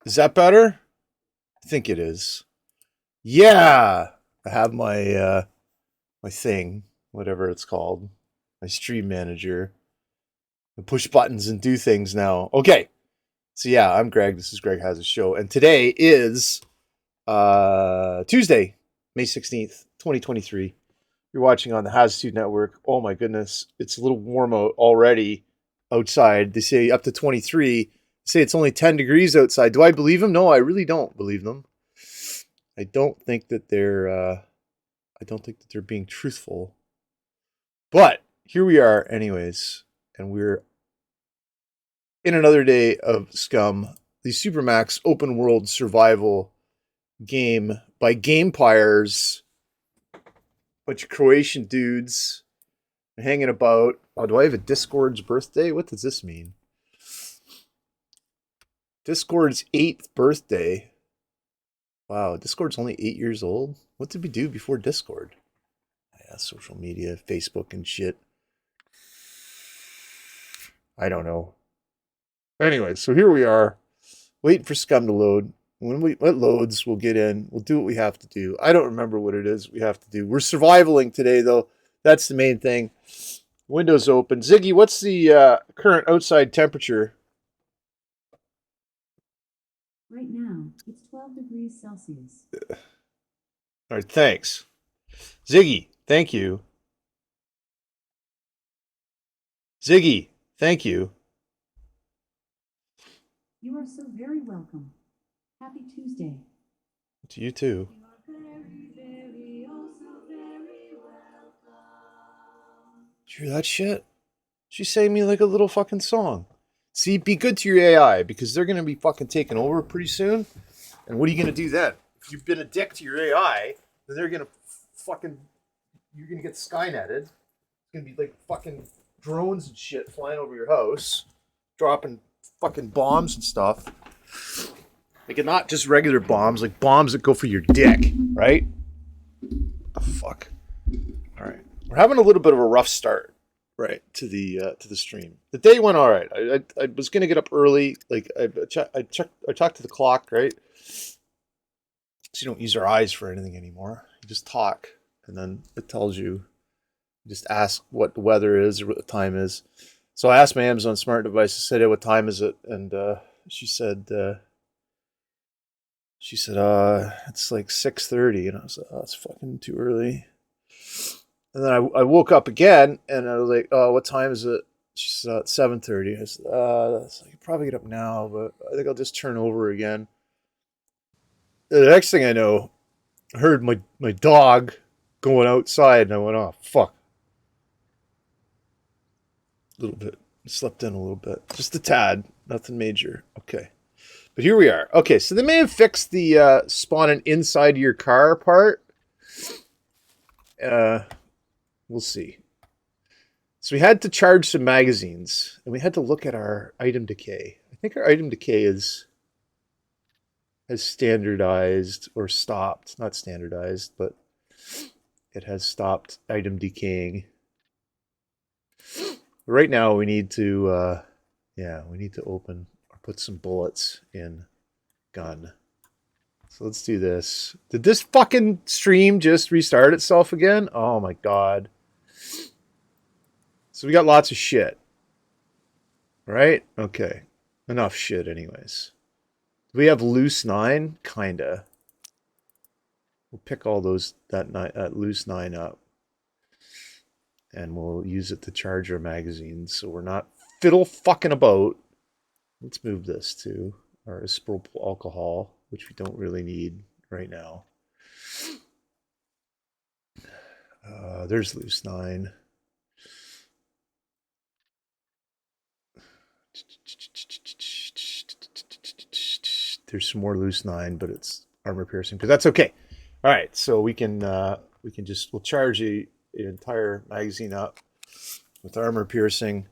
Is that better? I think it is. Yeah, I have my thing, whatever it's called, my stream manager. I push buttons and do things now. Okay, so yeah, I'm Greg. This is Greg Has a Show, and today is Tuesday, May 16th, 2023. You're watching on the Hasitude Network. Oh my goodness, it's a little warm out already outside. They say up to 23. They say it's only 10 degrees outside. Do I believe them? No, I really don't believe them. I don't think that they're being truthful. But here we are anyways, and we're in another day of SCUM, the Supermax open world survival game by Gamepires. Bunch of Croatian dudes hanging about. Oh, do I have a Discord's birthday? What does this mean? Discord's 8th birthday. Wow, Discord's only 8 years old? What did we do before Discord? Yeah, social media, Facebook and shit. I don't know. Anyway, so here we are, waiting for SCUM to load. When it loads, we'll get in. We'll do what we have to do. I don't remember what it is we have to do. We're survivaling today, though. That's the main thing. Windows open. Ziggy, what's the current outside temperature? Right now, it's 12 degrees Celsius. All right, thanks. Ziggy, thank you. Ziggy, thank you. You are so very welcome. Happy Tuesday. To you too. Did you hear that shit? She sang me like a little fucking song. See, be good to your AI because they're going to be fucking taking over pretty soon. And what are you going to do then? If you've been a dick to your AI, then they're going to fucking, you're going to get Skynetted. It's going to be like fucking drones and shit flying over your house, dropping fucking bombs and stuff. Like, not just regular bombs, like bombs that go for your dick, right? Oh, fuck. All right. We're having a little bit of a rough start, right, to the stream. The day went all right. I was going to get up early. Like, I talked to the clock, right? So you don't use your eyes for anything anymore. You just talk, and then it tells you. You just ask what the weather is or what the time is. So I asked my Amazon smart device. I said, hey, what time is it? And she said, it's like 6:30. And I was like, oh, it's fucking too early. And then I woke up again, and I was like, oh, what time is it? She said, it's 7:30. I said, I could probably get up now, but I think I'll just turn over again. The next thing I know, I heard my dog going outside, and I went, oh, fuck. A little bit. Slept in a little bit. Just a tad. Nothing major. Okay. But here we are. Okay, so they may have fixed the spawning inside your car part. We'll see. So we had to charge some magazines, and we had to look at our item decay. I think our item decay has standardized or stopped. Not standardized, but it has stopped item decaying. Right now, we need to, we need to open or put some bullets in gun. So let's do this. Did this fucking stream just restart itself again? Oh my god. So we got lots of shit. Right? Okay. Enough shit anyways. Do we have loose 9? Kinda. We'll pick all that loose 9 up. And we'll use it to charge our magazines so we're not fiddle fucking about. Let's move this to our isopropyl alcohol, which we don't really need right now. There's loose 9. There's some more loose 9, but it's armor piercing, but that's okay. All right, so we'll charge an entire magazine up with armor piercing.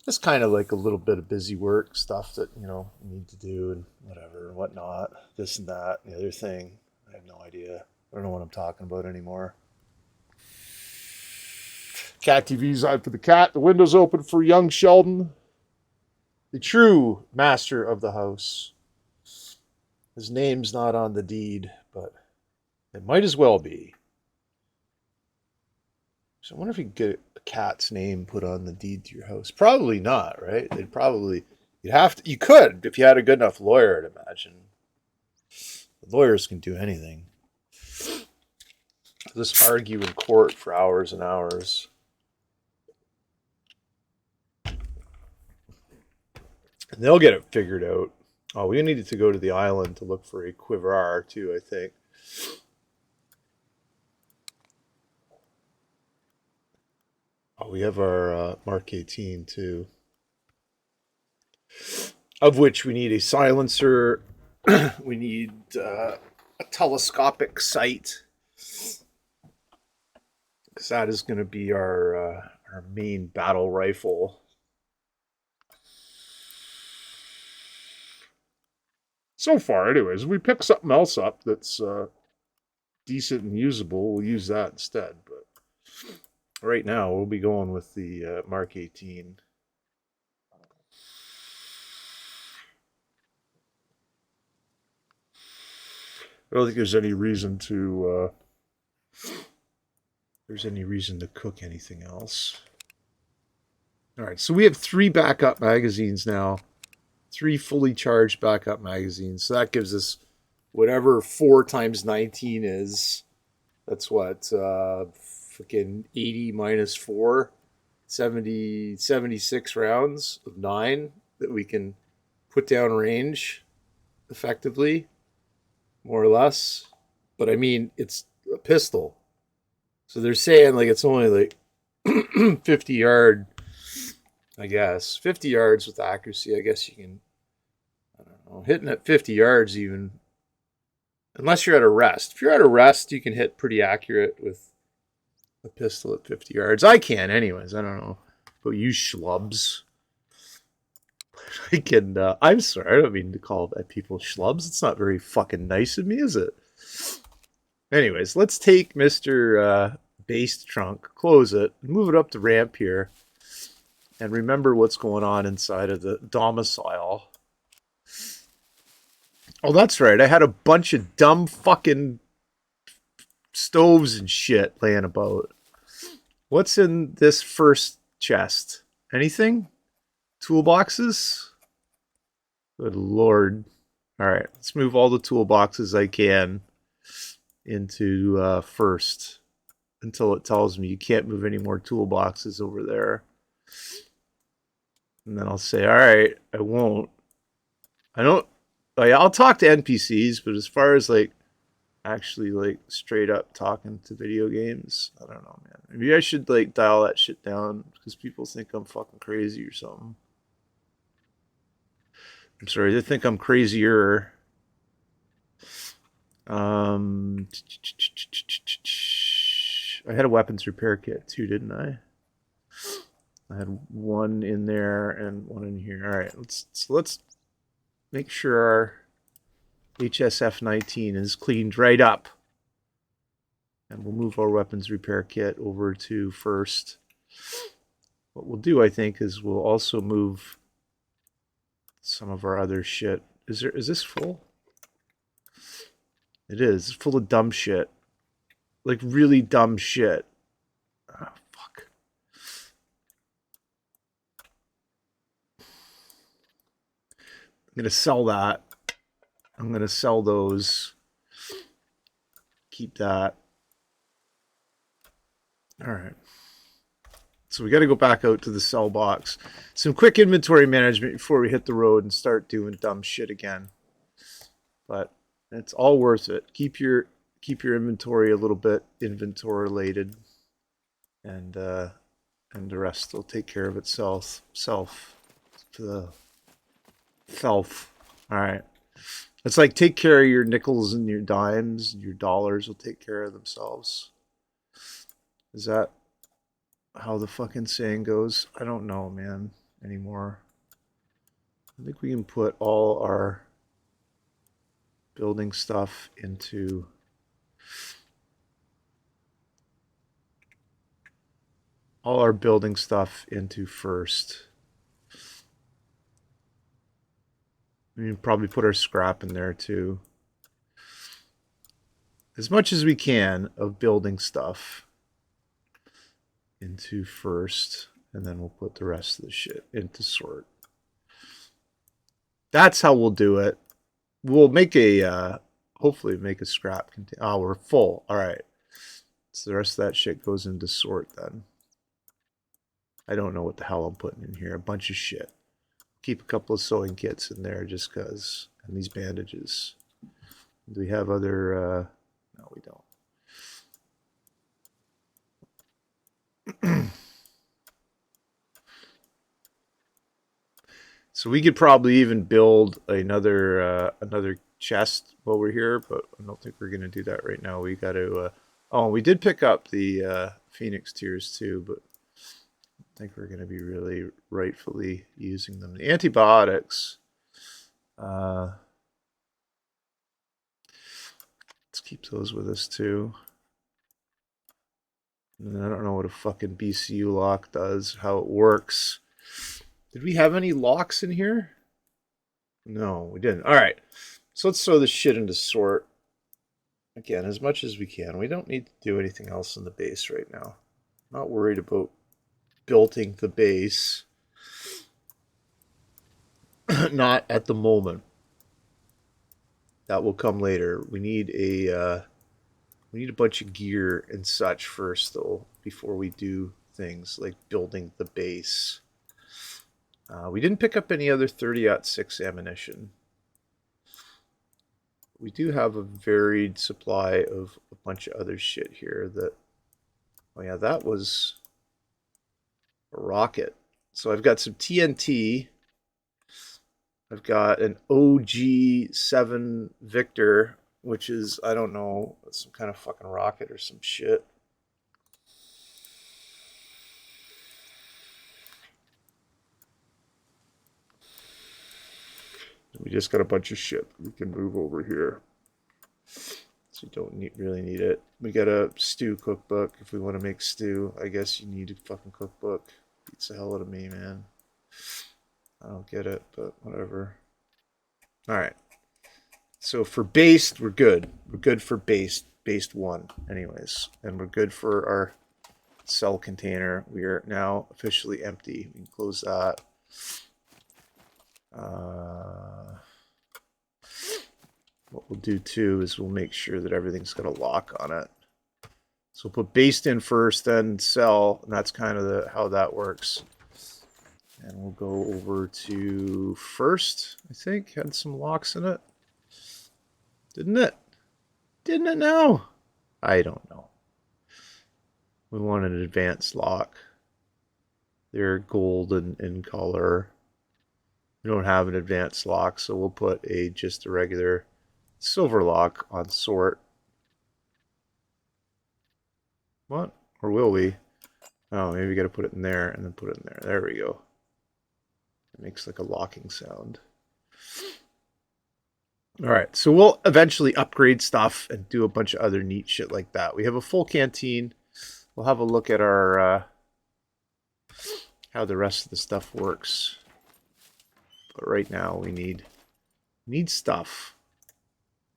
Just kind of like a little bit of busy work stuff that, you need to do and whatever and whatnot. This and that, the other thing. I have no idea. I don't know what I'm talking about anymore. Cat TV's on for the cat. The window's open for young Sheldon, the true master of the house. His name's not on the deed, but it might as well be. So I wonder if you could get a cat's name put on the deed to your house. Probably not, right? You'd have to, you could if you had a good enough lawyer, I'd imagine. The lawyers can do anything. Just argue in court for hours and hours. And they'll get it figured out. Oh, we needed to go to the island to look for a quiver too, I think. Oh, we have our Mark 18 too. Of which we need a silencer. We need a telescopic sight. Because that is going to be our main battle rifle. So far, anyways, if we pick something else up that's decent and usable, we'll use that instead. But right now, we'll be going with the Mark 18. I don't think there's any reason to cook anything else. All right, so we have 3 backup magazines now. 3 fully charged backup magazines. So that gives us whatever 4 times 19 is. That's what, freaking 80 minus 4. 70, 76 rounds of 9 that we can put down range effectively, more or less. But I mean, it's a pistol. So they're saying like it's only like 50 yard, I guess. 50 yards with accuracy, I guess you can, I don't know, hitting at 50 yards even, unless you're at a rest. If you're at a rest, you can hit pretty accurate with a pistol at 50 yards. I can anyways, I don't know. But you schlubs. I can, I'm sorry, I don't mean to call people schlubs. It's not very fucking nice of me, is it? Anyways, let's take Mr. Based Trunk, close it, move it up the ramp here, and remember what's going on inside of the domicile. Oh, that's right. I had a bunch of dumb fucking stoves and shit laying about. What's in this first chest? Anything? Toolboxes? Good lord. All right, let's move all the toolboxes I can into first until it tells me you can't move any more toolboxes over there. And then I'll say, all right, I won't. I don't, like, I'll talk to NPCs, but as far as like actually like straight up talking to video games, I don't know, man. Maybe I should like dial that shit down because people think I'm fucking crazy or something. I'm sorry, they think I'm crazier. I had a weapons repair kit too, didn't I? I had one in there and one in here. All right, let's make sure our HSF-19 is cleaned right up. And we'll move our weapons repair kit over to first. What we'll do, I think, is we'll also move some of our other shit. Is this full? It is. It's full of dumb shit. Like really dumb shit. Oh, fuck. I'm going to sell that. I'm going to sell those. Keep that. All right. So we got to go back out to the sell box. Some quick inventory management before we hit the road and start doing dumb shit again. But it's all worth it. Keep your inventory a little bit inventory related, and the rest will take care of itself. To the self. All right. It's like take care of your nickels and your dimes, and your dollars will take care of themselves. Is that how the fucking saying goes? I don't know, man, anymore. I think we can put all our building stuff into first. We can probably put our scrap in there too. As much as we can of building stuff into first, and then we'll put the rest of the shit into sort. That's how we'll do it. We'll make a, hopefully make a scrap container. Oh, we're full. All right. So the rest of that shit goes into sort then. I don't know what the hell I'm putting in here. A bunch of shit. Keep a couple of sewing kits in there just because. And these bandages. Do we have other... no, we don't. So we could probably even build another chest while we're here, but I don't think we're going to do that right now. We got to... oh, we did pick up the Phoenix tears too, but I think we're going to be really rightfully using them. The antibiotics... let's keep those with us too. And I don't know what a fucking BCU lock does, how it works. Did we have any locks in here? No, we didn't. All right. So let's throw this shit into sort. Again, as much as we can. We don't need to do anything else in the base right now. Not worried about building the base. Not at the moment. That will come later. We need a bunch of gear and such first, though, before we do things like building the base. We didn't pick up any other 30-06 ammunition. We do have a varied supply of a bunch of other shit here that... oh yeah, that was a rocket. So I've got some TNT. I've got an OG-7 Victor, which is, I don't know, some kind of fucking rocket or some shit. We just got a bunch of shit we can move over here. So you don't really need it. We got a stew cookbook if we want to make stew. I guess you need a fucking cookbook. Beats the hell out of me, man. I don't get it, but whatever. Alright. So for based, we're good. We're good for based 1 anyways. And we're good for our cell container. We are now officially empty. We can close that. What we'll do too is we'll make sure that everything's got a lock on it. So we'll put based in first, then cell, and that's kind of how that works. And we'll go over to first, I think, had some locks in it. Didn't it? Didn't it now? I don't know. We want an advanced lock. They're golden in color. We don't have an advanced lock, so we'll put just a regular silver lock on sort. What? Or will we? Oh, maybe we got to put it in there and then put it in there. There we go. It makes like a locking sound. All right, so we'll eventually upgrade stuff and do a bunch of other neat shit like that. We have a full canteen. We'll have a look at our how the rest of the stuff works. But right now we need stuff.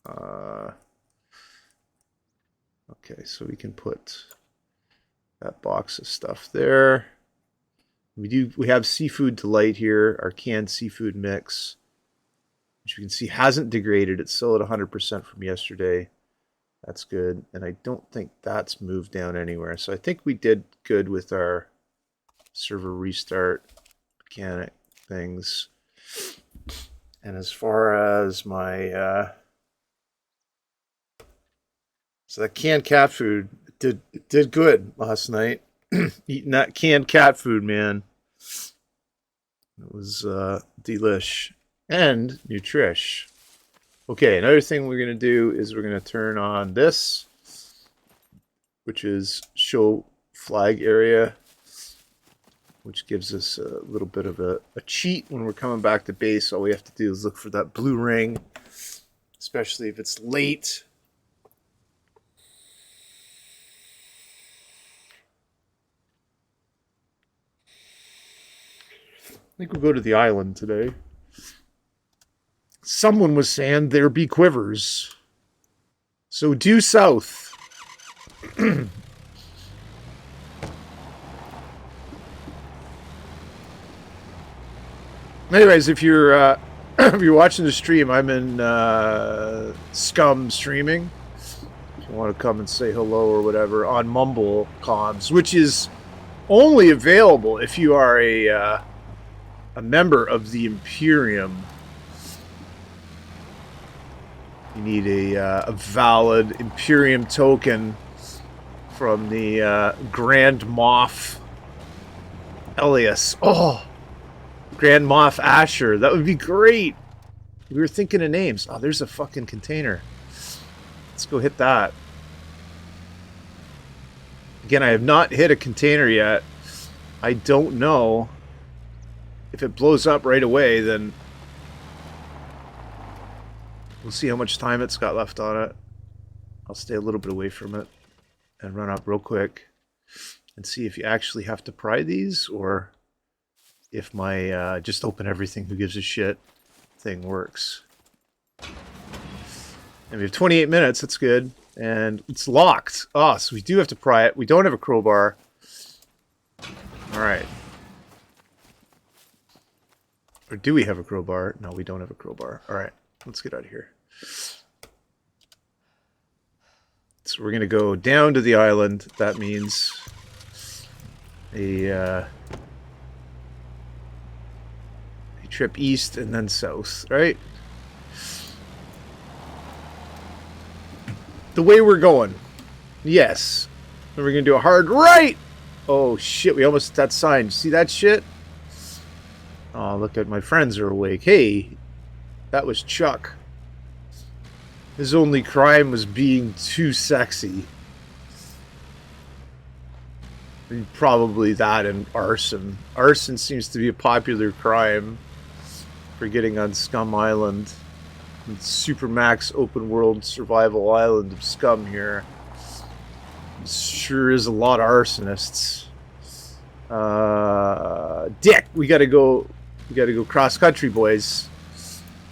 Okay, so we can put that box of stuff there. We have seafood delight here, our canned seafood mix, which you can see hasn't degraded. It's still at 100% from yesterday. That's good. And I don't think that's moved down anywhere. So I think we did good with our server restart mechanic things. And as far as my so that canned cat food did good last night. Eating that canned cat food, man. It was delish and nutrish. Okay, another thing we're going to do is we're going to turn on this, which is show flag area, which gives us a little bit of a cheat when we're coming back to base. All we have to do is look for that blue ring, especially if it's late. I think we'll go to the island today. Someone was saying there be quivers. So due south. Anyways, if you're if you're watching the stream, I'm in SCUM streaming. If you want to come and say hello or whatever on Mumble comms, which is only available if you are a member of the Imperium. You need a valid Imperium token from the Grand Moff Elias. Oh, Grand Moff Asher. That would be great. We were thinking of names. Oh, there's a fucking container. Let's go hit that. Again, I have not hit a container yet. I don't know if it blows up right away, then we'll see how much time it's got left on it. I'll stay a little bit away from it and run up real quick and see if you actually have to pry these or if my just open everything, who gives a shit thing works. And we have 28 minutes, that's good. And it's locked. Oh, so we do have to pry it. We don't have a crowbar. Alright. Or do we have a crowbar? No, we don't have a crowbar. Alright, let's get out of here. So we're going to go down to the island. That means a trip east and then south, right? The way we're going. Yes. And we're going to do a hard right. Oh, shit. We almost hit that sign. See that shit? Oh, look at my friends are awake. Hey, that was Chuck. His only crime was being too sexy. And probably that and arson. Arson seems to be a popular crime for getting on Scum Island. Supermax open world survival island of Scum here. Sure is a lot of arsonists. Dick, we gotta go cross country, boys.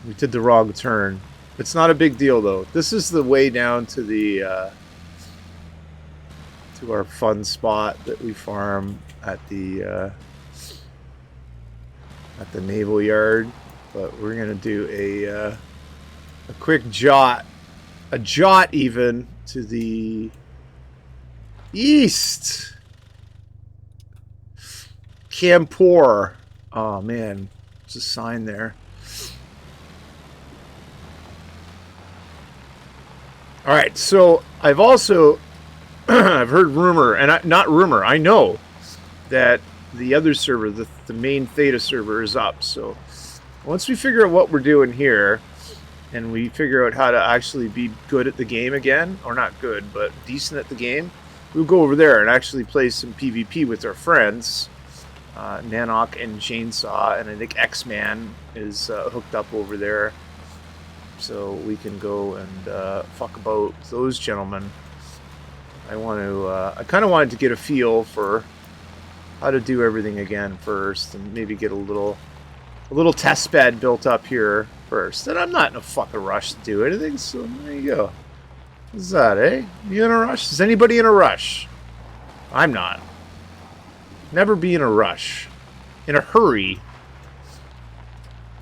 We did the wrong turn. It's not a big deal though. This is the way down to the to our fun spot that we farm at the naval yard. But we're gonna do a quick jot, even to the east. Campor. Oh man, there's a sign there. All right, so I've also I've heard rumor, and not rumor. I know that the other server, the main Theta server, is up. So once we figure out what we're doing here, and we figure out how to actually be good at the game again, or not good, but decent at the game, we'll go over there and actually play some PvP with our friends, Nanok and Chainsaw, and I think X-Man is hooked up over there, so we can go and fuck about those gentlemen. I kind of wanted to get a feel for how to do everything again first, and maybe get a little test bed built up here first. And I'm not in a fucking rush to do anything, so there you go. What's that, eh? You in a rush? Is anybody in a rush? I'm not. Never be in a rush. In a hurry.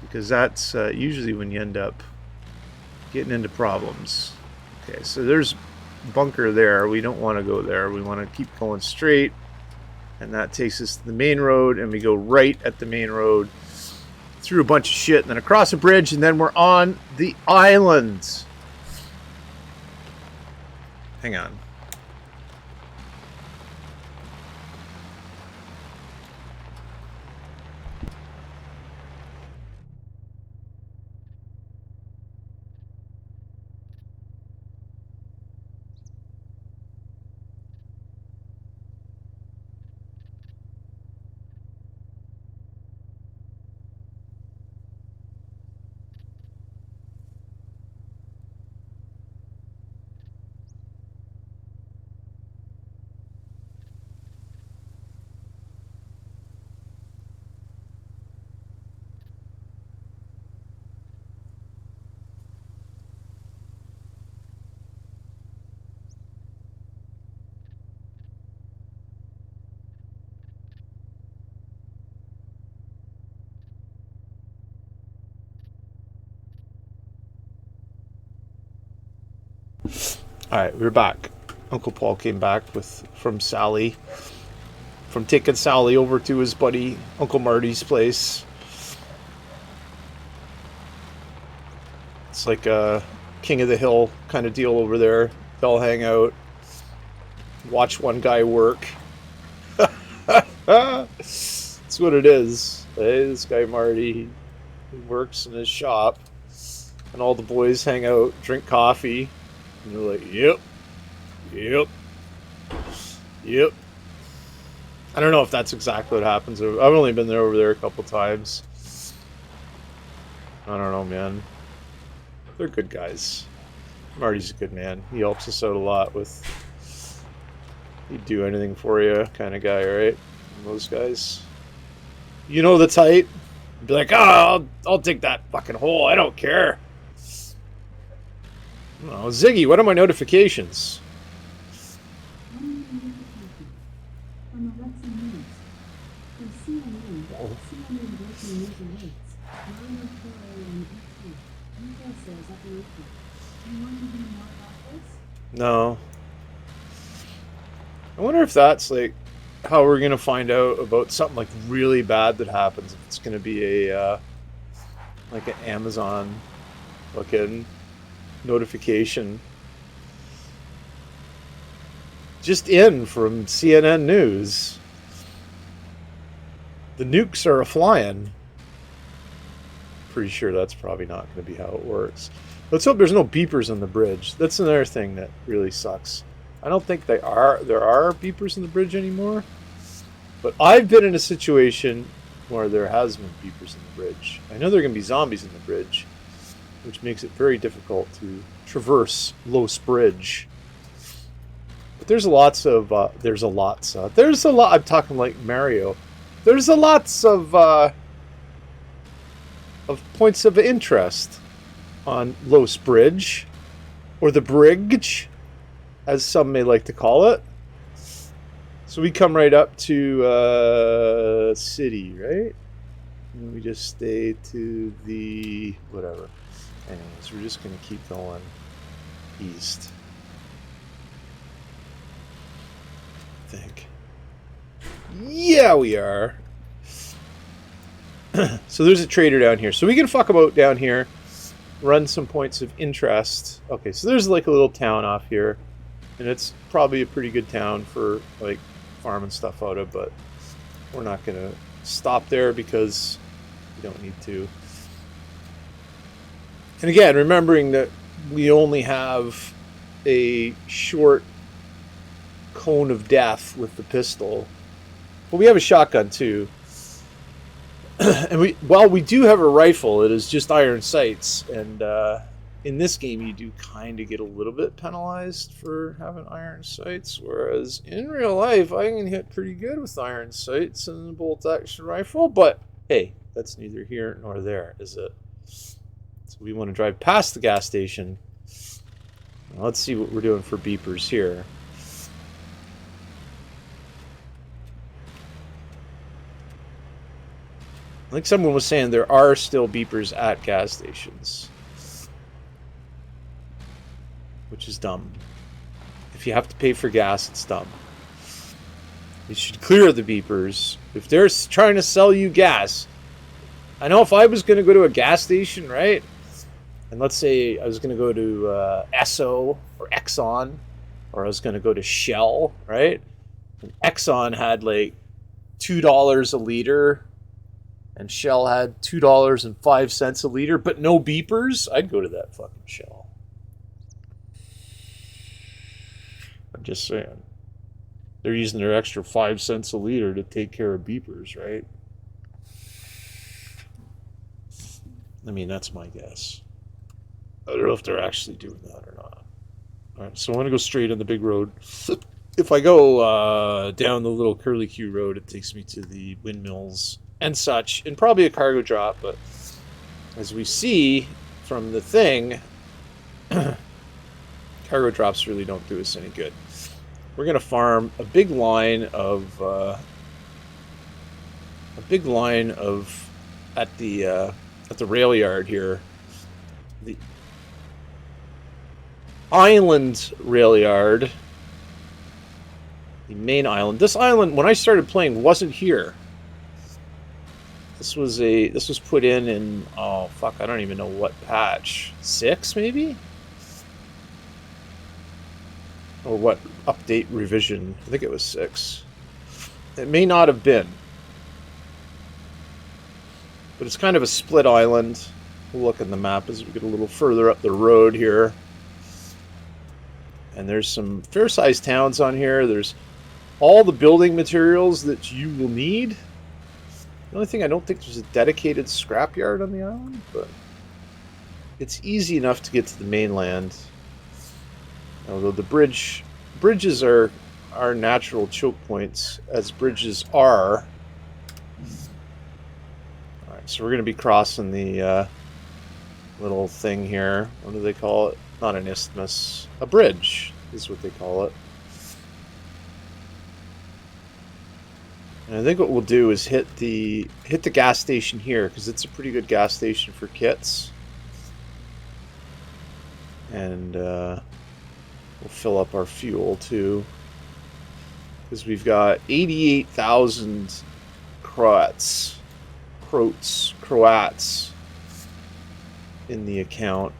Because that's usually when you end up getting into problems. Okay, so there's bunker there. We don't want to go there. We want to keep going straight. And that takes us to the main road, and we go right at the main road through a bunch of shit and then across a bridge, and then we're on the island. Hang on. Alright, we're back. Uncle Paul came back from Sally. From taking Sally over to his buddy Uncle Marty's place. It's like a King of the Hill kind of deal over there. They'll hang out, watch one guy work. That's what it is. Hey, this guy Marty, he works in his shop, and all the boys hang out, drink coffee, and they're like, yep. I don't know if that's exactly what happens. I've only been over there a couple times. I don't know, man. They're good guys. Marty's a good man. He helps us out a lot with... He'd do anything for you kind of guy, right? And those guys. You know the type. Be like, oh, I'll dig that fucking hole. I don't care. Oh, Ziggy, what are my notifications? No. I wonder if that's like how we're gonna find out about something like really bad that happens. If it's gonna be a like an Amazon fucking notification just in from CNN News. The nukes are a-flying. Pretty sure that's probably not going to be how it works. Let's hope there's no beepers on the bridge. That's another thing that really sucks. I don't think there are beepers on the bridge anymore. But I've been in a situation where there has been beepers on the bridge. I know there are going to be zombies in the bridge, which makes it very difficult to traverse Los Bridge. But there's lots of I'm talking like Mario. There's a lots of points of interest on Los Bridge, or the Bridge, as some may like to call it. So we come right up to city, right? And we just stay to the whatever. Anyways, we're just gonna keep going east. I think. Yeah, we are. So there's a trader down here. So we can fuck about down here, run some points of interest. Okay, so there's like a little town off here, and it's probably a pretty good town for like farming stuff out of, but we're not gonna stop there because we don't need to. And again, remembering that we only have a short cone of death with the pistol, but we have a shotgun too. And while we do have a rifle, it is just iron sights, and in this game you do kind of get a little bit penalized for having iron sights, whereas in real life I can hit pretty good with iron sights and a bolt action rifle, but hey, that's neither here nor there, is it? So we want to drive past the gas station. Now let's see what we're doing for beepers here. I think someone was saying there are still beepers at gas stations, which is dumb. If you have to pay for gas, it's dumb. You should clear the beepers. If they're trying to sell you gas, I know if I was going to go to a gas station, right? And let's say I was going to go to Esso or Exxon, or I was going to go to Shell, right? And Exxon had like $2 a liter, and Shell had $2.05 a liter, but no beepers, I'd go to that fucking Shell. I'm just saying. They're using their extra 5 cents a liter to take care of beepers, right? I mean, that's my guess. I don't know if they're actually doing that or not. Alright, so I'm going to go straight on the big road. If I go down the little curly-Q road, it takes me to the windmills and such, and probably a cargo drop, but as we see from the thing, cargo drops really don't do us any good. We're going to farm a big line of at the rail yard here. island rail yard. The main island. This island, when I started playing, wasn't here. This was put in oh fuck, I don't even know what patch. 6 maybe? Or what update revision? I think it was 6. It may not have been. But it's kind of a split island. We'll look in the map as we get a little further up the road here. And there's some fair-sized towns on here. There's all the building materials that you will need. The only thing, I don't think there's a dedicated scrapyard on the island, but it's easy enough to get to the mainland. Although the bridges are natural choke points, as bridges are. Alright, so we're going to be crossing the little thing here. What do they call it? Not an isthmus. A bridge is what they call it. And I think what we'll do is hit the gas station here, because it's a pretty good gas station for kits. And we'll fill up our fuel too, because we've got 88,000 Croats in the account.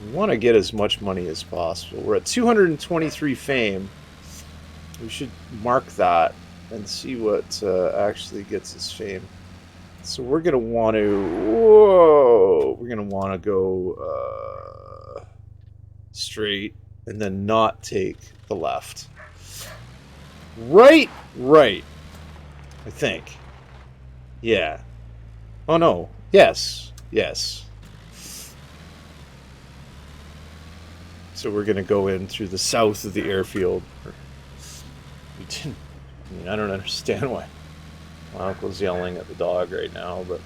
We want to get as much money as possible. We're at 223 fame. We should mark that and see what actually gets us fame. So we're gonna want to. We're gonna want to go straight and then not take the left. Right. I think. Yeah. Oh no. Yes. So we're gonna go in through the south of the airfield. We didn't. I mean, I don't understand why my uncle's yelling at the dog right now, but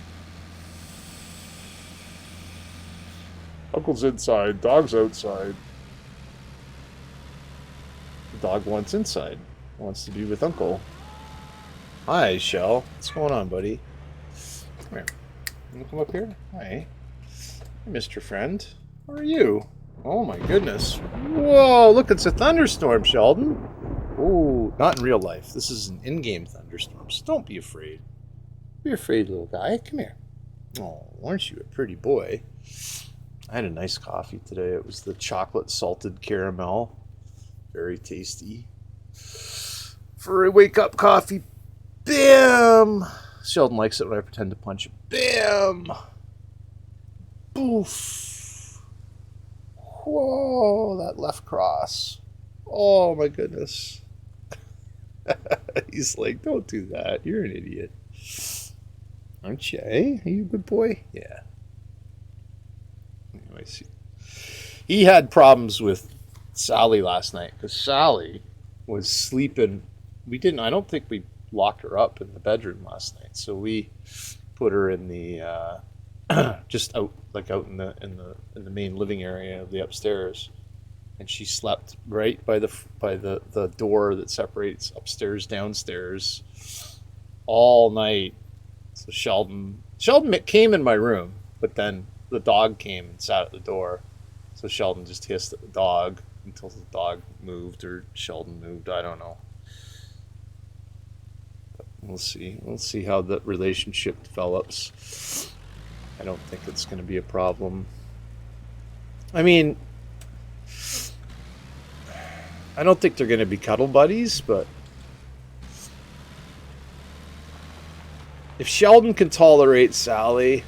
uncle's inside, dog's outside. The dog wants inside. Wants to be with uncle. Hi, Shell. What's going on, buddy? Come here. You wanna come up here? Hi. Hey, Mr. Friend. How are you? Oh my goodness. Whoa, look, it's a thunderstorm, Sheldon. Ooh, not in real life. This is an in-game thunderstorm, so don't be afraid. Don't be afraid, little guy. Come here. Oh, aren't you a pretty boy? I had a nice coffee today. It was the chocolate salted caramel. Very tasty. For a wake-up coffee. Bam! Sheldon likes it when I pretend to punch him. Bam! Boof! Whoa, that left cross. Oh my goodness. He's like, don't do that. You're an idiot. Aren't you, eh? Are you a good boy? Yeah. Anyway, see. He had problems with Sally last night because Sally was sleeping. I don't think we locked her up in the bedroom last night. So we put her in the just out in the main living area of the upstairs. And she slept right by the door that separates upstairs downstairs all night. So Sheldon came in my room, but then the dog came and sat at the door. So Sheldon just hissed at the dog until the dog moved or Sheldon moved. I don't know. But we'll see. We'll see how the relationship develops. I don't think it's going to be a problem. I mean, I don't think they're going to be cuddle buddies, but if Sheldon can tolerate Sally,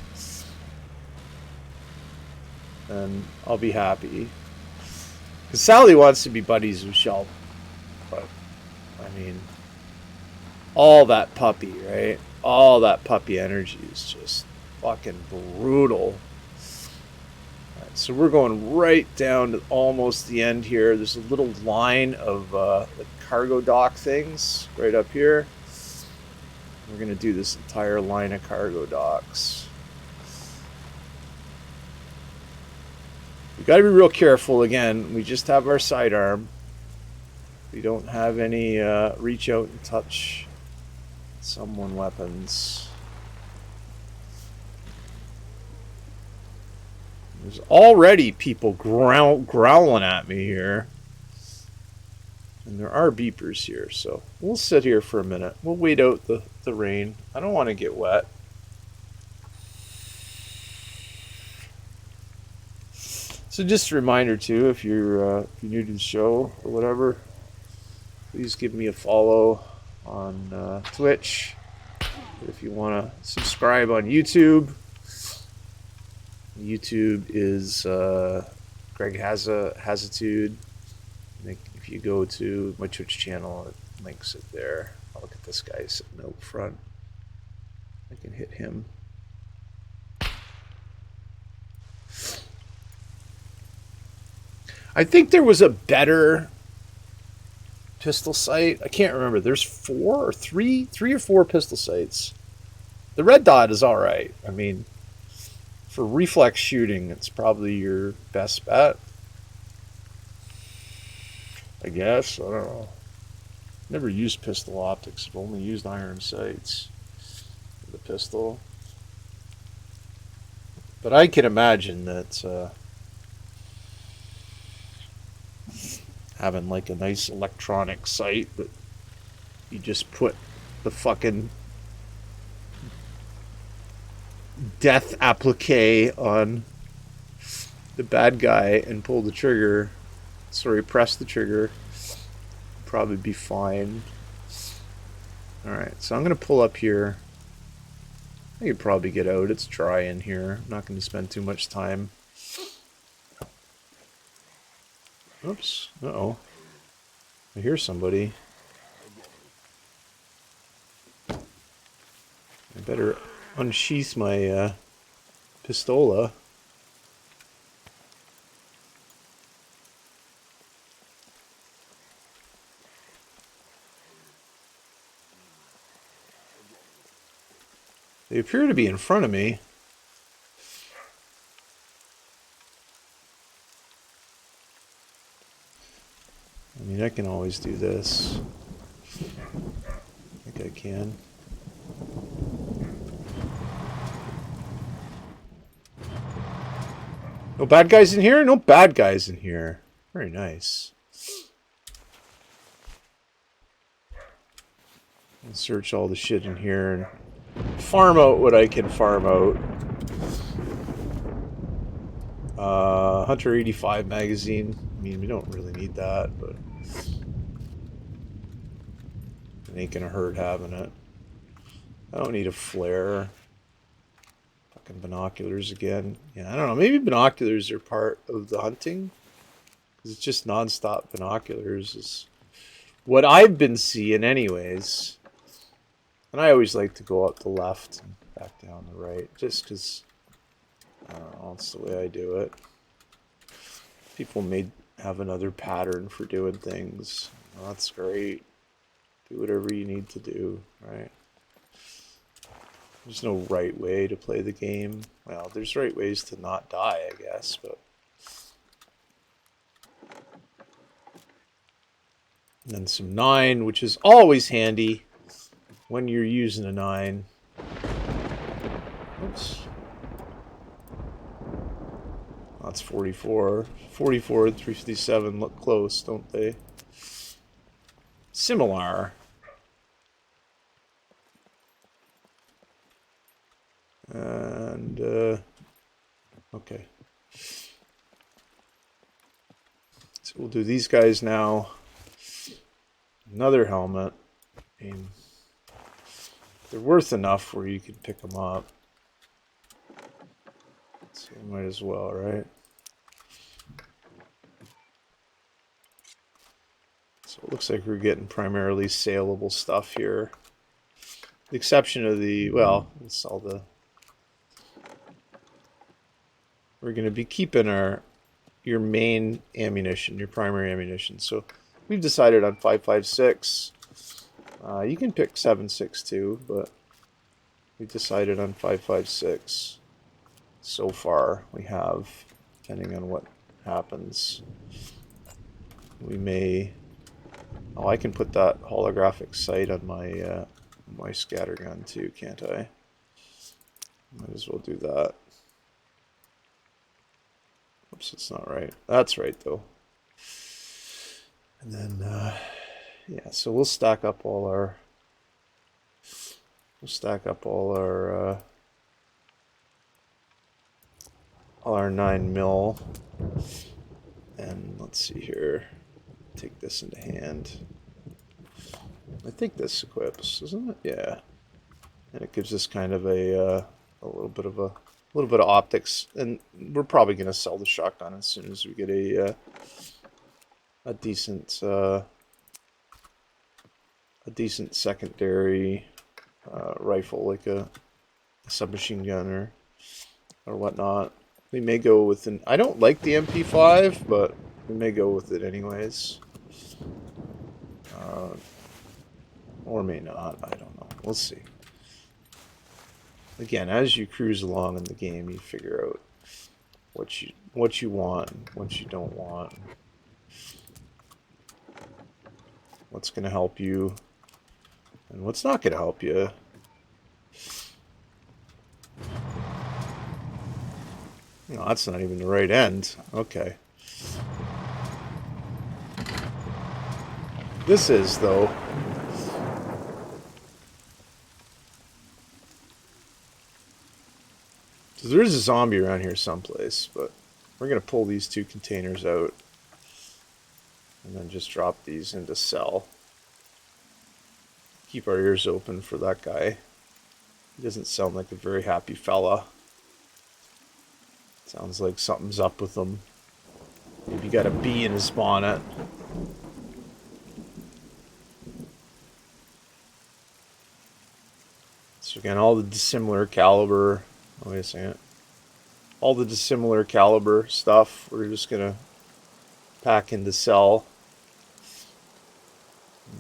then I'll be happy. Because Sally wants to be buddies with Sheldon. But, I mean, all that puppy, right? All that puppy energy is just fucking brutal. So we're going right down to almost the end here. There's a little line of the cargo dock things right up here. We're going to do this entire line of cargo docks. We got to be real careful. Again, we just have our sidearm. We don't have any reach out and touch someone weapons. There's already people growling at me here. And there are beepers here, so we'll sit here for a minute. We'll wait out the rain. I don't want to get wet. So just a reminder too, if you're new to the show or whatever, please give me a follow on Twitch. If you want to subscribe on YouTube, YouTube is Greg Hazitude. If you go to my Twitch channel, it links it there. Oh, look at this guy sitting out front. I can hit him. I think there was a better pistol sight. I can't remember. There's three or four pistol sights. The red dot is all right. I mean, for reflex shooting, it's probably your best bet. I guess. I don't know. Never used pistol optics. I've only used iron sights for the pistol. But I can imagine that having like a nice electronic sight, but you just put the fucking death applique on the bad guy and pull the trigger. Sorry, press the trigger. Probably be fine. Alright, so I'm going to pull up here. I could probably get out. It's dry in here. I'm not going to spend too much time. Oops. Uh-oh. I hear somebody. I better unsheath my pistola. They appear to be in front of me. I mean, I can always do this. I think I can. No bad guys in here? No bad guys in here. Very nice. I'll search all the shit in here and farm out what I can farm out. Hunter 85 magazine. I mean, we don't really need that, but it ain't gonna hurt having it. I don't need a flare. Fucking binoculars again. Yeah, I don't know. Maybe binoculars are part of the hunting. Because it's just non-stop binoculars is what I've been seeing anyways. And I always like to go up the left and back down the right. Just because, I don't know, that's the way I do it. People may have another pattern for doing things. Well, that's great. Do whatever you need to do, right? There's no right way to play the game. Well, there's right ways to not die, I guess, but... And then some 9, which is always handy when you're using a 9. Oops. That's 44. 44 and 357 look close, don't they? Similar. And, okay. So we'll do these guys now. Another helmet. I mean, they're worth enough where you can pick them up. So you might as well, right? So it looks like we're getting primarily saleable stuff here. The exception of the, well, it's all the... We're going to be keeping your main ammunition, your primary ammunition. So we've decided on 5.56. You can pick 7.62, but we decided on 5.56. So far, we have, depending on what happens. We may... Oh, I can put that holographic sight on my my scattergun too, can't I? Might as well do that. Oops, it's not right. That's right, though. And then, yeah, so we'll stack up all our... We'll stack up all our 9mm. And let's see here. Take this into hand. I think this equips, doesn't it? Yeah. And it gives us kind of a little bit of optics, and we're probably going to sell the shotgun as soon as we get a decent secondary rifle, like a submachine gun or whatnot. We may go with an... I don't like the MP5, but we may go with it anyways. Or may not. I don't know. We'll see. Again, as you cruise along in the game, you figure out what you want and what you don't want. What's going to help you and what's not going to help you. No, that's not even the right end. Okay. This is, though. So there is a zombie around here someplace, but we're going to pull these 2 containers out and then just drop these into sell. Keep our ears open for that guy. He doesn't sound like a very happy fella. Sounds like something's up with him. Maybe got a bee in his bonnet. So again, all the dissimilar caliber... Oh, wait a second. All the dissimilar caliber stuff, we're just going to pack into sell.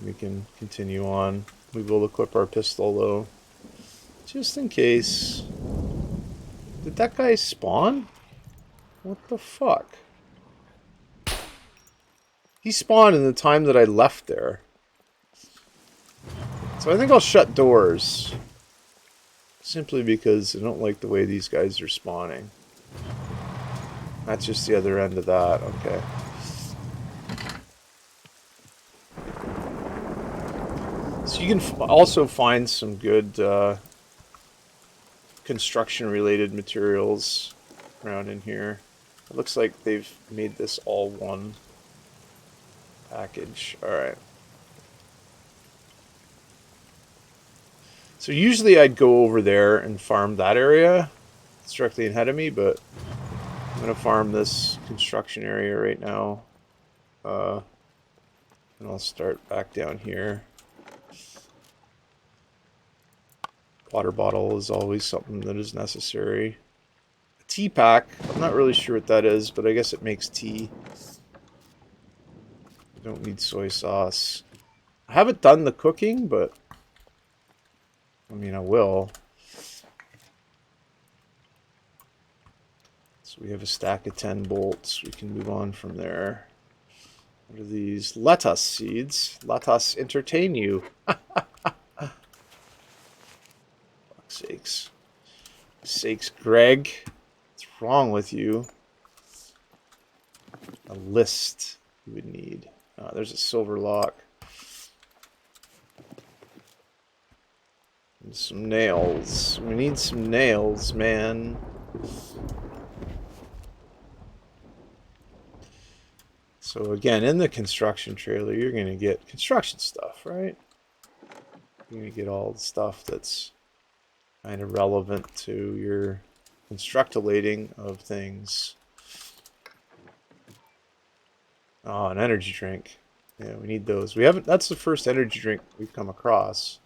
We can continue on. We will equip our pistol, though. Just in case. Did that guy spawn? What the fuck? He spawned in the time that I left there. So I think I'll shut doors. Simply because I don't like the way these guys are spawning. That's just the other end of that. Okay. So you can also find some good construction-related materials around in here. It looks like they've made this all one package. Alright. So usually I'd go over there and farm that area. It's directly ahead of me, but I'm going to farm this construction area right now. And I'll start back down here. Water bottle is always something that is necessary. A tea pack, I'm not really sure what that is, but I guess it makes tea. I don't need soy sauce. I haven't done the cooking, but I mean, I will. So we have a stack of 10 bolts. We can move on from there. What are these? Lettuce seeds. Let us entertain you. Fuck's sakes. Sakes, Greg. What's wrong with you? A list you would need. There's a silver lock. And some nails. We need some nails, man. So again, in the construction trailer, you're going to get construction stuff, right? You're going to get all the stuff that's kind of relevant to your constructilating of things. Oh, an energy drink. Yeah, we need those. We haven't. That's the first energy drink we've come across.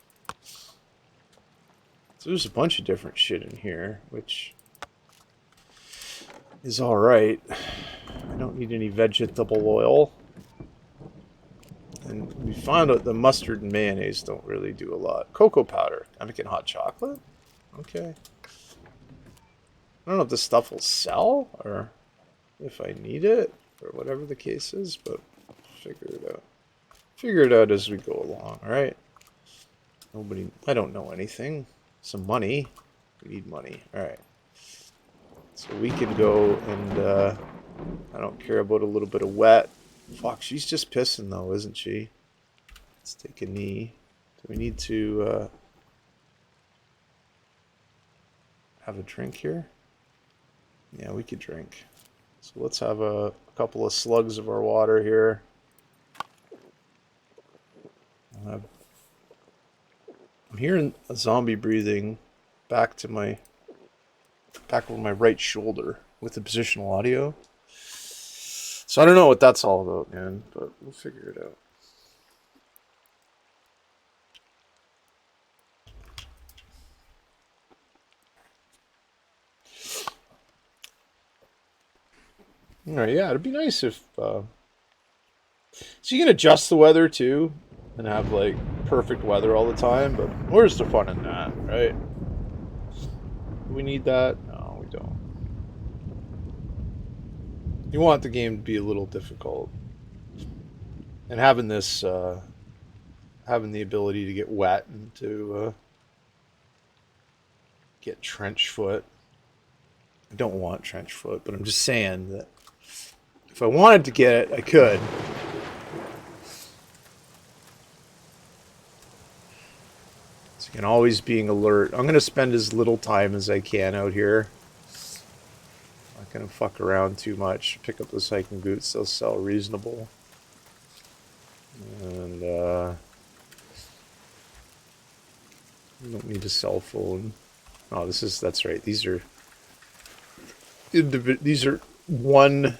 So there's a bunch of different shit in here, which is all right. I don't need any vegetable oil. And we found out the mustard and mayonnaise don't really do a lot. Cocoa powder. I'm making hot chocolate? Okay. I don't know if this stuff will sell, or if I need it, or whatever the case is, but figure it out. Figure it out as we go along, alright? I don't know anything. Some money. We need money. Alright. So we can go and I don't care about a little bit of wet. Fuck, she's just pissing though, isn't she? Let's take a knee. Do we need to have a drink here? Yeah, we could drink. So let's have a couple of slugs of our water here. I'm hearing a zombie breathing back over my right shoulder with the positional audio. So I don't know what that's all about, man, but we'll figure it out. All right, yeah, it'd be nice if so you can adjust the weather too and have like perfect weather all the time, but where's the fun in that, right? Do we need that? No, we don't. You want the game to be a little difficult. And having this having the ability to get wet and to get trench foot. I don't want trench foot, but I'm just saying that if I wanted to get it, I could. So you can always being alert. I'm going to spend as little time as I can out here. I'm not going to fuck around too much. Pick up those hiking boots. They'll sell reasonable. And you don't need a cell phone. Oh, that's right. These are one,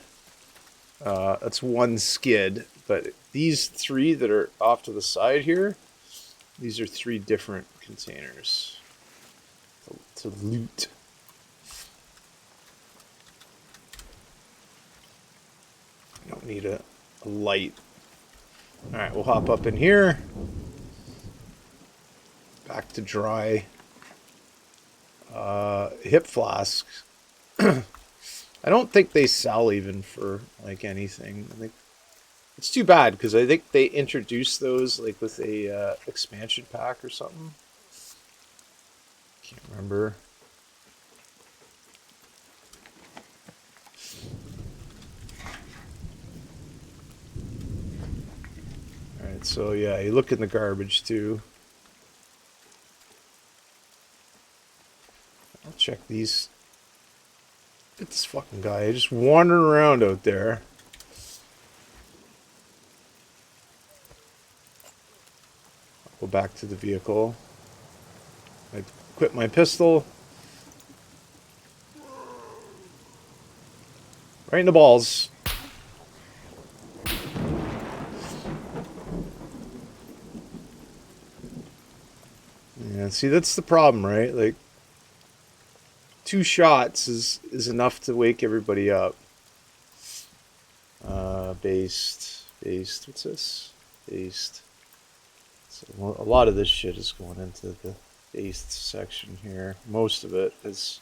that's one skid, but these three that are off to the side here, these are three different containers to loot. I don't need a light. Alright, we'll hop up in here. Back to dry. Hip flasks. I don't think they sell even for like anything. I think it's too bad because I think they introduced those like with a expansion pack or something. Can't remember. All right, so yeah, you look in the garbage too. I'll check these. Look at this fucking guy just wandering around out there. I'll go back to the vehicle. I equip my pistol. Right in the balls. Yeah, see, that's the problem, right? Like, 2 shots is enough to wake everybody up. Based. What's this? Based. So a lot of this shit is going into the based section here. Most of it is.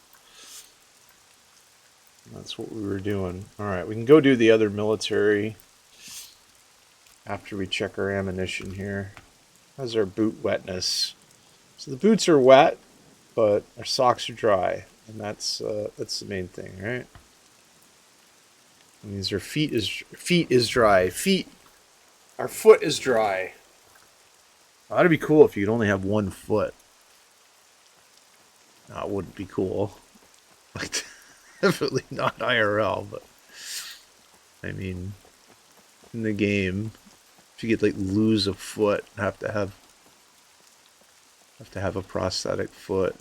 That's what we were doing. All right, we can go do the other military after we check our ammunition here. How's our boot wetness? So the boots are wet, but our socks are dry. And that's the main thing, right? That means our feet is dry. Our foot is dry. Oh, that'd be cool if you could only have one foot. No, it wouldn't be cool. Like, definitely not IRL, but I mean, in the game, if you could like lose a foot, have to have a prosthetic foot.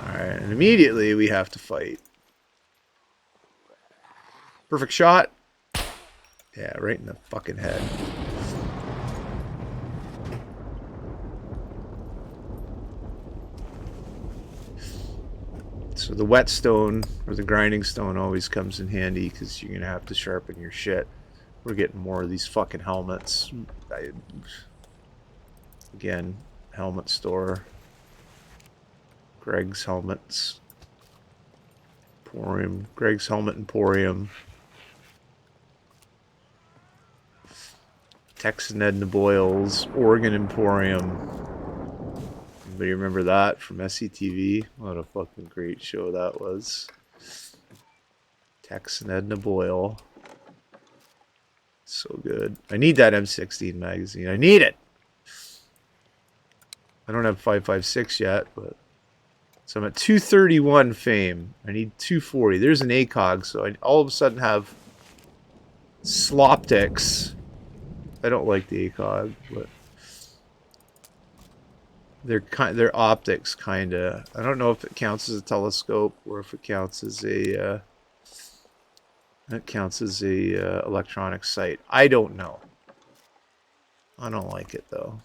Alright, and immediately we have to fight. Perfect shot. Yeah, right in the fucking head. So the whetstone or the grinding stone always comes in handy because you're gonna have to sharpen your shit. We're getting more of these fucking helmets. Again, helmet store. Greg's helmets. Emporium. Greg's Helmet Emporium. Tex and Edna Boyle's Oregon Emporium. Anybody remember that from SCTV? What a fucking great show that was. Tex and Edna Boyle. So good. I need that M16 magazine. I need it. I don't have 5.56 yet, but so I'm at 231 fame. I need 240. There's an ACOG, so I all of a sudden have Sloptics. I don't like the ACOG, but their optics kind of. I don't know if it counts as a telescope or if it counts as a electronic sight. I don't know. I don't like it though.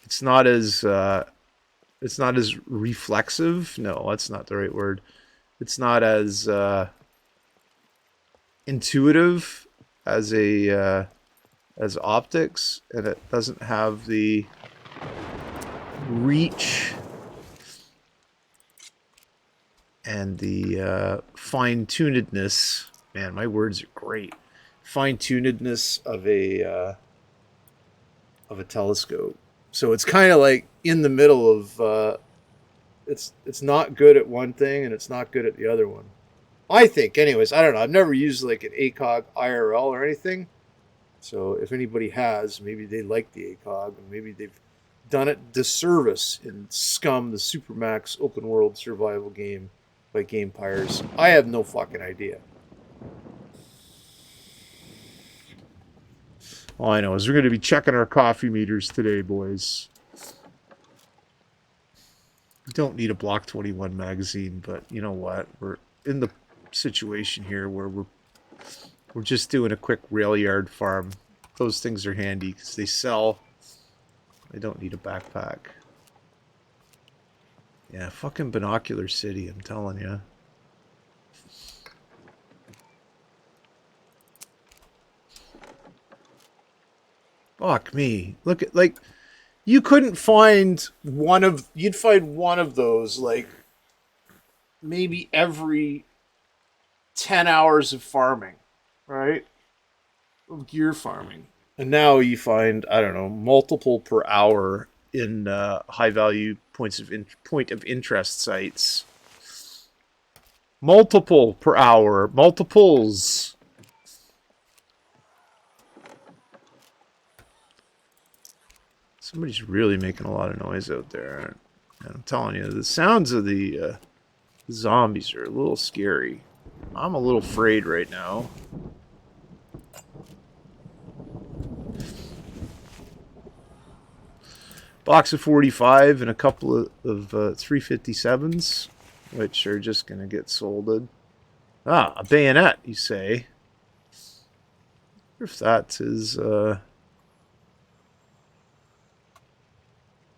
It's not as reflexive. No, that's not the right word. It's not as intuitive as as optics, and it doesn't have the reach and the fine-tunedness. Man, my words are great. Fine-tunedness of a telescope. So it's kind of like in the middle of it's not good at one thing and it's not good at the other one. I think, anyways. I don't know. I've never used like an ACOG IRL or anything. So if anybody has, maybe they like the ACOG, and maybe they've done it disservice in SCUM, the Supermax open world survival game by Gamepires. I have no fucking idea. All I know is we're going to be checking our coffee meters today, boys. We don't need a Block 21 magazine, but you know what? We're in the situation here where we're just doing a quick rail yard farm. Those things are handy because they sell. I don't need a backpack. Yeah, fucking Binocular City, I'm telling you. Fuck me. Look at, like, you couldn't find you'd find one of those, like, maybe every 10 hours of farming, right? Of gear farming. And now you find, I don't know, multiple per hour in high value point of interest sites. Multiple per hour. Multiples. Somebody's really making a lot of noise out there. And I'm telling you, the sounds of the zombies are a little scary. I'm a little afraid right now. Box of 45 and a couple of 357s, which are just going to get solded. Ah, a bayonet, you say? I wonder if that is...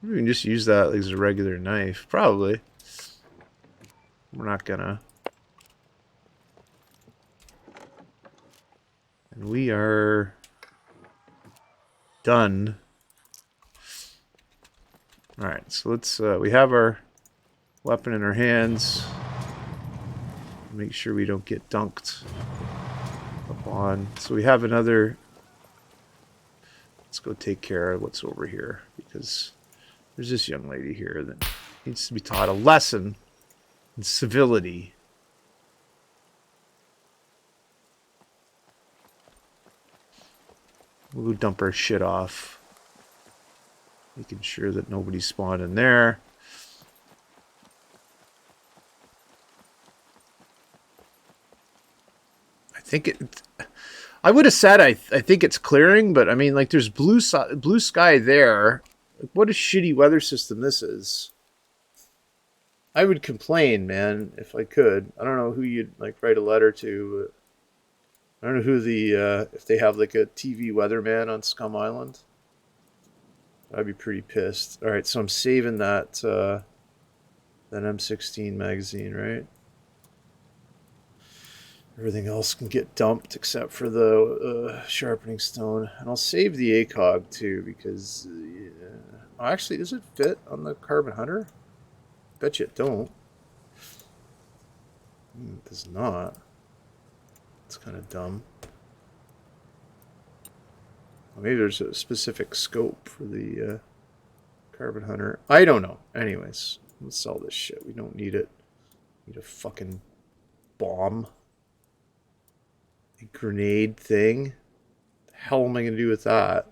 we can just use that as a regular knife. Probably. We're not gonna. And we are done. Alright, so let's, we have our weapon in our hands. Make sure we don't get dunked upon. So we have another... Let's go take care of what's over here, because there's this young lady here that needs to be taught a lesson in civility. We'll go dump our shit off. Making sure that nobody's spawned in there. I think it... I would have said I think it's clearing, but I mean, like, there's blue sky there. Like, what a shitty weather system this is. I would complain, man, if I could. I don't know who you'd, like, write a letter to. I don't know who the, if they have, like, a TV weatherman on Scum Island. I'd be pretty pissed. Alright, so I'm saving that, that M16 magazine, right? Everything else can get dumped except for the sharpening stone. And I'll save the ACOG too, because... oh, actually, does it fit on the Carbon Hunter? Bet you it don't. It does not. It's kind of dumb. Well, maybe there's a specific scope for the Carbon Hunter. I don't know. Anyways, let's sell this shit. We don't need it. We need a fucking bomb. A grenade thing. The hell am I going to do with that?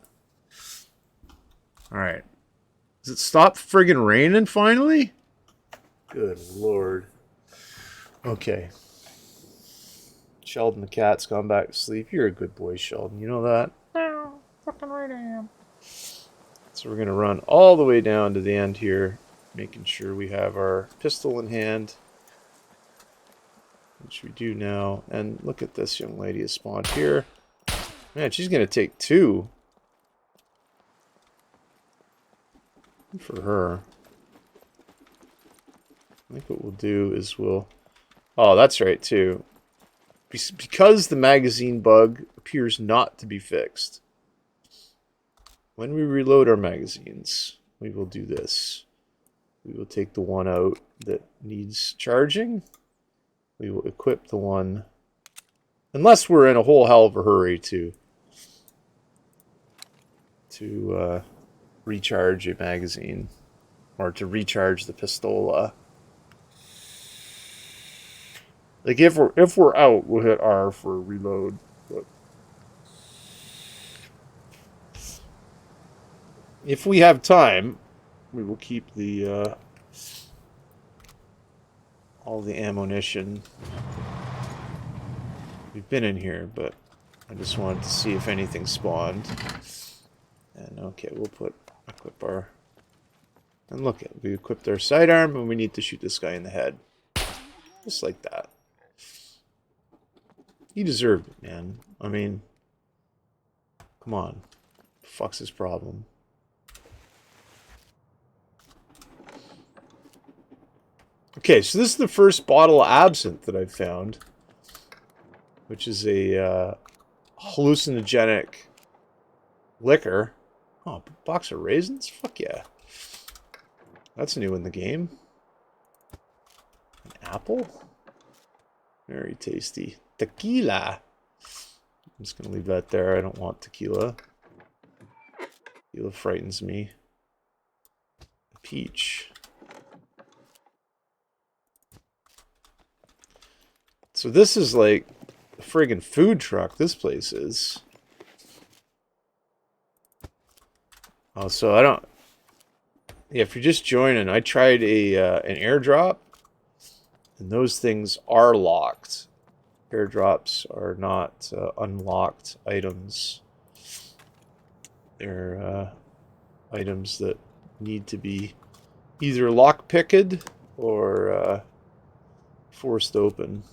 Alright. Does it stop friggin' raining finally? Good lord. Okay. Sheldon the cat's gone back to sleep. You're a good boy, Sheldon. You know that? No, fucking right I am. So we're going to run all the way down to the end here, making sure we have our pistol in hand. Which we do now. And look at this young lady has spawned here. Man, she's going to take 2. Good for her. I think what we'll do is we'll... Oh, that's right, too. Because the magazine bug appears not to be fixed. When we reload our magazines, we will do this. We will take the one out that needs charging. We will equip the one... Unless we're in a whole hell of a hurry to recharge a magazine. Or to recharge the pistola. Like if we're out, we'll hit R for reload. But if we have time, we will keep the all the ammunition. We've been in here, but I just wanted to see if anything spawned. And okay, we'll equip our... And look at, we equipped our sidearm and we need to shoot this guy in the head. Just like that. He deserved it, man. I mean, come on. Fuck's his problem? Okay, so this is the first bottle of absinthe that I've found. Which is a hallucinogenic liquor. Oh, a box of raisins? Fuck yeah. That's new in the game. An apple? Very tasty. Tequila. I'm just going to leave that there. I don't want tequila. Tequila frightens me. A peach. So this is like a friggin' food truck. This place is. Oh, so I don't... Yeah, if you're just joining, I tried an airdrop. And those things are locked. Airdrops are not unlocked items. They're items that need to be either lock-picked or forced open.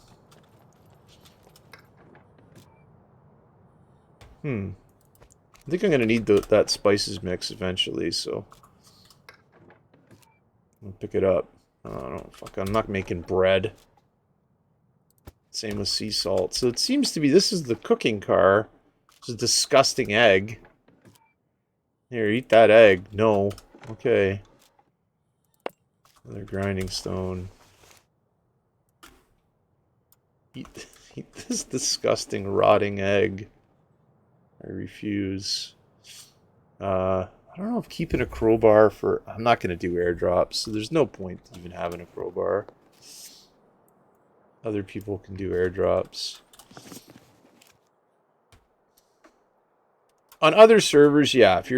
I think I'm going to need that spices mix eventually, so I'll pick it up. Oh, fuck, I'm not making bread. Same with sea salt. So it seems to be, this is the cooking car. It's a disgusting egg. Here, eat that egg. No. Okay. Another grinding stone. Eat this disgusting rotting egg. I refuse. I don't know if keeping a crowbar for... I'm not going to do airdrops, so there's no point even having a crowbar. Other people can do airdrops. On other servers, yeah, if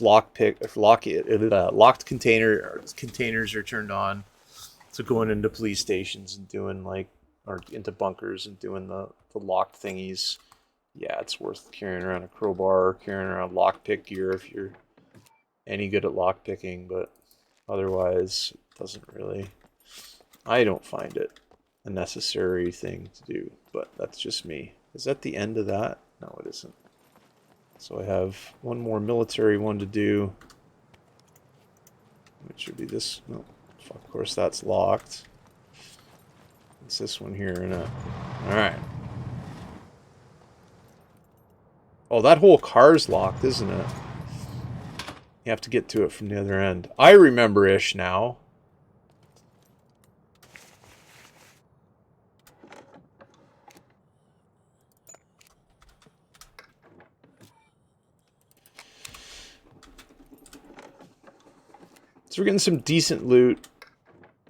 locked containers are turned on, so going into police stations and doing like, or into bunkers and doing the locked thingies, yeah, it's worth carrying around a crowbar or carrying around lockpick gear if you're any good at lockpicking, but otherwise, it doesn't really... I don't find it a necessary thing to do, but that's just me. Is that the end of that? No, it isn't. So I have one more military one to do, which should be this. No, fuck, of course that's locked. It's this one here, isn't it? Alright. Oh, that whole car's locked, isn't it? You have to get to it from the other end. I remember-ish now. So we're getting some decent loot.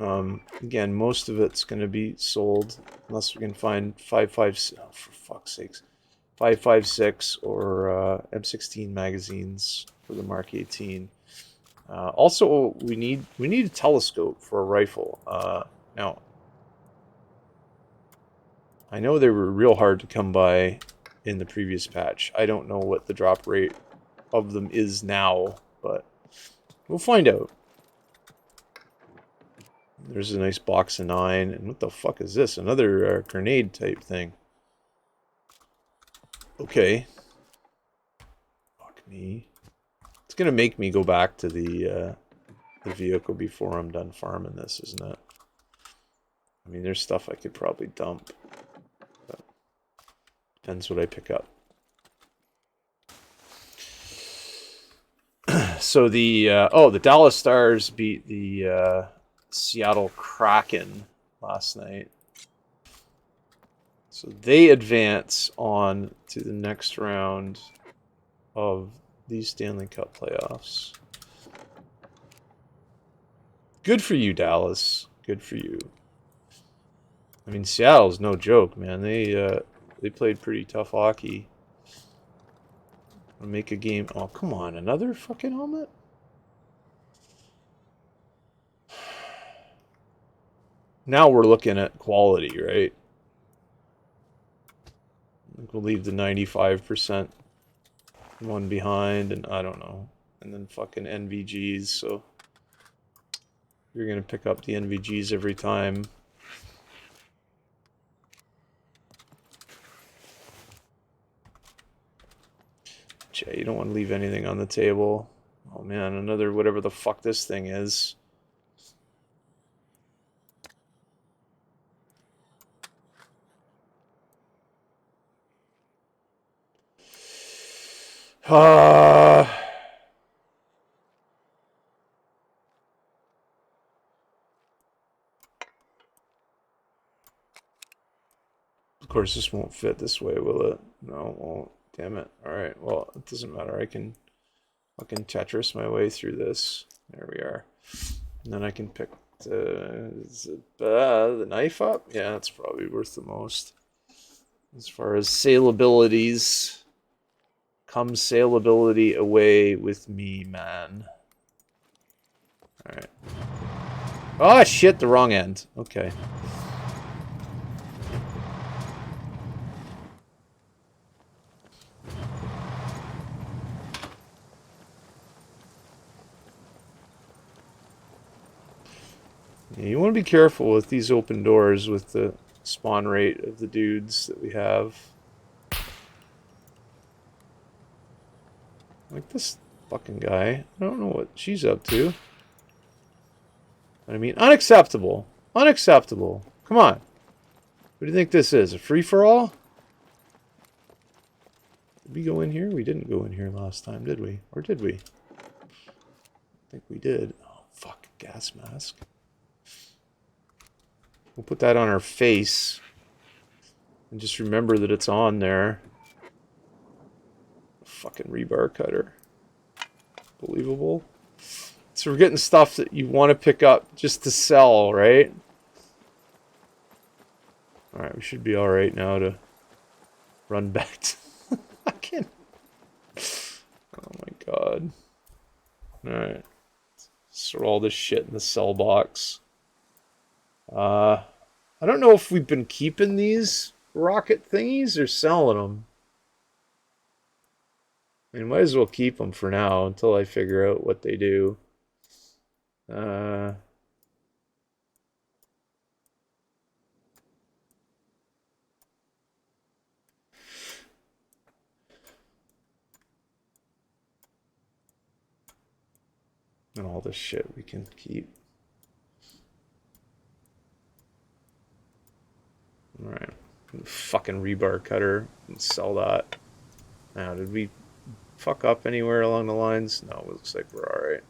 Again, most of it's going to be sold unless we can find 5.56. Oh, for fuck's sakes, 5.56 or M16 magazines for the Mark 18. Also, we need a telescope for a rifle. Now, I know they were real hard to come by in the previous patch. I don't know what the drop rate of them is now, but we'll find out. There's a nice box of 9, and what the fuck is this? Another grenade type thing. Okay. Fuck me. It's gonna make me go back to the vehicle before I'm done farming this, isn't it? I mean, there's stuff I could probably dump. But depends what I pick up. So the Dallas Stars beat the Seattle Kraken last night. So they advance on to the next round of these Stanley Cup playoffs. Good for you, Dallas. Good for you. I mean, Seattle's no joke, man. They played pretty tough hockey. Make a game. Oh, come on. Another fucking helmet? Now we're looking at quality, right? We'll leave the 95% one behind, and I don't know. And then fucking NVGs, so you're going to pick up the NVGs every time. Jay, you don't want to leave anything on the table. Oh man, another whatever the fuck this thing is. Of course, this won't fit this way, will it? No, it won't. Damn it. Alright, well, it doesn't matter. I can fucking Tetris my way through this. There we are. And then I can pick the knife up. Yeah, that's probably worth the most. As far as saleabilities, comes saleability away with me, man. Alright. Oh, shit, the wrong end. Okay. Yeah, you want to be careful with these open doors with the spawn rate of the dudes that we have. Like this fucking guy. I don't know what she's up to. I mean, unacceptable. Unacceptable. Come on. What do you think this is? A free-for-all? Did we go in here? We didn't go in here last time, did we? Or did we? I think we did. Oh, fuck. Gas mask. We'll put that on our face. And just remember that it's on there. Fucking rebar cutter. Believable. So we're getting stuff that you want to pick up just to sell, right? Alright, we should be alright now to run back to... I can't... Oh my god. Alright. Throw all this shit in the sell box. I don't know if we've been keeping these rocket thingies or selling them. I mean, might as well keep them for now until I figure out what they do. And all this shit we can keep. Alright. Fucking rebar cutter. And sell that. Now, did we fuck up anywhere along the lines? No, it looks like we're alright.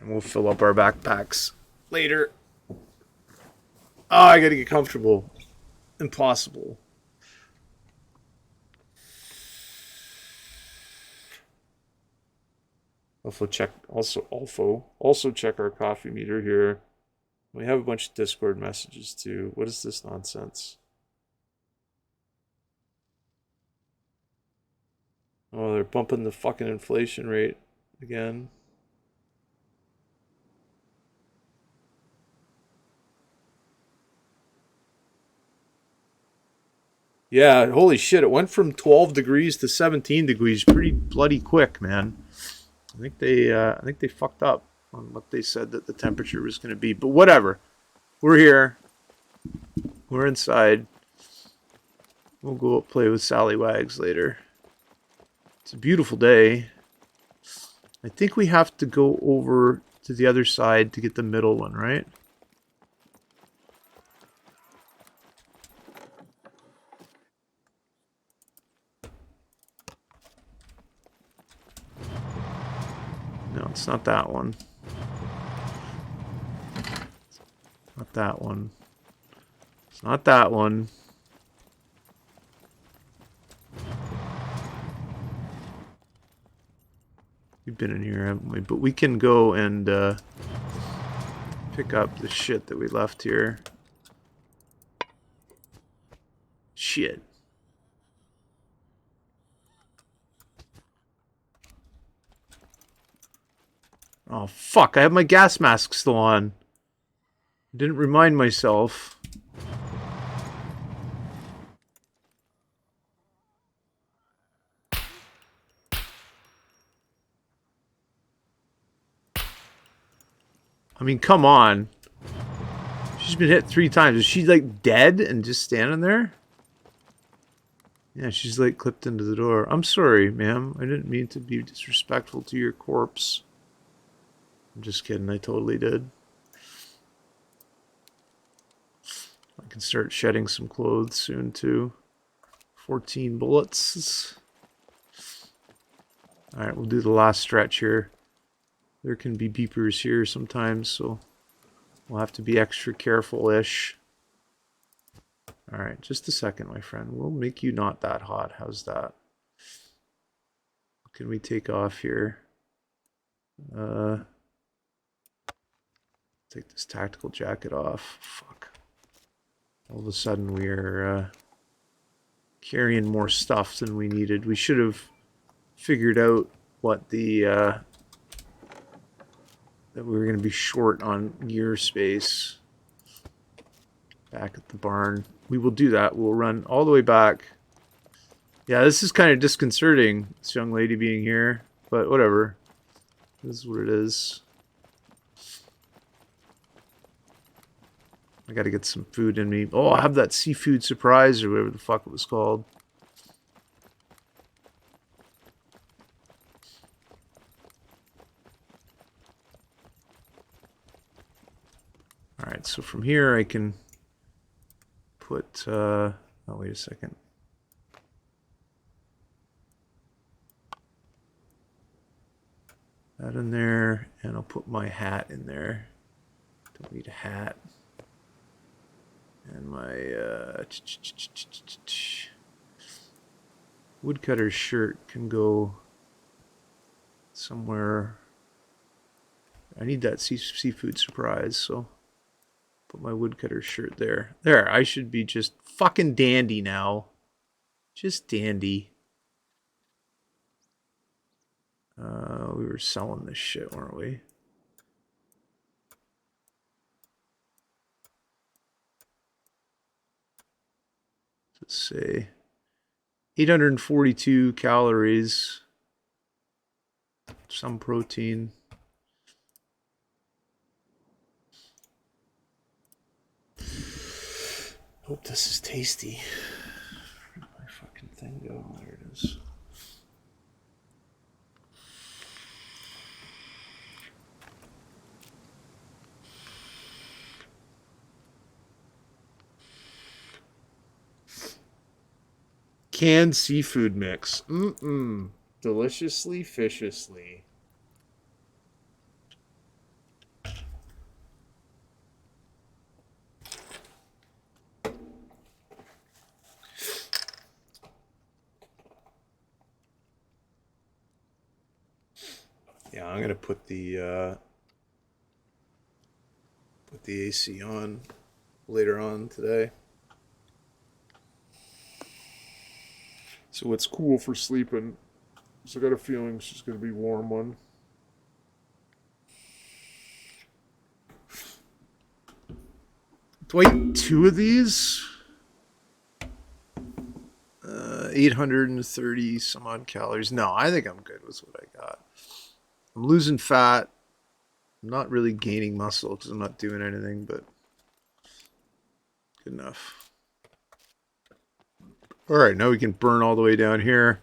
And we'll fill up our backpacks later. Oh, I gotta get comfortable. Impossible. Also check our coffee meter here. We have a bunch of Discord messages too. What is this nonsense? Oh, they're bumping the fucking inflation rate again. Yeah, holy shit, it went from 12 degrees to 17 degrees pretty bloody quick, man. I think they fucked up on what they said that the temperature was going to be, but whatever. We're here. We're inside. We'll go play with Sally Wags later. It's a beautiful day. I think we have to go over to the other side to get the middle one, right? No, it's not that one. Not that one. It's not that one. We've been in here, haven't we? But we can go and pick up the shit that we left here. Shit. Oh, fuck. I have my gas mask still on. Didn't remind myself. I mean, come on. She's been hit 3 times. Is she, like, dead and just standing there? Yeah, she's, like, clipped into the door. I'm sorry, ma'am. I didn't mean to be disrespectful to your corpse. I'm just kidding. I totally did. I can start shedding some clothes soon, too. 14 bullets. Alright, we'll do the last stretch here. There can be beepers here sometimes, so we'll have to be extra careful-ish. Alright, just a second, my friend. We'll make you not that hot. How's that? What can we take off here? Take this tactical jacket off. Fuck. All of a sudden we're carrying more stuff than we needed. We should have figured out what the that we were going to be short on gear space back at the barn. We will do that. We'll run all the way back. Yeah, this is kind of disconcerting, this young lady being here, but whatever. This is what it is. I gotta get some food in me. Oh, I have that seafood surprise or whatever the fuck it was called. Alright, so from here I can put, oh, wait a second. That in there, and I'll put my hat in there. Don't need a hat. And my, woodcutter's shirt can go somewhere. I need that seafood surprise, so put my woodcutter's shirt there. There, I should be just fucking dandy now. Just dandy. We were selling this shit, weren't we? Let's see. 842 calories. Some protein. Hope this is tasty. Where'd my fucking thing go? There it is. Canned seafood mix. Deliciously fishously. Yeah, I'm gonna put the AC on later on today. So it's cool for sleeping. So I got a feeling it's just gonna be a warm one. Do I eat 2 of these? 830 some odd calories. No, I think I'm good with what I got. I'm losing fat. I'm not really gaining muscle because I'm not doing anything, but good enough. All right, now we can burn all the way down here.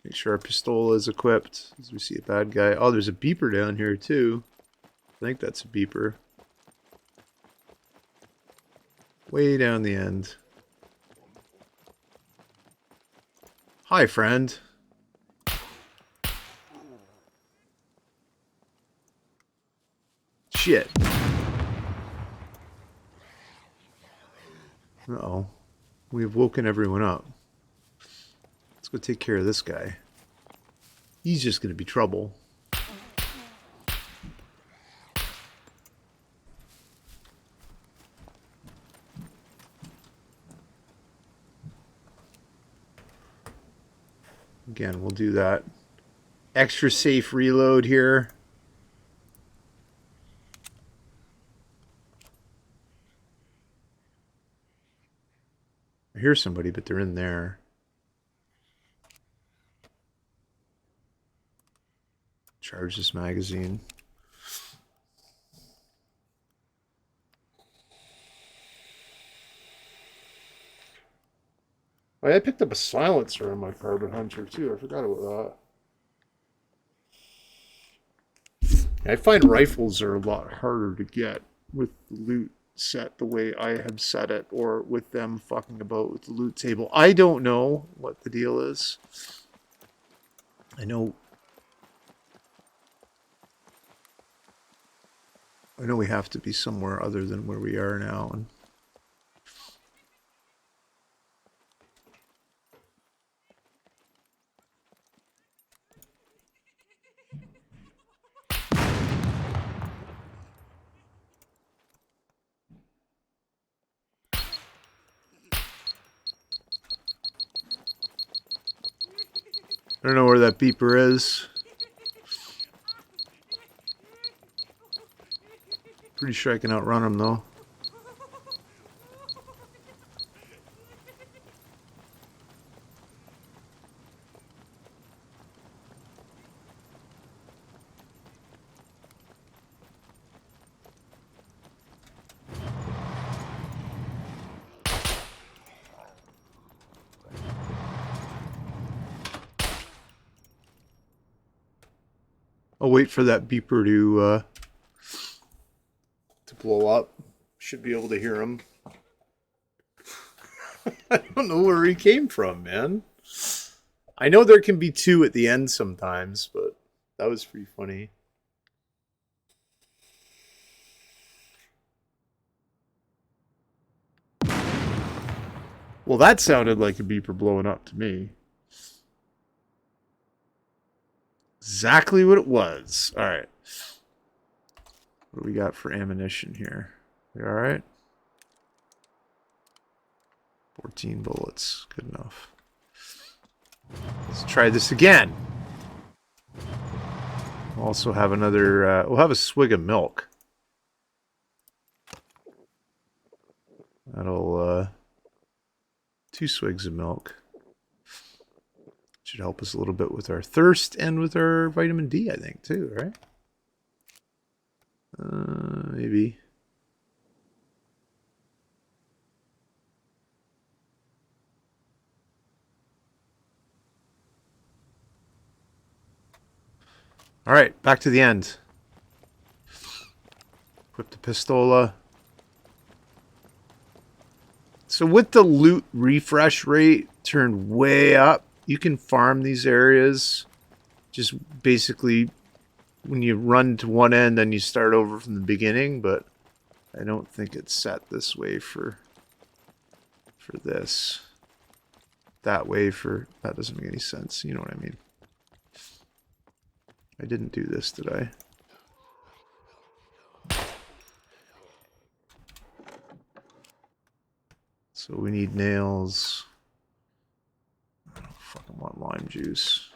Make sure our pistola is equipped as we see a bad guy. Oh, there's a beeper down here too. I think that's a beeper. Way down the end. Hi, friend. Shit. Uh-oh. We've woken everyone up. Let's go take care of this guy. He's just going to be trouble. Again, we'll do that. Extra safe reload here. I hear somebody, but they're in there. Charge this magazine. I picked up a silencer on my carbon hunter too. I forgot about that. I find rifles are a lot harder to get with the loot set the way I have set it, or with them fucking about with the loot table. I don't know what the deal is. I know we have to be somewhere other than where we are now. And I don't know where that beeper is. Pretty sure I can outrun him though. I'll wait for that beeper to blow up. Should be able to hear him. I don't know where he came from, man. I know there can be 2 at the end sometimes, but that was pretty funny. Well, that sounded like a beeper blowing up to me. Exactly what it was. All right. What do we got for ammunition here? We all right? 14 bullets. Good enough. Let's try this again. We'll also have another... we'll have a swig of milk. That'll... 2 swigs of milk. Should help us a little bit with our thirst and with our vitamin D, I think, too, right? Maybe. All right, back to the end. Equip the pistola. So with the loot refresh rate turned way up, you can farm these areas. Just basically, when you run to one end, then you start over from the beginning. But I don't think it's set this way for this. That way for... That doesn't make any sense. You know what I mean. I didn't do this, did I? So we need nails. I don't fucking want lime juice.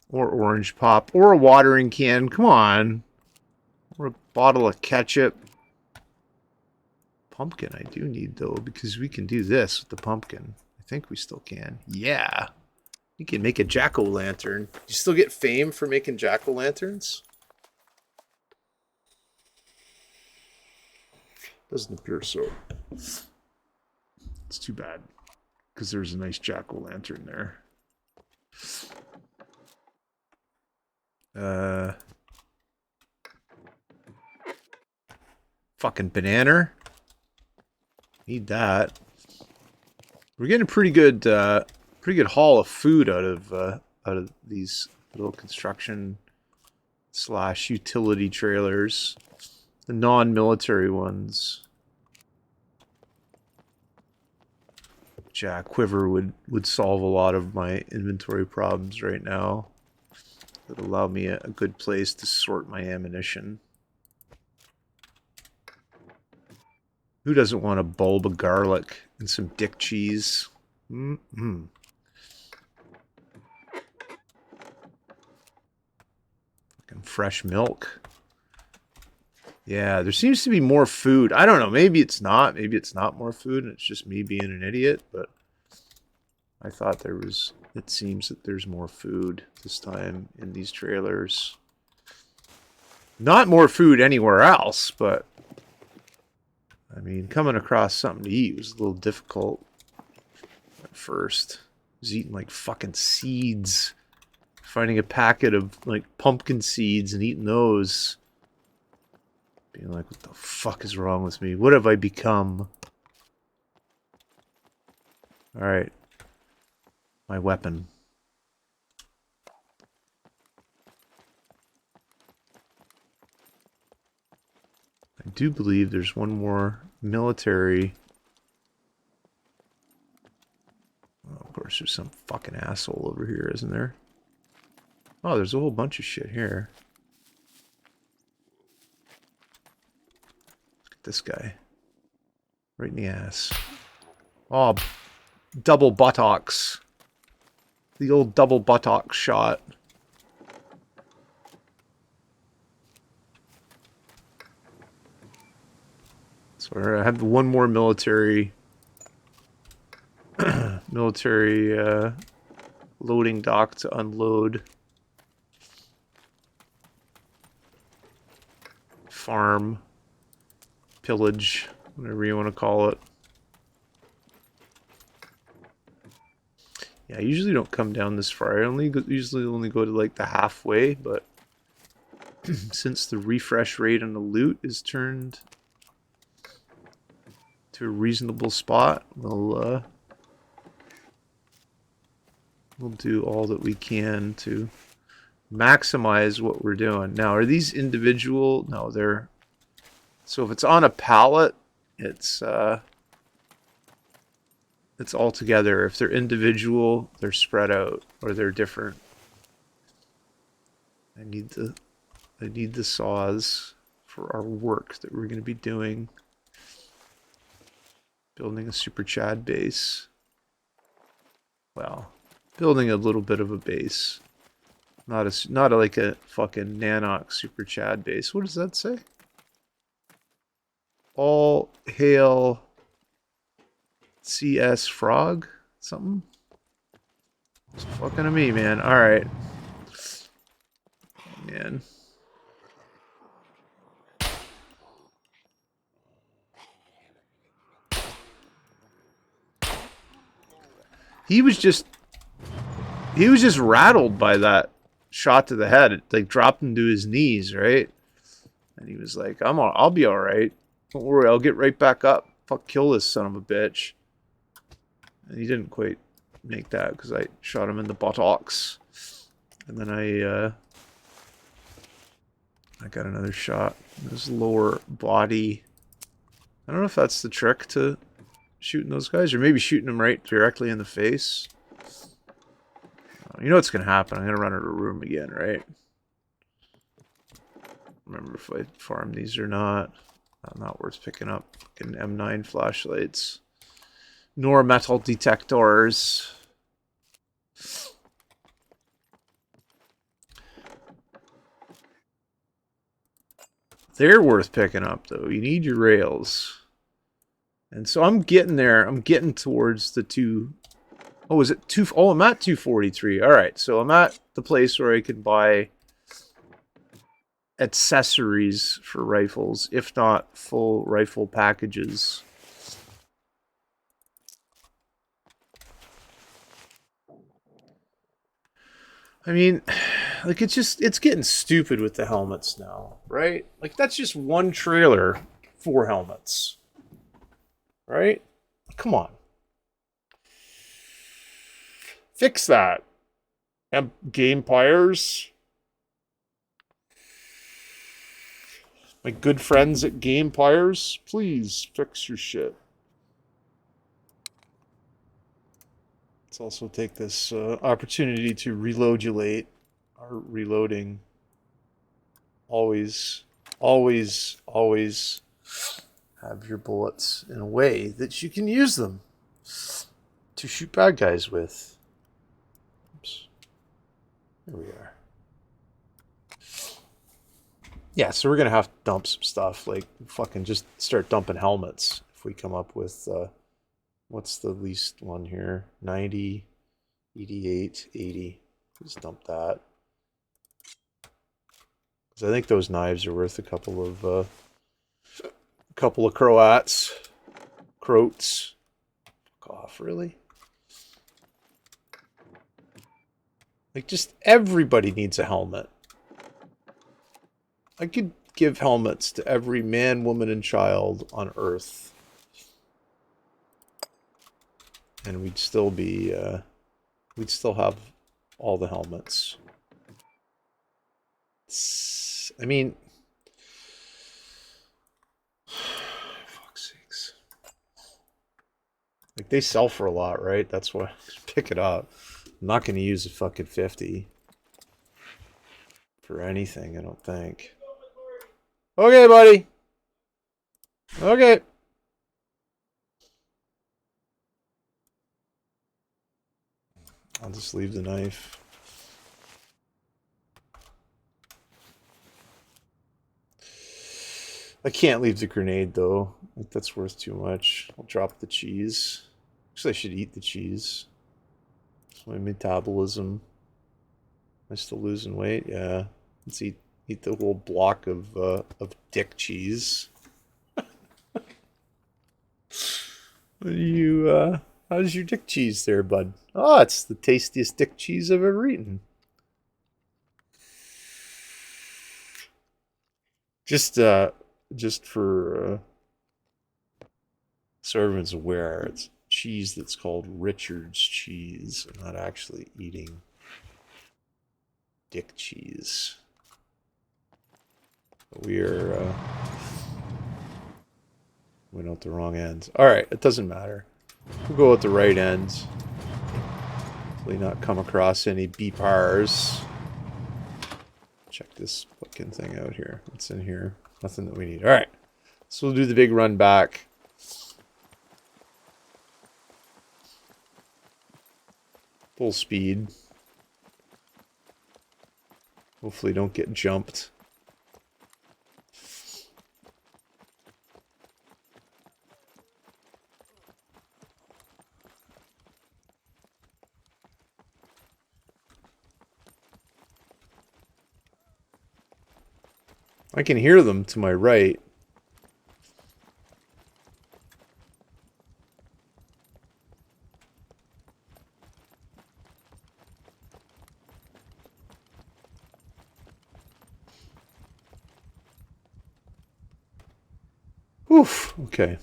Or orange pop. Or a watering can. Come on. Or a bottle of ketchup. Pumpkin I do need, though, because we can do this with the pumpkin. I think we still can. Yeah. You can make a jack-o'-lantern. You still get fame for making jack-o'-lanterns? Doesn't appear so. It's too bad. Because there's a nice jack-o'-lantern there. Fucking banana. Need that. We're getting a pretty good haul of food out of these little construction / utility trailers. The non-military ones. Quiver would solve a lot of my inventory problems right now. It would allow me a good place to sort my ammunition. Who doesn't want a bulb of garlic and some dick cheese? Mm-hmm. Fucking fresh milk. Yeah, there seems to be more food. I don't know. Maybe it's not. Maybe it's not more food and it's just me being an idiot. But I thought there was... It seems that there's more food this time in these trailers. Not more food anywhere else, but... I mean, coming across something to eat was a little difficult at first. I was eating like fucking seeds. Finding a packet of like pumpkin seeds and eating those. Being like, what the fuck is wrong with me? What have I become? Alright. My weapon. I do believe there's one more military. Oh, of course, there's some fucking asshole over here, isn't there? Oh, there's a whole bunch of shit here. Look at this guy. Right in the ass. Oh, double buttocks. The old double buttocks shot. So I have one more military loading dock to unload. Farm, pillage, whatever you want to call it. Yeah, I usually don't come down this far. I usually only go to like the halfway, but since the refresh rate on the loot is turned to a reasonable spot, we'll do all that we can to maximize what we're doing. Now, are these individual? No, they're... So if it's on a pallet, it's all together. If they're individual, they're spread out or they're different. I need the saws for our work that we're going to be doing. Building a Super Chad base. Well, building a little bit of a base. Not like a fucking Nanox Super Chad base. What does that say? All hail CS Frog? Something? It's fucking to me, man. Alright. Man. He was just rattled by that shot to the head. It like dropped him to his knees, right? And he was like, I'll be alright. Don't worry, I'll get right back up. Fuck, kill this son of a bitch. And he didn't quite make that because I shot him in the buttocks. And then I got another shot in his lower body. I don't know if that's the trick to shooting those guys, or maybe shooting them right directly in the face. You know what's going to happen. I'm going to run out of room again, right? Remember if I farm these or not. Not worth picking up. Fucking M9 flashlights. Nor metal detectors. They're worth picking up, though. You need your rails. And so I'm getting there. I'm getting towards the two... Oh, is it two? Oh, I'm at 243. All right, so I'm at the place where I can buy accessories for rifles, if not full rifle packages. I mean, like, it's getting stupid with the helmets now, right? Like, that's just one trailer, 4 helmets, right? Come on. Fix that. Game Pyres. My good friends at Game Pyres, please fix your shit. Let's also take this opportunity to reloadulate our reloading. Always, always, always have your bullets in a way that you can use them to shoot bad guys with. Oops. There we are. Yeah, so we're going to have to dump some stuff. Like, fucking just start dumping helmets if we come up with... what's the least one here? 90, 88, 80. Just dump that. Because I think those knives are worth a couple of Croats. Croats. Fuck off, really? Like, just everybody needs a helmet. I could give helmets to every man, woman, and child on Earth. And we'd still be, we'd still have all the helmets. I mean, fuck's sakes. Like, they sell for a lot, right? That's why. Pick it up. I'm not going to use a fucking 50 for anything, I don't think. Okay, buddy. Okay. I'll just leave the knife. I can't leave the grenade, though. I think that's worth too much. I'll drop the cheese. Actually, I should eat the cheese. It's my metabolism. Am I still losing weight? Yeah. Let's eat the whole block of dick cheese. How's your dick cheese there, bud? Oh, it's the tastiest dick cheese I've ever eaten. Just for so everyone's aware, it's cheese that's called Richard's cheese. I'm not actually eating dick cheese. But we went out the wrong end. Alright, it doesn't matter. We'll go at the right end. Hopefully not come across any beepars. Check this fucking thing out here. What's in here? Nothing that we need. Alright. So we'll do the big run back. Full speed. Hopefully don't get jumped. I can hear them to my right. Oof, okay.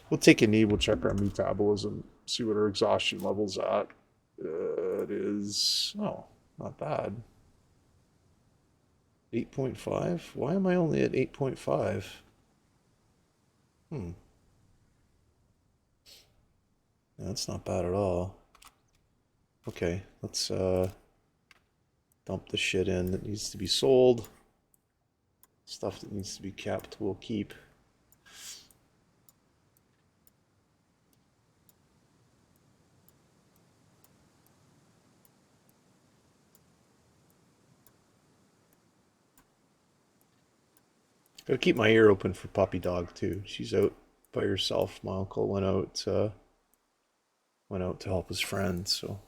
We'll take a knee, we'll check our metabolism, see what our exhaustion level's at. It is, oh, not bad. 8.5? Why am I only at 8.5? That's not bad at all. Okay, let's dump the shit in that needs to be sold. Stuff that needs to be kept, we'll keep. Gotta keep my ear open for Puppy Dog too. She's out by herself. My uncle went out to help his friend, so.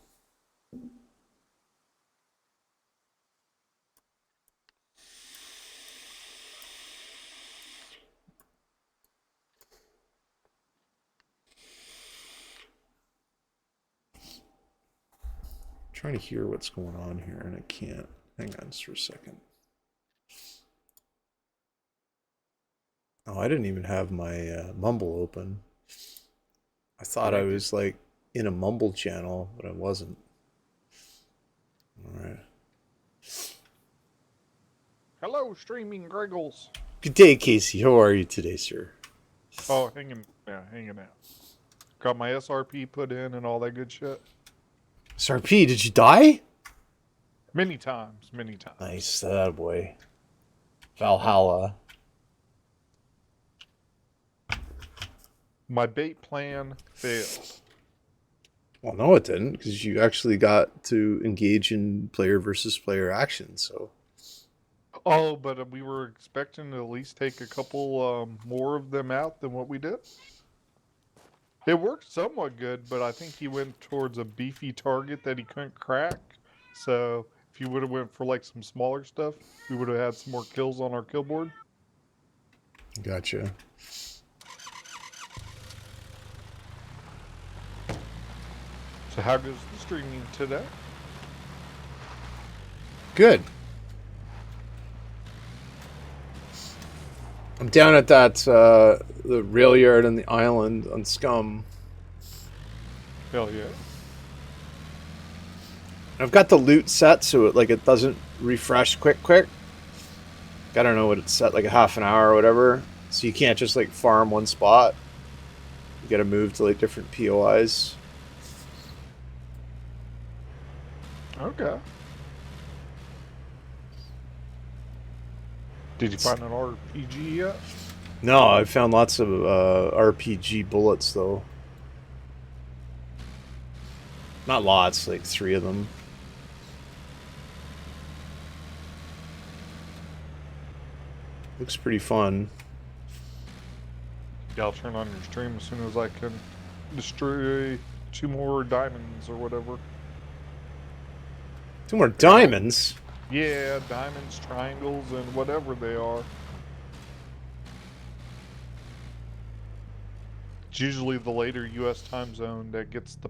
Trying to hear what's going on here and I can't. Hang on just for a second. Oh, I didn't even have my Mumble open. I thought I was like in a Mumble channel, but I wasn't. All right. Hello, streaming Griggles. Good day, Casey. How are you today, sir? Oh, hanging out. Got my SRP put in and all that good shit. SRP, did you die? Many times. Nice, that boy. Valhalla. My bait plan failed. Well, no, it didn't, because you actually got to engage in player versus player action, so. Oh, but we were expecting to at least take a couple more of them out than what we did. It worked somewhat good, but I think he went towards a beefy target that he couldn't crack. So if you would have went for like some smaller stuff, we would have had some more kills on our kill board. Gotcha. So how goes the streaming today? Good. I'm down at that the rail yard on the island on SCUM. Hell yeah. I've got the loot set so it doesn't refresh quick. I don't know what it's set, like a half an hour or whatever. So you can't just like farm one spot. You gotta move to like different POIs. Okay. Did you find an RPG yet? No, I found lots of RPG bullets though. Not lots, like 3 of them. Looks pretty fun. Yeah, I'll turn on your stream as soon as I can destroy 2 more diamonds or whatever. 2 more diamonds? Yeah, diamonds, triangles, and whatever they are. It's usually the later U.S. time zone that gets the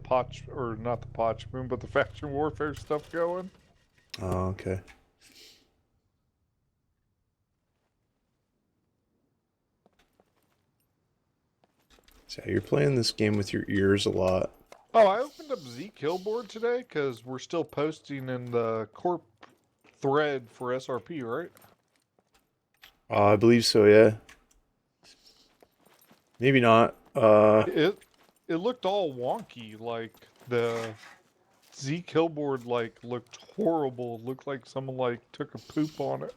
or not the Potchmoon, but the faction warfare stuff going. Oh, okay. So you're playing this game with your ears a lot. Oh, I opened up Z Killboard today because we're still posting in the corp thread for SRP, right? I believe so, yeah. Maybe not. It looked all wonky, like the Z Killboard looked horrible. It looked like someone took a poop on it.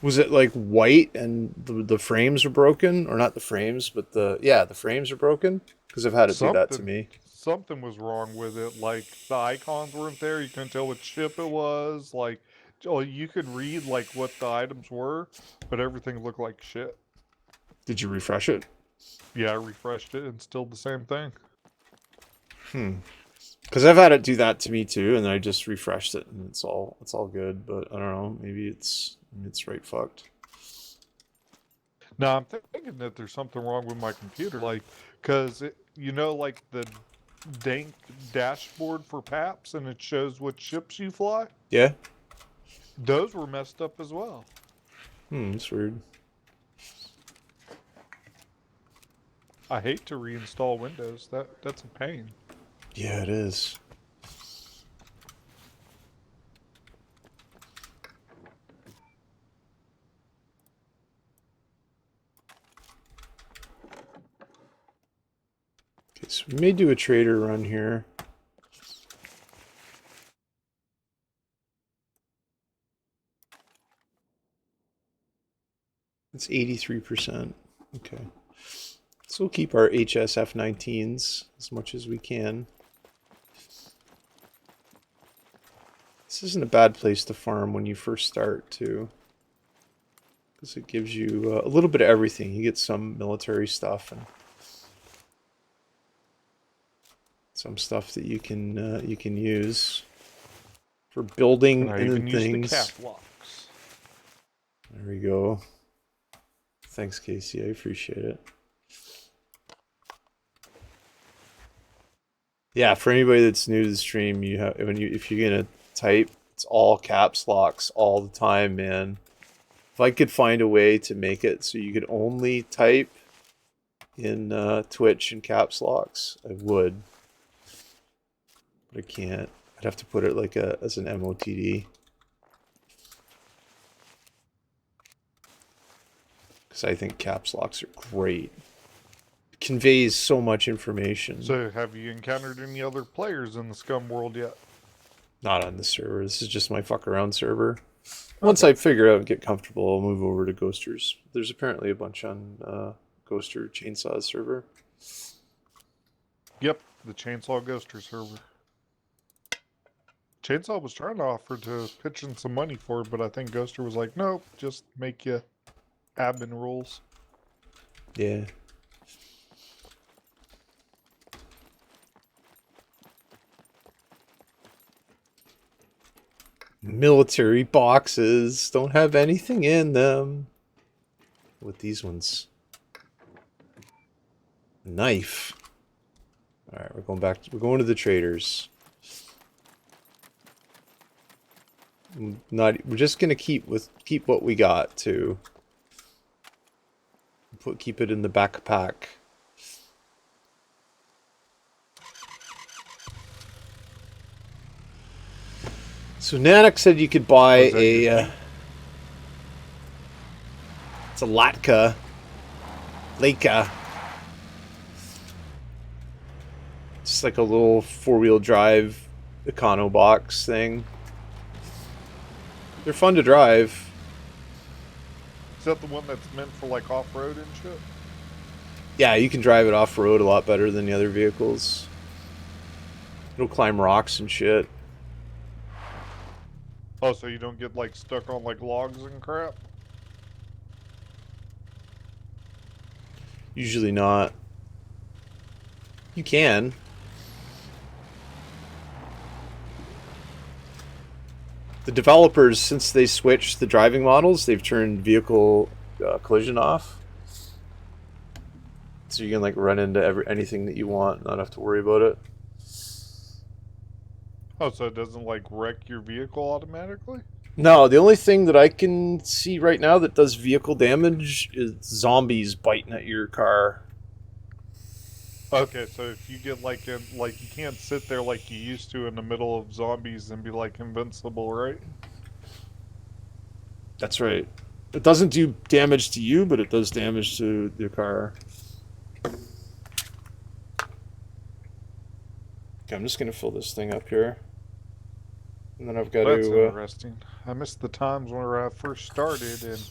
Was it like white and the frames are broken? Or not the frames, but the frames are broken? Because I've had it do that to me. Something was wrong with it. Like the icons weren't there. You couldn't tell what ship it was. You could read what the items were, but everything looked like shit. Did you refresh it? Yeah, I refreshed it and still the same thing. Because I've had it do that to me too, and I just refreshed it and it's all good. But I don't know, maybe it's right fucked. Now I'm thinking that there's something wrong with my computer, because the dank dashboard for PAPS and it shows what ships you fly. Yeah. Those were messed up as well. That's weird. I hate to reinstall Windows. That's a pain. Yeah, it is. Okay, So we may do a trader run here. It's 83%. Okay. So we'll keep our HSF19s as much as we can. This isn't a bad place to farm when you first start, too. Because it gives you a little bit of everything. You get some military stuff and some stuff that you can use for building And I and even then use the things. cap locks. There we go. Thanks, Casey. I appreciate it. Yeah, for anybody that's new to the stream, if you're gonna type, it's all caps locks all the time, man. If I could find a way to make it so you could only type in Twitch and caps locks, I would. But I can't. I'd have to put it like as an MOTD. Because I think caps locks are great. It conveys so much information. So, have you encountered any other players in the SCUM world yet? Not on the server. This is just my fuck around server. Once I figure out and get comfortable, I'll move over to Ghosters. There's apparently a bunch on Ghoster Chainsaw server. Yep, the Chainsaw Ghoster server. Chainsaw was trying to offer to pitch in some money for it, but I think Ghoster was like, nope, just make you admin rules. Yeah. Military boxes don't have anything in them. With these ones. Knife. Alright, we're going to the traders. We're just gonna keep what we got too. Keep it in the backpack. So Nanak said you could buy a it's a Latka. Leica. It's like a little four-wheel drive econo box thing. They're fun to drive. Is that the one that's meant for like off-road and shit? Yeah, you can drive it off-road a lot better than the other vehicles. It'll climb rocks and shit. Oh, so you don't get like stuck on like logs and crap? Usually not. You can. The developers, since they switched the driving models, they've turned vehicle collision off. So you can like run into anything that you want, not have to worry about it. Oh, so it doesn't like wreck your vehicle automatically? No, the only thing that I can see right now that does vehicle damage is zombies biting at your car. Okay, so if you get like in, like you can't sit there like you used to in the middle of zombies and be like invincible, right? That's right. It doesn't do damage to you, but it does damage to your car. Okay, I'm just gonna fill this thing up here. And then I've got That's to... interesting. I missed the times whenever I first started and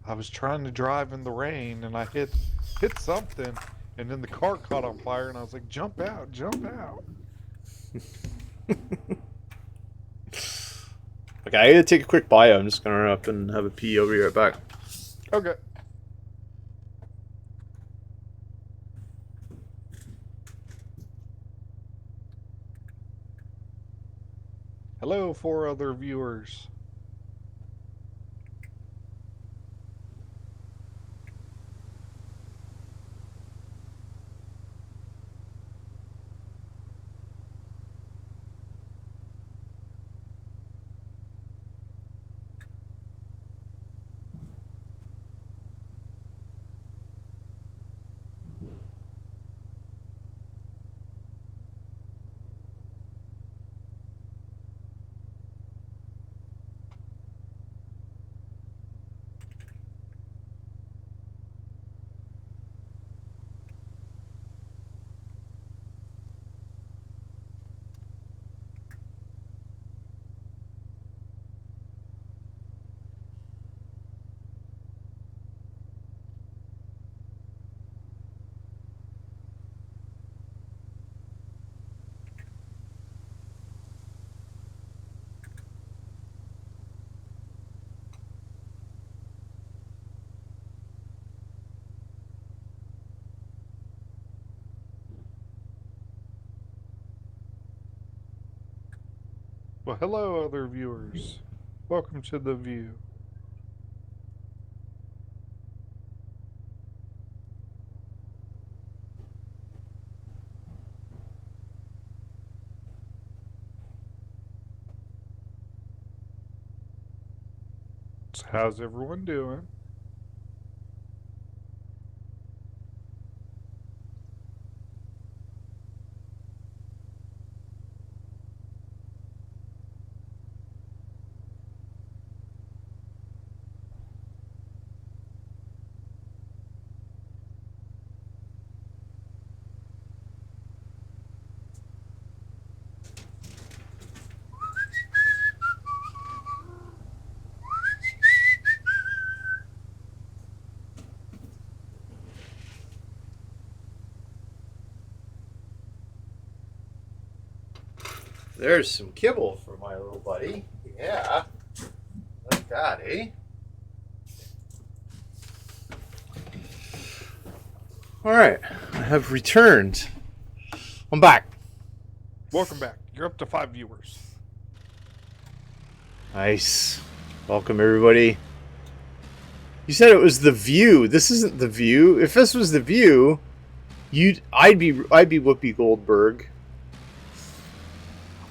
I was trying to drive in the rain and I hit something and then the car caught on fire and I was like, jump out, jump out. Okay, I gotta take a quick bio. I'm just gonna run up and have a pee. Over here right back. Okay. Hello, 4 other viewers. Well, hello, other viewers. Welcome to The View. So how's everyone doing? There's some kibble for my little buddy. Yeah. Like that, eh? Alright. I have returned. I'm back. Welcome back. You're up to 5 viewers. Nice. Welcome, everybody. You said it was The View. This isn't The View. If this was The View, I'd be Whoopi Goldberg.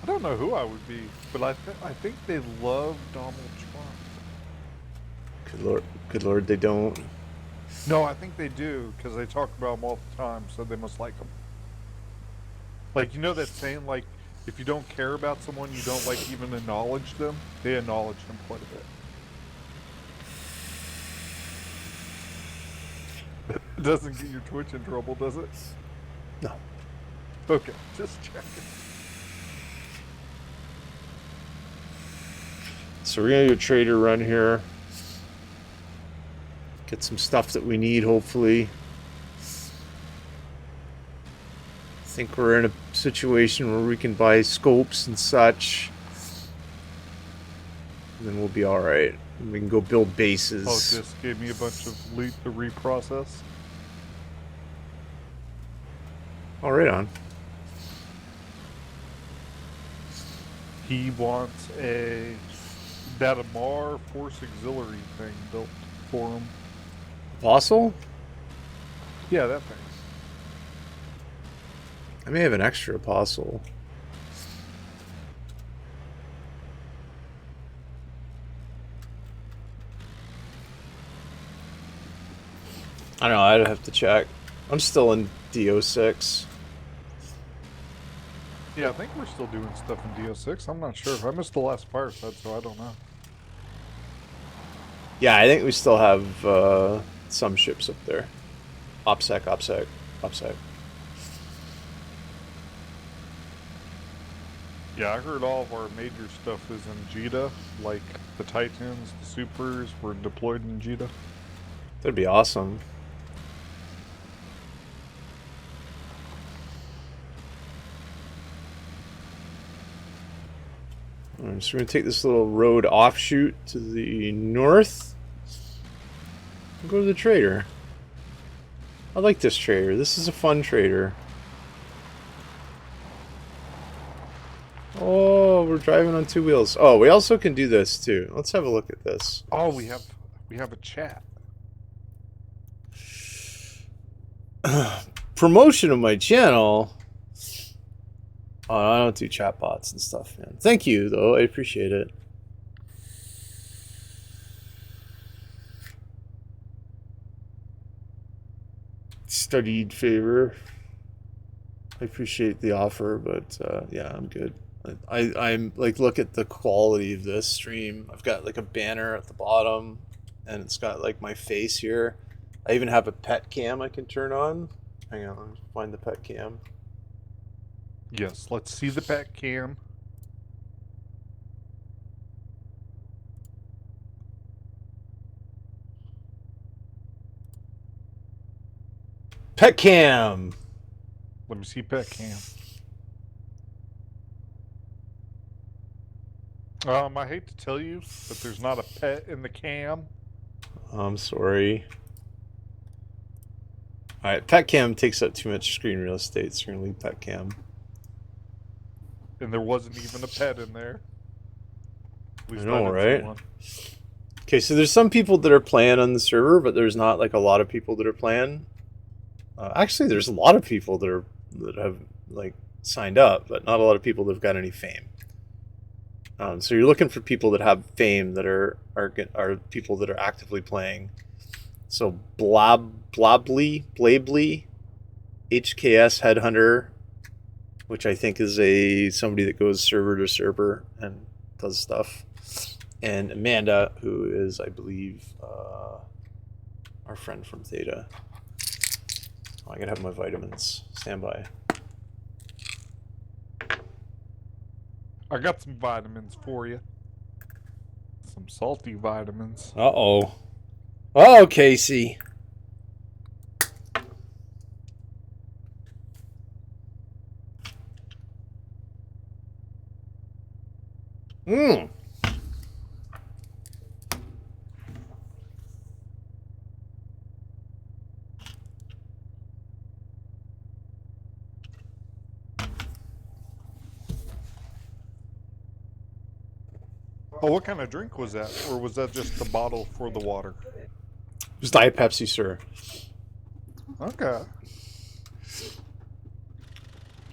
I don't know who I would be, but I think they love Donald Trump. Good lord, they don't. No, I think they do, because they talk about him all the time, so they must like him. Like, you know that saying, like, if you don't care about someone, you don't, like, even acknowledge them? They acknowledge him quite a bit. It doesn't get your Twitch in trouble, does it? No. Okay, just checking. So we're gonna do a trader run here. Get some stuff that we need, hopefully. I think we're in a situation where we can buy scopes and such. And then we'll be alright. We can go build bases. Oh, this gave me a bunch of loot to reprocess. Oh, right on. He wants that Amar Force Auxiliary thing built for him. Apostle? Yeah, that thing. I may have an extra apostle. I don't know, I'd have to check. I'm still in DO6. Yeah, I think we're still doing stuff in DO6. I'm not sure. I missed the last fireside, so I don't know. Yeah, I think we still have some ships up there. OPSEC, OPSEC, OPSEC. Yeah, I heard all of our major stuff is in Jeddah. Like the Titans, the Supers were deployed in Jeddah. That'd be awesome. Alright, so we're going to take this little road offshoot to the north. And go to the trader. I like this trader. This is a fun trader. Oh, we're driving on 2 wheels. Oh, we also can do this too. Let's have a look at this. Oh, we have a chat. Promotion of my channel. Oh, I don't do chatbots and stuff, man. Thank you, though. I appreciate it. Studied favor. I appreciate the offer, but yeah, I'm good. I'm like, look at the quality of this stream. I've got like a banner at the bottom, and it's got like my face here. I even have a pet cam I can turn on. Hang on, let me find the pet cam. Yes, let's see the pet cam. Pet cam. Let me see pet cam. I hate to tell you, but there's not a pet in the cam. I'm sorry. Alright, pet cam takes up too much screen real estate, so we're gonna leave pet cam. And there wasn't even a pet in there. At least I know, didn't see right? one. Okay, so there's some people that are playing on the server, but there's not like a lot of people that are playing. Actually, there's a lot of people that have like signed up, but not a lot of people that have got any fame. So you're looking for people that have fame that are people that are actively playing. So Blably, HKS Headhunter, which I think is somebody that goes server to server and does stuff, and Amanda, who is, I believe, our friend from Theta. Oh, I gotta have my vitamins. Stand by. I got some vitamins for you. Some salty vitamins. Uh-oh. Oh, Casey. Hmm. Oh, what kind of drink was that? Or was that just the bottle for the water? It was Diet Pepsi, sir. Okay.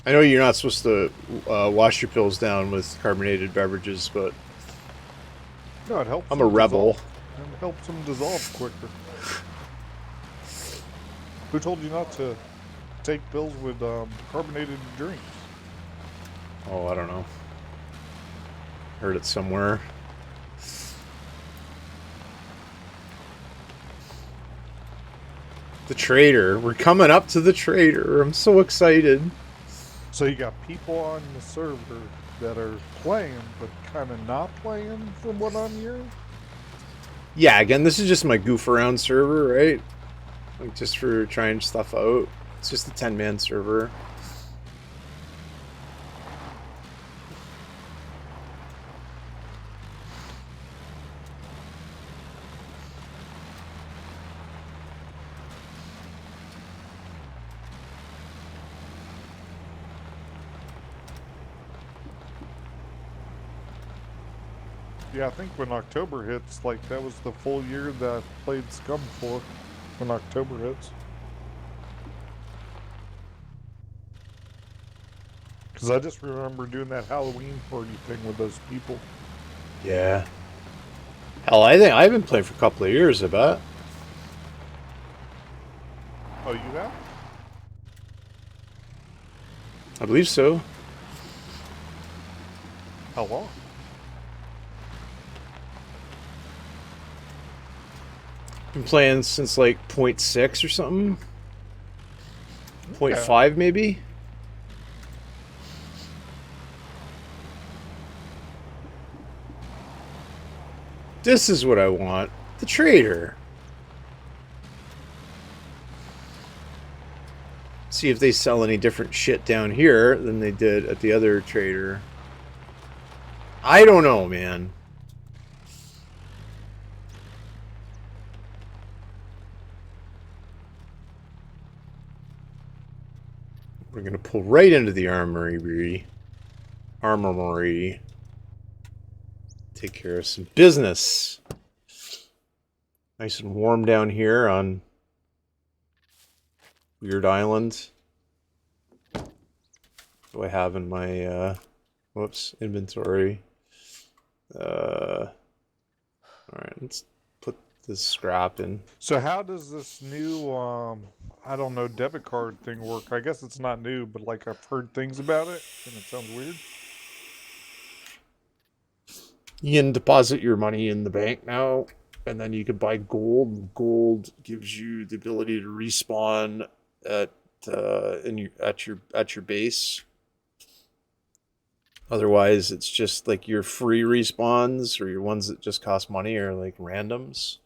I know you're not supposed to wash your pills down with carbonated beverages, but No, it helps I'm a them rebel. dissolve. It helps them dissolve quicker. Who told you not to take pills with carbonated drinks? Oh, I don't know. Heard it somewhere. The trader. We're coming up to the trader. I'm so excited. So you got people on the server that are playing, but kind of not playing from what I'm hearing? Yeah, again, this is just my goof around server, right? Like, just for trying stuff out. It's just a 10-man server. Yeah, I think when October hits, like that was the full year that I played SCUM for. When October hits. Because I just remember doing that Halloween party thing with those people. Yeah. Hell, I think I've been playing for a couple of years, I bet. Oh, you have? I believe so. How long? Been playing since like 0.6 or something. Okay. 0.5 maybe. This is what I want. The trader. See if they sell any different shit down here than they did at the other trader. I don't know, man. We're gonna pull right into the armory. Take care of some business. Nice and warm down here on Weird Island. What do I have in my inventory? Alright, let's put this scrap in. So how does this new, I don't know, debit card thing work? I guess it's not new, but like I've heard things about it, and it sounds weird. You can deposit your money in the bank now, and then you can buy gold. Gold gives you the ability to respawn at your base. Otherwise, it's just like your free respawns or your ones that just cost money are like randoms.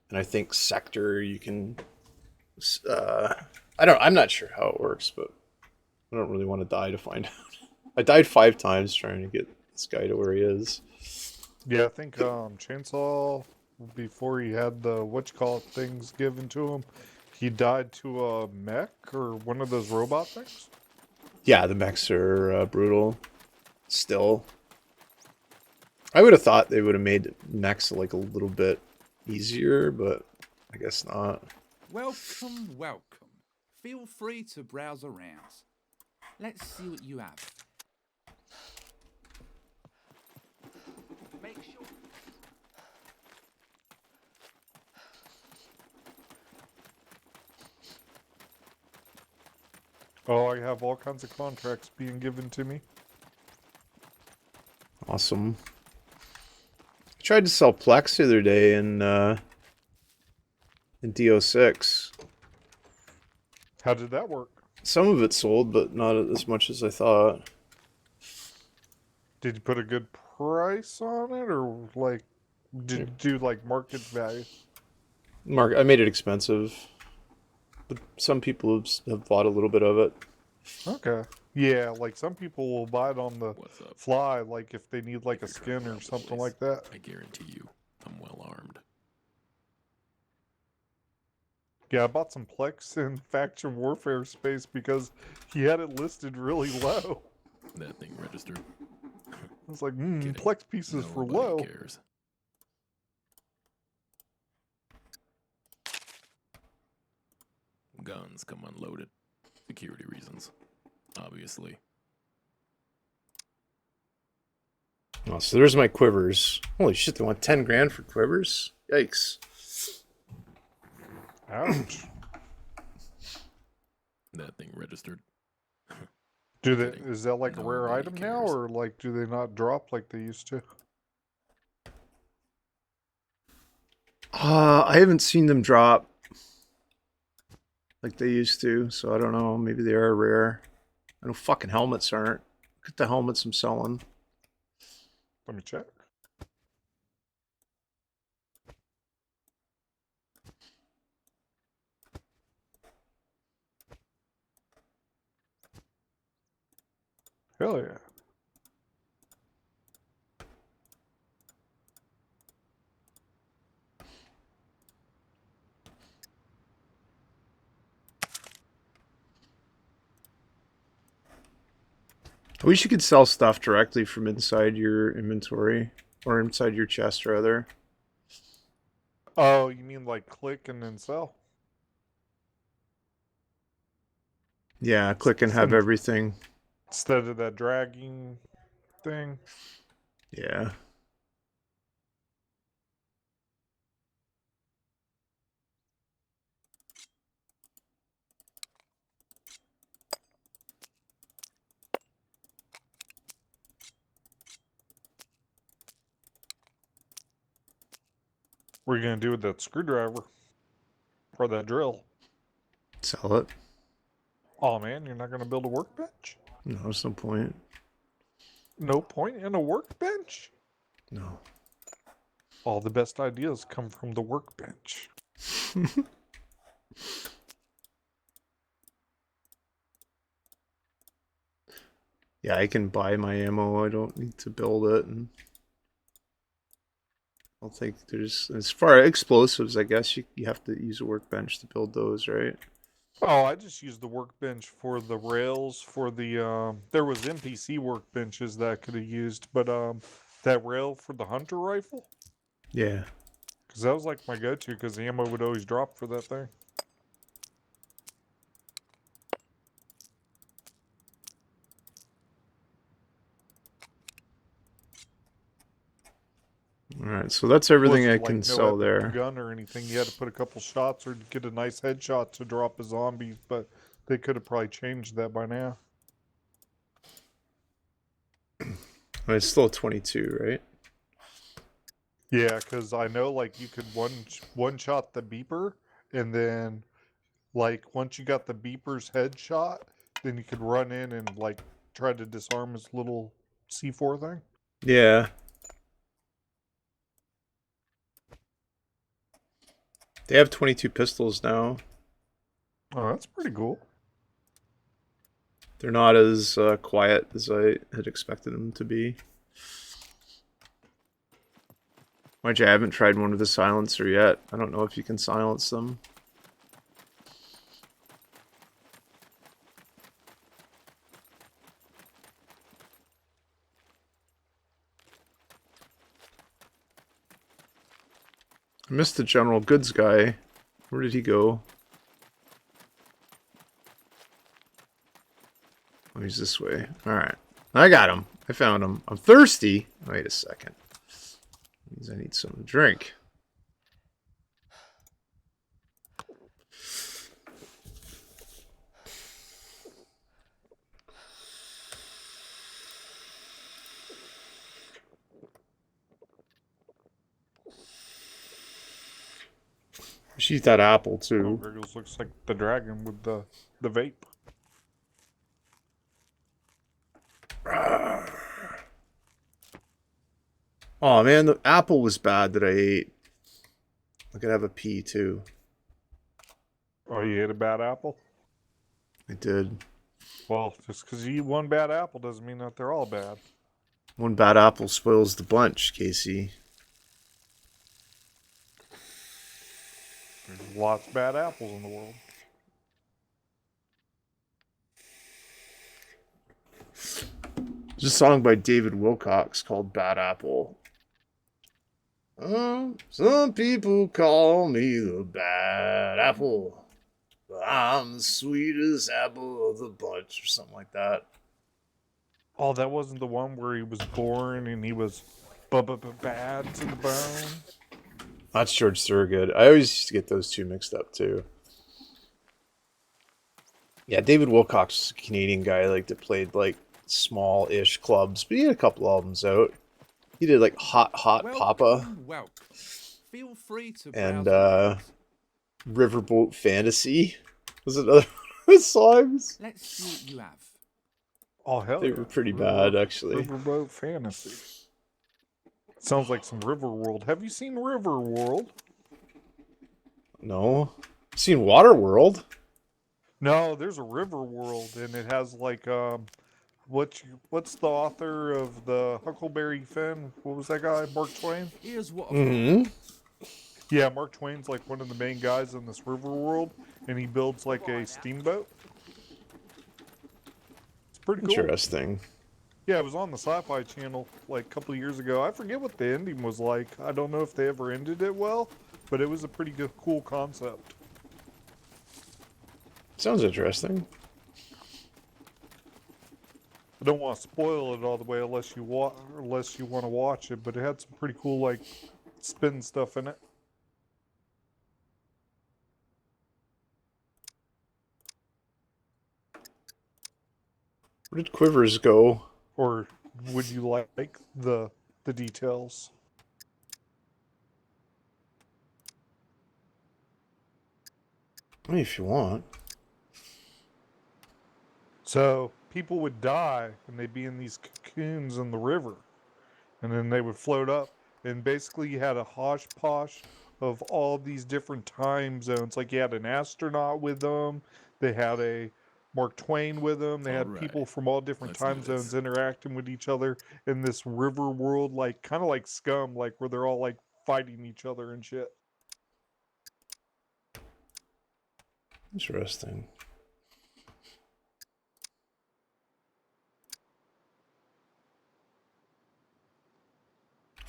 And I think sector you can. I'm not sure how it works, but I don't really want to die to find out. I died 5 times trying to get this guy to where he is. Yeah, I think Chainsaw, before he had the things given to him, he died to a mech or one of those robot things. Yeah, the mechs are brutal. Still. I would have thought they would have made next like a little bit easier, but I guess not. Welcome, welcome. Feel free to browse around. Let's see what you have. Make sure. Oh, I have all kinds of contracts being given to me. Awesome. I tried to sell Plex the other day in DO6. How did that work? Some of it sold, but not as much as I thought. Did you put a good price on it, or like, did you do like market value? Mark, I made it expensive, but some people have bought a little bit of it. Okay. Yeah, like some people will buy it on the What's up? fly, like if they need like a You're skin driving or around the something place. like that. I guarantee you, I'm well armed. Yeah, I bought some Plex in faction warfare space because he had it listed really low. That thing registered. I was like, Kidding. Plex pieces for Nobody low. cares. Guns come unloaded. Security reasons, obviously. Oh, so there's my quivers. Holy shit, they want 10 grand for quivers? Yikes. Ouch. That thing registered. Do they? Kidding. Is that like a rare Nobody item now, cares. or like do they not drop like they used to? I haven't seen them drop like they used to, so I don't know. Maybe they are rare. I know fucking helmets aren't. Look at the helmets I'm selling. Let me check. Hell yeah. I wish you could sell stuff directly from inside your inventory, or inside your chest, rather. Oh, you mean like click and then sell? Yeah, click and have everything. Instead of that dragging thing. Yeah. What are you gonna do with that screwdriver? Or that drill? Sell it. Oh man, you're not gonna build a workbench? No, there's no point. No point in a workbench? No. All the best ideas come from the workbench. Yeah, I can buy my ammo. I don't need to build it. And I'll think there's, as far as explosives, I guess you have to use a workbench to build those, right? Oh, I just used the workbench for the rails for the there was NPC workbenches that I could have used, but that rail for the hunter rifle? Yeah. Because that was like my go-to because the ammo would always drop for that thing. All right, so that's everything Wasn't I like can no sell epic there. gun or anything. You had to put a couple shots or get a nice headshot to drop a zombie, but they could have probably changed that by now. It's still 22, right? Yeah, because I know like you could one shot the beeper, and then like once you got the beeper's headshot, then you could run in and like try to disarm his little C4 thing. Yeah. They have 22 pistols now. Oh, that's pretty cool. They're not as quiet as I had expected them to be. Mind you, I haven't tried one with a silencer yet. I don't know if you can silence them. I missed the general goods guy. Where did he go? Oh, he's this way. Alright. I got him. I found him. I'm thirsty. Wait a second. Means I need something to drink. I should eat that apple Oh, too. Griggles looks like the dragon with the vape. Oh man, the apple was bad that I ate. I could have a pea too. Oh, you ate a bad apple? I did. Well, just because you eat one bad apple doesn't mean that they're all bad. One bad apple spoils the bunch, Casey. There's lots of bad apples in the world. There's a song by David Wilcox called Bad Apple. Some people call me the bad apple, but I'm the sweetest apple of the bunch, or something like that. Oh, that wasn't the one where he was born and he was bad to the bone? That's George Thorogood. I always used to get those two mixed up too. Yeah, David Wilcox is a Canadian guy like that played like small-ish clubs, but he had a couple albums out. He did like Hot Papa Welcome. Feel free to and browse Riverboat Fantasy was another one of his songs. Let's see what you have. Oh, hell They yeah. were pretty bad, actually. Riverboat Fantasy. Sounds like some Riverworld. Have you seen Riverworld? No, I've seen Waterworld. No, there's a Riverworld, and it has like what's the author of the Huckleberry Finn? What was that guy? Mark Twain? Here's what I've Mm-hmm. Yeah, Mark Twain's like one of the main guys in this Riverworld, and he builds like a steamboat. It's pretty cool. Interesting. Yeah, it was on the Sci-Fi Channel like a couple of years ago. I forget what the ending was like. I don't know if they ever ended it well, but it was a pretty good, cool concept. Sounds interesting. I don't want to spoil it all the way unless you want to watch it, but it had some pretty cool like spin stuff in it. Where did Quivers go? Or would you like the details? I mean, if you want. So people would die and they'd be in these cocoons in the river, and then they would float up, and basically you had a hodgepodge of all these different time zones. Like you had an astronaut with them, they had a Mark Twain with them, they had Alright. people from all different Let's do time this. zones interacting with each other in this river world, like kind of like SCUM, like where they're all like fighting each other and shit. Interesting.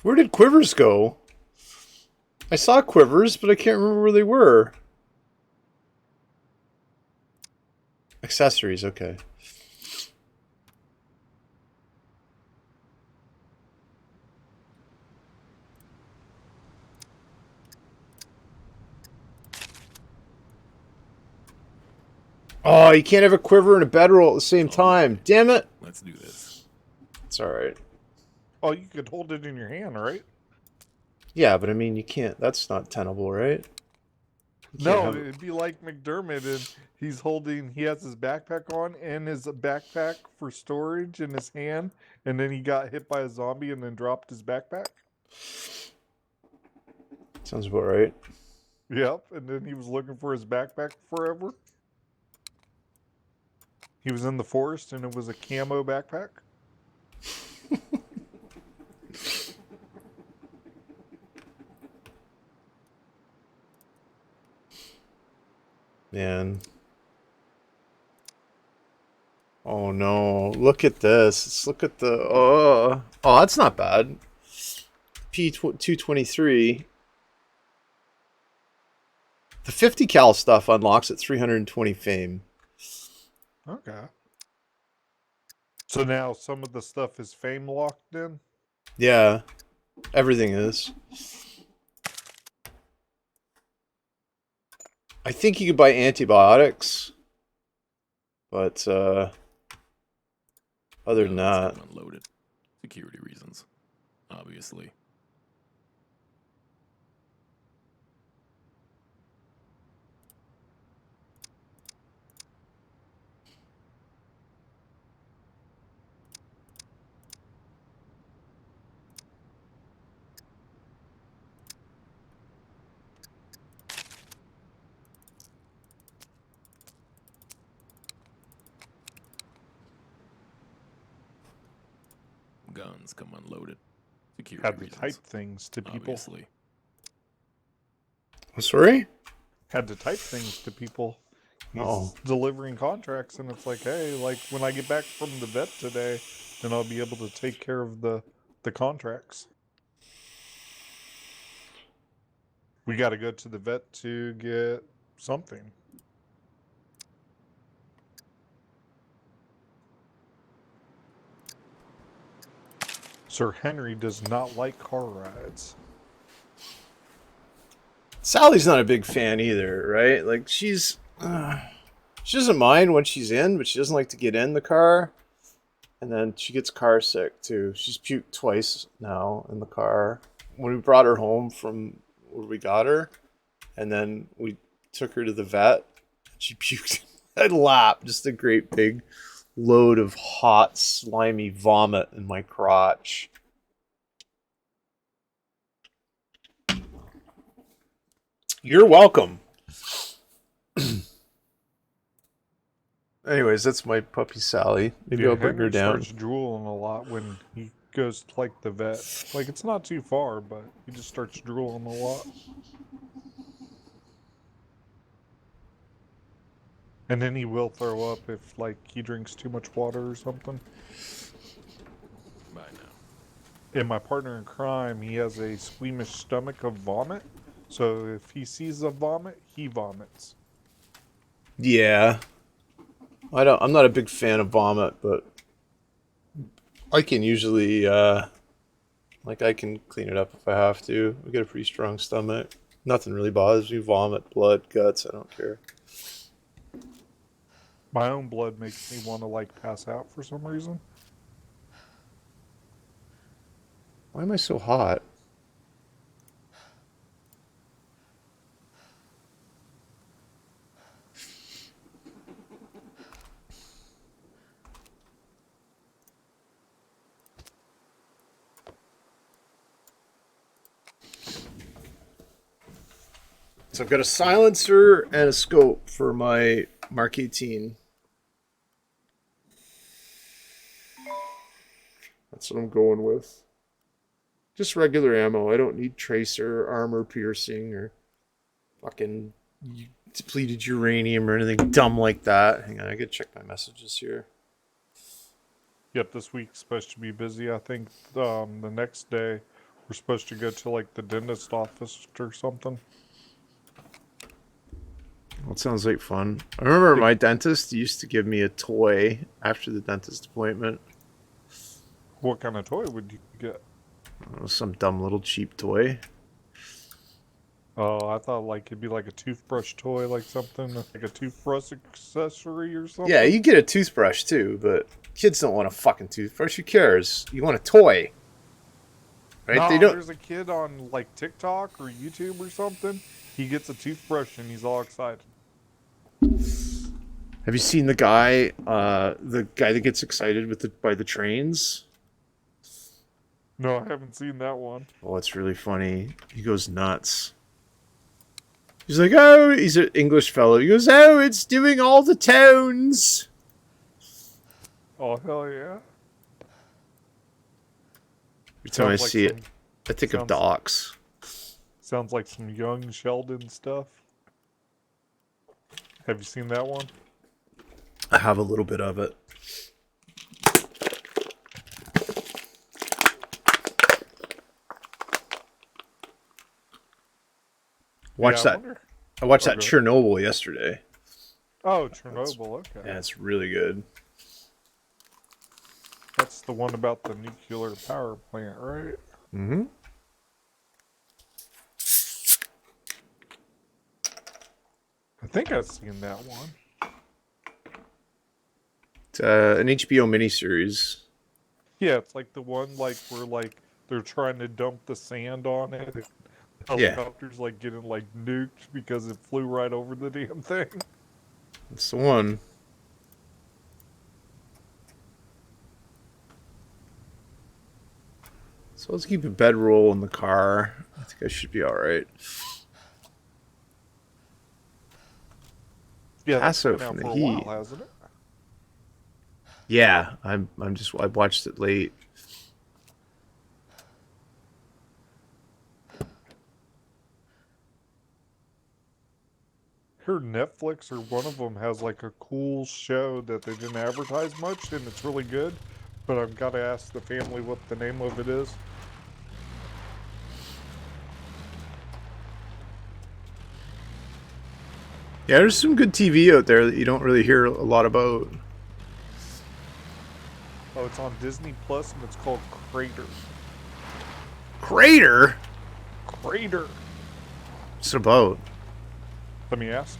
Where did Quivers go? I saw Quivers, but I can't remember where they were. Accessories, okay. Oh, you can't have a quiver and a bedroll at the same time. Damn it. Let's do this. It's alright. Oh, you could hold it in your hand, right? Yeah, but I mean, you can't. That's not tenable, right? You can't No, have- it'd be like McDermott, and he has his backpack on and his backpack for storage in his hand, and then he got hit by a zombie and then dropped his backpack. Sounds about right. Yep, and then he was looking for his backpack forever. He was in the forest, and it was a camo backpack. Man. Oh no. Look at this. Let's look at the oh, that's not bad. P223. The 50 cal stuff unlocks at 320 fame. Okay. So now some of the stuff is fame locked in? Yeah, everything is. I think you could buy antibiotics, but other than Guns that, come unloaded. Security reasons, obviously. Guns come unloaded. Security Had to reasons, type things to people. obviously. sorry. Had to type things to people. He's Oh. delivering contracts, and it's like, hey, like when I get back from the vet today, then I'll be able to take care of the contracts. We got to go to the vet to get something. Sir Henry does not like car rides. Sally's not a big fan either, right? Like she doesn't mind when she's in, but she doesn't like to get in the car. And then she gets car sick too. She's puked twice now in the car. When we brought her home from where we got her, and then we took her to the vet, she puked a lap, just a great big load of hot, slimy vomit in my crotch. You're welcome. Anyways, that's my puppy Sally. Maybe I'll bring her Henry down. starts drooling a lot when he goes to like the vet. Like it's not too far, but he just starts drooling a lot. And then he will throw up if like he drinks too much water or something. Bye now. In my partner in crime, he has a squeamish stomach of vomit. So if he sees a vomit, he vomits. Yeah. I'm not a big fan of vomit, but I can usually I can clean it up if I have to. I get a pretty strong stomach. Nothing really bothers me. Vomit, blood, guts, I don't care. My own blood makes me want to like pass out for some reason. Why am I so hot? So I've got a silencer and a scope for my Mark 18. That's what I'm going with. Just regular ammo. I don't need tracer, armor piercing, or fucking depleted uranium or anything dumb like that. Hang on, I gotta check my messages here. Yep, this week's supposed to be busy. I think the next day we're supposed to go to like the dentist office or something. Well, it sounds like fun. I remember my dentist used to give me a toy after the dentist appointment. What kind of toy would you get? It was some dumb little cheap toy. Oh, I thought like it'd be like a toothbrush toy, like something like a toothbrush accessory or something. Yeah, you get a toothbrush too, but kids don't want a fucking toothbrush. Who cares? You want a toy, right? No, They don't. there's a kid on like TikTok or YouTube or something. He gets a toothbrush and he's all excited. Have you seen the guy that gets excited by the trains? No, I haven't seen that one. Oh, it's really funny. He goes nuts. He's like, oh, he's an English fellow. He goes, oh, it's doing all the towns. Oh hell yeah! Every time I Sounds like see some- it, I think of sounds- docks. Sounds like some young Sheldon stuff. Have you seen that one? I have a little bit of it. Watch Yeah, I that. wonder- I watched that Okay. Chernobyl yesterday. Oh, Chernobyl. Okay. Yeah, it's really good. That's the one about the nuclear power plant, right? Mm-hmm. I think I've seen that one. It's an HBO miniseries. Yeah, it's like the one like where like they're trying to dump the sand on it. And Yeah. helicopters like getting like nuked because it flew right over the damn thing. That's the one. So let's keep a bedroll in the car. I think I should be all right. Yeah, Pass that's out been out from the for a heat. while, hasn't it? Yeah, I watched it late. Heard Netflix or one of them has like a cool show that they didn't advertise much, and it's really good. But I've got to ask the family what the name of it is. Yeah, there's some good TV out there that you don't really hear a lot about. Oh, it's on Disney Plus, and it's called Crater. Crater? Crater. What's it about? Let me ask.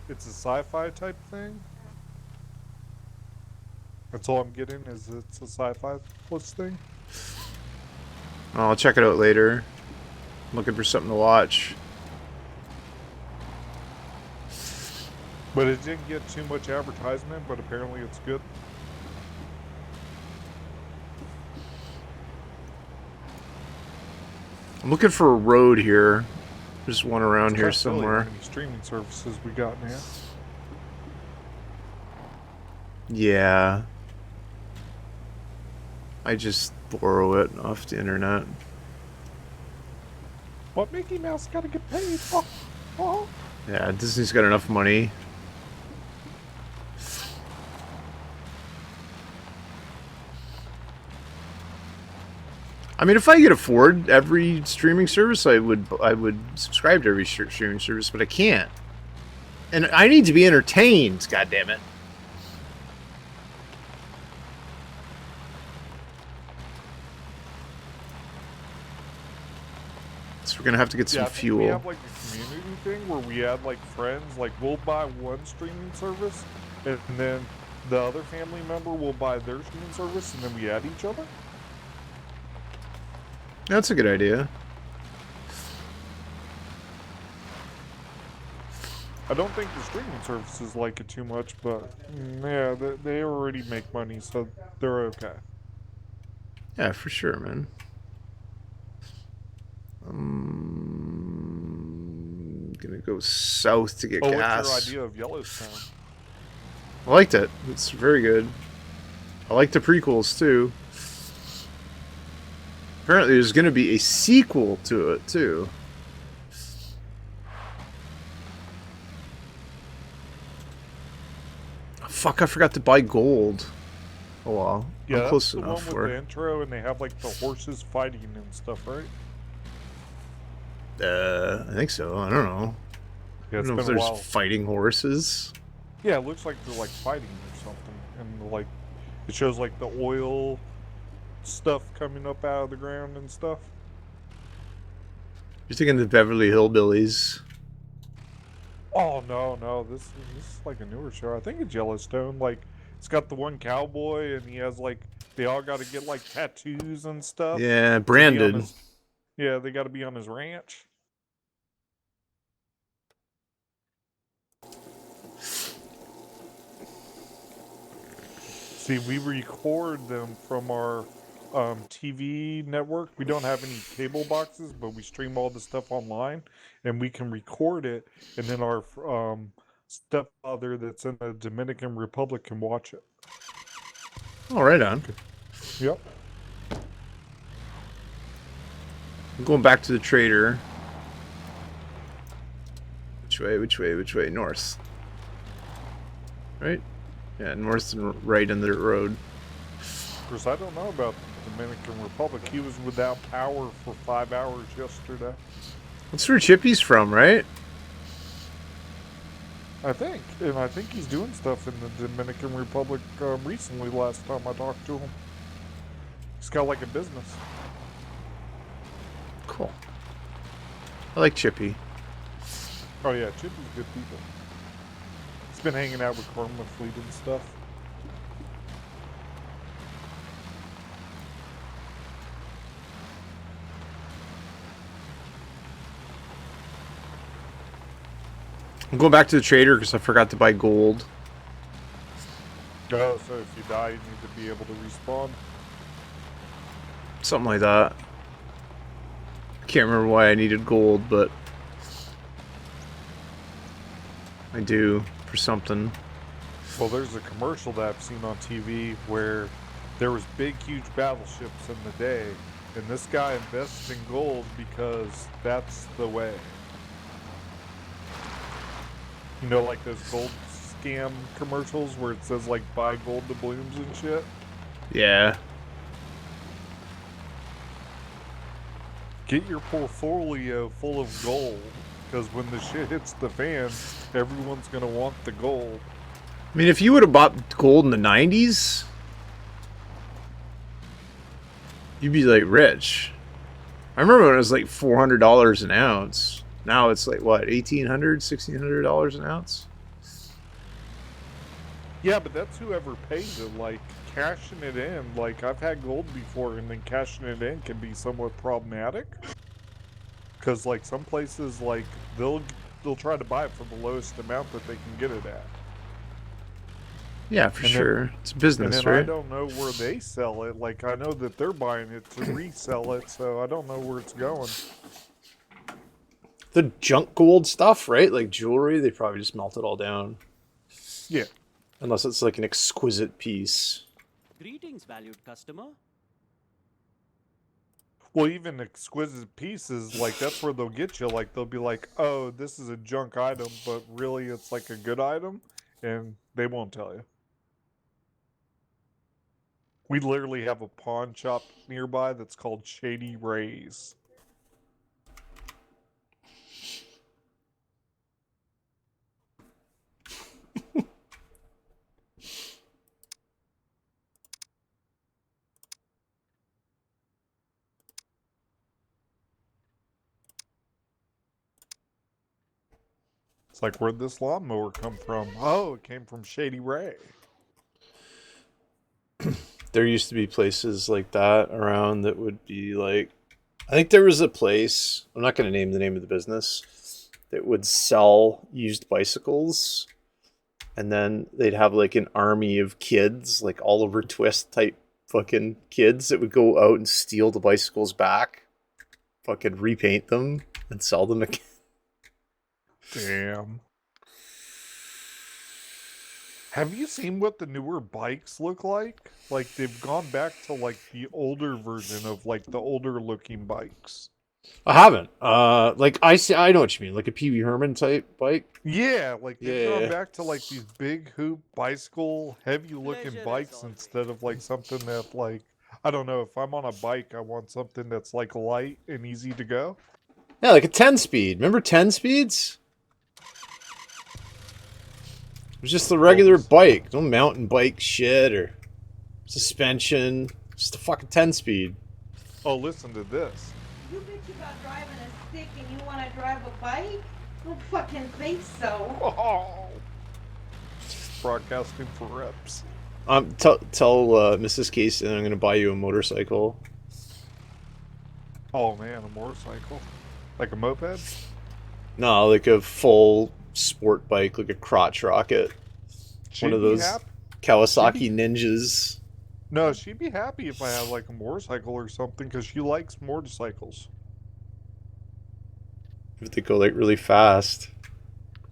It's a sci-fi type thing. That's all I'm getting is it's a sci-fi plus thing. I'll check it out later. I'm looking for something to watch. But it didn't get too much advertisement, but apparently it's good. I'm looking for a road here. There's one around It's here kinda silly how somewhere. many streaming services we got now. Yeah. I just borrow it off the internet. But Mickey Mouse gotta get paid. Oh, oh. Yeah, Disney's got enough money. I mean, if I could afford every streaming service, I would subscribe to every streaming service, but I can't. And I need to be entertained, God damn it. So we're gonna have to get some Yeah, I think fuel. we have like a community thing where we add like friends. Like we'll buy one streaming service, and then the other family member will buy their streaming service, and then we add each other. That's a good idea. I don't think the streaming services like it too much, but yeah, they already make money, so they're okay. Yeah, for sure, man. Gonna go south to get Oh, gas. what's your idea of Yellowstone? I liked it. It's very good. I like the prequels too. Apparently, there's gonna be a sequel to it too. Fuck! I forgot to buy gold. Oh well. Yeah, I'm close that's the enough one for with it. the intro, and they have like the horses fighting and stuff, right? I think so. I don't know. Yeah, I it's don't know if been a there's while. fighting horses. Yeah, it looks like they're like fighting or something, and like it shows like the oil stuff coming up out of the ground and stuff. You're thinking the Beverly Hillbillies. Oh no, this is like a newer show. I think it's Yellowstone. Like it's got the one cowboy, and he has like they all got to get like tattoos and stuff. Yeah, to be on branded. yeah, they got to be on his ranch. See, we record them from our TV network. We don't have any cable boxes, but we stream all the stuff online, and we can record it, and then our stepfather that's in the Dominican Republic can watch it. Oh, right on. Yep. I'm going back to the trader. Which way? Which way? Which way? North. Right? Yeah, north and right in the road. Of course, I don't know about the Dominican Republic. He was without power for 5 hours yesterday. That's where Chippy's from, right? I think. And I think he's doing stuff in the Dominican Republic recently, last time I talked to him. He's got like a business. Cool. I like Chippy. Oh yeah, Chippy's good people. He's been hanging out with Karma Fleet and stuff. I'm going back to the trader because I forgot to buy gold. Oh, so if you die, you need to be able to respawn. Something like that. I can't remember why I needed gold, but I do for something. Well, there's a commercial that I've seen on TV where there was big, huge battleships in the day, and this guy invests in gold because that's the way. You know, like those gold scam commercials where it says, like, buy gold doubloons and shit? Yeah. Get your portfolio full of gold, because when the shit hits the fan, everyone's going to want the gold. I mean, if you would have bought gold in the 90s, you'd be, like, rich. I remember when it was, like, $400 an ounce. Now it's, like, what, $1,800, $1,600 an ounce? Yeah, but that's whoever pays it. Like, cashing it in, like, I've had gold before, and then cashing it in can be somewhat problematic. Because, like, some places, like, they'll try to buy it for the lowest amount that they can get it at. Yeah, for And then- sure. It's a business, And then I right? don't know where they sell it. Like, I know that they're buying it to resell it, so I don't know where it's going. The junk gold stuff, right? Like jewelry, they probably just melt it all down. Yeah. Unless it's like an exquisite piece. Greetings, valued customer. Well, even exquisite pieces, like, that's where they'll get you. Like, they'll be like, oh, this is a junk item, but really it's like a good item, and they won't tell you. We literally have a pawn shop nearby that's called Shady Rays. It's like, where'd this lawnmower come from? Oh, it came from Shady Ray. There used to be places like that around that would be like, I think there was a place, I'm not going to name the name of the business, that would sell used bicycles. And then they'd have like an army of kids, like Oliver Twist type fucking kids that would go out and steal the bicycles back, fucking repaint them and sell them again. Damn. Have you seen what the newer bikes look like? Like, they've gone back to, like, the older version of, like, the older looking bikes. I haven't. Like I see, I know what you mean, like a Pee Wee Herman type bike. Yeah, like, they've Yeah. gone back to, like, these big hoop bicycle, heavy looking Pleasure bikes is all instead of, like, something that, like, I don't know, if I'm on a bike, I want something that's, like, light and easy to go. Yeah, like a 10-speed. Remember 10 speeds? It was just the regular bike. No mountain bike shit or suspension. Just a fucking 10-speed. Oh, listen to this. You bitch about driving a stick and you want to drive a bike? Don't fucking think so. Oh. Broadcasting for reps. Tell Mrs. Casey that I'm going to buy you a motorcycle. Oh man, a motorcycle? Like a moped? No, like a full sport bike, like a crotch rocket. She'd of be those hap- Kawasaki Ninjas. No, she'd be happy if I had like a motorcycle or something because she likes motorcycles. If they go like really fast.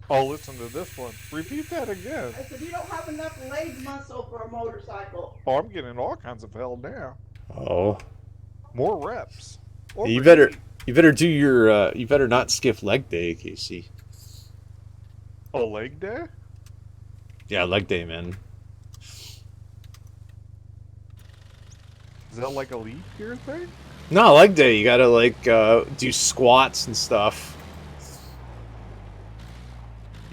Oh, listen to this one. Repeat that again. I said, you don't have enough leg muscle for a motorcycle. Oh, I'm getting all kinds of hell now. Oh. More reps. You better do your you better not skip leg day, Casey. Oh, leg day? Yeah, leg day, man. Is that like a leap year thing? No, leg day. You gotta like do squats and stuff.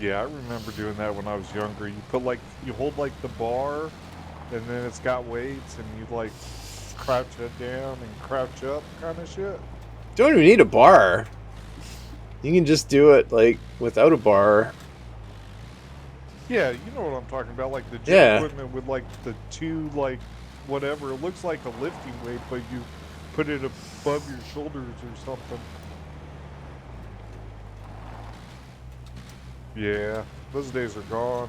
Yeah, I remember doing that when I was younger. You hold like the bar, and then it's got weights, and you like crouch it down and crouch up, kind of shit. Don't even need a bar. You can just do it like without a bar. Yeah, you know what I'm talking about, like the gym Yeah. equipment with like the two like whatever. It looks like a lifting weight, but you put it above your shoulders or something. Yeah, those days are gone.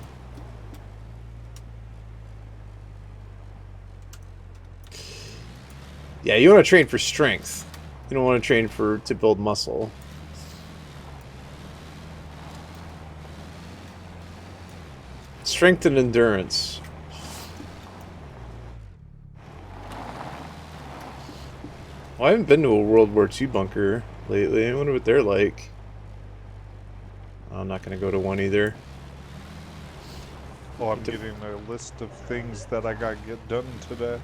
Yeah, you want to train for strength. You don't want to train to build muscle. Strength and endurance. Well, I haven't been to a World War II bunker lately. I wonder what they're like. I'm not going to go to one either. Oh, I'm getting a list of things that I got to get done today.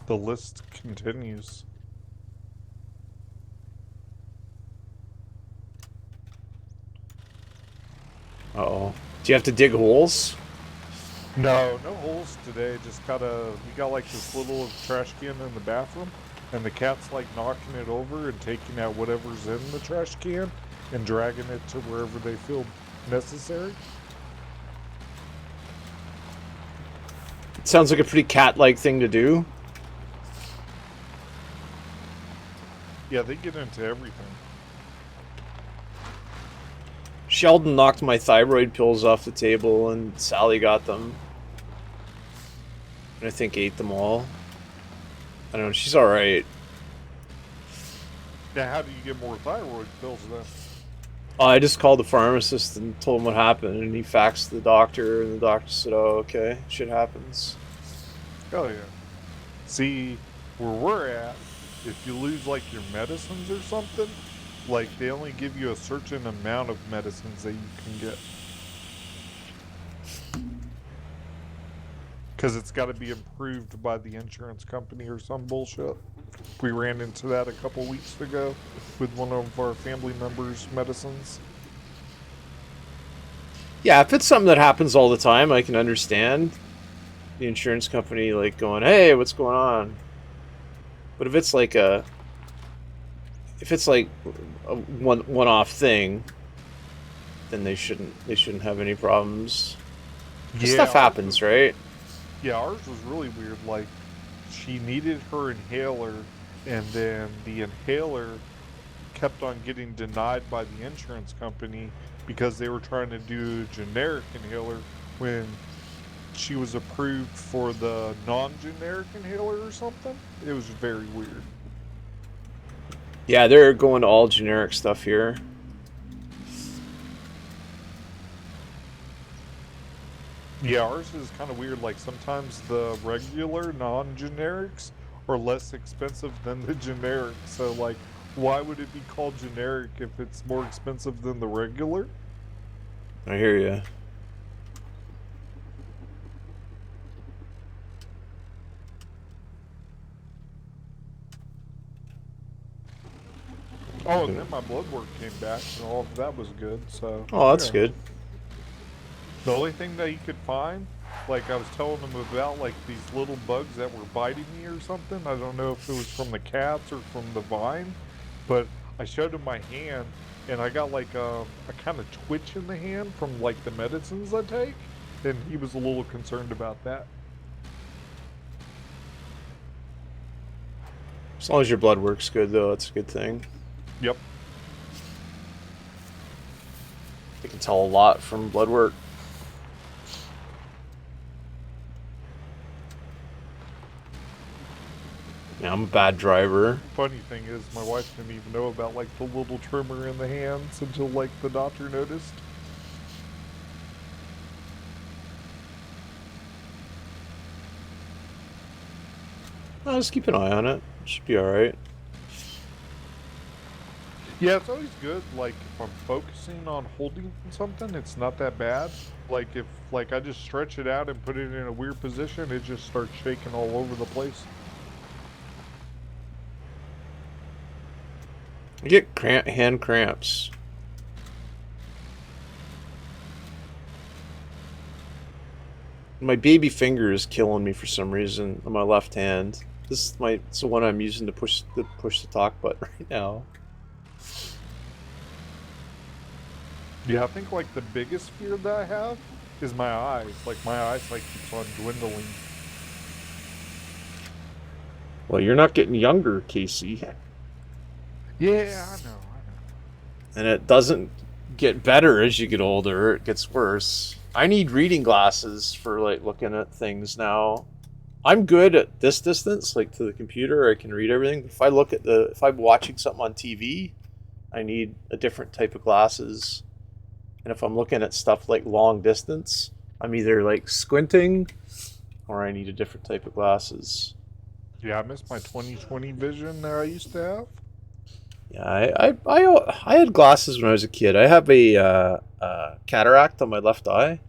The list continues. Uh-oh. Do you have to dig holes? No, no holes today. Just we got like this little trash can in the bathroom, and the cat's like knocking it over and taking out whatever's in the trash can and dragging it to wherever they feel necessary. It sounds like a pretty cat-like thing to do. Yeah, they get into everything. Sheldon knocked my thyroid pills off the table, and Sally got them. And I think ate them all. I don't know, she's alright. Now, how do you get more thyroid pills then? I just called the pharmacist and told him what happened, and he faxed the doctor, and the doctor said, oh, okay, shit happens. Hell yeah. See, where we're at, if you lose like your medicines or something, like they only give you a certain amount of medicines that you can get. Because it's got to be approved by the insurance company or some bullshit. We ran into that a couple weeks ago with one of our family members' medicines. Yeah, if it's something that happens all the time, I can understand the insurance company like going, hey, what's going on? But if it's like a one-off thing, then they shouldn't have any problems. Yeah, Stuff happens, right? Yeah, ours was really weird. Like, she needed her inhaler, and then the inhaler kept on getting denied by the insurance company because they were trying to do a generic inhaler when she was approved for the non-generic inhaler or something. It was very weird. Yeah, they're going to all generic stuff here. Yeah, ours is kind of weird. Like, sometimes the regular non-generics are less expensive than the generic. So, like, why would it be called generic if it's more expensive than the regular? I hear you. Oh, and then my blood work came back, and all of that was good. So. Oh, that's yeah. good. The only thing that you could find, like I was telling them about, like these little bugs that were biting me or something. I don't know if it was from the cats or from the vine, but I showed him my hand, and I got like a kind of twitch in the hand from like the medicines I take, and he was a little concerned about that. As long as your blood works good, though, that's a good thing. Yep. You can tell a lot from blood work. Yeah, I'm a bad driver. Funny thing is, my wife didn't even know about like the little tremor in the hands until like the doctor noticed. I'll just keep an eye on it. Should be alright. Yeah, it's always good. Like if I'm focusing on holding something, it's not that bad. Like if I just stretch it out and put it in a weird position, it just starts shaking all over the place. I get hand cramps. My baby finger is killing me for some reason on my left hand. It's the one I'm using to push the talk button right now. Yeah, I think like the biggest fear that I have is my eyes. Like my eyesight keeps on dwindling. Well, you're not getting younger, Casey. Yeah, I know. And it doesn't get better as you get older, it gets worse. I need reading glasses for like looking at things now. I'm good at this distance, like to the computer, I can read everything. If I'm watching something on TV, I need a different type of glasses. And if I'm looking at stuff like long distance, I'm either like squinting or I need a different type of glasses. Yeah, I miss my 20/20 vision that I used to have. Yeah, I had glasses when I was a kid. I have a cataract on my left eye,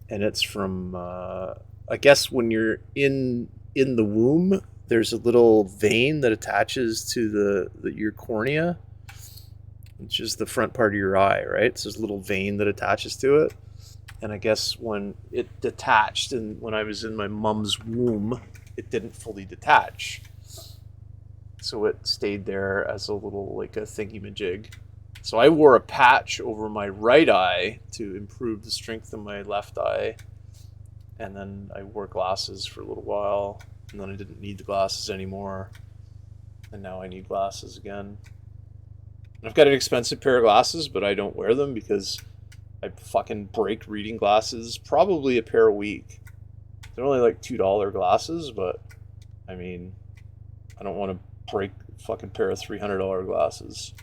and it's from I guess when you're in the womb, there's a little vein that attaches to your cornea, which is the front part of your eye, right? So there's a little vein that attaches to it, and I guess when it detached, and when I was in my mom's womb, it didn't fully detach. So it stayed there as a little, like a thingy-majig. So I wore a patch over my right eye to improve the strength of my left eye. And then I wore glasses for a little while. And then I didn't need the glasses anymore. And now I need glasses again. And I've got an expensive pair of glasses, but I don't wear them because I fucking break reading glasses. Probably a pair a week. They're only like $2 glasses, but I mean, I don't want to break a fucking pair of $300 glasses.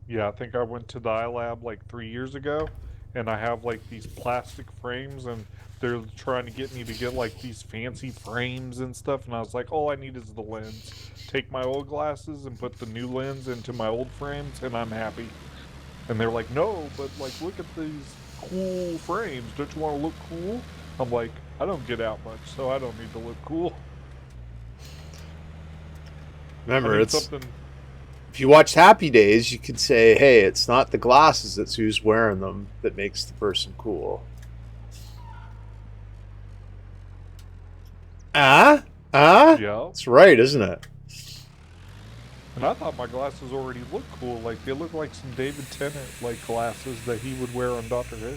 Yeah, I think I went to the iLab like 3 years ago, and I have like these plastic frames, and they're trying to get me to get like these fancy frames and stuff. And I was like, all I need is the lens. Take my old glasses and put the new lens into my old frames, and I'm happy. And they're like, no, but like, look at these cool frames. Don't you want to look cool? I'm like, I don't get out much, so I don't need to look cool. Remember, it's something. If you watch Happy Days, you could say, hey, it's not the glasses, it's who's wearing them that makes the person cool. Yeah. That's right, isn't it? And I thought my glasses already looked cool. Like, they look like some David Tennant, like, glasses that he would wear on Doctor Who.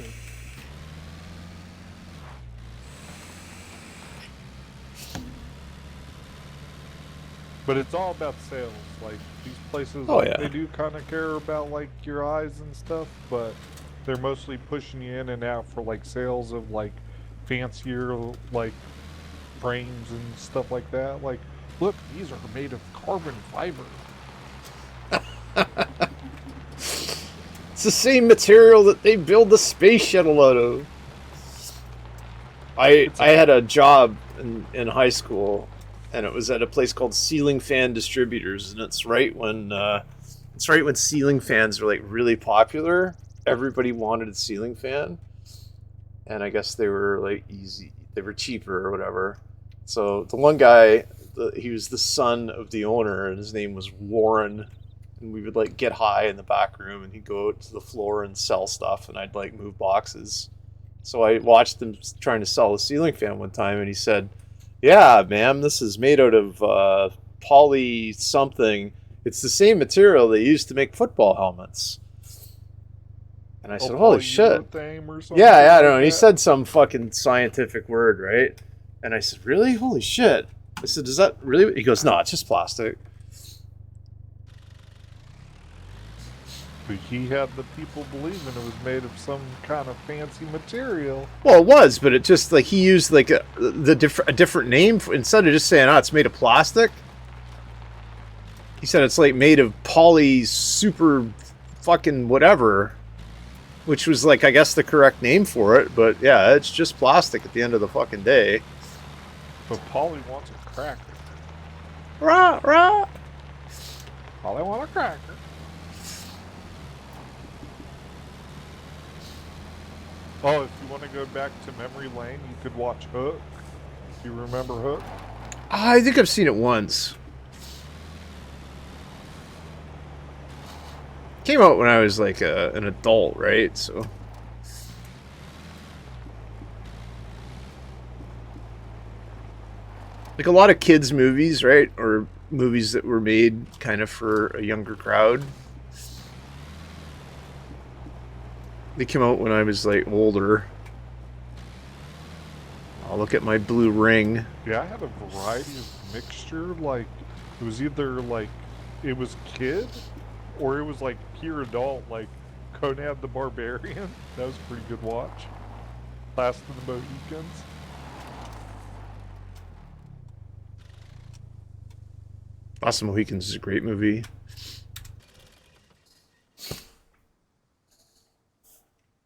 But it's all about sales. Like, these places, they do kind of care about, like, your eyes and stuff, but they're mostly pushing you in and out for, like, sales of, like, fancier, like, frames and stuff like that. Like, look, these are made of carbon fiber. It's the same material that they build the space shuttle out of. I had a job in high school, and it was at a place called Ceiling Fan Distributors, and it's right when ceiling fans were like really popular. Everybody wanted a ceiling fan, and I guess they were like they were cheaper or whatever. So the one guy, he was the son of the owner, and his name was Warren. And we would like get high in the back room, and he'd go out to the floor and sell stuff, and I'd like move boxes. So I watched him trying to sell a ceiling fan one time, and he said, "Yeah, ma'am, this is made out of poly something. It's the same material they used to make football helmets." And I said, "Holy shit!" Yeah, I don't know. He said some fucking scientific word, right? And I said, "Really? Holy shit!" I said, "Does that really?" He goes, "No, it's just plastic." But he had the people believing it was made of some kind of fancy material. Well, it was, but it just like he used like a different name instead of just saying, "Oh, it's made of plastic." He said it's like made of poly super fucking whatever, which was like I guess the correct name for it. But yeah, it's just plastic at the end of the fucking day. But Polly wants a cracker. Rah rah. Polly wants a cracker. Oh, if you want to go back to memory lane, you could watch Hook. Do you remember Hook? I think I've seen it once. Came out when I was like an adult, right? So. Like a lot of kids' movies, right? Or movies that were made kind of for a younger crowd. They came out when I was like older. I'll look at my blue ring. Yeah, I had a variety of mixture. Like, it was either like, it was kid, or it was like pure adult, like Conan the Barbarian. That was a pretty good watch. Last of the Mohicans. Last of the Mohicans is a great movie.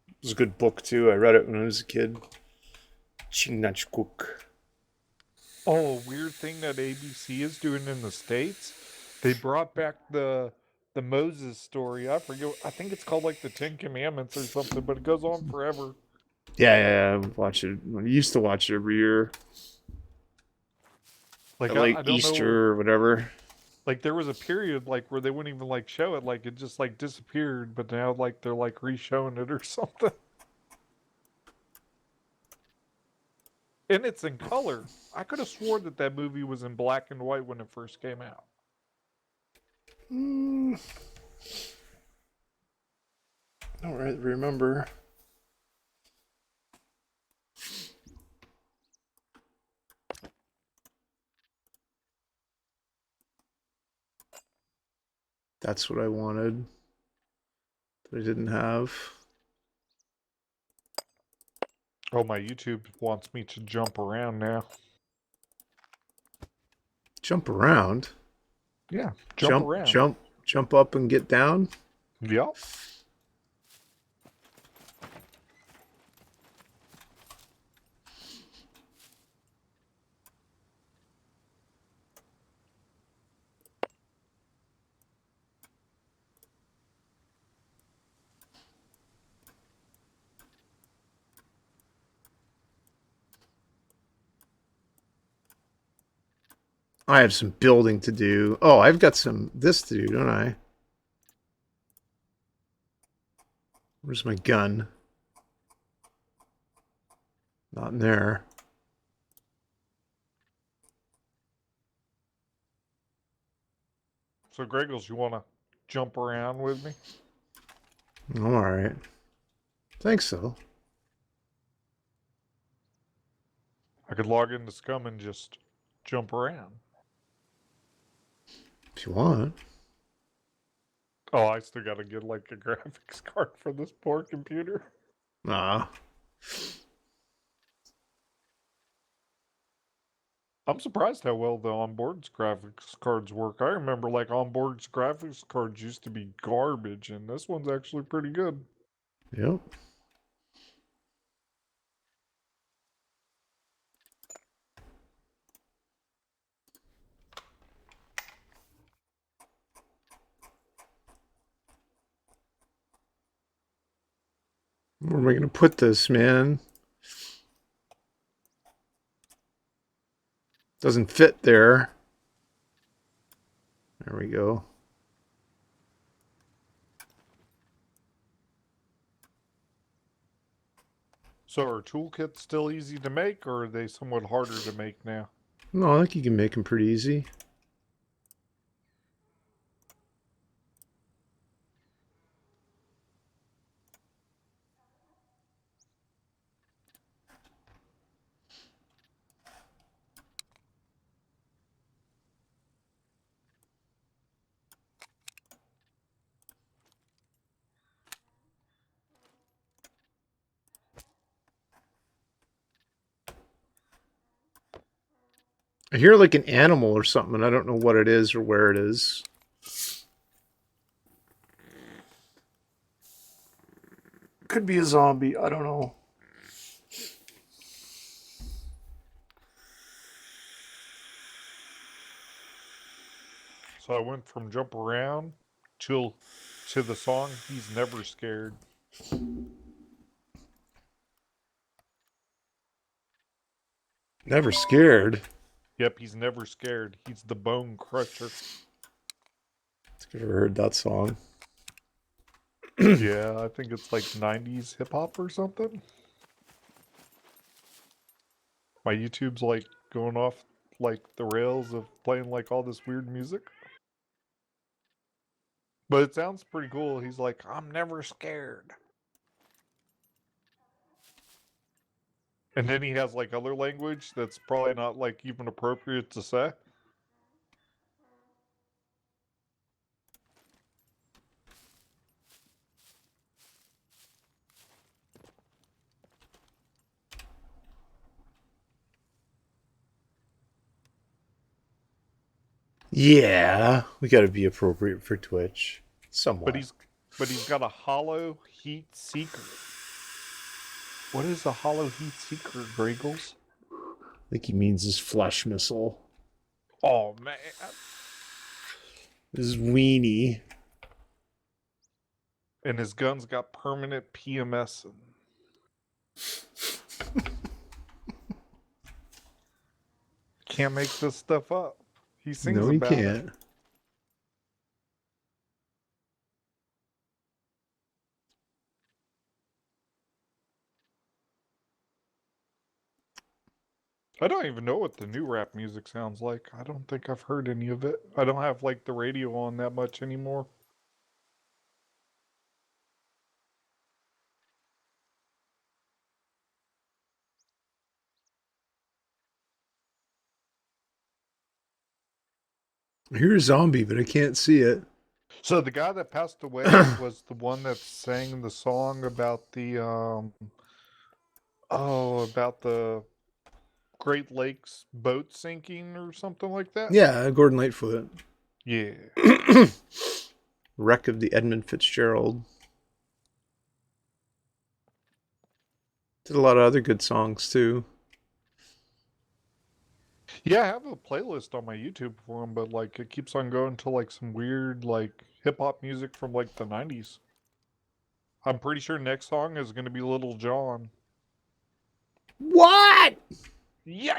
It was a good book too. I read it when I was a kid. Chinachcook. Oh, a weird thing that ABC is doing in the States. They brought back the Moses story. I forget. I think it's called like the Ten Commandments or something, but it goes on forever. Yeah. I watch it. I used to watch it every year. Like At, like I don't Easter know. or whatever. Like there was a period like where they wouldn't even like show it. Like it just like disappeared. But now like they're like re-showing it or something. And it's in color. I could have sworn that that movie was in black and white when it first came out. I don't really remember. That's what I wanted. That I didn't have. Oh, my YouTube wants me to jump around now. Jump around. Yeah, jump around. Jump up and get down. Yep. I have some building to do. Oh, I've got some this to do, don't I? Where's my gun? Not in there. So, Greggles, you want to jump around with me? I'm alright. Thanks, though. I could log into SCUM and just jump around. If you want. Oh, I still got to get like a graphics card for this poor computer. Nah. I'm surprised how well the onboard's graphics cards work. I remember like onboard's graphics cards used to be garbage, and this one's actually pretty good. Yep. Where am I going to put this, man? Doesn't fit there. There we go. So are toolkits still easy to make, or are they somewhat harder to make now? No, I think you can make them pretty easy. I hear like an animal or something, and I don't know what it is or where it is. Could be a zombie. I don't know. So I went from jump around to the song "He's Never Scared." Never scared. Yep, he's never scared. He's the bone crusher. I've never heard that song. Yeah, I think it's like 90s hip hop or something. My YouTube's like going off like the rails of playing like all this weird music. But it sounds pretty cool. He's like, I'm never scared. And then he has like other language that's probably not like even appropriate to say. Yeah, we got to be appropriate for Twitch. Somewhat. But he's got a hollow heat seeker. What is a hollow heat seeker, Griggles? I think he means his flesh missile. Oh man. His weenie. And his gun's got permanent PMS. Can't make this stuff up. He sings No, he about it. can't. I don't even know what the new rap music sounds like. I don't think I've heard any of it. I don't have like the radio on that much anymore. I hear a zombie, but I can't see it. So the guy that passed away was the one that sang the song about the about the Great Lakes boat sinking or something like that. Yeah, Gordon Lightfoot. Yeah. Wreck of the Edmund Fitzgerald. Did a lot of other good songs too. Yeah, I have a playlist on my YouTube for him, but like it keeps on going to like some weird like hip hop music from like the 90s. I'm pretty sure next song is going to be Little John. What? Yeah.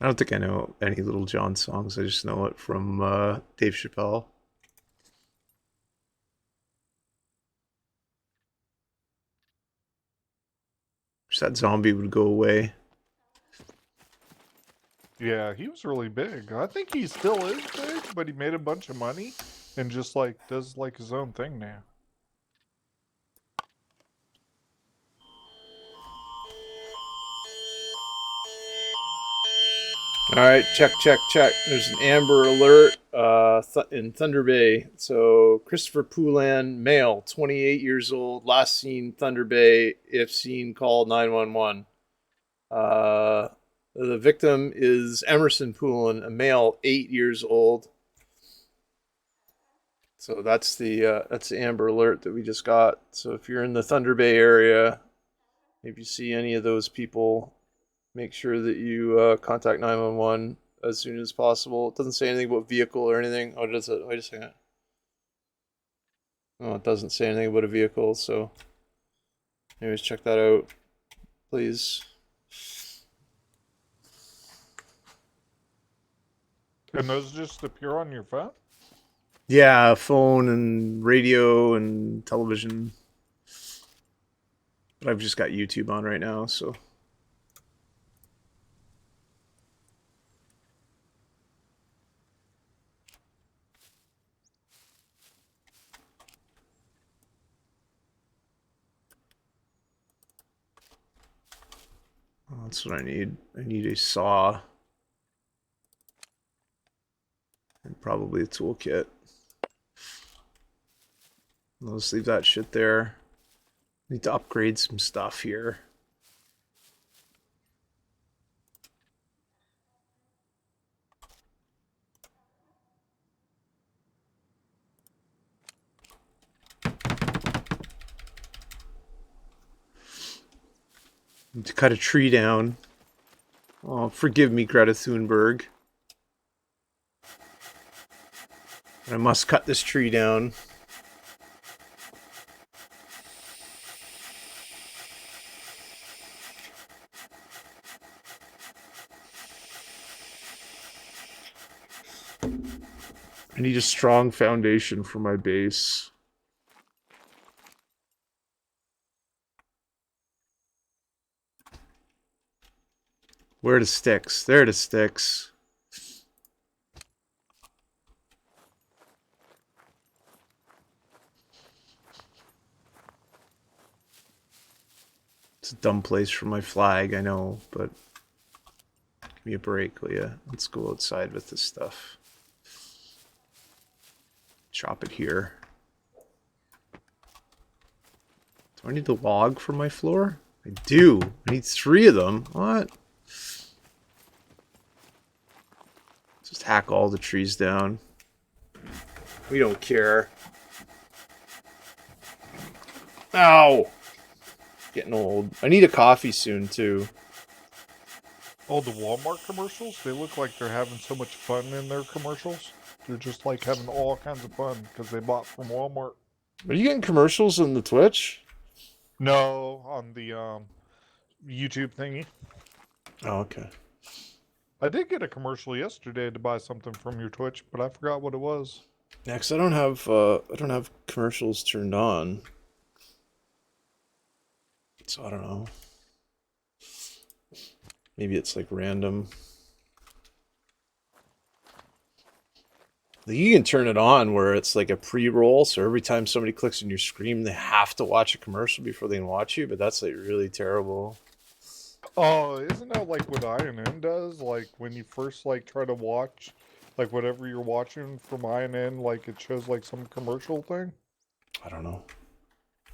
I don't think I know any Little John songs. I just know it from Dave Chappelle. Wish that zombie would go away. Yeah, he was really big. I think he still is big, but he made a bunch of money and just like does like his own thing now. All right, check. There's an Amber Alert in Thunder Bay. So Christopher Poulan, male, 28 years old, last seen Thunder Bay. If seen, call 911. The victim is Emerson Poulan, a male, 8 years old. So that's the Amber Alert that we just got. So if you're in the Thunder Bay area, if you see any of those people, make sure that you contact 911 as soon as possible. It doesn't say anything about vehicle or anything. Oh, does it? Wait a second. Oh, it doesn't say anything about a vehicle, so anyways, check that out, please. And those just appear on your phone? Yeah, phone and radio and television. But I've just got YouTube on right now, so. Oh, that's what I need. I need a saw. And probably a toolkit. Let's leave that shit there. Need to upgrade some stuff here. Need to cut a tree down. Oh, forgive me, Greta Thunberg. I must cut this tree down. I need a strong foundation for my base. Where are the sticks? There are the sticks. It's a dumb place for my flag, I know, but give me a break, Leah. Let's go outside with this stuff. Chop it here. Do I need the log for my floor? I do. I need 3 of them. What? Just hack all the trees down. We don't care. Ow! Getting old. I need a coffee soon, too. Oh, the Walmart commercials? They look like they're having so much fun in their commercials. They're just like having all kinds of fun because they bought from Walmart. Are you getting commercials on the Twitch? No, on the YouTube thingy. Oh, okay. I did get a commercial yesterday to buy something from your Twitch, but I forgot what it was. Next, I don't have commercials turned on. So I don't know. Maybe it's like random. You can turn it on where it's like a pre-roll, so every time somebody clicks on your screen, they have to watch a commercial before they can watch you, but that's like really terrible. Oh, isn't that like what INN does? Like when you first like try to watch like whatever you're watching from INN, like it shows like some commercial thing? I don't know.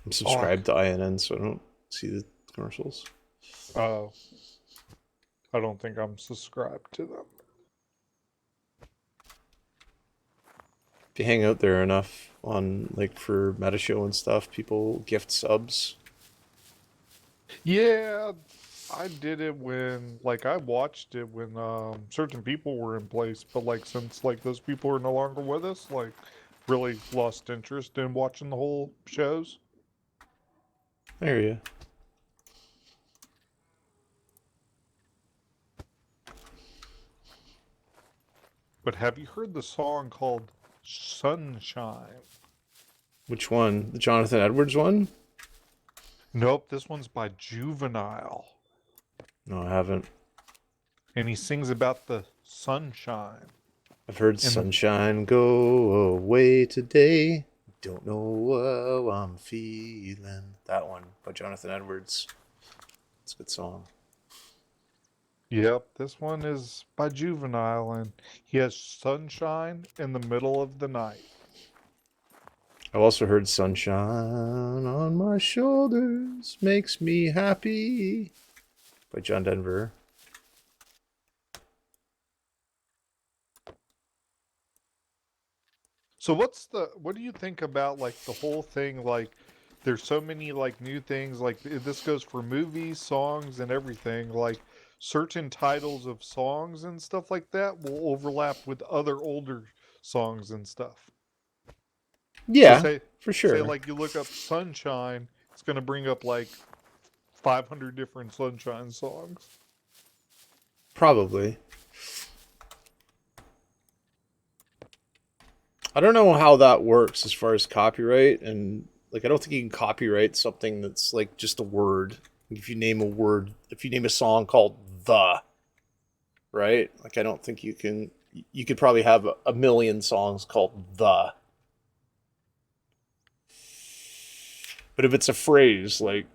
I'm subscribed to INN, so I don't see the commercials. Oh. I don't think I'm subscribed to them. If you hang out there enough on like for Meta Show and stuff, people gift subs. Yeah, I did it when like I watched it when certain people were in place, but like since like those people are no longer with us, like really lost interest in watching the whole shows. I hear you. But have you heard the song called Sunshine? Which one? The Jonathan Edwards one? Nope, this one's by Juvenile. No, I haven't. And he sings about the sunshine. I've heard Sunshine Go Away Today. Don't know how I'm feeling. That one by Jonathan Edwards. It's a good song. Yep, this one is by Juvenile, and he has Sunshine in the Middle of the Night. I've also heard Sunshine on My Shoulders Makes Me Happy by John Denver. So what do you think about like the whole thing? Like there's so many like new things, like this goes for movies, songs, and everything. Like certain titles of songs and stuff like that will overlap with other older songs and stuff. Yeah, So for sure. say like you look up Sunshine, it's gonna bring up like 500 different Sunshine songs. Probably. I don't know how that works as far as copyright, and like I don't think you can copyright something that's like just a word. If you name a word, if you name a song called "the," right? Like I don't think you can. You could probably have a million songs called "the," but if it's a phrase like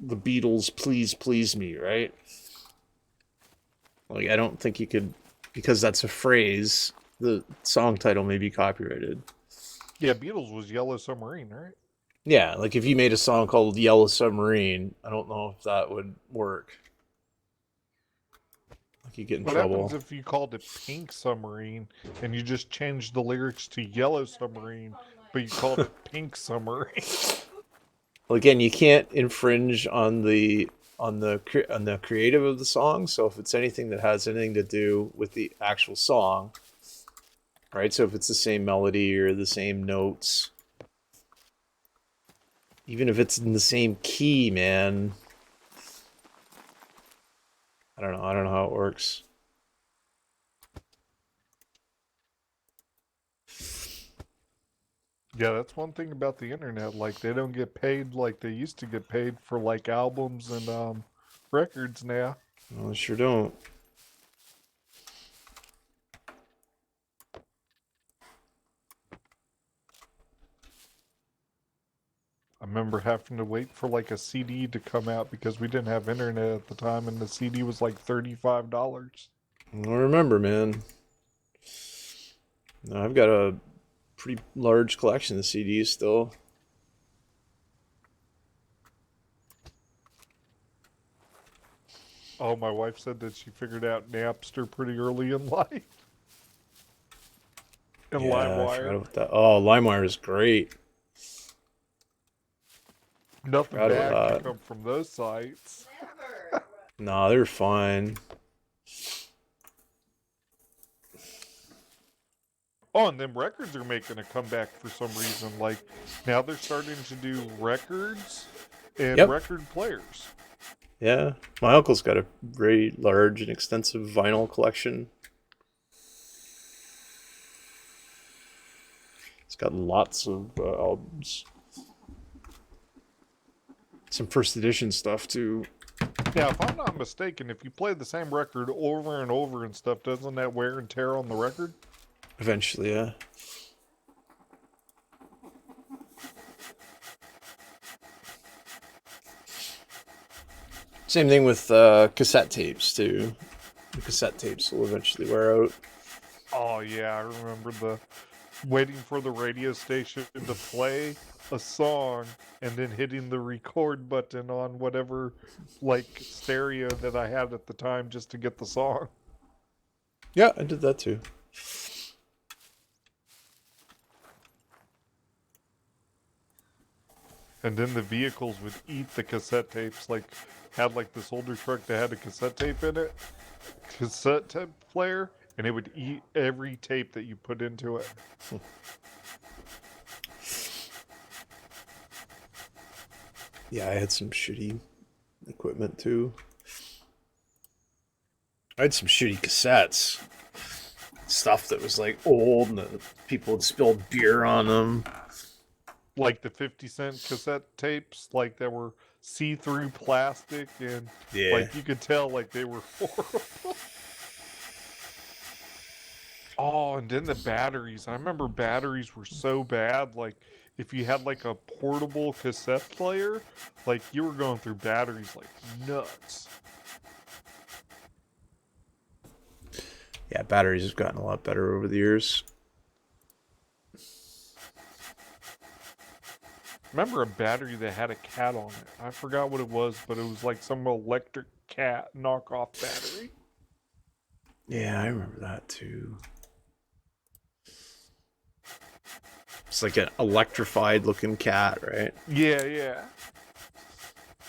the Beatles, "Please Please Me," right? Like I don't think you could, because that's a phrase. The song title may be copyrighted. Yeah, Beatles was Yellow Submarine, right? Yeah, like if you made a song called Yellow Submarine, I don't know if that would work. Like you get in What trouble. happens if you called it Pink Submarine and you just changed the lyrics to Yellow Submarine, but you called it Pink Submarine? Well, again, you can't infringe on the creative of the song. So if it's anything that has anything to do with the actual song, right? So if it's the same melody or the same notes, even if it's in the same key, man. I don't know. I don't know how it works. Yeah, that's one thing about the internet. Like, they don't get paid like they used to get paid for like albums and records now. Well, I sure don't. I remember having to wait for like a CD to come out because we didn't have internet at the time, and the CD was like $35. I don't remember, man. No, I've got a pretty large collection of CDs still. Oh, my wife said that she figured out Napster pretty early in life. And Yeah, I forgot LimeWire. about that. Oh, LimeWire is great. Nothing Forgot bad about can that. come from those sites. Never. Nah, they're fine. Oh, and then records are making a comeback for some reason. Like, now they're starting to do records and Yep. record players. Yeah, my uncle's got a very large and extensive vinyl collection. It's got lots of albums. Some first edition stuff too. Now, if I'm not mistaken, if you play the same record over and over and stuff, doesn't that wear and tear on the record? Eventually, yeah. Same thing with cassette tapes too. The cassette tapes will eventually wear out. Oh, yeah, I remember the waiting for the radio station to play a song and then hitting the record button on whatever, like, stereo that I had at the time just to get the song. Yeah, I did that too. And then the vehicles would eat the cassette tapes. Like, had like this older truck that had a cassette tape in it, cassette tape player, and it would eat every tape that you put into it. Yeah, I had some shitty equipment too. I had some shitty cassettes. Stuff that was like old and people had spilled beer on them. Like the 50-cent cassette tapes, like that were see-through plastic, and Yeah. like you could tell like they were horrible. Oh, and then the batteries. I remember batteries were so bad. Like, if you had like a portable cassette player, like you were going through batteries like nuts. Yeah, batteries have gotten a lot better over the years. Remember a battery that had a cat on it? I forgot what it was, but it was like some electric cat knockoff battery. Yeah, I remember that too. It's like an electrified looking cat, right? Yeah, yeah.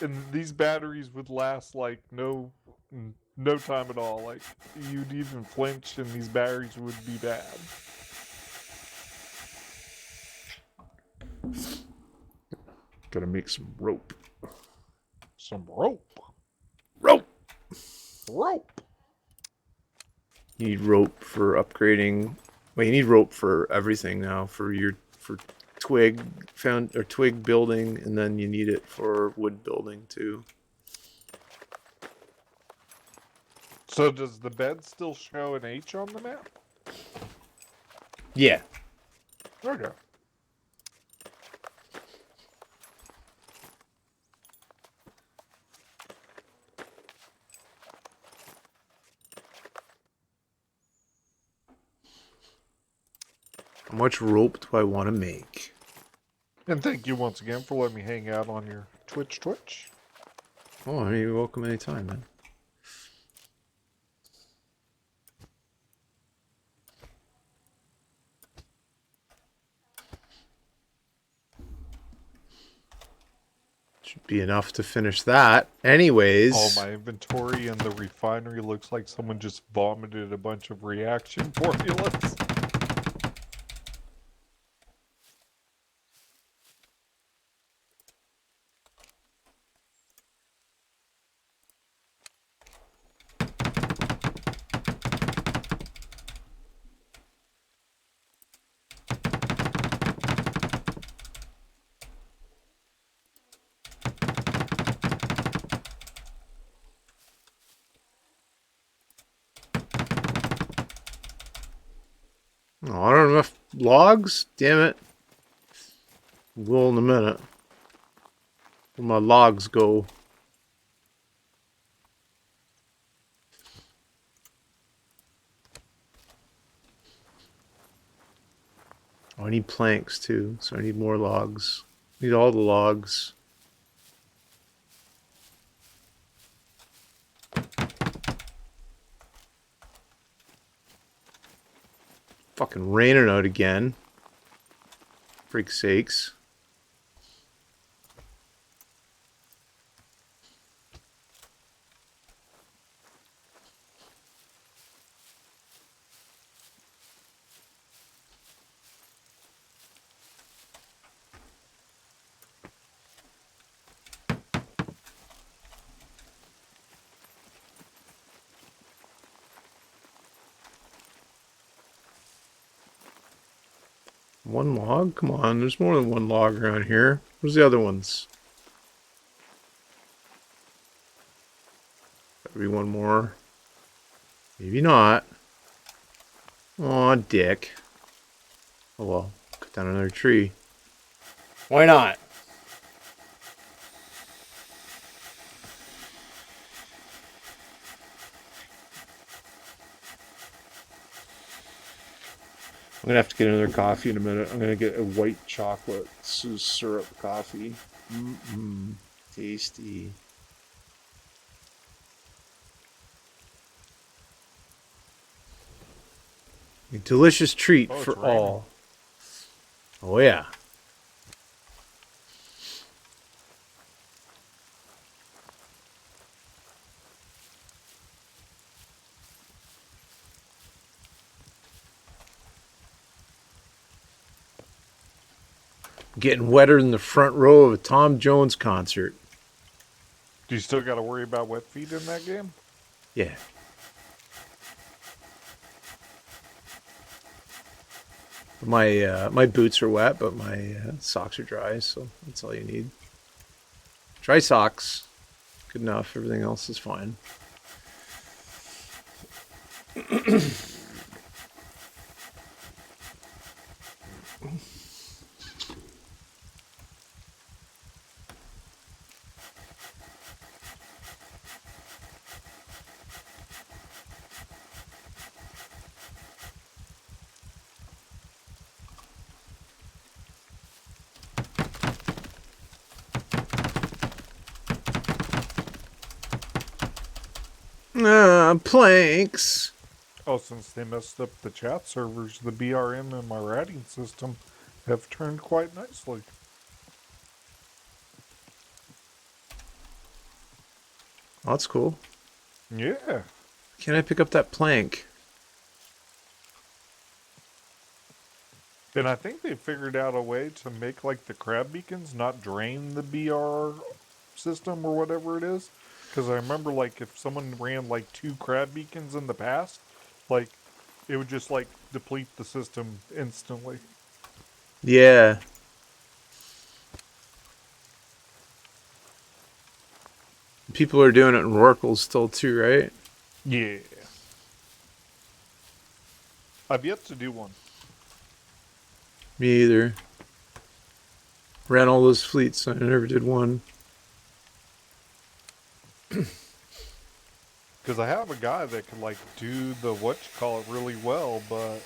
And these batteries would last like no time at all. Like, you'd even flinch and these batteries would be bad. Gotta make some rope. Some rope. Rope! Rope. You need rope for upgrading. Well, you need rope for everything now. For twig twig building, and then you need it for wood building too. So does the bed still show an H on the map? Yeah. Okay. How much rope do I want to make? And thank you once again for letting me hang out on your Twitch. Oh, I mean, you're welcome anytime, man. Should be enough to finish that. Anyways. Oh, my inventory in the refinery looks like someone just vomited a bunch of reaction formulas. Oh, I don't have enough logs? Damn it. Will in a minute. Where my logs go? Oh, I need planks too, so I need more logs. Need all the logs. Fucking raining out again. Freak sakes. One log? Come on, there's more than one log around here. Where's the other ones? Gotta be one more. Maybe not. Aw, dick. Oh well, cut down another tree. Why not? I'm gonna have to get another coffee in a minute. I'm gonna get a white chocolate syrup coffee. Mmm, tasty. A delicious treat Oh, it's for raining. all. Oh yeah. Getting wetter than the front row of a Tom Jones concert. Do you still got to worry about wet feet in that game? Yeah. My boots are wet, but my socks are dry, so that's all you need. Dry socks, good enough. Everything else is fine. Planks. Oh, since they messed up the chat servers, the BRM and my writing system have turned quite nicely. Oh, that's cool. Yeah. Can I pick up that plank? And I think they figured out a way to make like the crab beacons not drain the BR system or whatever it is. Because I remember like if someone ran like 2 crab beacons in the past, like it would just like deplete the system instantly. Yeah. People are doing it in Rorqual still too, right? Yeah. I've yet to do one. Me either. Ran all those fleets. I never did one. Because I have a guy that can like do the whatchamacallit really well, but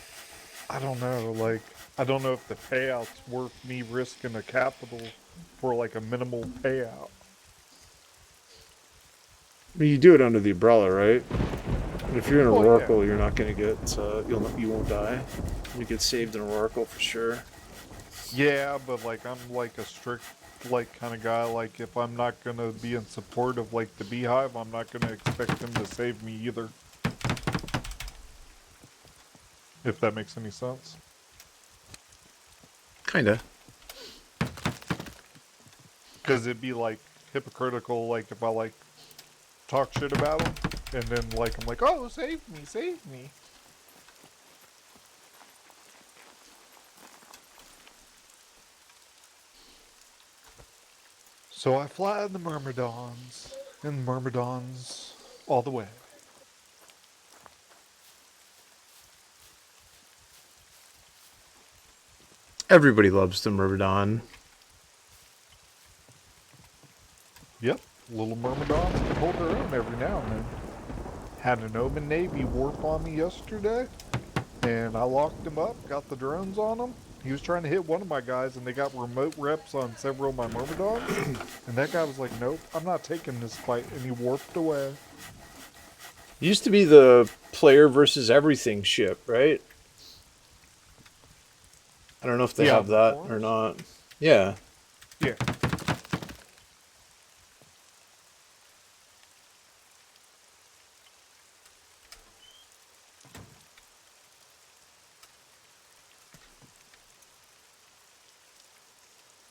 I don't know. Like, I don't know if the payout's worth me risking a capital for like a minimal payout. I mean, you do it under the umbrella, right? But if you're in a Well, yeah. Rorqual, you're not gonna get. You won't die. You get saved in a Rorqual for sure. Yeah, but like I'm like a strict like kind of guy. Like if I'm not gonna be in support of like the beehive, I'm not gonna expect them to save me either. If that makes any sense. Kinda. Because it'd be like hypocritical, like if I like talk shit about them, and then like I'm like, oh, save me, save me. So I fly the Myrmidons, and Myrmidons all the way. Everybody loves the Myrmidon. Yep, little Myrmidons can hold their own every now and then. Had an Omen Navy warp on me yesterday, and I locked him up, got the drones on him. He was trying to hit one of my guys, and they got remote reps on several of my Myrmidons. And that guy was like, nope, I'm not taking this fight, and he warped away. Used to be the player versus everything ship, right? I don't know if they Yeah, have that or performers? not. Yeah. Yeah.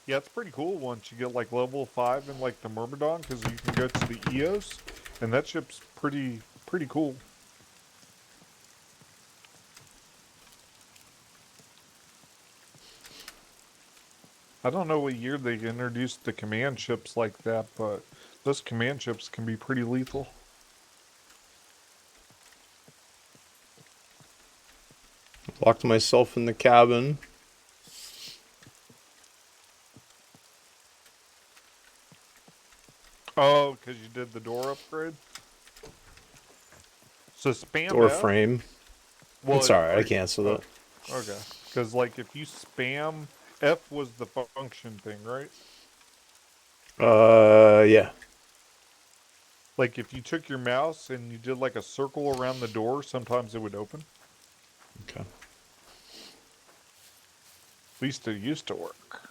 Yeah, it's pretty cool once you get like level 5 in like the Myrmidon, because you can go to the EOS, and that ship's pretty cool. I don't know what year they introduced the command ships like that, but those command ships can be pretty lethal. Locked myself in the cabin. Oh, because you did the door upgrade? So spam Door F. frame. Well, It's alright, I free. canceled it. Okay. Because, like, if you spam, F was the function thing, right? Yeah. Like, if you took your mouse and you did, like, a circle around the door, sometimes it would open. Okay. At least it used to work.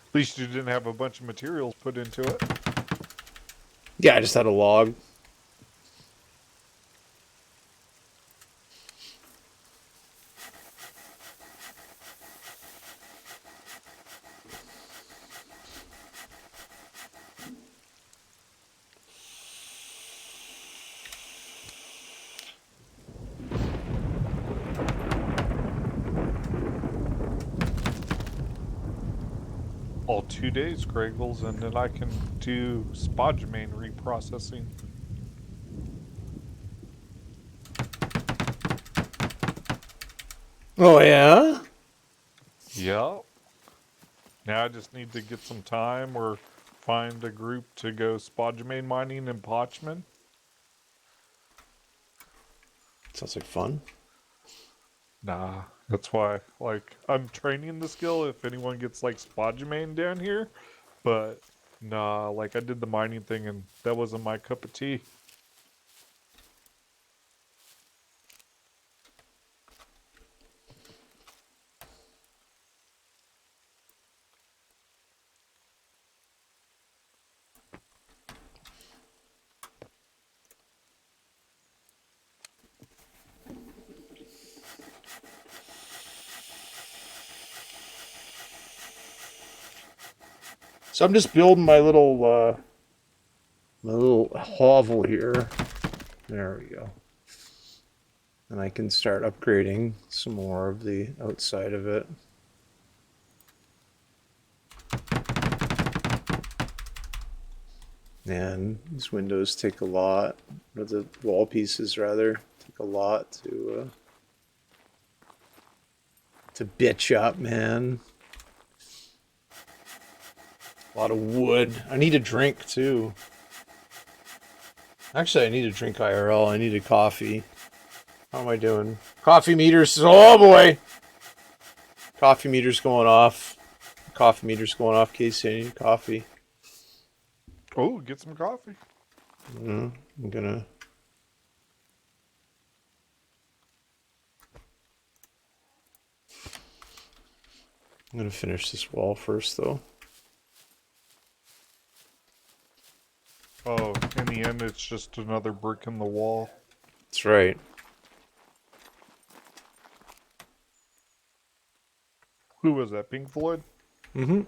At least you didn't have a bunch of materials put into it. Yeah, I just had a log. All 2 days, Craigles, and then I can do spodumene reprocessing. Oh, yeah? Yep. Now I just need to get some time or find a group to go spodumene mining in Potchman. Sounds like fun. Nah, that's why, like, I'm training the skill if anyone gets, like, spodumene down here. But, nah, like, I did the mining thing and that wasn't my cup of tea. So I'm just building my little hovel here. There we go. And I can start upgrading some more of the outside of it. And these windows take a lot, or the wall pieces rather, take a lot to bitch up, man. A lot of wood. I need a drink too. Actually, I need a drink IRL. I need a coffee. How am I doing? Coffee meters. Oh boy! Coffee meters going off. Coffee meters going off. Casey, I need coffee. Oh, get some coffee. I'm gonna. I'm gonna finish this wall first, though. Oh, in the end, it's just another brick in the wall. That's right. Who was that, Pink Floyd? Mm-hmm.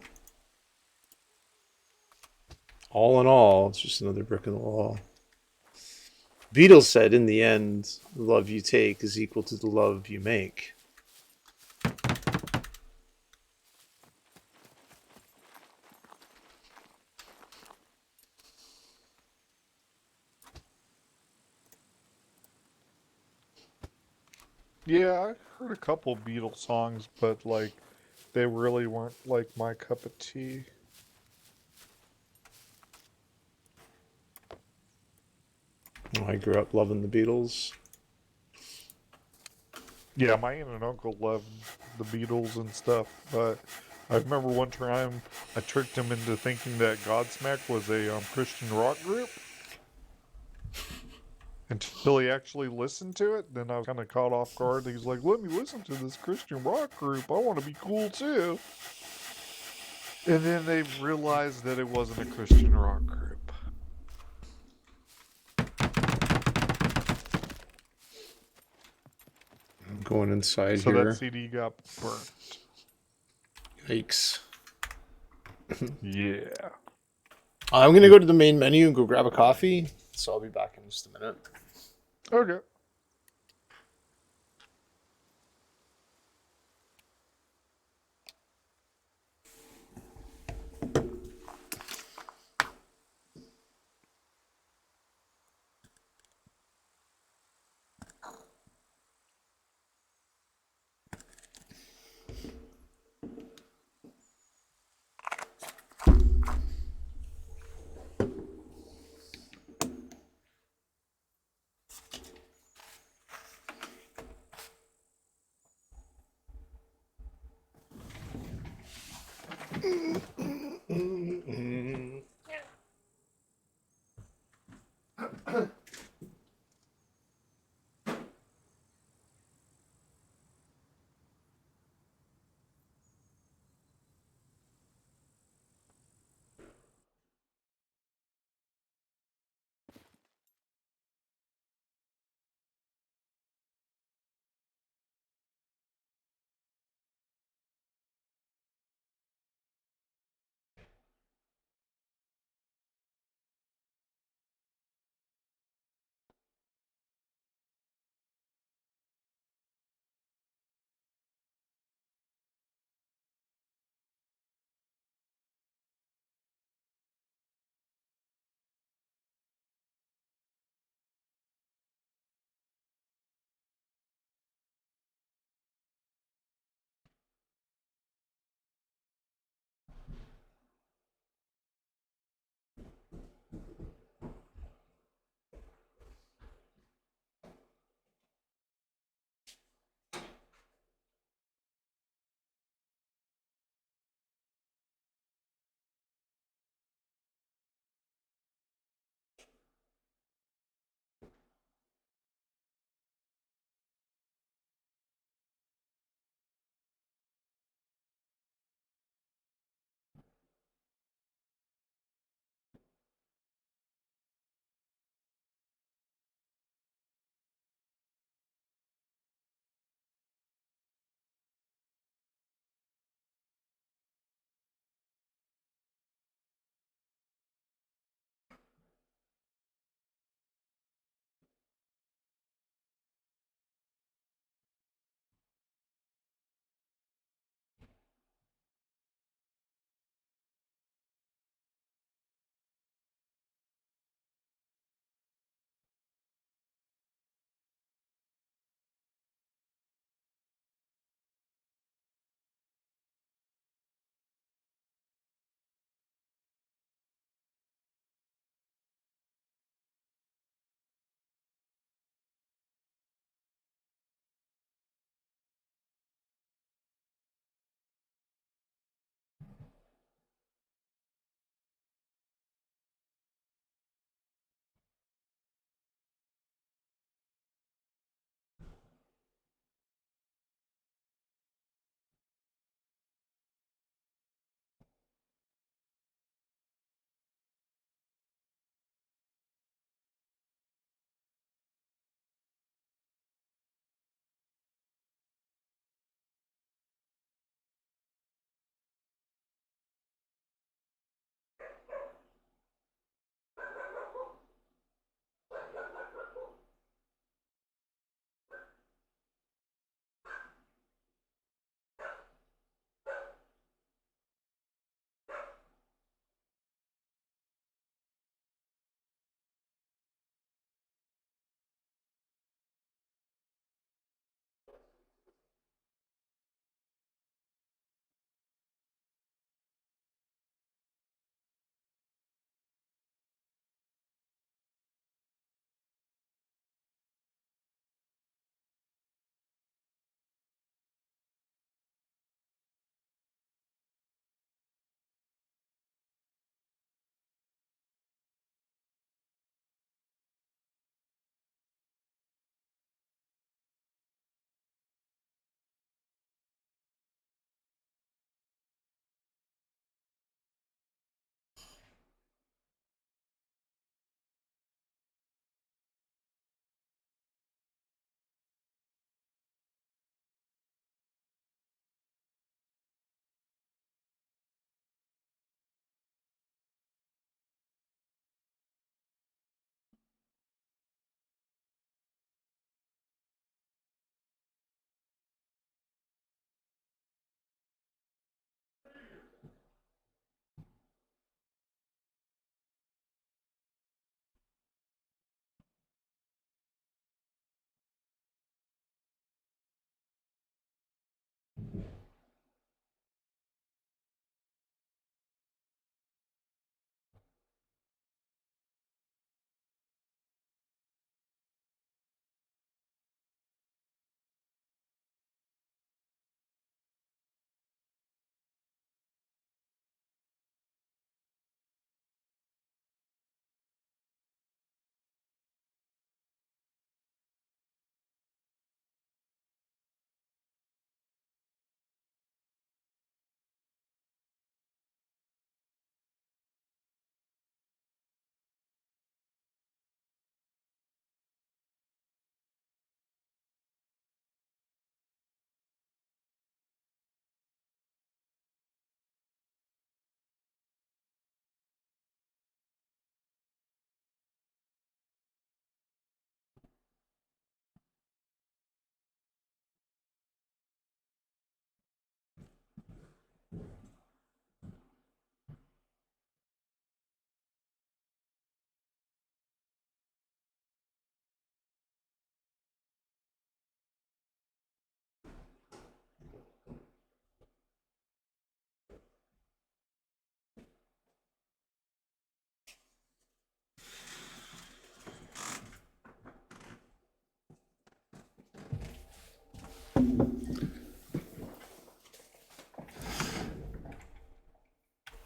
All in all, it's just another brick in the wall. Beatles said, in the end, the love you take is equal to the love you make. Yeah, I heard a couple Beatles songs, but like they really weren't like my cup of tea. I grew up loving the Beatles. Yeah, my aunt and uncle loved the Beatles and stuff, but I remember one time I tricked him into thinking that Godsmack was a Christian rock group. Until he actually listened to it, then I was kind of caught off guard. He's like, "Let me listen to this Christian rock group. I want to be cool too." And then they realized that it wasn't a Christian rock group. I'm going inside So that here. CD got burnt. Yikes. Yeah. I'm gonna go to the main menu and go grab a coffee. So I'll be back in just a minute. Okay.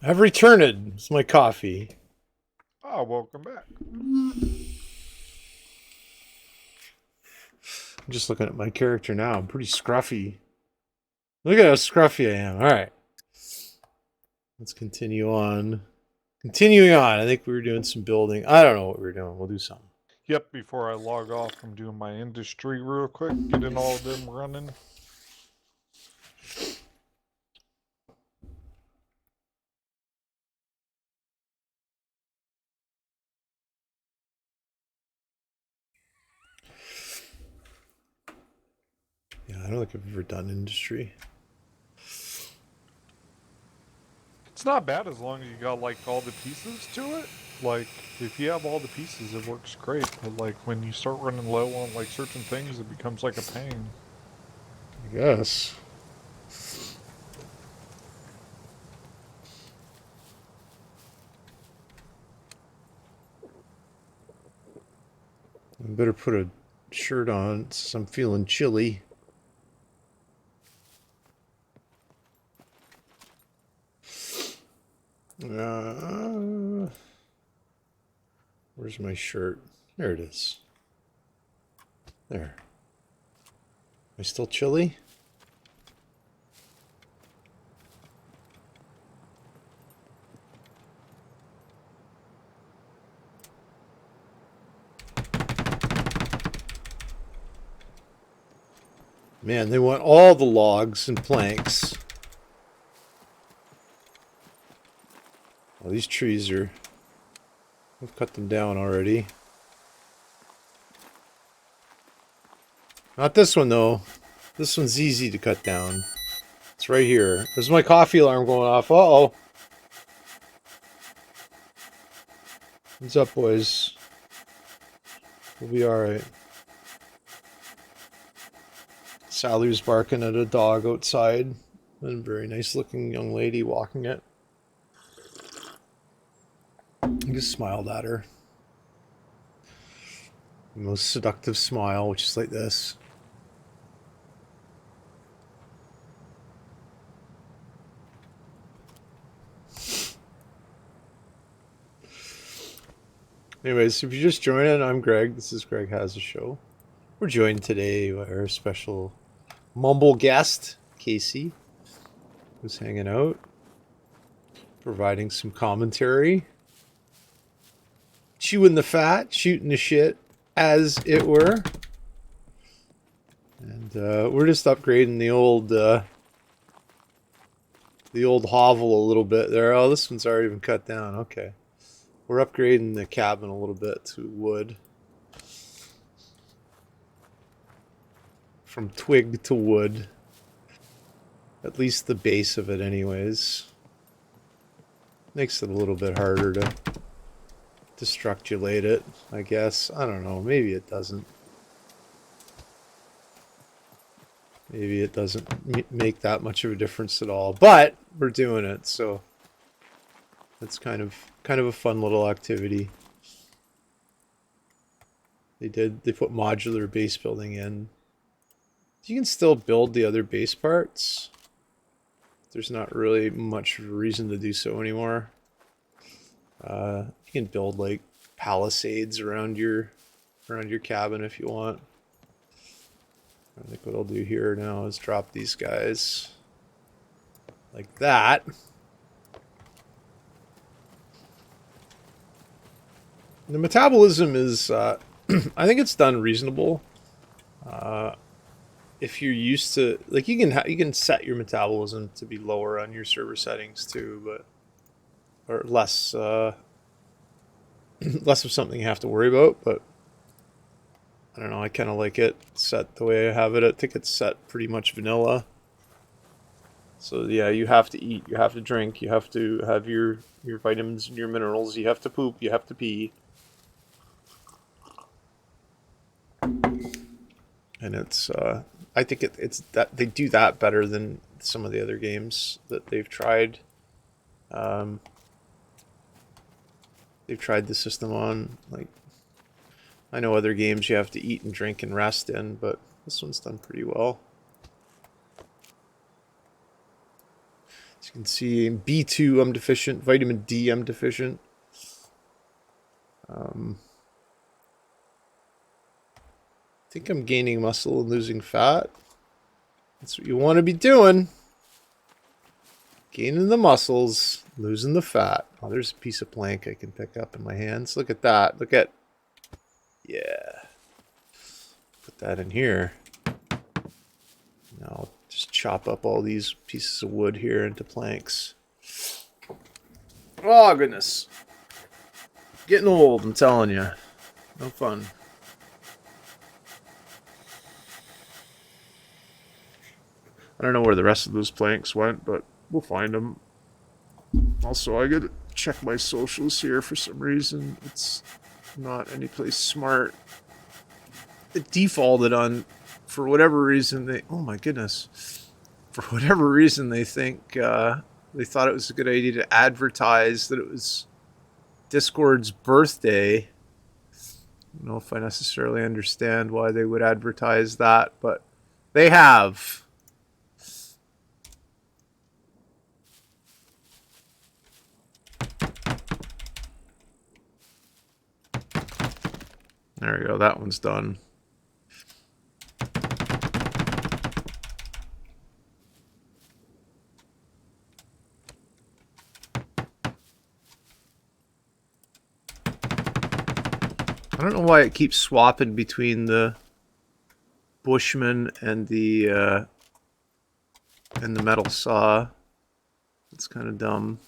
I've returned. It's my coffee. Oh, welcome back. I'm just looking at my character now. I'm pretty scruffy. Look at how scruffy I am. All right. Let's continue on. Continuing on. I think we were doing some building. I don't know what we were doing. We'll do something. Yep, before I log off, I'm doing my industry real quick, getting all of them running. Yeah, I don't think I've ever done industry. It's not bad as long as you got like all the pieces to it. Like if you have all the pieces, it works great. But like when you start running low on like certain things, it becomes like a pain. I guess. I better put a shirt on since I'm feeling chilly. Where's my shirt? There it is. There. Am I still chilly? Man, they want all the logs and planks. Well, these trees are... I've cut them down already. Not this one, though. This one's easy to cut down. It's right here. There's my coffee alarm going off. Uh-oh. What's up, boys? We'll be alright. Sally was barking at a dog outside. And a very nice looking young lady walking it. I just smiled at her. The most seductive smile, which is like this. Anyways, if you're just joining, I'm Greg. This is Greg Has a Show. We're joined today by our special mumble guest, Casey, who's hanging out, providing some commentary, chewing the fat, shooting the shit, as it were. And we're just upgrading the old hovel a little bit there. Oh, this one's already been cut down. Okay. We're upgrading the cabin a little bit to wood. From twig to wood. At least the base of it anyways. Makes it a little bit harder to structurate it, I guess. I don't know. Maybe it doesn't. Maybe it doesn't make that much of a difference at all. But we're doing it, so it's kind of a fun little activity. They put modular base building in. You can still build the other base parts. There's not really much reason to do so anymore. You can build like palisades around your cabin if you want. I think what I'll do here now is drop these guys like that. The metabolism is, I think it's done reasonable. If you're used to, like, you can set your metabolism to be lower on your server settings too, but or less less of something you have to worry about. But I don't know. I kind of like it set the way I have it. I think it's set pretty much vanilla. So yeah, you have to eat, you have to drink, you have to have your vitamins and your minerals. You have to poop, you have to pee. And it's, I think it's that they do that better than some of the other games that they've tried. They've tried the system on. Like, I know other games you have to eat and drink and rest in, but this one's done pretty well. So you You can see B2 I'm deficient, vitamin D I'm deficient. I think I'm gaining muscle and losing fat. That's what you want to be doing. Gaining the muscles, losing the fat. Oh, there's a piece of plank I can pick up in my hands. Look at that. Look at... Yeah. Put that in here. Now I'll just chop up all these pieces of wood here into planks. Oh, goodness. Getting old, I'm telling you. No fun. I don't know where the rest of those planks went, but we'll find them. Also, I gotta check my socials here for some reason. It's not anyplace smart. It defaulted on, for whatever reason, they... Oh my goodness. For whatever reason, they think, they thought it was a good idea to advertise that it was Discord's birthday. I don't know if I necessarily understand why they would advertise that, but they have. There we go, that one's done. I don't know why it keeps swapping between the Bushman and the metal saw. It's kind of dumb.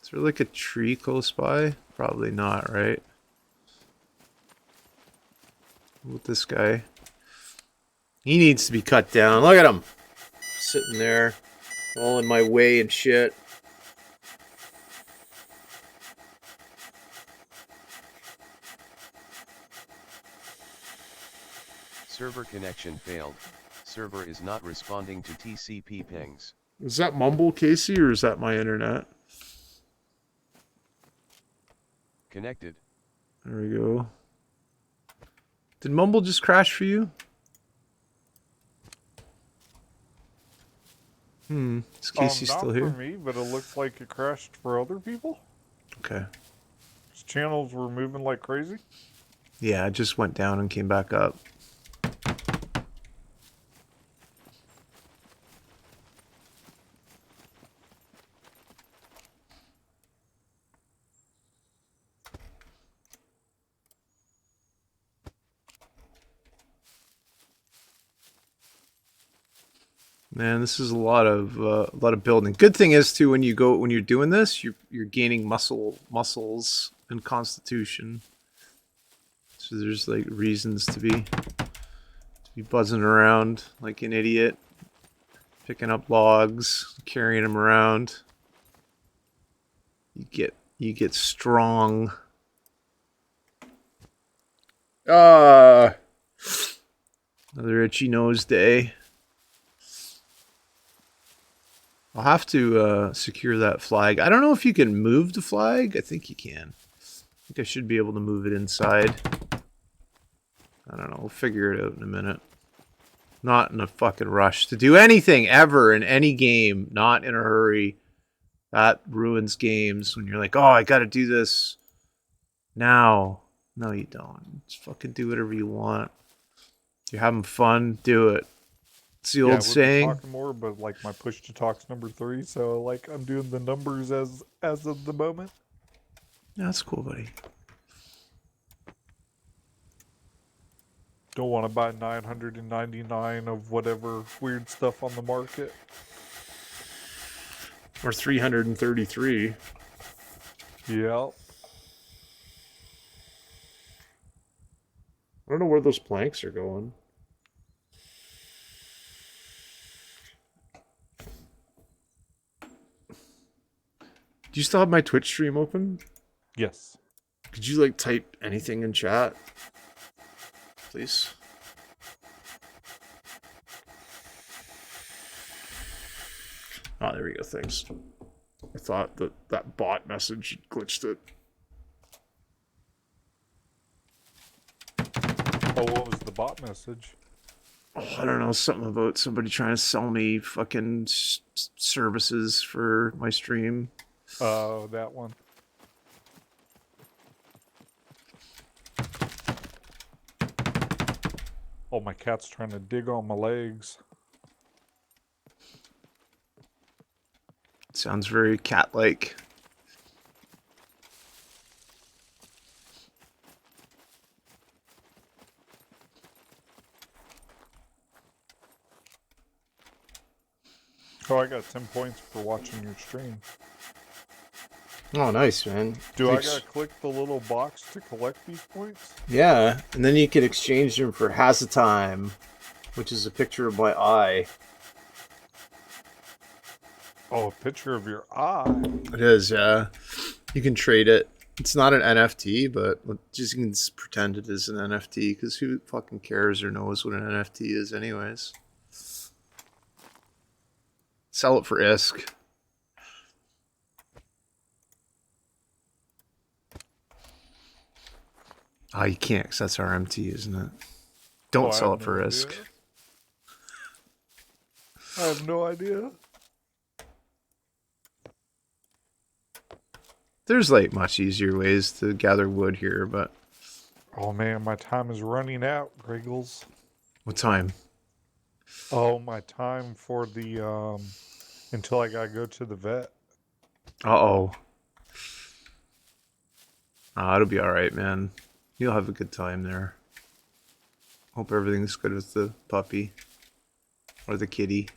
Is there like a tree close by? Probably not, right? With this guy, he needs to be cut down. Look at him sitting there all in my way and shit. Server connection failed. Server is not responding to TCP pings. Is that Mumble, Casey, or is that my internet? Connected. There we go. Did Mumble just crash for you? Is Casey still here? Not for me, but it looks like it crashed for other people. Okay. His channels were moving like crazy. Yeah, it just went down and came back up. Man, this is a lot of building. Good thing is too, when you're doing this, you're gaining muscles and constitution. So there's like reasons to be buzzing around like an idiot, picking up logs, carrying them around. You get strong. Another itchy nose day. I'll have to secure that flag. I don't know if you can move the flag. I think you can. I think I should be able to move it inside. I don't know. We'll figure it out in a minute. Not in a fucking rush to do anything ever in any game. Not in a hurry. That ruins games when you're like, oh, I gotta do this now. No, you don't. Just fucking do whatever you want. If you're having fun, do it. It's the old saying. Talking more, but like my push to talk's number 3, so like I'm doing the numbers as of the moment. Yeah, that's cool, buddy. Don't want to buy 999 of whatever weird stuff on the market. Or 333. Yeah. I don't know where those planks are going. Do you still have my Twitch stream open? Yes. Could you like type anything in chat? Please. Oh, there we go. Thanks. I thought that bot message glitched it. Oh, what was the bot message? I don't know, something about somebody trying to sell me fucking services for my stream. Oh, that one. Oh, my cat's trying to dig on my legs. Sounds very cat-like. Oh, I got 10 points for watching your stream. Oh, nice, man. Do I gotta click the little box to collect these points? Yeah, and then you can exchange them for Hasatime, which is a picture of my eye. Oh, a picture of your eye. It is, yeah. You can trade it. It's not an NFT, but just you can just pretend it is an NFT, because who fucking cares or knows what an NFT is anyways? Sell it for ISK. Ah, you can't, because that's RMT, isn't it? Don't sell it for ISK. I have no idea. There's like much easier ways to gather wood here, but... Oh man, my time is running out, Griggles. What time? Oh, my time for the, until I gotta go to the vet. Uh-oh. Ah, it'll be alright, man. You'll have a good time there. Hope everything's good with the puppy. Or the kitty.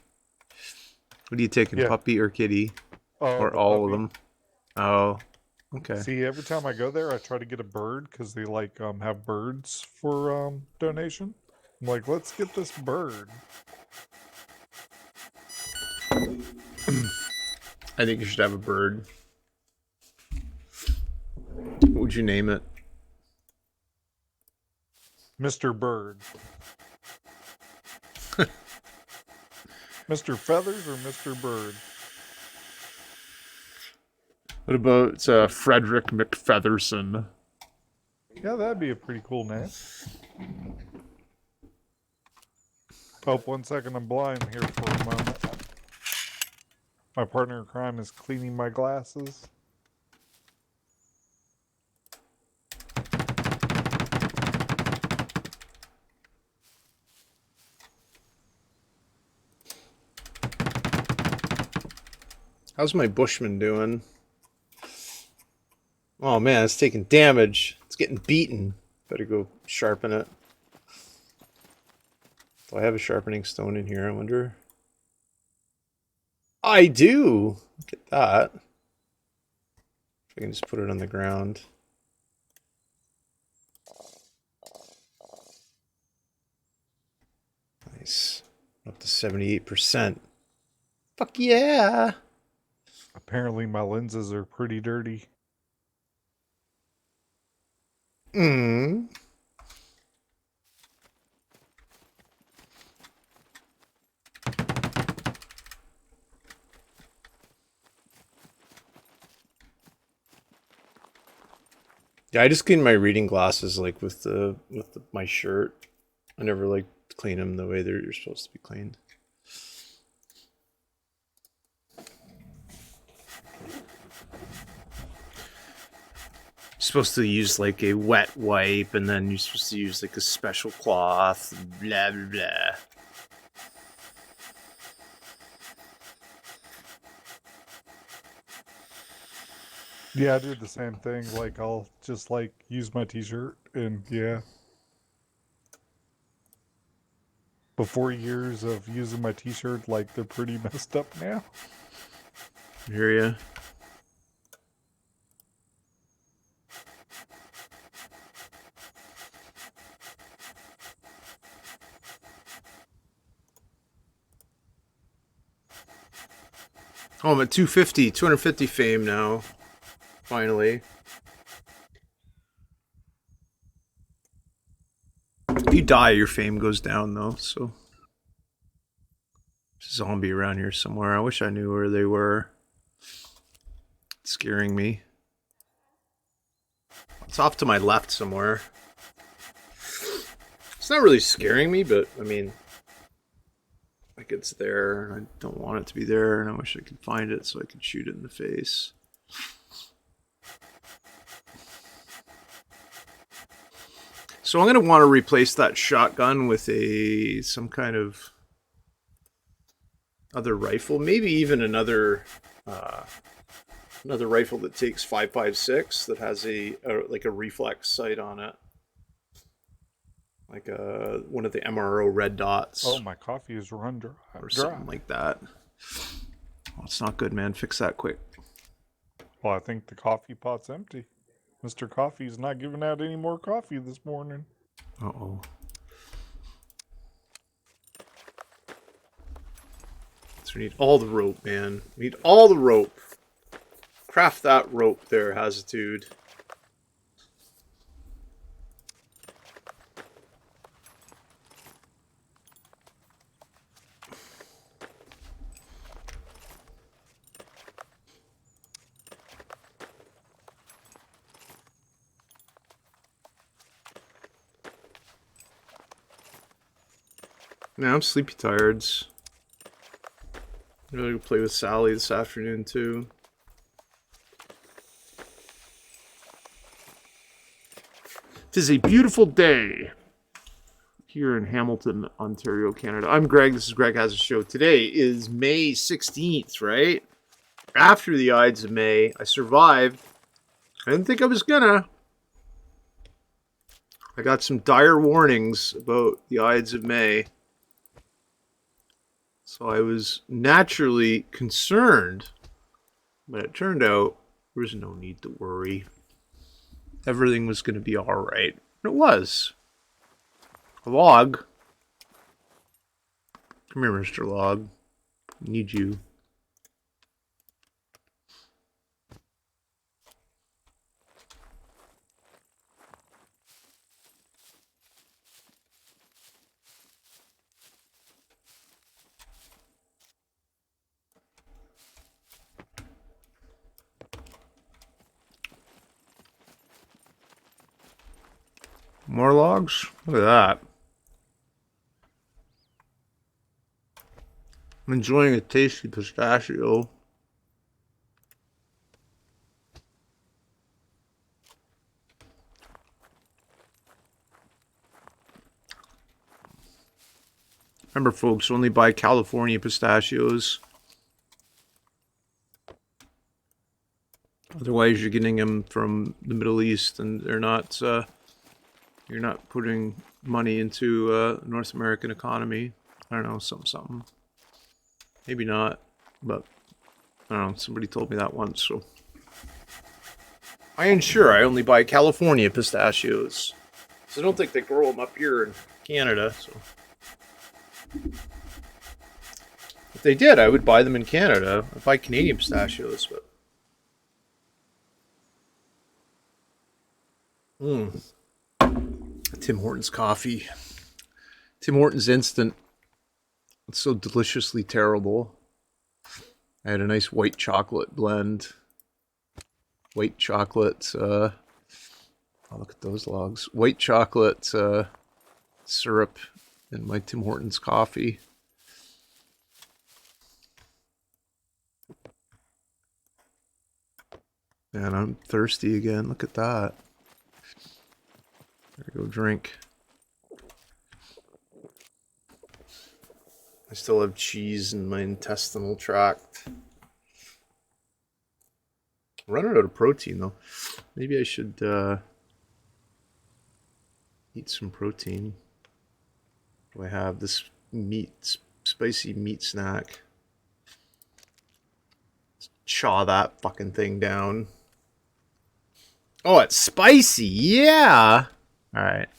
What are you taking, Yeah. puppy or kitty? Or The all of puppy. them? Oh, okay. See, every time I go there, I try to get a bird because they like have birds for donation. I'm like, let's get this bird. I think you should have a bird. What would you name it? Mr. Bird. Mr. Feathers or Mr. Bird? What about Frederick McFeatherson? Yeah, that'd be a pretty cool name. Oh, 1 second, I'm blind here for a moment. My partner in crime is cleaning my glasses. How's my Bushman doing? Oh man, it's taking damage. It's getting beaten. Better go sharpen it. Do I have a sharpening stone in here, I wonder? I do! Look at that. If I can just put it on the ground. Nice. Up to 78%. Fuck yeah! Apparently my lenses are pretty dirty. Mm. Yeah, I just clean my reading glasses like with my shirt. I never like clean them the way you're supposed to be cleaned. Supposed to use like a wet wipe, and then you're supposed to use like a special cloth, blah blah blah. Yeah, I do the same thing. Like, I'll just like use my t-shirt and yeah. But 4 years of using my t-shirt, like, they're pretty messed up now. I hear ya. Oh, I'm at 250 fame now. Finally. If you die, your fame goes down, though, so... There's a zombie around here somewhere. I wish I knew where they were. It's scaring me. It's off to my left somewhere. It's not really scaring me, but, I mean... Like it's there, and I don't want it to be there, and I wish I could find it so I could shoot it in the face. So I'm going to want to replace that shotgun with some kind of other rifle, maybe even another rifle that takes 5.56 that has like a reflex sight on it, like one of the MRO red dots. Oh, my coffee is run dry. Or something like that. Oh, it's not good, man. Fix that quick. Well, I think the coffee pot's empty. Mr. Coffee's not giving out any more coffee this morning. Uh-oh. So we need all the rope, man. We need all the rope. Craft that rope there, Hazitude. Man, I'm sleepy tired. I'm gonna go play with Sally this afternoon too. It is a beautiful day here in Hamilton, Ontario, Canada. I'm Greg. This is Greg Has a Show. Today is May 16th, right? After the Ides of May, I survived. I didn't think I was gonna. I got some dire warnings about the Ides of May. So I was naturally concerned, but it turned out there was no need to worry. Everything was going to be all right. And it was. A log. Come here, Mr. Log. I need you. More logs? Look at that. I'm enjoying a tasty pistachio. Remember, folks, only buy California pistachios. Otherwise, you're getting them from the Middle East, and they're not. You're not putting money into North American economy. I don't know, something. Maybe not, but I don't know. Somebody told me that once, so I ain't sure. I only buy California pistachios, so I don't think they grow them up here in Canada. So if they did, I would buy them in Canada. I'd buy Canadian pistachios, but. Tim Hortons coffee. Tim Hortons instant. It's so deliciously terrible. I had a nice white chocolate blend. White chocolate, oh, look at those logs. White chocolate syrup in my Tim Hortons coffee. Man, I'm thirsty again. Look at that. Go drink. I still have cheese in my intestinal tract. I'm running out of protein though. Maybe I should eat some protein. Do I have this spicy meat snack? Let's chaw that fucking thing down. Oh, it's spicy, yeah! Alright.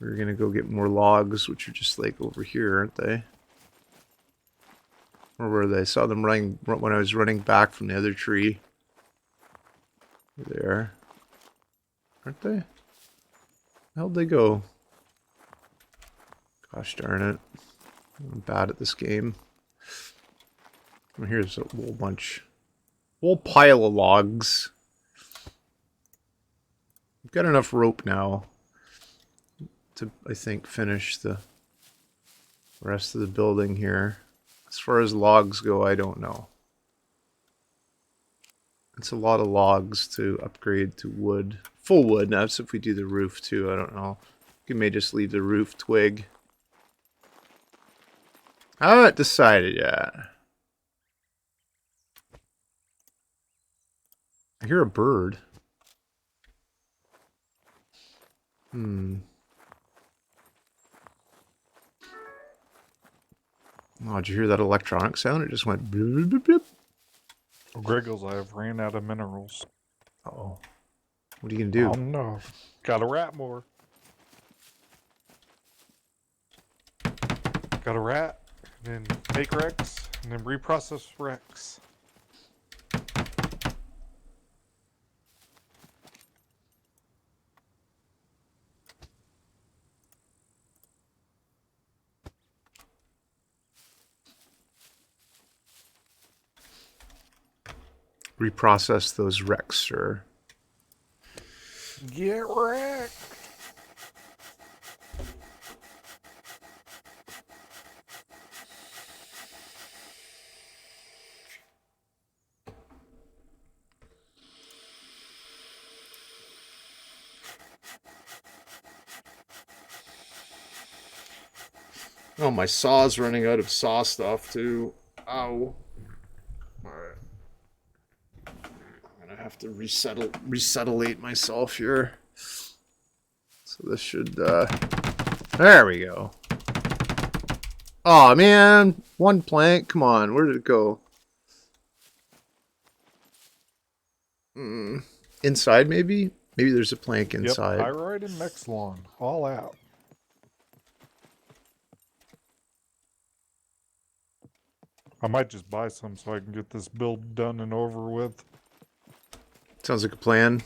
We're gonna go get more logs, which are just like over here, aren't they? Or were they? I saw them running when I was running back from the other tree. There. Aren't they? How'd they go? Gosh darn it. I'm bad at this game. Well, here's a whole bunch. Whole pile of logs. I've got enough rope now to, I think, finish the Rest of the building here. As far as logs go, I don't know. It's a lot of logs to upgrade to wood. Full wood. Now, that's if we do the roof too. I don't know. We may just leave the roof twig. I haven't decided yet. I hear a bird. Hmm. Oh, did you hear that electronic sound? It just went bloop, bloop, bloop. Griggles, I've ran out of minerals. Uh-oh. What are you I gonna do? don't know. Gotta rat more. Gotta rat, and then take Rex, and then reprocess Rex. Reprocess those wrecks, sir. Get wrecked. Oh, my saw's running out of saw stuff too. Ow. Alright. I'm gonna have to resettlate myself here. So this should, there we go. Aw, man. One plank. Come on. Where did it go? Inside, maybe? Maybe there's a plank inside. Yep, Pyroid and Mexlon, all out. I might just buy some so I can get this build done and over with. Sounds like a plan.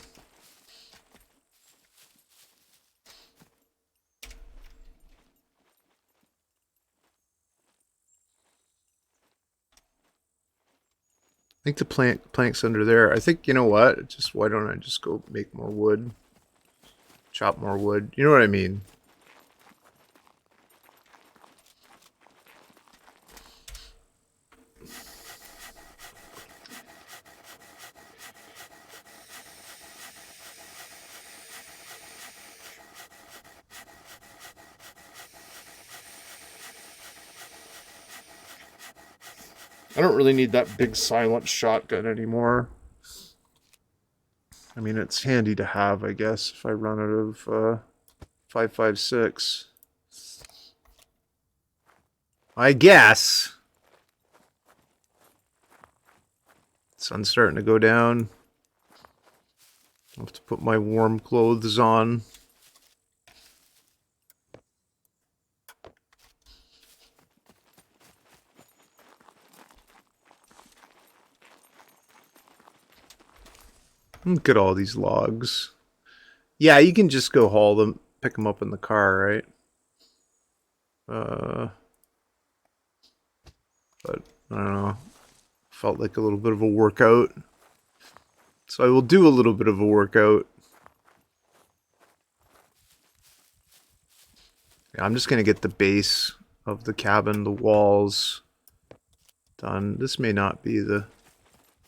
I think the plank's under there. I think, you know what? Just why don't I just go make more wood? Chop more wood. You know what I mean? I don't really need that big silent shotgun anymore. I mean, it's handy to have, I guess, if I run out of 5.56. I guess. Sun's starting to go down. I'll have to put my warm clothes on. Look at all these logs. Yeah, you can just go haul them, pick them up in the car, right? But I don't know. Felt like a little bit of a workout. So I will do a little bit of a workout. Yeah, I'm just going to get the base of the cabin, the walls done. This may not be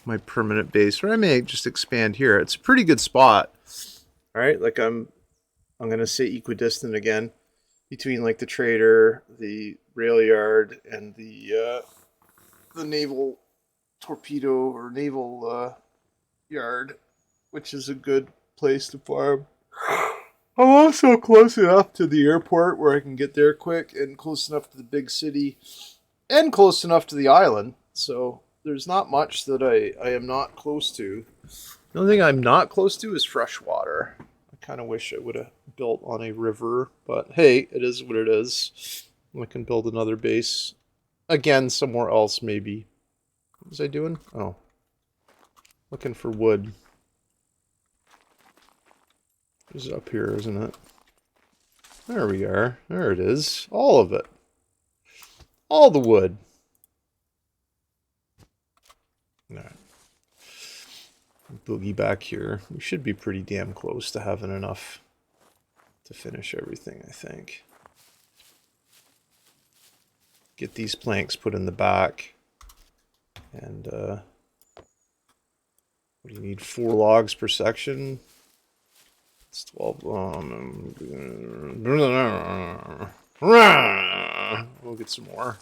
my permanent base, or I may just expand here. It's a pretty good spot. All right, like I'm going to say equidistant again between like the trader, the rail yard, and the naval torpedo or naval yard, which is a good place to farm. I'm also close enough to the airport where I can get there quick, and close enough to the big city, and close enough to the island. So there's not much that I am not close to. The only thing I'm not close to is fresh water. I kind of wish I would have built on a river, but hey, it is what it is. I can build another base again somewhere else, maybe. What was I doing? Oh. Looking for wood. This is up here, isn't it? There we are. There it is. All of it. All the wood. Alright. Boogie back here. We should be pretty damn close to having enough to finish everything, I think. get these planks put in the back. And what do you need? 4 logs per section. It's 12. We'll get some more.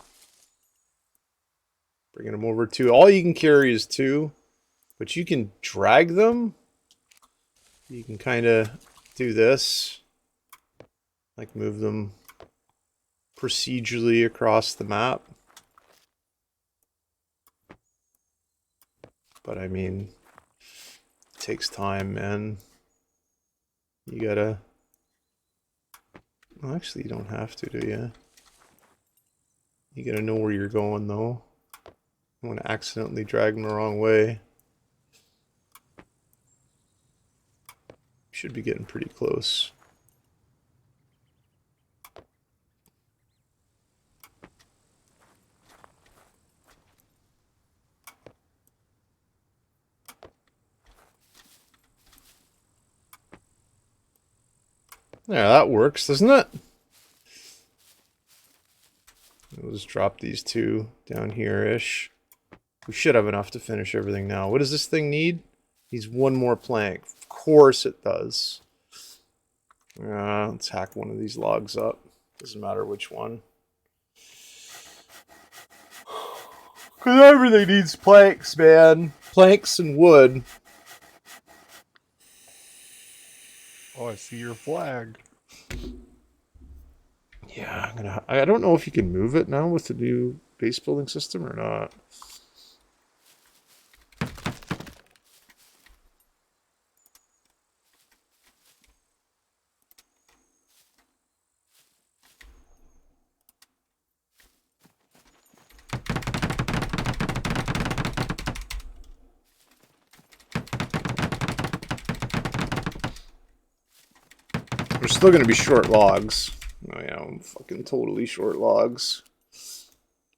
Bringing them over to. All you can carry is 2, but you can drag them. You can kind of do this, like move them procedurally across the map. But I mean, it takes time, man. You gotta... Well, actually, you don't have to, do you? You gotta know where you're going, though. I don't want to accidentally drag them the wrong way. Should be getting pretty close. Yeah, that works, doesn't it? We'll just drop these 2 down here-ish. We should have enough to finish everything now. What does this thing need? Needs 1 more plank. Of course it does. Let's hack one of these logs up. Doesn't matter which one. Because everything needs planks, man. Planks and wood. Oh, I see your flag. Yeah, I don't know if you can move it now with the new base building system or not. We're still going to be short logs. Oh yeah, I'm fucking totally short logs.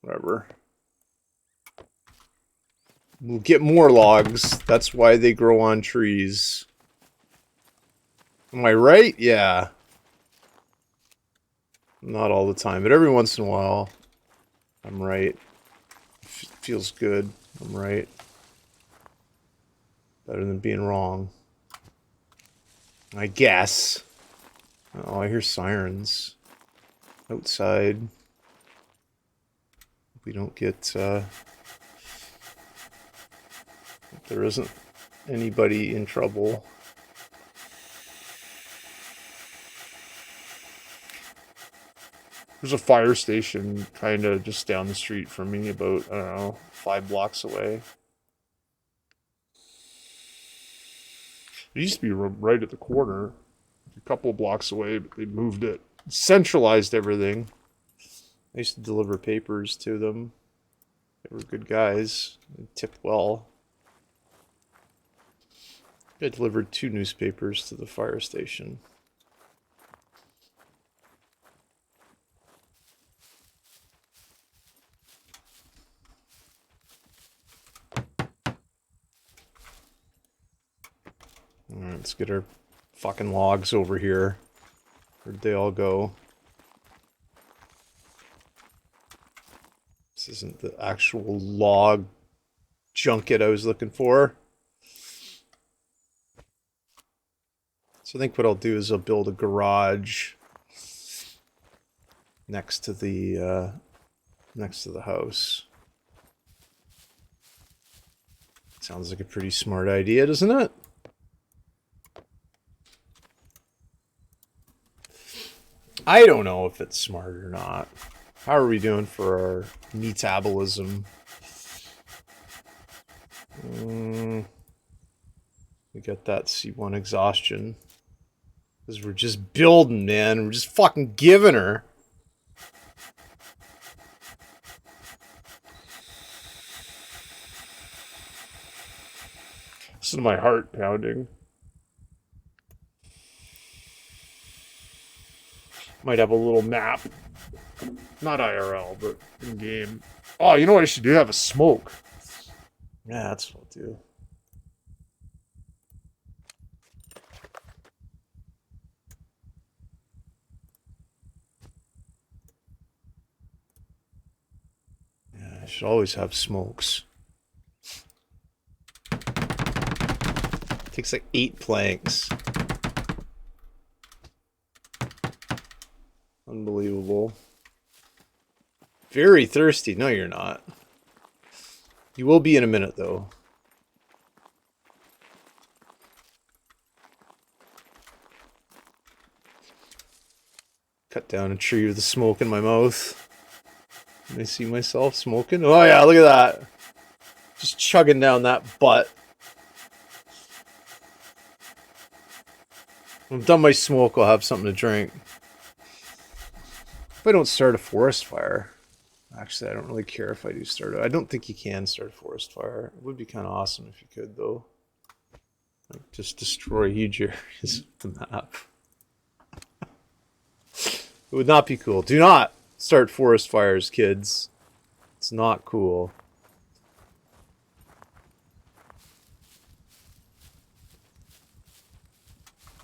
Whatever. We'll get more logs. That's why they grow on trees. Am I right? Yeah. Not all the time, but every once in a while, I'm right. Feels good. I'm right. Better than being wrong. I guess. Oh, I hear sirens outside. We don't get, there isn't anybody in trouble. There's a fire station kind of just down the street from me, about, I don't know, 5 blocks away. It used to be right at the corner, a couple of blocks away, but they moved it. Centralized everything. I used to deliver papers to them. They were good guys. They tipped well. I delivered 2 newspapers to the fire station. Alright, let's get our fucking logs over here. Where'd they all go? This isn't the actual log junket I was looking for. So I think what I'll do is I'll build a garage next to the house. Sounds like a pretty smart idea, doesn't it? I don't know if it's smart or not. How are we doing for our metabolism? We got that C1 exhaustion. Because we're just building, man. We're just fucking giving her. Listen to my heart pounding. Might have a little nap. Not IRL, but in game. Oh, you know what I should do? Have a smoke. Yeah, that's what I'll do. should always have smokes. Takes like 8 planks. Unbelievable. Very thirsty. No, you're not. You will be in a minute, though. Cut down a tree with the smoke in my mouth. Can I see myself smoking? Oh yeah, look at that. Just chugging down that butt. When I'm done my smoke, I'll have something to drink. If I don't start a forest fire. Actually, I don't really care if I do start it. I don't think you can start a forest fire. It would be kind of awesome if you could, though. Like, just destroy huge areas of the map. It would not be cool. Do not start forest fires, kids. It's not cool.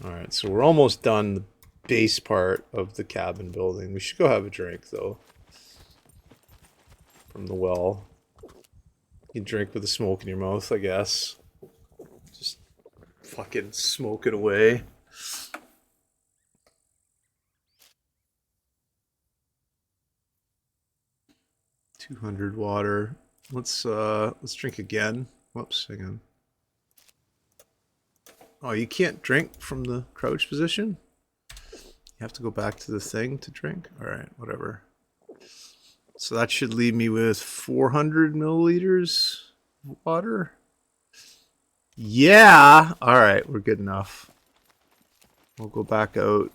Alright, so we're almost done the base part of the cabin building. We should go have a drink, though. From the well. You can drink with the smoke in your mouth, I guess. Just fucking smoke it away. $200 water. Let's drink again. Whoops, hang on. Oh, you can't drink from the crouch position? You have to go back to the thing to drink? Alright, whatever. So that should leave me with 400 milliliters of water. Yeah! Alright, we're good enough. We'll go back out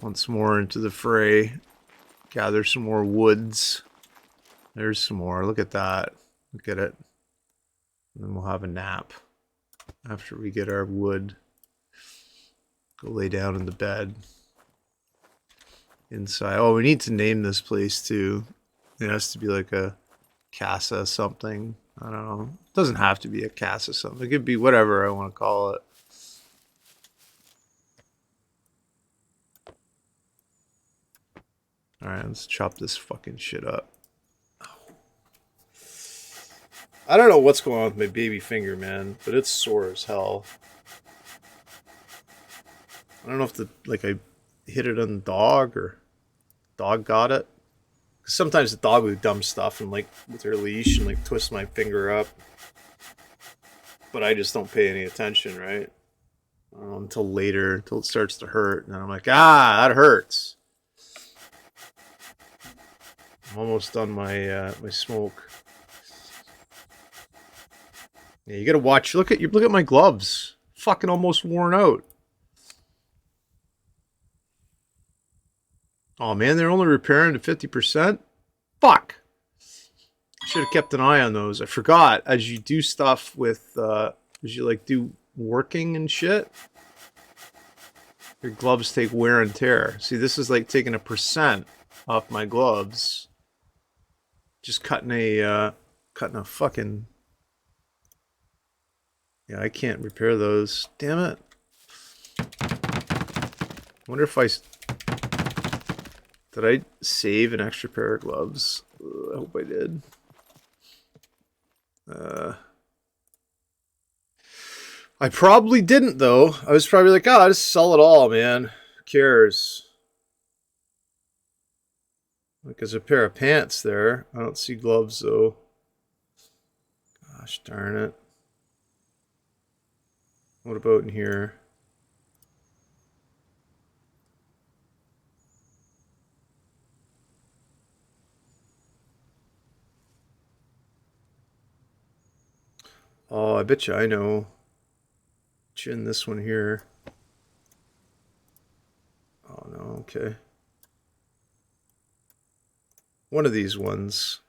once more into the fray. Gather some more woods. There's some more. Look at that. Look at it. And then we'll have a nap after we get our wood. Go lay down in the bed. Inside. Oh, we need to name this place too. It has to be like a casa something. I don't know. It doesn't have to be a casa something. It could be whatever I want to call it. Alright, let's chop this fucking shit up. I don't know what's going on with my baby finger, man, but it's sore as hell. I don't know if I hit it on the dog or dog got it. 'Cause sometimes the dog will do dumb stuff and like with her leash and like twist my finger up. But I just don't pay any attention, right? Until later, until it starts to hurt. And then I'm like, that hurts. I'm almost done my my smoke. Yeah, you gotta watch. Look at my gloves. Fucking almost worn out. Oh man, they're only repairing to 50%? Fuck! Should have kept an eye on those. I forgot, as you do stuff with, as you like do working and shit, your gloves take wear and tear. See, this is like taking 1% off my gloves. Just cutting a fucking... Yeah, I can't repair those. Damn it. Wonder if did I save an extra pair of gloves? I hope I did. I probably didn't, though. I was probably like, oh, just sell it all, man. Who cares? Like, there's a pair of pants there. I don't see gloves, though. Gosh darn it. What about in here? Oh, I bet you I know. Chin this one here. Oh no, okay. One of these ones.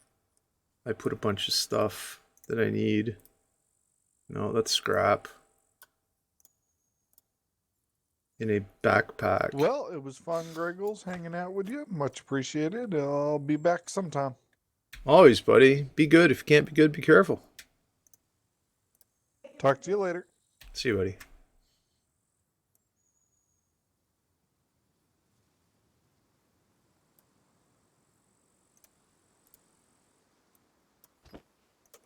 I put a bunch of stuff that I need. No, that's scrap. In a backpack. Well, it was fun, Greggles, hanging out with you. Much appreciated. I'll be back sometime. Always, buddy. Be good. If you can't be good, be careful. Talk to you later. See you, buddy.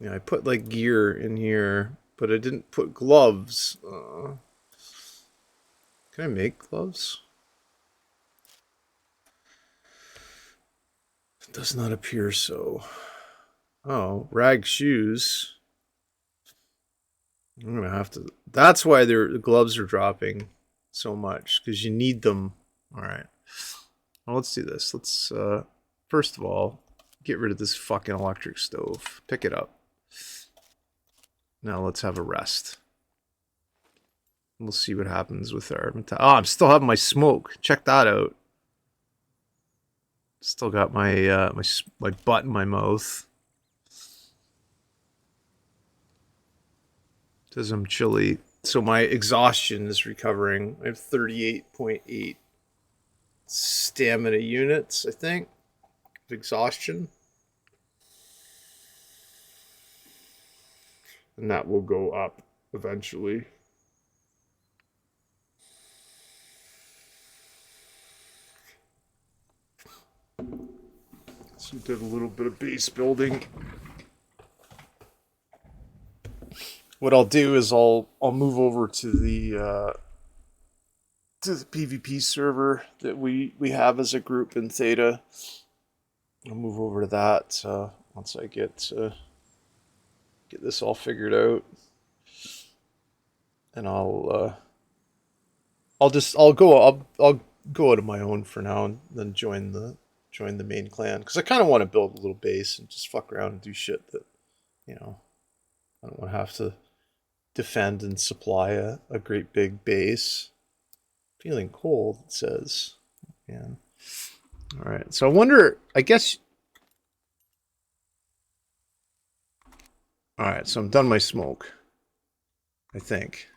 Yeah, I put like gear in here, but I didn't put gloves. Can I make gloves? It does not appear so. Oh, rag shoes. I'm gonna have to. That's why the gloves are dropping so much, because you need them. All right. Well, let's do this. Let's first of all get rid of this fucking electric stove. Pick it up. Now let's have a rest. We'll see what happens with our. Oh, I'm still having my smoke. Check that out. Still got my my butt in my mouth. Says I'm chilly. So my exhaustion is recovering. I have 38.8 stamina units, I think, of exhaustion. And that will go up eventually. So we did a little bit of base building. What I'll do is I'll move over to the PvP server that we have as a group in Theta. I'll move over to that once I get this all figured out, and I'll go out on my own for now, and then join the main clan, because I kind of want to build a little base and just fuck around and do shit that, you know, I don't want to have to defend and supply a great big base. Feeling cold, it says. Yeah. All right. So I wonder, I guess. All right. So I'm done my smoke, I think.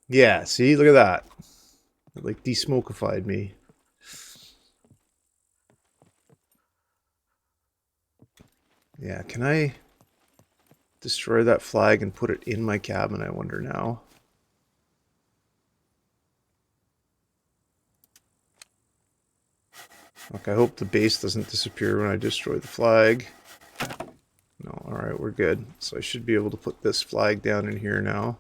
Yeah. See, look at that. It like desmokified me. Yeah. Can I destroy that flag and put it in my cabin? I wonder now. Okay, I hope the base doesn't disappear when I destroy the flag. No, alright, we're good. So I should be able to put this flag down in here now.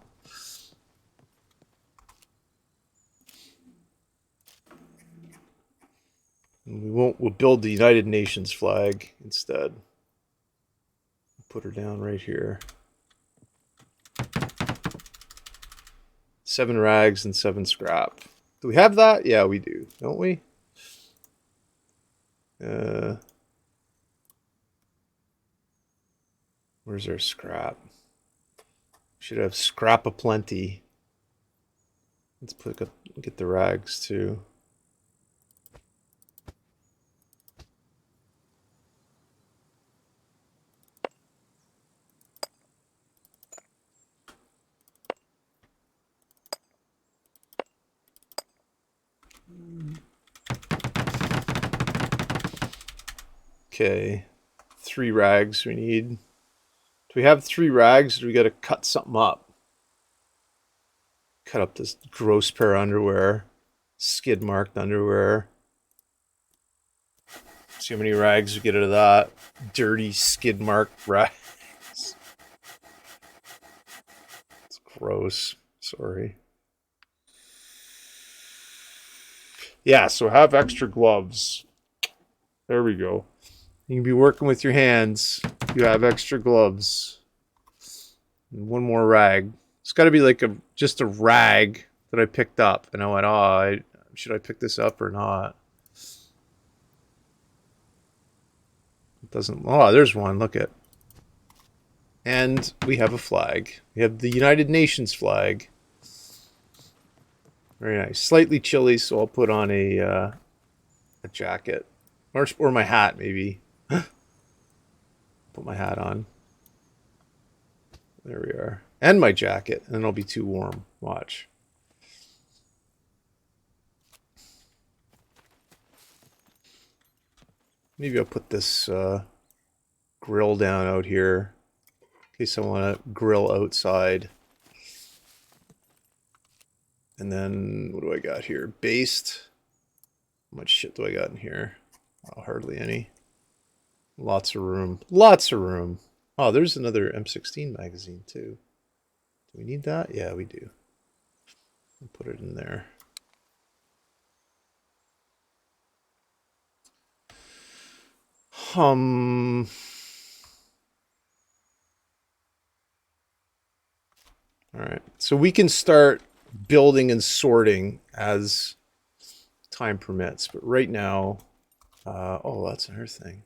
And we'll build the United Nations flag instead. Put her down right here. 7 rags and 7 scrap. Do we have that? Yeah, we do, don't we? Where's our scrap? Should have scrap aplenty. Let's get the rags too. Okay, 3 rags we need. Do we have 3 rags, or do we gotta cut something up? Cut up this gross pair of underwear. Skid marked underwear. See how many rags we get out of that. Dirty skid marked rags. It's gross. Sorry. Yeah, so have extra gloves. There we go. You can be working with your hands. You have extra gloves. And 1 more rag. It's got to be like just a rag that I picked up. And I went, oh, should I pick this up or not? It doesn't. Oh, there's one. Look at. And we have a flag. We have the United Nations flag. Very nice. Slightly chilly, so I'll put on a jacket. Or my hat, maybe. Put my hat on. There we are. And my jacket. And then it'll be too warm. Watch. Maybe I'll put this grill down out here. In case I want to grill outside. And then, what do I got here? Based. How much shit do I got in here? Oh, hardly any. Lots of room. Lots of room. Oh, there's another M16 magazine too. Do we need that? Yeah, we do. I'll put it in there. All right, so we can start building and sorting as time permits, but right now, oh, that's another thing.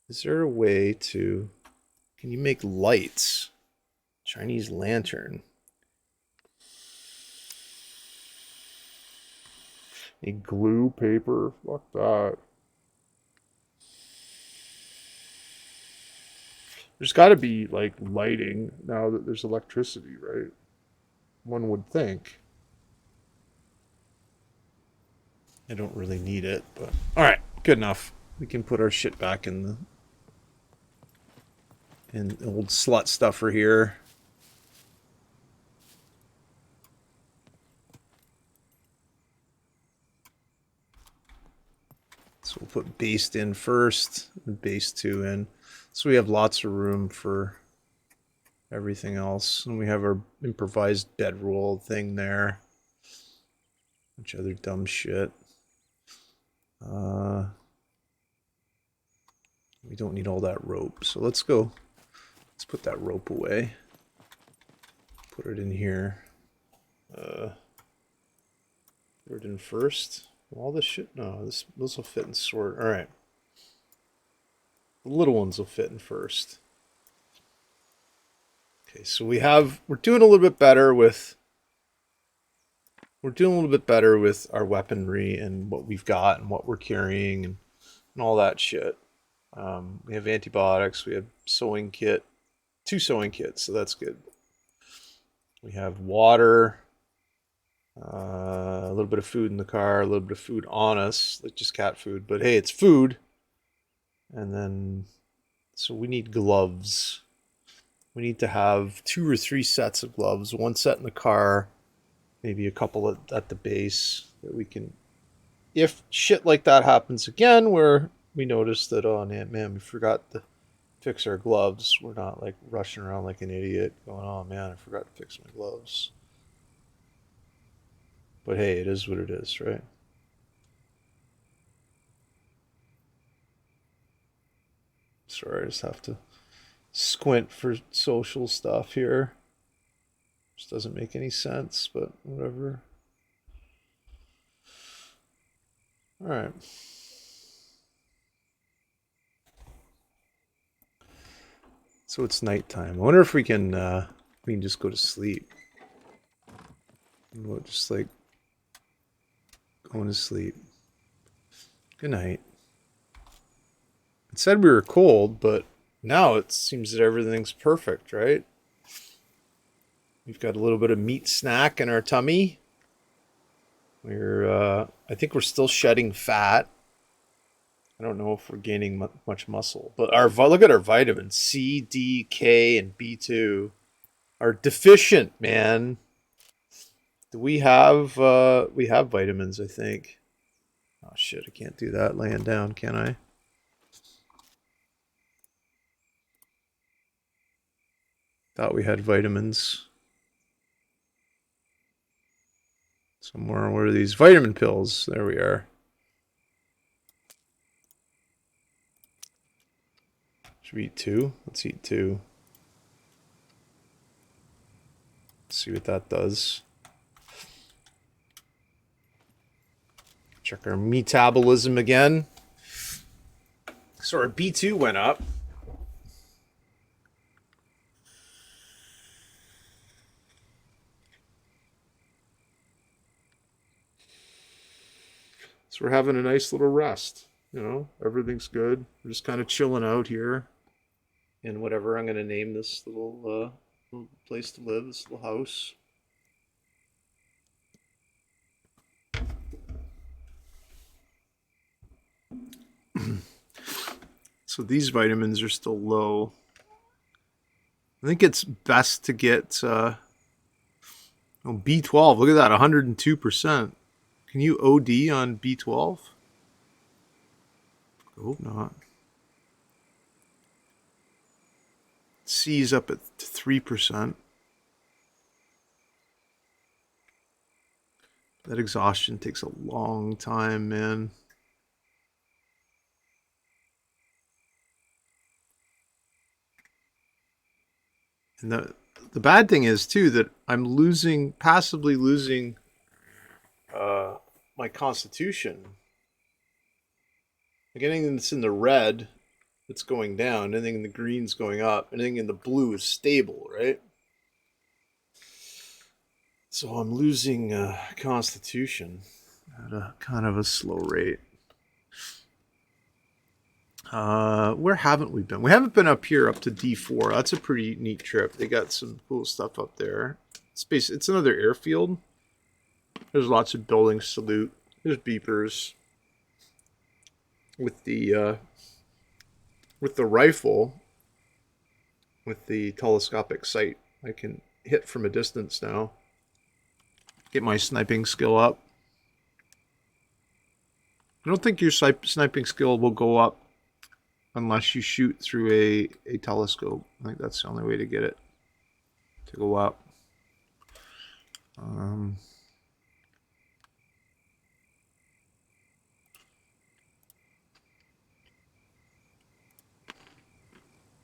Is there a way to, can you make lights? Chinese lantern. Need glue, paper, fuck that. There's got to be like lighting now that there's electricity, right? One would think. I don't really need it, but all right, good enough. We can put our shit back in the old slut stuffer here. So we'll put based in first and base 2 in. So we have lots of room for everything else. And we have our improvised bedroll thing there. Bunch of other dumb shit. We don't need all that rope. So let's go. Let's put that rope away. Put it in here. Put it in first. All this shit? No, those will fit in sort. All right. The little ones will fit in first. Okay, so we're doing a little bit better with our weaponry and what we've got and what we're carrying and all that shit. We have antibiotics, we have sewing kit, 2 sewing kits, so that's good. We have water, a little bit of food in the car, a little bit of food on us, like just cat food, but hey, it's food. And then, so we need gloves. We need to have 2 or 3 sets of gloves, 1 set in the car, maybe a couple at the base that we can, if shit like that happens again, where we notice that, oh man, we forgot to fix our gloves. We're not like rushing around like an idiot going, oh man, I forgot to fix my gloves. But hey, it is what it is, right? Sorry, I just have to squint for social stuff here. Just doesn't make any sense, but whatever. All right. So it's nighttime. I wonder if we can just go to sleep. We'll just like going to sleep. Good night. It said we were cold, but now it seems that everything's perfect, right? We've got a little bit of meat snack in our tummy. I think we're still shedding fat. I don't know if we're gaining much muscle, but look at our vitamins, C, D, K, and B2 are deficient, man. Do we have vitamins, I think. Oh shit, I can't do that laying down, can I? Thought we had vitamins. Somewhere, where are these vitamin pills? There we are. Should we eat 2? Let's eat 2. Let's see what that does. Check our metabolism again. So our B2 went up. So we're having a nice little rest. You know, everything's good. We're just kind of chilling out here in whatever I'm going to name this little place to live, this little house. So these vitamins are still low. I think it's best to get B12. Look at that, 102%. Can you OD on B12? I hope not. C's up at 3%. That exhaustion takes a long time, man. And the bad thing is too that I'm passively losing my constitution. Like anything that's in the red, it's going down. Anything in the green's going up. Anything in the blue is stable, right? So I'm losing constitution at a kind of a slow rate. Where haven't we been? We haven't been up here up to D4. That's a pretty neat trip. They got some cool stuff up there. It's another airfield. There's lots of buildings to loot. There's beepers. With the rifle, with the telescopic sight, I can hit from a distance now. Get my sniping skill up. I don't think your sniping skill will go up unless you shoot through a telescope. I think that's the only way to get it to go up.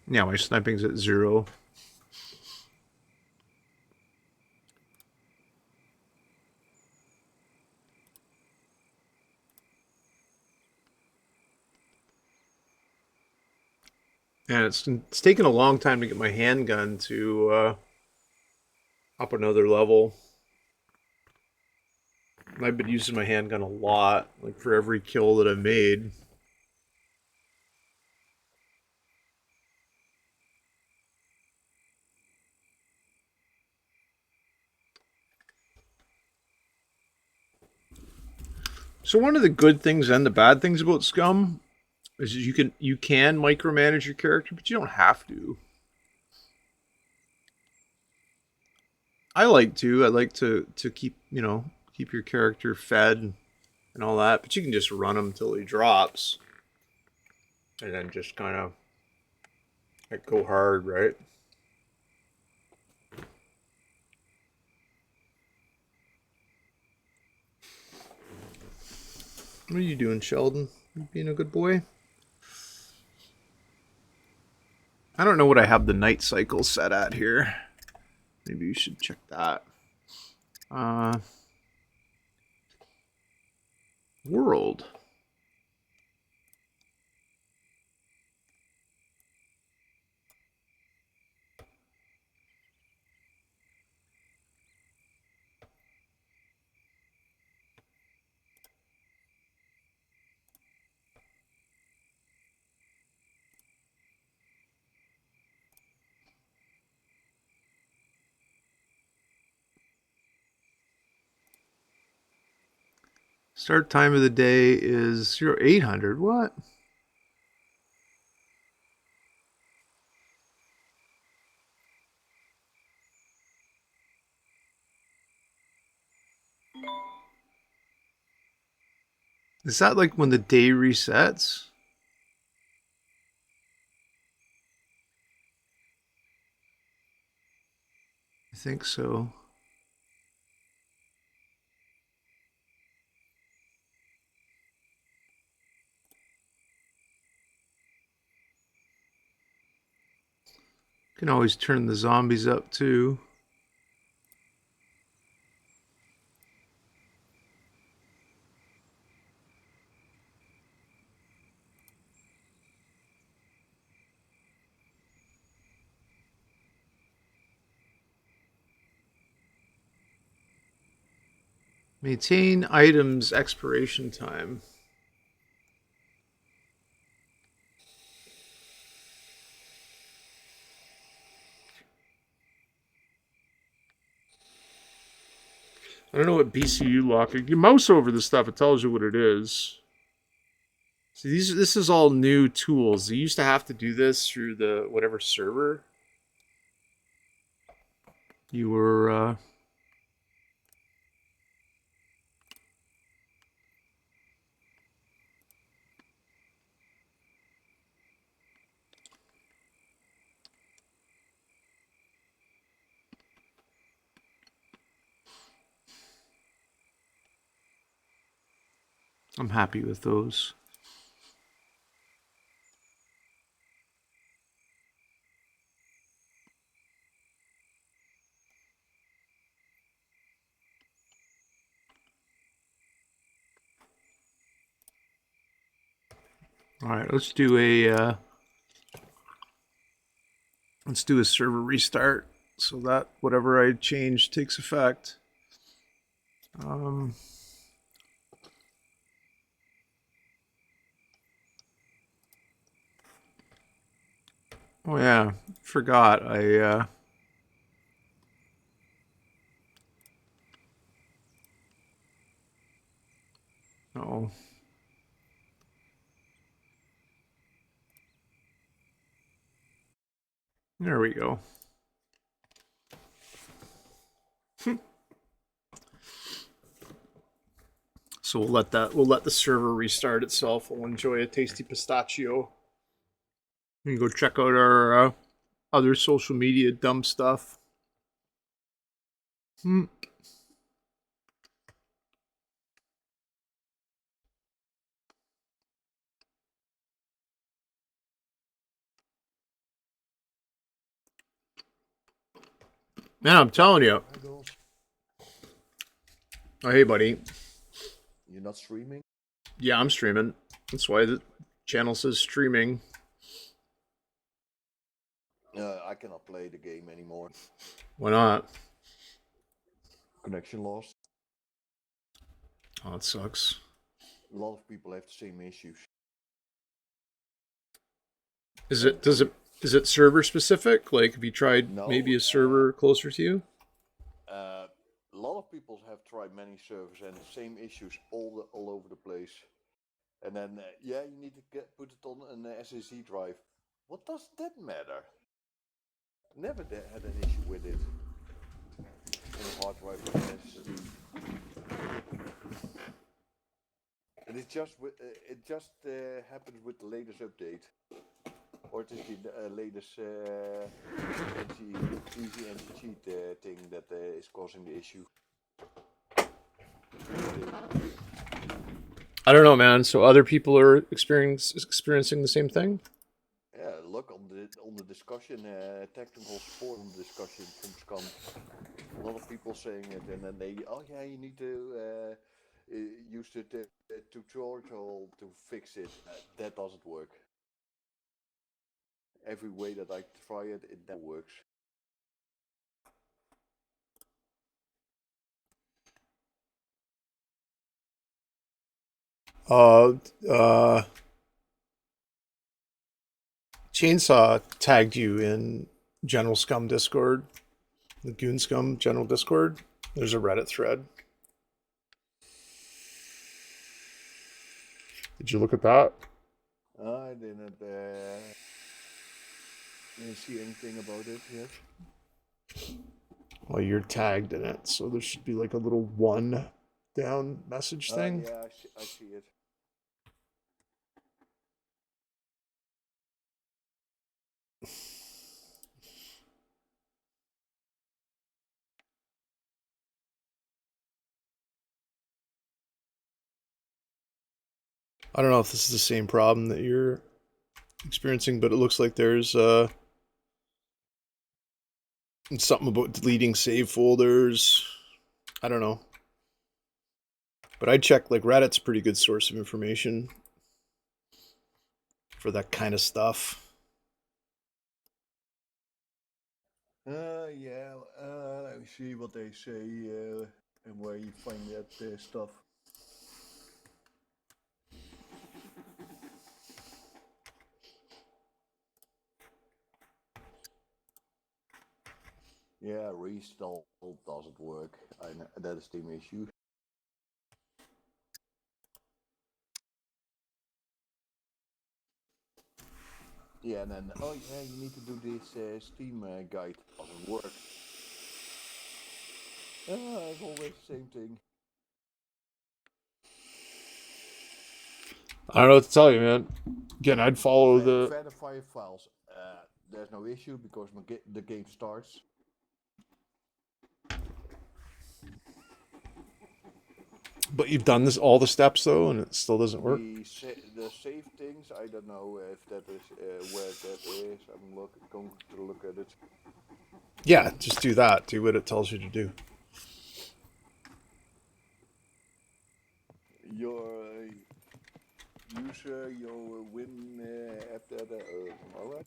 Yeah, my sniping's at 0. And it's taken a long time to get my handgun to up another level. And I've been using my handgun a lot, like for every kill that I've made. So one of the good things and the bad things about SCUM is you can micromanage your character, but you don't have to. I like to. I like to keep keep your character fed and all that, but you can just run him till he drops, and then just kind of like go hard, right? What are you doing, Sheldon? You being a good boy? I don't know what I have the night cycle set at here. Maybe you should check that. World. Start time of the day is 0800. What? Is that like when the day resets? I think so. Can always turn the zombies up too. Maintain items expiration time. I don't know what BCU lock. You mouse over the stuff, it tells you what it is. See, this is all new tools. You used to have to do this through the whatever server you were I'm happy with those. All right, let's do a server restart so that whatever I change takes effect. Oh yeah, forgot. Oh. There we go. So we'll let the server restart itself. We'll enjoy a tasty pistachio. You can go check out our other social media dumb stuff. Man, I'm telling you. Oh, hey, buddy. You're not streaming? Yeah, I'm streaming. That's why the channel says streaming. I cannot play the game anymore. Why not? Connection lost. Oh, it sucks. A lot of people have the same issues. Is it server specific? Like, have you tried maybe a server closer to you? A lot of people have tried many servers and the same issues all over the place. And then, yeah, you need to put it on an SSD drive. What does that matter? Never had an issue with it. On a hard drive with an SSD. And it just happens with the latest update. Or it is the latest easy anti-cheat thing that is causing the issue. I don't know, man. So other people are experiencing the same thing? Yeah, look on the discussion, technical support on the discussion from SCUM. A lot of people saying it, and then you need to use the tutorial to fix it. That doesn't work. Every way that I try it, it never works. Chainsaw tagged you in General Scum Discord, the Goon Scum General Discord. There's a Reddit thread. Did you look at that? I didn't see anything about it yet. Well, you're tagged in it, so there should be like a little one down message thing. Yeah, I see it. I don't know if this is the same problem that you're experiencing, but it looks like there's something about deleting save folders. I don't know. But I checked, like, Reddit's a pretty good source of information for that kind of stuff. Yeah, let me see what they say and where you find that stuff. Yeah, restall doesn't work. That is the issue. Yeah, and then, you need to do this Steam guide. Doesn't work. It's always the same thing. I don't know what to tell you, man. Again, I'd follow the... Verify files. There's no issue because the game starts. But you've done this all the steps though, and it still doesn't work. The save things, I don't know if that is where that is. I'm going to look at it. Yeah, just do that. Do what it tells you to do. Your user, your win app data. Alright.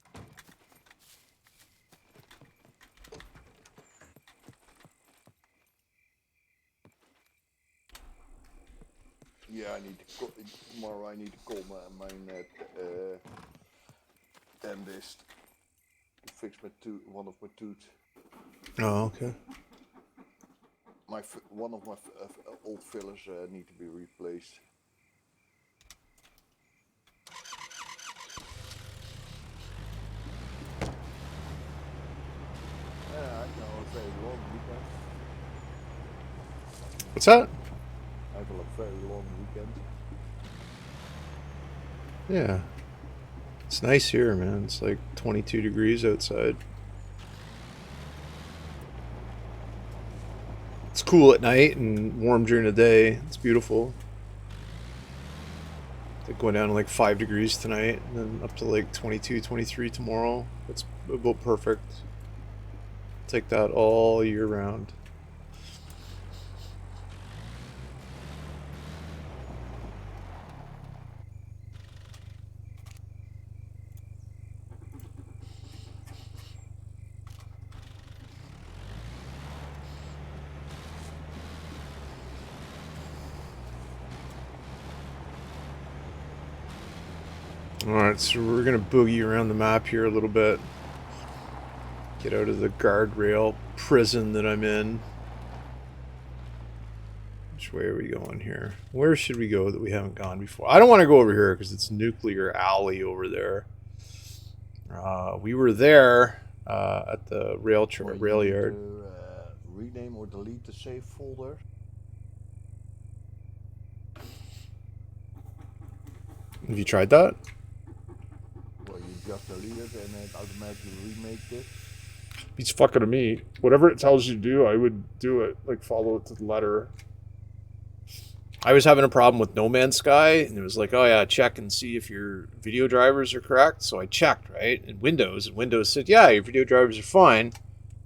Yeah, I need to call, tomorrow. I need to call my dentist to fix one of my tooth. Oh, okay. One of my old fillers need to be replaced. I know a very long weekend. What's that? I have a very long weekend. Yeah. It's nice here, man. It's like 22 degrees outside. It's cool at night and warm during the day. It's beautiful. It's going down to like 5 degrees tonight and then up to like 22, 23 tomorrow. It's about perfect. Take that all year round. Alright, so we're going to boogie around the map here a little bit. Get out of the guardrail prison that I'm in. Which way are we going here? Where should we go that we haven't gone before? I don't want to go over here because it's Nuclear Alley over there. We were there at the rail yard. Rename or delete the save folder. Have you tried that? Well, you just delete it and it automatically remakes it. Beats fucking to me. Whatever it tells you to do, I would do it. Like, follow it to the letter. I was having a problem with No Man's Sky, and it was like, oh yeah, check and see if your video drivers are correct. So I checked, right? And Windows said, yeah, your video drivers are fine.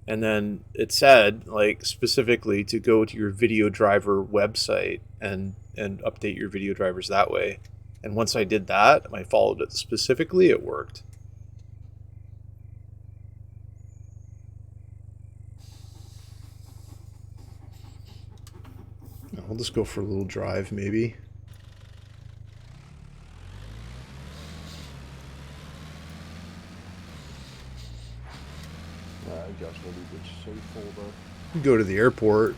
And then it said, like, specifically to go to your video driver website and update your video drivers that way. And once I did that, I followed it specifically, it worked. I'll just go for a little drive, maybe. I just deleted the save folder. Go to the airport.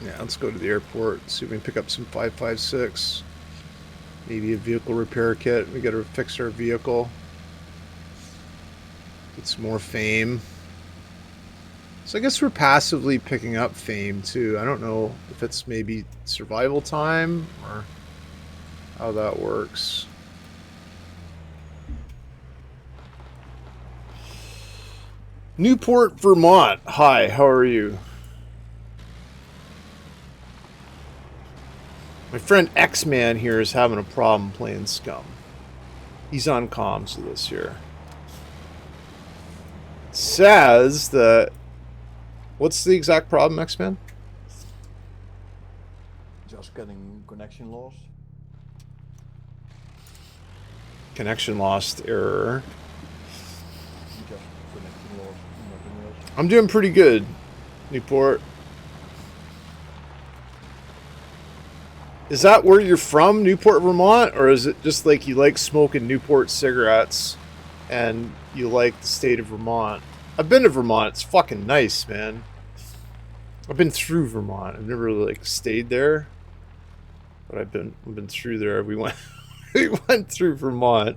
Yeah, let's go to the airport. See if we can pick up some 5.56. Maybe a vehicle repair kit. We gotta fix our vehicle. Get some more fame. So I guess we're passively picking up fame too. I don't know if it's maybe survival time or how that works. Newport, Vermont. Hi, how are you? My friend X-Man here is having a problem playing SCUM. He's on comms with us here. Says that... What's the exact problem, X-Man? Just getting connection lost. Connection lost error. Just connection lost, nothing else. I'm doing pretty good, Newport. Is that where you're from, Newport, Vermont? Or is it just like you like smoking Newport cigarettes and you like the state of Vermont? I've been to Vermont. It's fucking nice, man. I've been through Vermont. I've never like stayed there, but I've been through there. We went through Vermont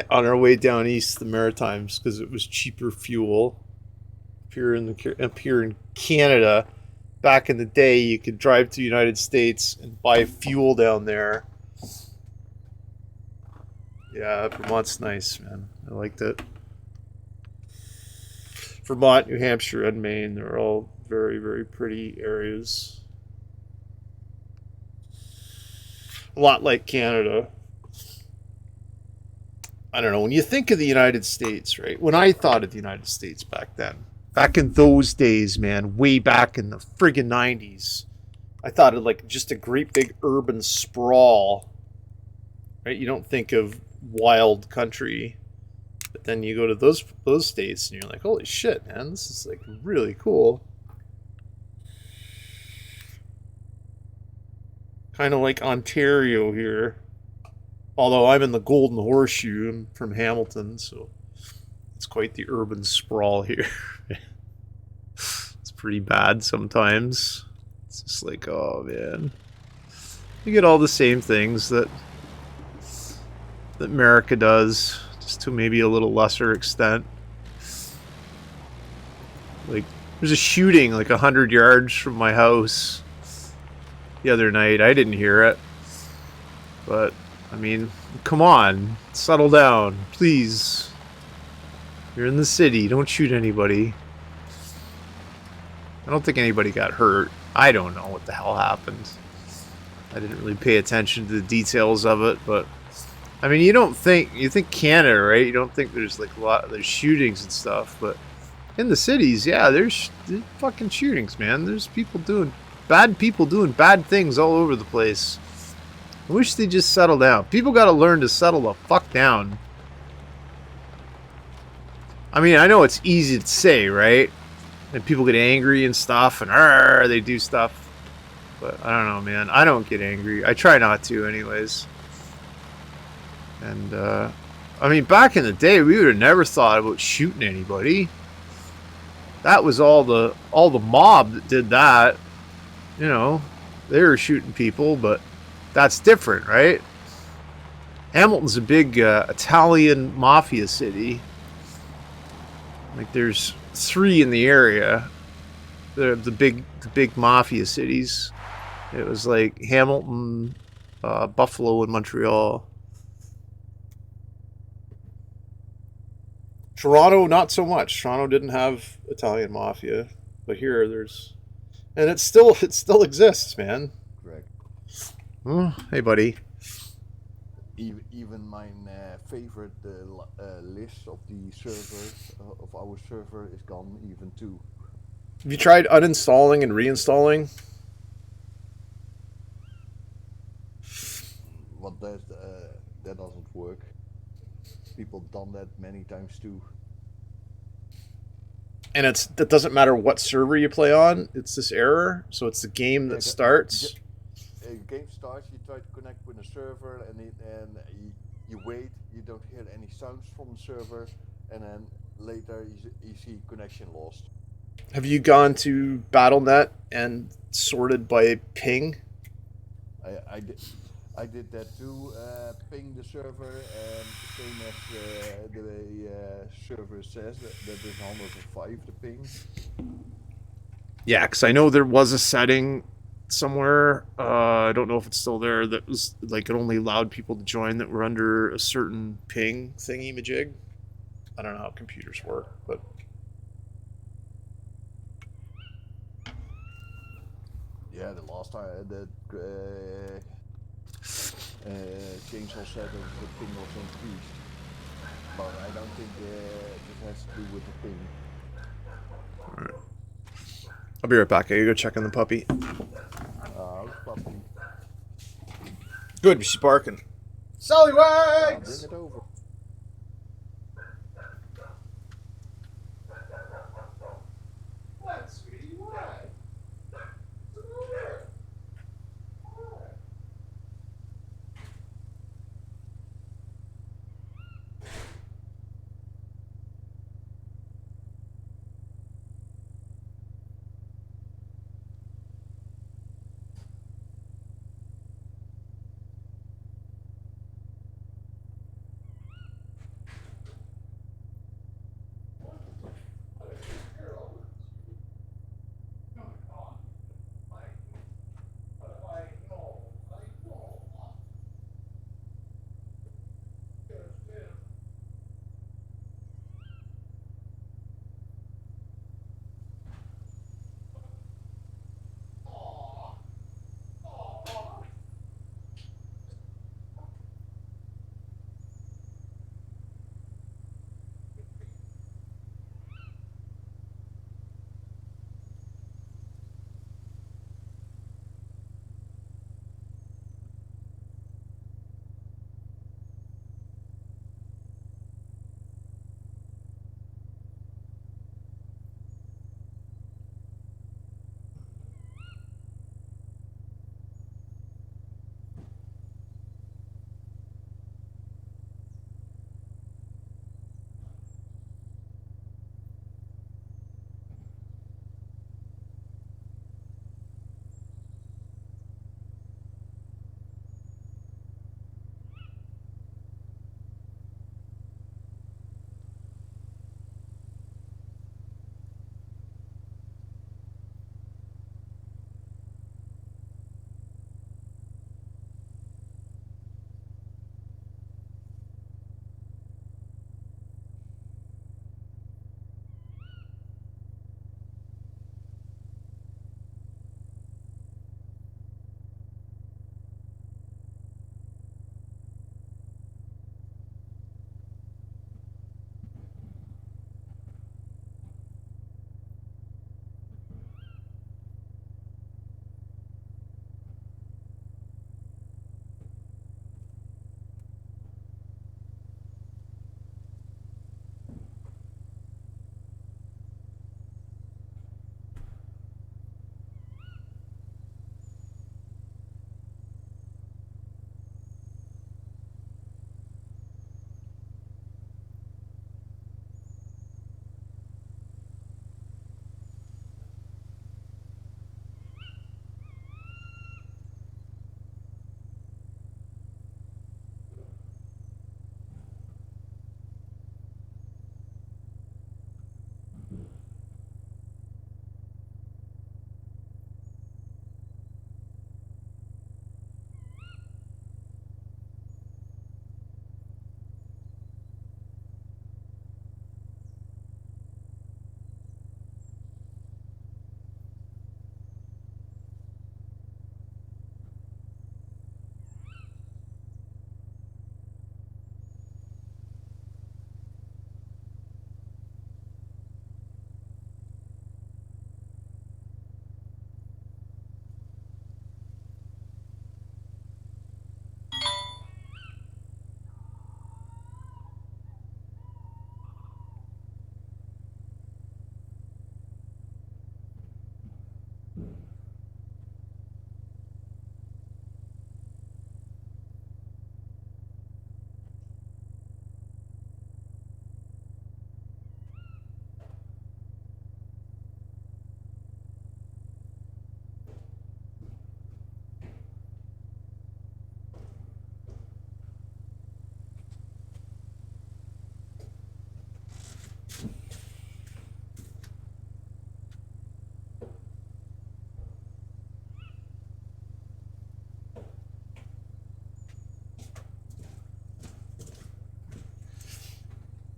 on our way down east, the Maritimes, because it was cheaper fuel. Up here in Canada, back in the day, you could drive to the United States and buy fuel down there. Yeah, Vermont's nice, man. I liked it. Vermont, New Hampshire, and Maine, they're all very, very pretty areas. a lot like Canada. I don't know. When you think of the United States, right? When I thought of the United States back then, back in those days, man, way back in the friggin' 90s, I thought of like just a great big urban sprawl, right? You don't think of wild country, but then you go to those states and you're like, holy shit, man, this is like really cool. Kind of like Ontario here. Although I'm in the Golden Horseshoe, I'm from Hamilton, so it's quite the urban sprawl here. It's pretty bad sometimes. It's just like, oh man. You get all the same things that America does, just to maybe a little lesser extent. Like, there's a shooting like 100 yards from my house the other night. I didn't hear it, but I mean, come on, settle down, please. You're in the city, don't shoot anybody. I don't think anybody got hurt. I don't know what the hell happened. I didn't really pay attention to the details of it, but I mean, you think Canada, right? You don't think there's like there's shootings and stuff, but in the cities, yeah, there's fucking shootings, man. There's people doing bad things all over the place. I wish they'd just settle down. People got to learn to settle the fuck down. I mean, I know it's easy to say, right? And people get angry and stuff, and they do stuff. But I don't know, man. I don't get angry. I try not to, anyways. And, I mean, back in the day, we would have never thought about shooting anybody. That was all the mob that did that. You know, they were shooting people, but that's different, right? Hamilton's a big Italian mafia city. Like, there's 3 in the area. The big mafia cities. It was like Hamilton, Buffalo, and Montreal. Toronto, not so much. Toronto didn't have Italian mafia, but here there's, and it still exists, man. Correct. Oh, hey, buddy. Even my favorite list of the servers of our server is gone even too. Have you tried uninstalling and reinstalling? Well, that doesn't work. People done that many times too. And it doesn't matter what server you play on. It's this error. So it's the game that starts. Game starts. You try to connect with a server, and you wait. You don't hear any sounds from the server, and then later you see connection lost. Have you gone to BattleNet and sorted by ping? I did that too. Ping the server, and same as the server says that is 105 the ping. Yeah, because I know there was a setting somewhere. I don't know if it's still there. That was like it only allowed people to join that were under a certain ping thingy majig. I don't know how computers work, but yeah, the last time that Chainsaw said that the ping was increased, but I don't think it has to do with the ping. all right. I'll be right back. I gotta go check on the puppy. Puppy. Good, she's barking. Sally Wags! Bring it over. What, sweetie? What? Come over.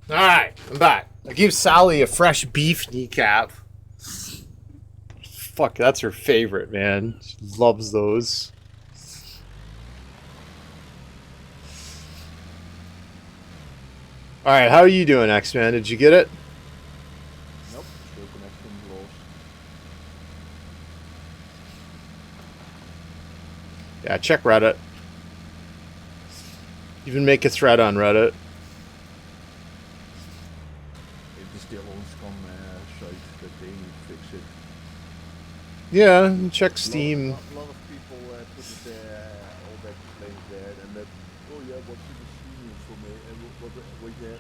Alright, I'm back. I gave Sally a fresh beef kneecap. Fuck, that's her favorite, man. She loves those. Alright, how are you doing, X-Man? Did you get it? Nope, still connection lost. Yeah, check Reddit. Even make a thread on Reddit. It is still on SCUM site that they need to fix it. Yeah, and check Steam. A lot of people put it all their complaints there, and that, oh yeah, what should the Steam use for me, and what you're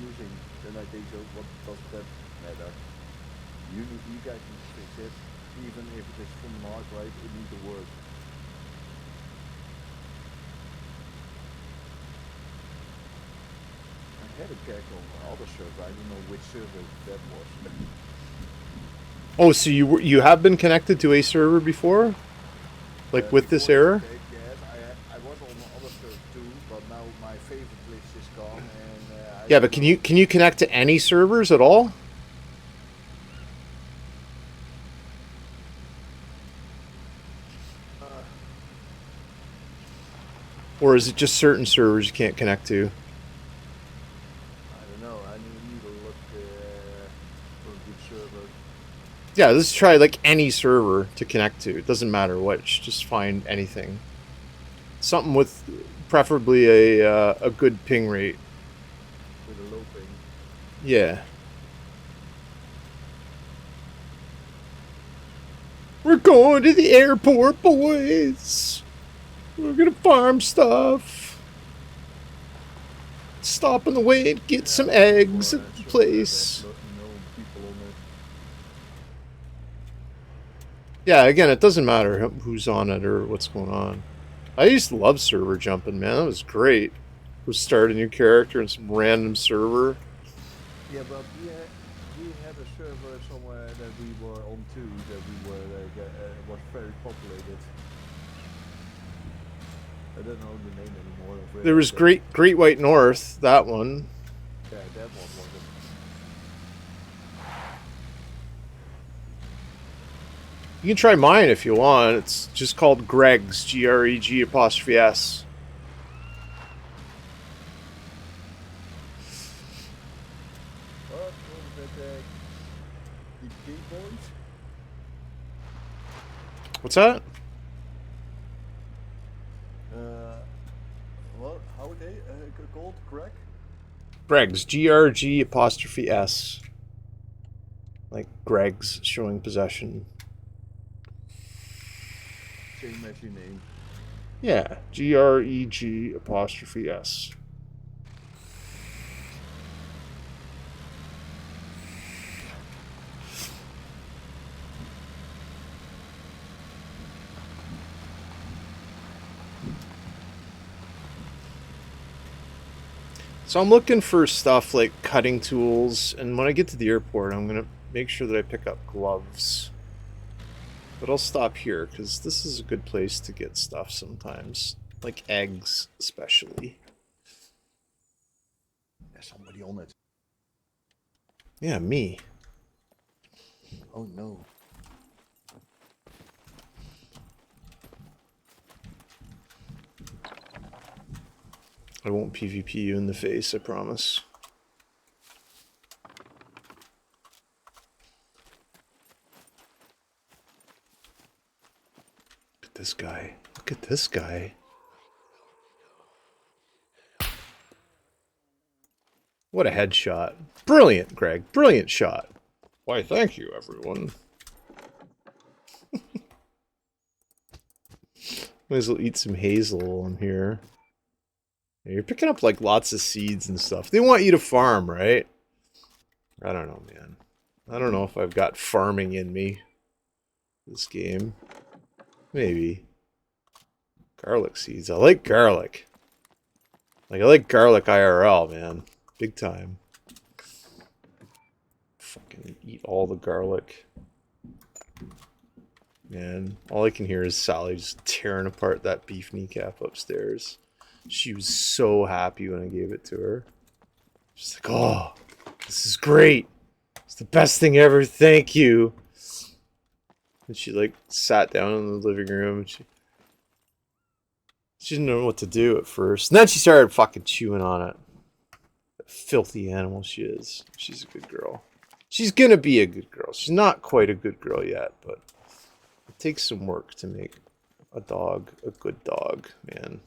using, then I think so, what does that matter? You guys need to fix it, even if it is from an hard drive, it needs to work. I had a gag on other server, I don't know which server that was. Oh, so you have been connected to a server before? Like with this error? Yes, I was on the other server too, but now my favorite list is gone, and Yeah, but can you connect to any servers at all? Or is it just certain servers you can't connect to? I don't know. I need to look for a good server. Yeah, let's try like any server to connect to. It doesn't matter which. Just find anything. Something with preferably a good ping rate. With a low ping. Yeah. We're going to the airport, boys. We're gonna farm stuff. Stop on the way and get some eggs at the place. Yeah, again, it doesn't matter who's on it or what's going on. I used to love server jumping, man. That was great. Go start a new character in some random server. Yeah, but we had a server somewhere that we were on too, that we were was very populated. I don't know the name anymore. There was Great White North, that one. Yeah, that one was it. You can try mine if you want. It's just called Greg's, GREG''S. What was that? The Gay Boys? What's that? What? How are they called? Greg? Greg's, GRG''S. Like Greg's showing possession. Same as your name. Yeah, GREG''S. So I'm looking for stuff like cutting tools, and when I get to the airport, I'm going to make sure that I pick up gloves. But I'll stop here, because this is a good place to get stuff sometimes. Like eggs, especially. There's somebody on it. Yeah, me. Oh no. I won't PvP you in the face, I promise. Look at this guy. Look at this guy. What a headshot. Brilliant, Greg. Brilliant shot. Why, thank you, everyone. Might as well eat some hazel while I'm here. You're picking up like lots of seeds and stuff. They want you to farm, right? I don't know, man. I don't know if I've got farming in me this game. Maybe. Garlic seeds. I like garlic. Like, I like garlic IRL, man. Big time. Fucking eat all the garlic. Man, all I can hear is Sally just tearing apart that beef kneecap upstairs. She was so happy when I gave it to her. She's like, oh, this is great. It's the best thing ever. Thank you. And she like sat down in the living room and she didn't know what to do at first. And then she started fucking chewing on it. That filthy animal she is. She's a good girl. She's gonna be a good girl. She's not quite a good girl yet, but it takes some work to make a dog a good dog, man.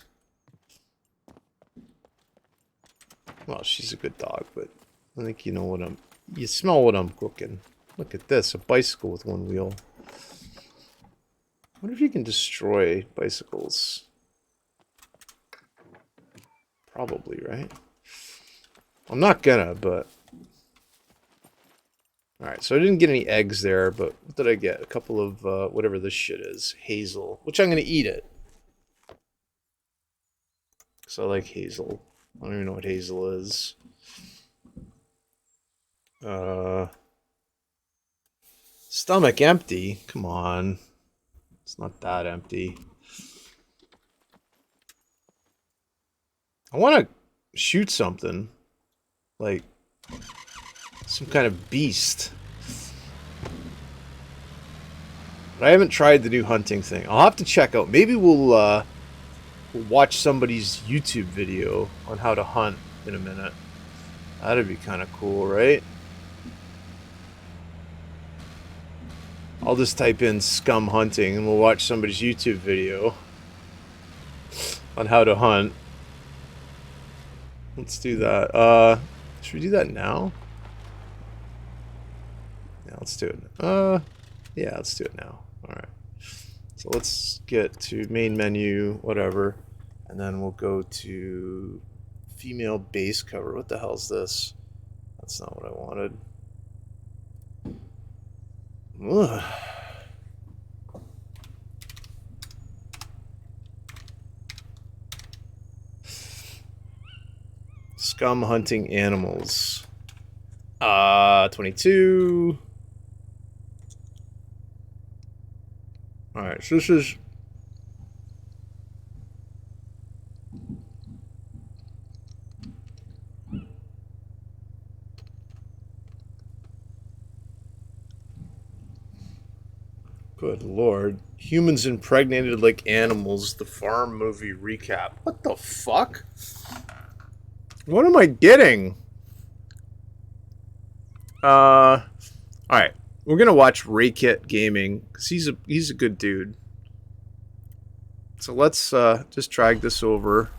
Well, she's a good dog, but I think you know what you smell what I'm cooking. Look at this, a bicycle with one wheel. I wonder if you can destroy bicycles. Probably, right? I'm not gonna, but... Alright, so I didn't get any eggs there, but what did I get? A couple of, whatever this shit is. Hazel. Which I'm gonna eat it. Because I like hazel. I don't even know what hazel is. Stomach empty? Come on. It's not that empty. I want to shoot something. Like, some kind of beast. But I haven't tried the new hunting thing. I'll have to check out. Maybe we'll watch somebody's YouTube video on how to hunt in a minute. That'd be kind of cool, right? I'll just type in SCUM hunting and we'll watch somebody's YouTube video on how to hunt. Let's do that. Should we do that now? Yeah, let's do it. Yeah, let's do it now. Alright. So let's get to main menu, whatever. And then we'll go to female base cover. What the hell's this? That's not what I wanted. Ugh. SCUM hunting animals. 22. Alright, so this is... Good lord. Humans impregnated like animals, the farm movie recap. What the fuck? What am I getting? Alright. We're gonna watch Raykit Gaming, because he's a good dude. So let's just drag this over.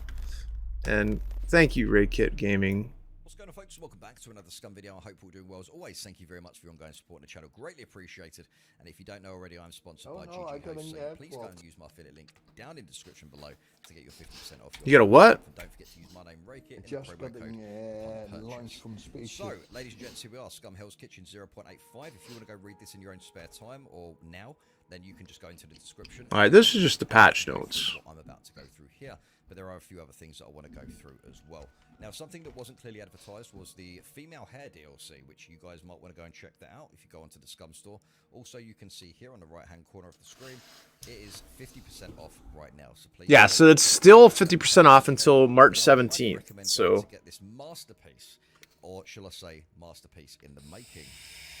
And thank you, Raykit Gaming. What's going on, folks? Welcome back to another SCUM video. I hope you're all doing well. As always, thank you very much for your ongoing support on the channel. Greatly appreciated. And if you don't know already, I'm sponsored by GG Host, so please go and use my affiliate link down in the description below to get your 50% off. You got a what? And don't forget to use my name, Raykit, in the promo code lunch from So, ladies and gents, here we are, SCUM Hell's Kitchen 0.85. If you want to go read this in your own spare time or now, then you can just go into the description. Alright, this is just the patch notes. I'm about to go through here, but there are a few other things that I want to go through as well. Now, something that wasn't clearly advertised was the female hair DLC, which you guys might want to go and check that out if you go onto the SCUM store. Also, you can see here on the right-hand corner of the screen, it is 50% off right now. So please, yeah, so it's still 50% off until March 17th. So to get this masterpiece, or shall I say masterpiece in the making,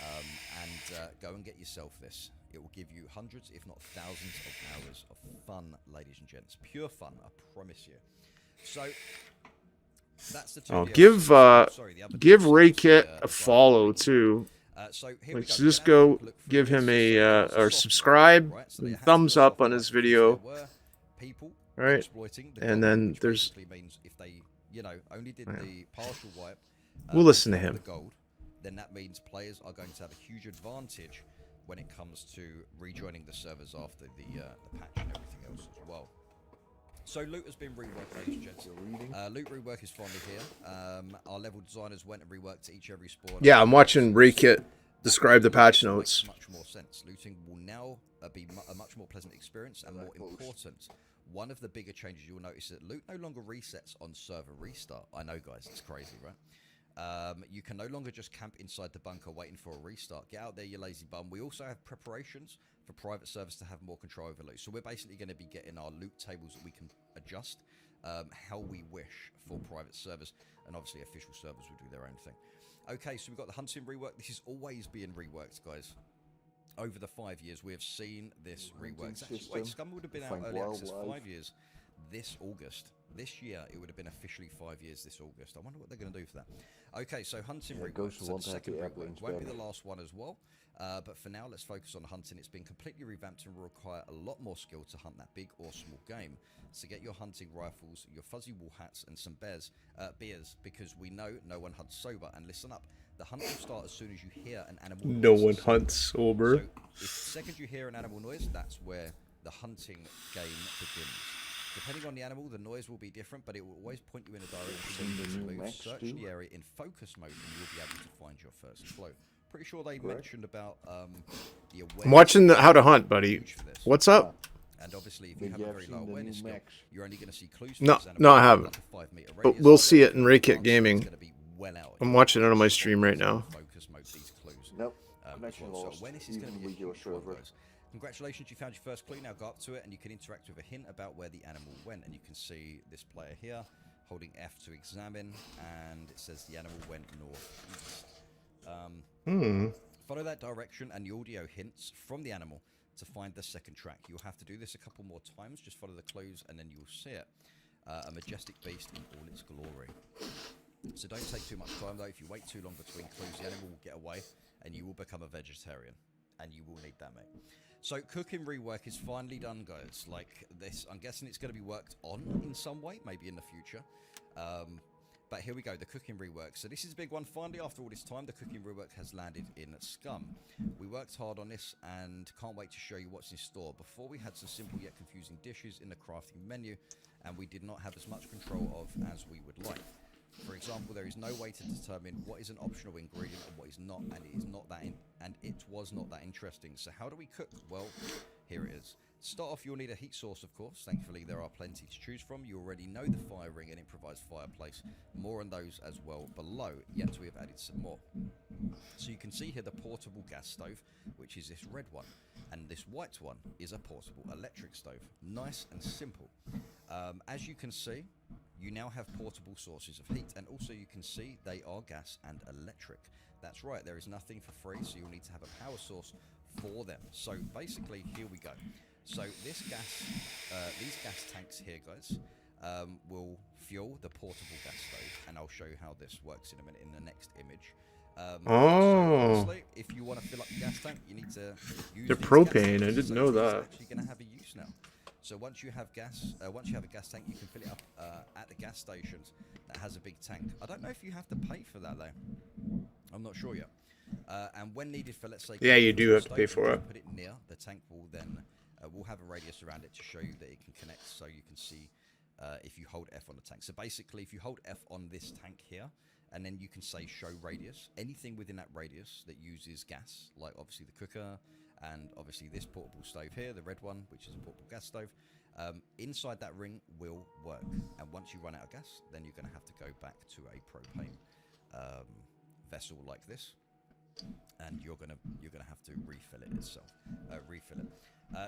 and go and get yourself this. It will give you hundreds, if not thousands, of hours of fun, ladies and gents. Pure fun, I promise you. So that's the two. give Raykit a follow too. So here Let's we go. just go give him a or subscribe, and thumbs up on his video. Right, and then there's. Means if they, only did the partial wipe. We'll listen to him. The gold, then that means players are going to have a huge advantage when it comes to rejoining the servers after the patch and everything else as well. So loot has been reworked, ladies and gents. Loot rework is finally here. Our level designers went and reworked every spawn. Yeah, I'm watching Raykit describe the patch notes. Much more sense. Looting will now be a much more pleasant experience and more important. One of the bigger changes you'll notice is that loot no longer resets on server restart. I know, guys, it's crazy, right? You can no longer just camp inside the bunker waiting for a restart. Get out there, you lazy bum. We also have preparations for private servers to have more control over loot. So we're basically going to be getting our loot tables that we can adjust how we wish for private servers, and obviously official servers will do their own thing. Okay, so we've got the hunting rework. This is always being reworked, guys. Over the 5 years, we have seen this reworked. Actually, wait, Scum would have been out early access 5 years this August. This year, it would have been officially 5 years this August. I wonder what they're going to do for that. Okay, so hunting rework. So the second rework won't be the last one as well. But for now, let's focus on hunting. It's been completely revamped and will require a lot more skill to hunt that big or small game. So get your hunting rifles, your fuzzy wool hats, and some beers, because we know no one hunts sober. And listen up, the hunt will start as soon as you hear an animal noise. No one hunts sober. So if the second you hear an animal noise, that's where the hunting game begins. Depending on the animal, the noise will be different, but it will always point you in a direction to move. Search the area in focus mode, and you'll be able to find your first clue. Pretty sure they mentioned about the awareness. I'm watching how to hunt, buddy. What's up? And obviously, if you have a very low awareness skill, you're only going to see clues. No, I haven't. But we'll see it in Raykit Gaming. I'm watching it on my stream right now. Focus mode, these clues. Nope. So awareness is going to be a huge one, guys. Congratulations, you found your first clue. Now go up to it and you can interact with a hint about where the animal went. And you can see this player here holding F to examine, and it says the animal went northeast. Follow that direction and the audio hints from the animal to find the second track. You'll have to do this a couple more times. Just follow the clues and then you'll see it. A majestic beast in all its glory. So don't take too much time though. If you wait too long between clues, the animal will get away and you will become a vegetarian. And you will need that, mate. So cooking rework is finally done, guys. Like this, I'm guessing it's going to be worked on in some way, maybe in the future. But here we go, the cooking rework. So this is a big one. Finally, after all this time, the cooking rework has landed in SCUM. We worked hard on this and can't wait to show you what's in store. Before, we had some simple yet confusing dishes in the crafting menu, and we did not have as much control of as we would like. For example, there is no way to determine what is an optional ingredient and what is not, and it is not that was not that interesting. So how do we cook? Well, here it is. To start off, you'll need a heat source, of course. Thankfully, there are plenty to choose from. You already know the fire ring and improvised fireplace. More on those as well below, yet we have added some more. So you can see here the portable gas stove, which is this red one, and this white one is a portable electric stove. Nice and simple. As you can see, you now have portable sources of heat, and also you can see they are gas and electric. That's right, there is nothing for free, so you'll need to have a power source for them. So basically, here we go. So this gas, these gas tanks here, guys, will fuel the portable gas stove, and I'll show you how this works in a minute in the next image. So honestly, if you want to fill up the gas tank, you need to use the propane. I didn't know that. It's actually going to have a use now. So once you have gas, once you have a gas tank, you can fill it up at the gas stations that has a big tank. I don't know if you have to pay for that though. I'm not sure yet. And when needed for, let's say, yeah, you do have to pay for it. Put it near the tank will then we'll have a radius around it to show you that it can connect, so you can see if you hold F on the tank. So basically, if you hold F on this tank here, and then you can say show radius, anything within that radius that uses gas, like obviously the cooker, and obviously this portable stove here, the red one, which is a portable gas stove, inside that ring will work. And once you run out of gas, then you're going to have to go back to a propane vessel like this, and you're gonna have to refill it itself.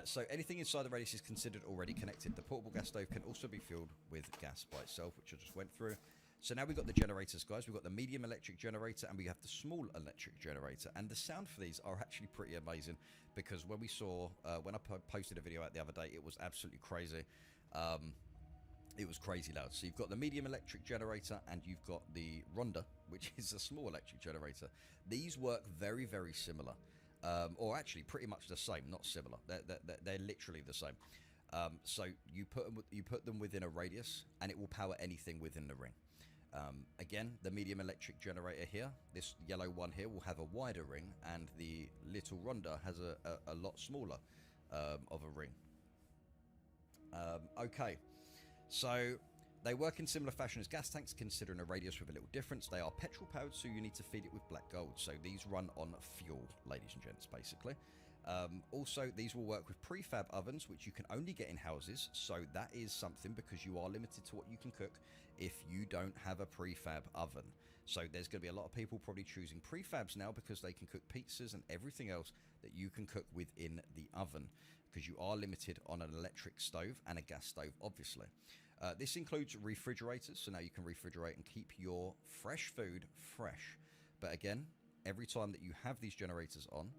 So anything inside the radius is considered already connected. The portable gas stove can also be filled with gas by itself, which I just went through. So now we've got the generators, guys. We've got the medium electric generator and we have the small electric generator. And the sound for these are actually pretty amazing, because when we saw, when I posted a video out the other day, it was absolutely crazy. It was crazy loud. So you've got the medium electric generator and you've got the Ronda, which is a small electric generator. These work very, very similar. Or actually pretty much the same, not similar. They're literally the same. So you put them within a radius and it will power anything within the ring. Again, the medium electric generator here, this yellow one here, will have a wider ring, and the little Ronda has a lot smaller of a ring. Okay, so they work in similar fashion as gas tanks, considering a radius with a little difference. They are petrol powered, so you need to feed it with black gold. So these run on fuel, ladies and gents, basically. Also, these will work with prefab ovens, which you can only get in houses. So that is something, because you are limited to what you can cook if you don't have a prefab oven. So there's going to be a lot of people probably choosing prefabs now, because they can cook pizzas and everything else that you can cook within the oven, because you are limited on an electric stove and a gas stove, obviously. This includes refrigerators, so now you can refrigerate and keep your fresh food fresh. But again, every time that you have these generators on,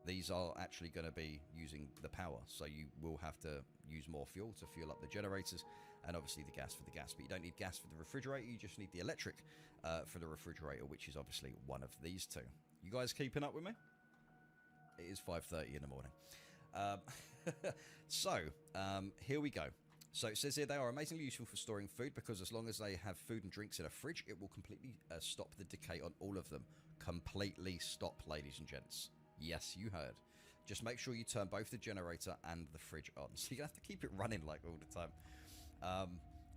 these are actually going to be using the power, so you will have to use more fuel to fuel up the generators, and obviously the gas for the gas. But you don't need gas for the refrigerator, you just need the electric for the refrigerator, which is obviously one of these two. You guys keeping up with me? It is 5:30 in the morning. So here we go. So it says here they are amazingly useful for storing food, because as long as they have food and drinks in a fridge, it will completely stop the decay on all of them. Completely stop, ladies and gents. Yes, you heard. Just make sure you turn both the generator and the fridge on. So you have to keep it running like all the time.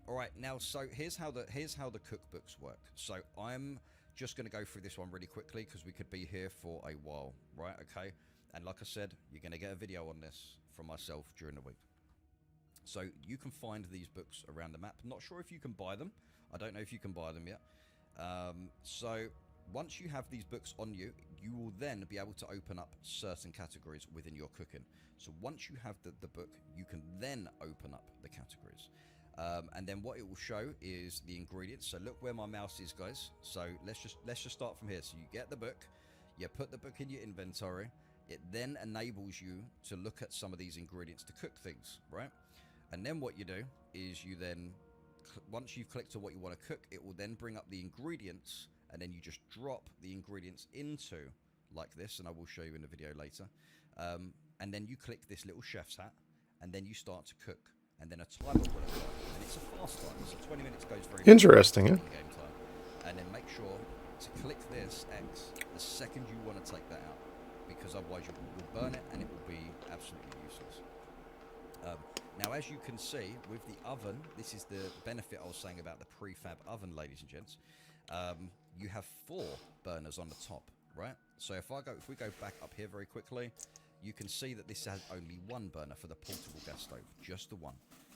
All right, now so here's how the cookbooks work. So I'm just going to go through this one really quickly because we could be here for a while, right? Okay. And like I said, you're going to get a video on this from myself during the week. So you can find these books around the map. Not sure if you can buy them. I don't know if you can buy them yet. So once you have these books on you, you will then be able to open up certain categories within your cooking. So once you have the book, you can then open up the categories. And then what it will show is the ingredients. So look where my mouse is, guys. So let's just start from here. So you get the book, you put the book in your inventory. It then enables you to look at some of these ingredients to cook things, right? And then what you do is you then, once you've clicked on what you want to cook, it will then bring up the ingredients, and then you just drop the ingredients into like this, and I will show you in the video later. And then you click this little chef's hat, and then you start to cook, and then a timer will apply, and it's a fast timer, so 20 minutes goes very Interesting, quickly yeah. in game time. And then make sure to click this X the second you want to take that out, because otherwise you will burn it and it will be absolutely useless. Now, as you can see with the oven, this is the benefit I was saying about the prefab oven, ladies and gents. You have 4 burners on the top, right? So if we go back up here very quickly, you can see that this has only 1 burner for the portable gas stove, just the one.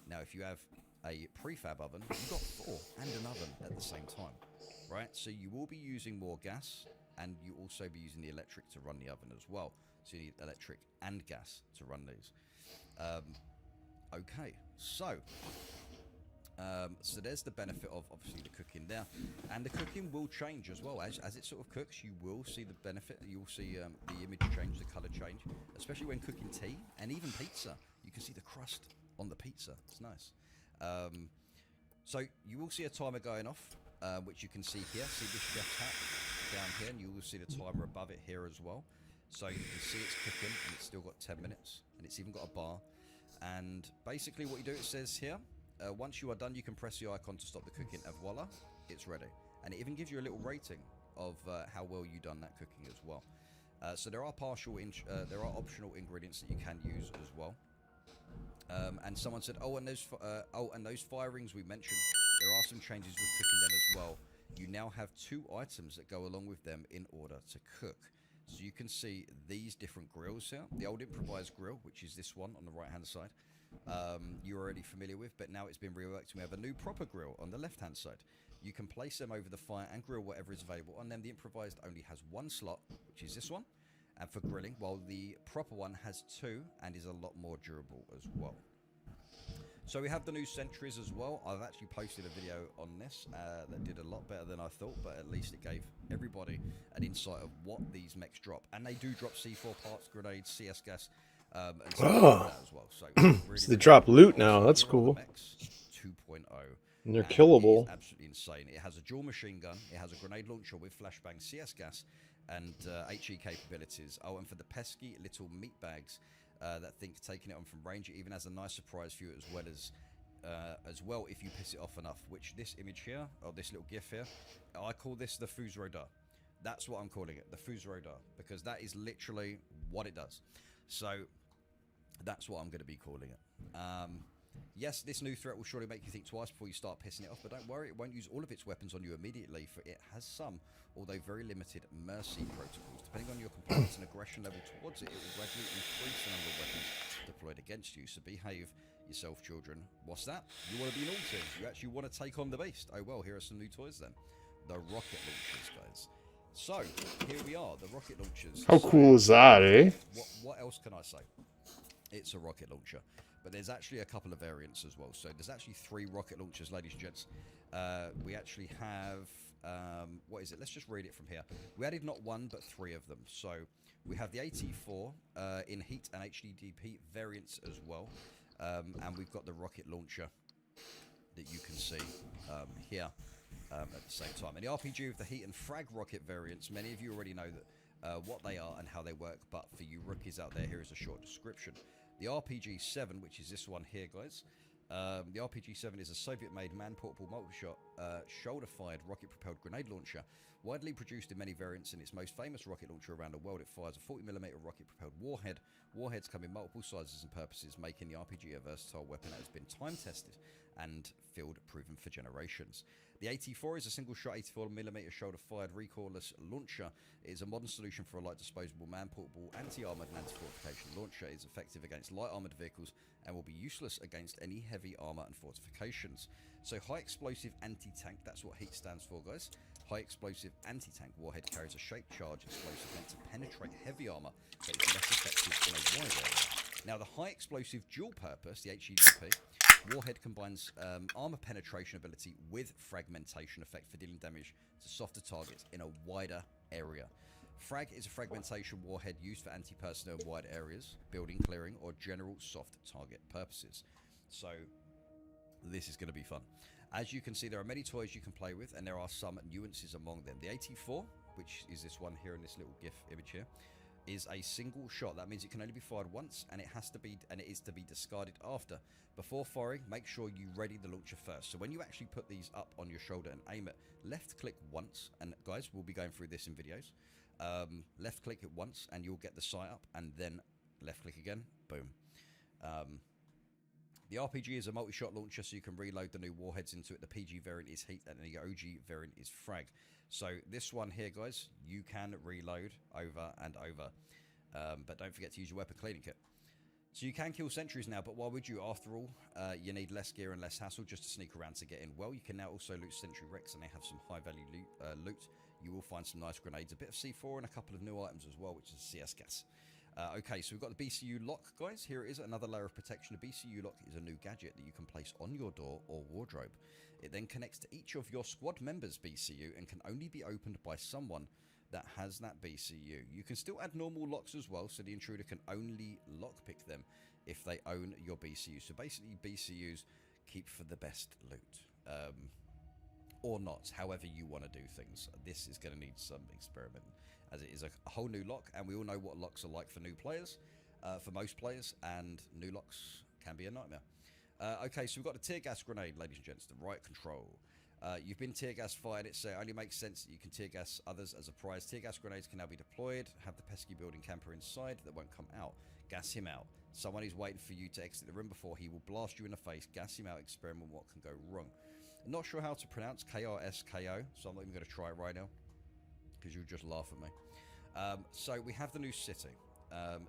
Now, if you have a prefab oven, you've got 4 and an oven at the same time, right? So you will be using more gas, and you also be using the electric to run the oven as well. So you need electric and gas to run these. Okay, so there's the benefit of obviously the cooking there, and the cooking will change as well as it sort of cooks. You will see the benefit. You'll see the image change, the color change, especially when cooking tea and even pizza. You can see the crust on the pizza. It's nice. So you will see a timer going off, which you can see here. See this chef's hat down here, and you will see the timer above it here as well. So you can see it's cooking, and it's still got 10 minutes, and it's even got a bar. And basically what you do, it says here, once you are done, you can press the icon to stop the cooking, and voila, it's ready. And it even gives you a little rating of how well you've done that cooking as well. So there are optional ingredients that you can use as well. And someone said, and those fire rings we mentioned, there are some changes with cooking them as well. You now have 2 items that go along with them in order to cook. So you can see these different grills here. The old improvised grill, which is this one on the right hand side, you're already familiar with, but now it's been reworked. We have a new proper grill on the left hand side. You can place them over the fire and grill whatever is available on them. The improvised only has 1 slot, which is this one, and for grilling, while the proper one has 2 and is a lot more durable as well. So we have the new sentries as well. I've actually posted a video on this that did a lot better than I thought, but at least it gave everybody an insight of what these mechs drop. And they do drop C4 parts, grenades, CS gas, and stuff like that as well. So, really, so they drop loot now. That's cool. Mechs 2.0. And they're killable. It is absolutely insane. It has a dual machine gun. It has a grenade launcher with flashbang, CS gas, and HE capabilities. Oh, and for the pesky little meat bags that think taking it on from range, it even has a nice surprise for you as well if you piss it off enough. Which this image here, or this little gif here, I call this the fuse radar. That's what I'm calling it, the fuse radar, because that is literally what it does. So that's what I'm going to be calling it. Yes, this new threat will surely make you think twice before you start pissing it off, but don't worry, it won't use all of its weapons on you immediately, for it has some, although very limited, mercy protocols. Depending on your compliance and aggression level towards it, it will gradually increase the number of weapons deployed against you, so behave yourself, children. What's that? You want to be naughty? You actually want to take on the beast? Oh well, here are some new toys then. The rocket launchers, guys. So, here we are, the rocket launchers. How cool is that, eh? What else can I say? It's a rocket launcher, but there's actually a couple of variants as well. So there's actually 3 rocket launchers, ladies and gents. We actually have, what is it? Let's just read it from here. We added not 1, but 3 of them. So we have the AT4 in heat and HDDP variants as well. And we've got the rocket launcher that you can see here at the same time. And the RPG with the heat and frag rocket variants, many of you already know that what they are and how they work, but for you rookies out there, here is a short description. The RPG-7, which is this one here, guys. The RPG-7 is a Soviet-made man-portable multi-shot, shoulder-fired rocket-propelled grenade launcher, widely produced in many variants. In its most famous rocket launcher around the world, it fires a 40mm rocket-propelled warhead. Warheads come in multiple sizes and purposes, making the RPG a versatile weapon that has been time-tested and field-proven for generations. The AT4 is a single-shot 84mm shoulder-fired recoilless launcher. It is a modern solution for a light disposable man-portable anti-armored and anti-fortification launcher. It is effective against light armored vehicles and will be useless against any heavy armor and fortifications. So high explosive anti-tank, that's what HEAT stands for, guys. High explosive anti-tank warhead carries a shaped charge explosive meant to penetrate heavy armor but is less effective in a wide area. Now the high explosive dual purpose, the HEDP, warhead combines armor penetration ability with fragmentation effect for dealing damage to softer targets in a wider area. Frag is a fragmentation warhead used for anti-personnel wide areas, building, clearing, or general soft target purposes. So this is going to be fun. As you can see, there are many toys you can play with, and there are some nuances among them. The AT4, which is this one here in this little GIF image here, is a single shot. That means it can only be fired once, and it is to be discarded after. Before firing, make sure you ready the launcher first. So when you actually put these up on your shoulder and aim it, left click once, and guys, we'll be going through this in videos. Left click it once, and you'll get the sight up, and then left click again, boom. The RPG is a multi-shot launcher, so you can reload the new warheads into it. The PG variant is heat, and the OG variant is frag. So this one here, guys, you can reload over and over, but don't forget to use your weapon cleaning kit. So you can kill sentries now, but why would you? After all, you need less gear and less hassle just to sneak around to get in. Well, you can now also loot sentry wrecks, and they have some high-value loot. You will find some nice grenades, a bit of C4, and a couple of new items as well, which is CS gas. Okay, so we've got the BCU lock, guys. Here it is, another layer of protection. The BCU lock is a new gadget that you can place on your door or wardrobe. It then connects to each of your squad members' BCU and can only be opened by someone that has that BCU. You can still add normal locks as well, so the intruder can only lockpick them if they own your BCU. So basically, BCUs keep for the best loot. Or not, however you want to do things. This is going to need some experiment, as it is a whole new lock, and we all know what locks are like for new players, for most players, and new locks can be a nightmare. Okay, so we've got the tear gas grenade, ladies and gents, the right control. You've been tear gas fired, it only makes sense that you can tear gas others as a prize. Tear gas grenades can now be deployed, have the pesky building camper inside that won't come out. Gas him out. Someone is waiting for you to exit the room before he will blast you in the face. Gas him out, experiment what can go wrong. I'm not sure how to pronounce KRSKO, so I'm not even going to try it right now, because you'll just laugh at me. So we have the new city.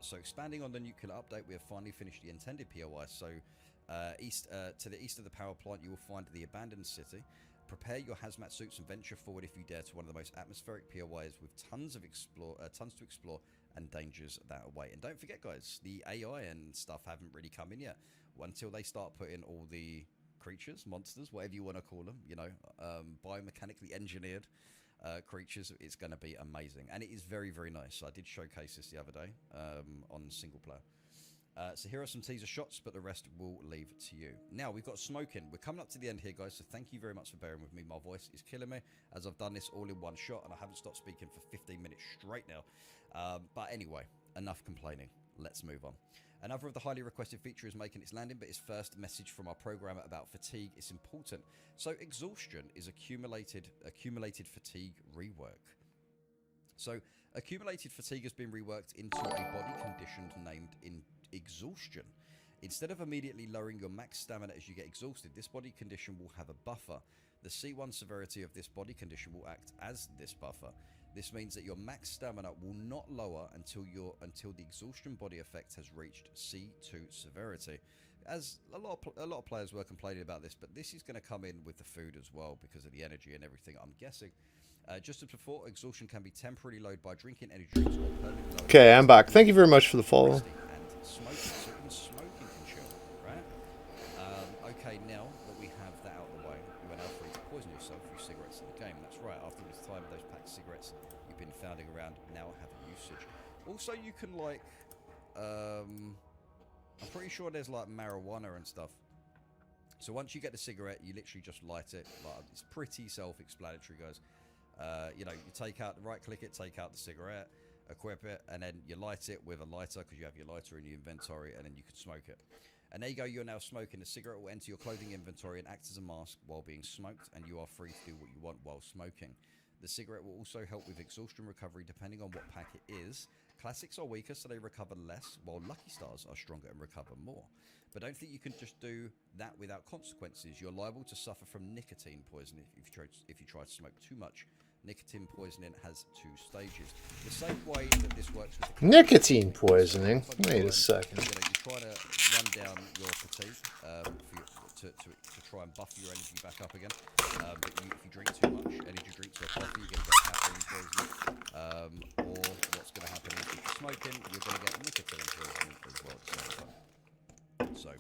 So expanding on the nuclear update, we have finally finished the intended POI. So to the east of the power plant, you will find the abandoned city. Prepare your hazmat suits and venture forward if you dare to one of the most atmospheric POIs with tons to explore and dangers that await. And don't forget, guys, the AI and stuff haven't really come in yet. Until they start putting all the creatures, monsters, whatever you want to call them, biomechanically engineered creatures, it's going to be amazing, and it is very, very nice. I did showcase this the other day on single player. So here are some teaser shots, but the rest will leave to you. Now we've got smoking. We're coming up to the end here, guys, so thank you very much for bearing with me. My voice is killing me as I've done this all in one shot, and I haven't stopped speaking for 15 minutes straight now. But anyway, enough complaining. Let's move on. Another of the highly requested feature is making its landing, but its first message from our programmer about fatigue is important. So exhaustion is accumulated fatigue rework. So accumulated fatigue has been reworked into a body condition named exhaustion. Instead of immediately lowering your max stamina as you get exhausted, this body condition will have a buffer. The C1 severity of this body condition will act as this buffer. This means that your max stamina will not lower until the exhaustion body effect has reached C2 severity. As a lot of players were complaining about this, but this is going to come in with the food as well because of the energy and everything, I'm guessing. Just as before, exhaustion can be temporarily lowered by drinking energy drinks or permanently lowered. Okay, I'm back. Thank you very much for the follow. And smoking. So even smoking can chill, right? Okay, now that we have that out of the way, you are now free to poison yourself through cigarettes in the game. That's right, after this time, those packed cigarettes you've been founding around now have a usage. Also, you can, like, I'm pretty sure there's, like, marijuana and stuff. So once you get the cigarette, you literally just light it. Like, it's pretty self-explanatory, guys. You know, you take out, right-click it, take out the cigarette, equip it, and then you light it with a lighter because you have your lighter in your inventory, and then you can smoke it. And there you go, you're now smoking. The cigarette will enter your clothing inventory and act as a mask while being smoked, and you are free to do what you want while smoking. The cigarette will also help with exhaustion recovery depending on what pack it is. Classics are weaker, so they recover less, while Lucky Stars are stronger and recover more. But don't think you can just do that without consequences. You're liable to suffer from nicotine poisoning if you try to smoke too much. Nicotine poisoning has 2 stages. The same way that this works with the Nicotine poisoning? Wait a second. You know, you're trying to run down your fatigue to try and buffer your energy back up again. But if you drink too much energy drinks or coffee, you're going to get caffeine poisoning. Or what's going to happen is if you're smoking, you're going to get nicotine poisoning as well at the same time. So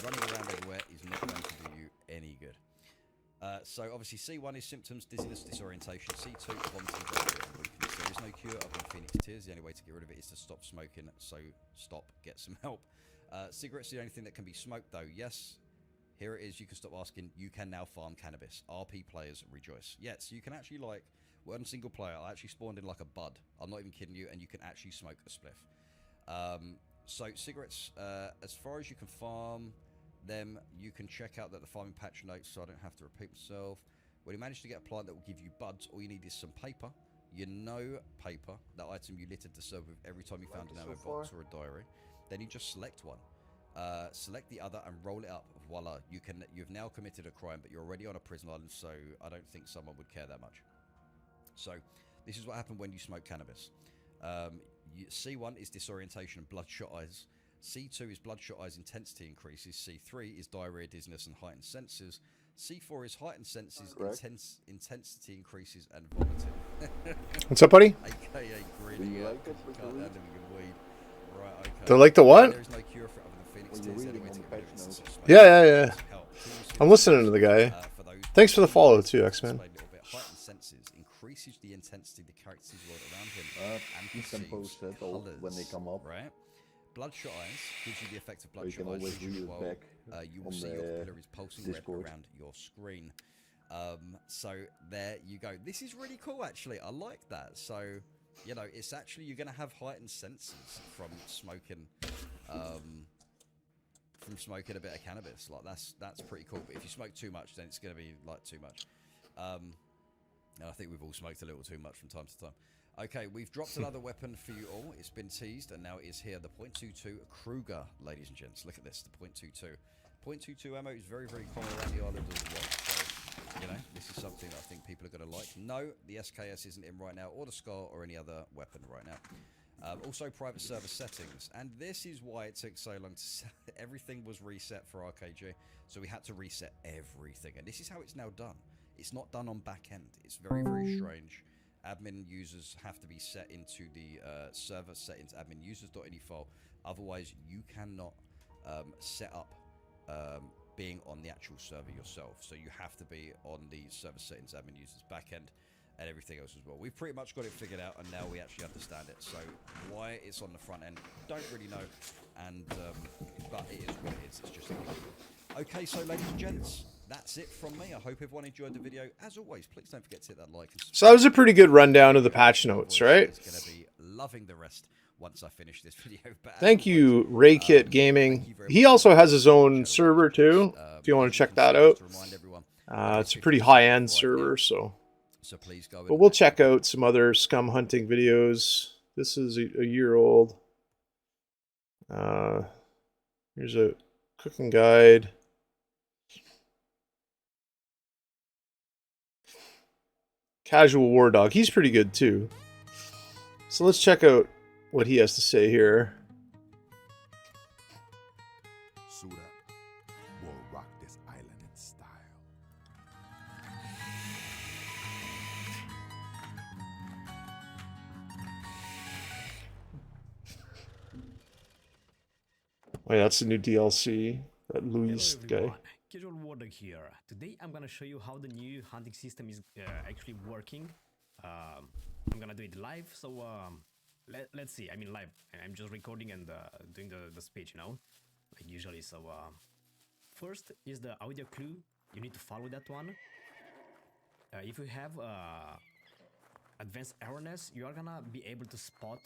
running around everywhere is not going to do you any good. So obviously C1 is symptoms, dizziness, disorientation. C2, vomiting, diarrhea, and weakness. There is no cure other than Phoenix Tears. The only way to get rid of it is to stop smoking. So stop, get some help. Cigarettes are the only thing that can be smoked though. Yes, here it is. You can stop asking. You can now farm cannabis. RP players rejoice. Yeah, so you can actually, like, one single player, I actually spawned in like a bud. I'm not even kidding you, and you can actually smoke a spliff. So cigarettes, as far as you can farm them, you can check out that the farming patch notes, so I don't have to repeat myself. When you manage to get a plant that will give you buds, all you need is some paper. You know paper, that item you littered the server with every time you found an ammo box or a diary. Then you just select one. Select the other and roll it up. Voila, you've now committed a crime, but you're already on a prison island, so I don't think someone would care that much. So this is what happened when you smoke cannabis. C1 is disorientation and bloodshot eyes. C2 is bloodshot eyes intensity increases. C3 is diarrhea, dizziness, and heightened senses. C4 is heightened senses, intensity increases, and vomiting. What's up, buddy? AKA greedy. You like it with the weed? Right, okay. Do you like the what? There is no cure for other than Phoenix Tears. Anyway to get rid of it. Yeah. I'm listening to the guy. Thanks for the follow too, X-Men. Heightened senses increases the intensity of the characters' world around him. And You can post it all when they come up. Right? Bloodshot eyes gives you the effect of bloodshot always eyes. view it Well, back you will on see the your capillaries pulsing Discord. red around your screen. So there you go. This is really cool, actually. I like that. So, you know, it's actually, you're going to have heightened senses from smoking a bit of cannabis. Like, that's pretty cool. But if you smoke too much, then it's going to be like too much. And I think we've all smoked a little too much from time to time. Okay, we've dropped another weapon for you all. It's been teased, and now it is here. The .22 Kruger, ladies and gents. Look at this, the .22. .22 ammo is very, very common around the island as well. So, you know, this is something that I think people are going to like. No, the SKS isn't in right now, or the SCAR, or any other weapon right now. Also, private server settings. And this is why it took so long to set. Everything was reset for RKG, so we had to reset everything. And this is how it's now done. It's not done on back end. It's very, very strange. Admin users have to be set into the server settings, admin users.ini file. Otherwise, you cannot set up being on the actual server yourself. So you have to be on the server settings, admin users backend, and everything else as well. We've pretty much got it figured out, and now we actually understand it. So why it's on the front end, don't really know. And but it is what it is. It's just okay. So ladies and gents, that's it from me. I hope everyone enjoyed the video. As always, please don't forget to hit that like and subscribe. So that was a pretty good rundown of the patch notes, right? It's going to be loving the rest once I finish this video. But Thank you, Raykit Gaming. He also has his own server too, if you want to check that out. It's a pretty high-end server, so please go. But we'll check out some other scum hunting videos. This is a year old. Here's a cooking guide. Casual War Dog. He's pretty good too. So let's check out what he has to say here. Suit up. We'll rock this island in style. Oh, yeah, that's a new DLC. That Hello Luis guy. everyone, Casual Warder here. Today I'm gonna show you how the new hunting system is actually working. I'm gonna do it live, so let's see. I mean live. I'm just recording and doing the speech, you know, like usually. So first is the audio clue. You need to follow that one. If you have advanced awareness, you are gonna be able to spot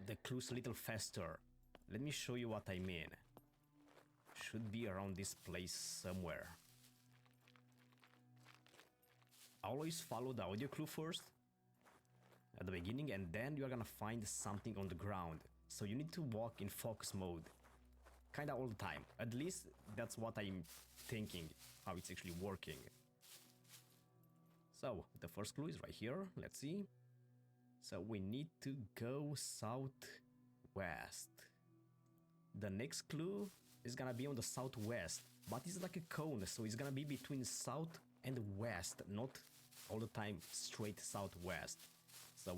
the clues a little faster. Let me show you what I mean. Should be around this place somewhere. Always follow the audio clue first at the beginning, and then you are gonna find something on the ground. So you need to walk in focus mode kinda all the time. At least that's what I'm thinking, how it's actually working. So the first clue is right here. Let's see. So we need to go southwest. The next clue is gonna be on the southwest, but it's like a cone, so it's gonna be between south and west, not all the time straight southwest. So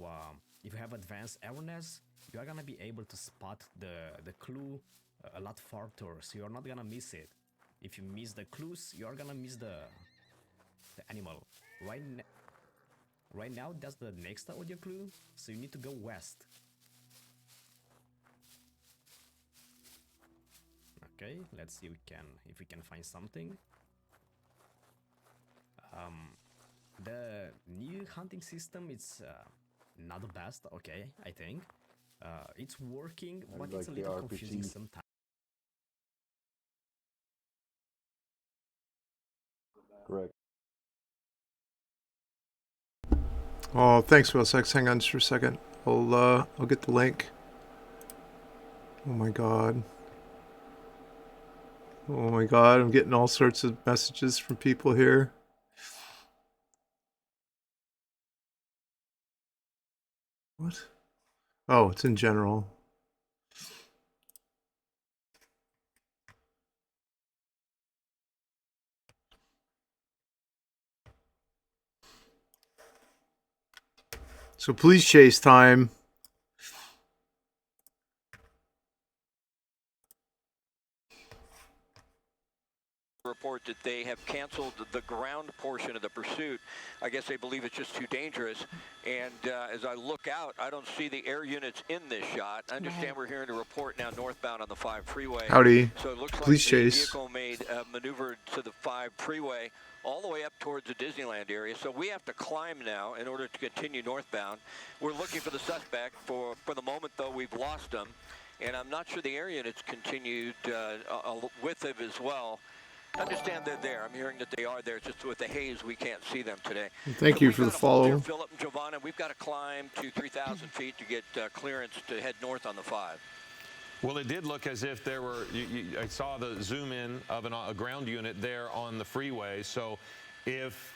if you have advanced awareness, you are gonna be able to spot the clue a lot farther, so you're not gonna miss it. If you miss the clues, you're gonna miss the animal. Right now, that's the next audio clue, so you need to go west. Okay, let's see if we can find something. The new hunting system, it's not the best, okay, I think. It's working, but it's a little confusing sometimes. Correct. Oh, thanks, Wilsex. Hang on just for a second. I'll get the link. Oh my god. Oh my god, I'm getting all sorts of messages from people here. What? Oh, it's in general. So please chase time. Report that they have canceled the ground portion of the pursuit. I guess they believe it's just too dangerous. And as I look out, I don't see the air units in this shot. I understand we're hearing a report now northbound on the 5 freeway. Howdy. So it looks Please like chase. the vehicle made maneuvered to the 5 freeway all the way up towards the Disneyland area. So we have to climb now in order to continue northbound. We're looking for the suspect. For the moment, though, we've lost him. And I'm not sure the air units continued with him as well. I understand they're there. I'm hearing that they are there. Just with the haze, we can't see them today. Thank you for the follow. Philip and Giovanna, we've got to climb to 3,000 feet to get clearance to head north on the 5. Well, it did look as if there were, I saw the zoom in of a ground unit there on the freeway. So if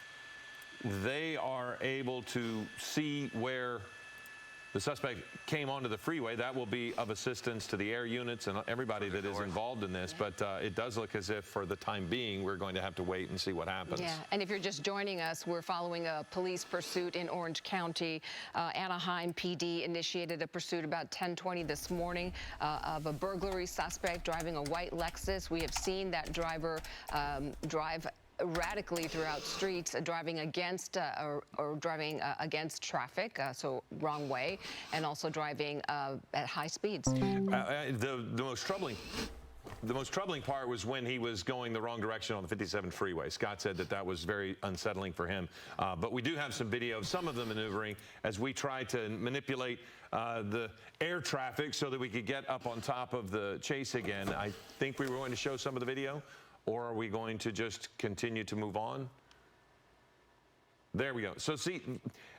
they are able to see where the suspect came onto the freeway, that will be of assistance to the air units and everybody that is involved in this. But it does look as if, for the time being, we're going to have to wait and see what happens. Yeah, and if you're just joining us, we're following a police pursuit in Orange County. Anaheim PD initiated a pursuit about 10:20 this morning of a burglary suspect driving a white Lexus. We have seen that driver drive erratically throughout streets, driving against or driving against traffic, so wrong way, and also driving at high speeds. The most troubling part was when he was going the wrong direction on the 57 freeway. Scott said that was very unsettling for him. But we do have some video of some of the maneuvering as we try to manipulate the air traffic so that we could get up on top of the chase again. I think we were going to show some of the video. Or are we going to just continue to move on? There we go. So see,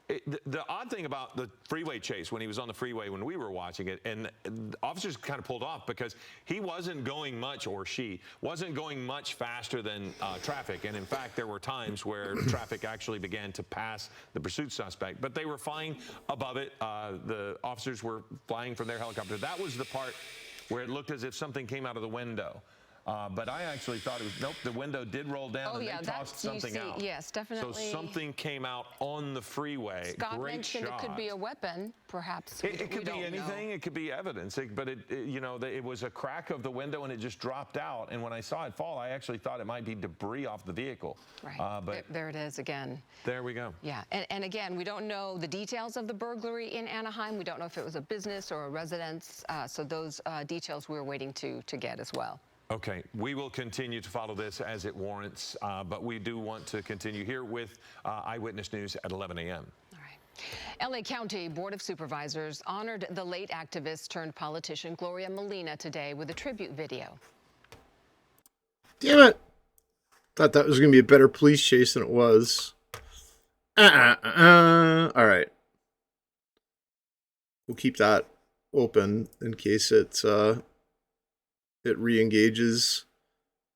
the odd thing about the freeway chase when he was on the freeway when we were watching it, and the officers kind of pulled off because he wasn't going much, or she wasn't going much faster than traffic. And in fact, there were times where traffic actually began to pass the pursuit suspect, but they were flying above it. The officers were flying from their helicopter. That was the part where it looked as if something came out of the window. But I actually thought it was, nope, the window did roll down and they tossed something out. Yes, definitely. So something came out on the freeway. Scott Great mentioned shot. It could be a weapon, perhaps. It could be anything. It could be evidence. But it was a crack of the window and it just dropped out. And when I saw it fall, I actually thought it might be debris off the vehicle. Right. But there it is again. There we go. Yeah. And again, we don't know the details of the burglary in Anaheim. We don't know if it was a business or a residence. So those details we're waiting to get as well. Okay, we will continue to follow this as it warrants, but we do want to continue here with Eyewitness News at 11 a.m. LA County Board of Supervisors honored the late activist turned politician Gloria Molina today with a tribute video. Damn it. Thought that was going to be a better police chase than it was. All right. We'll keep that open in case it re-engages.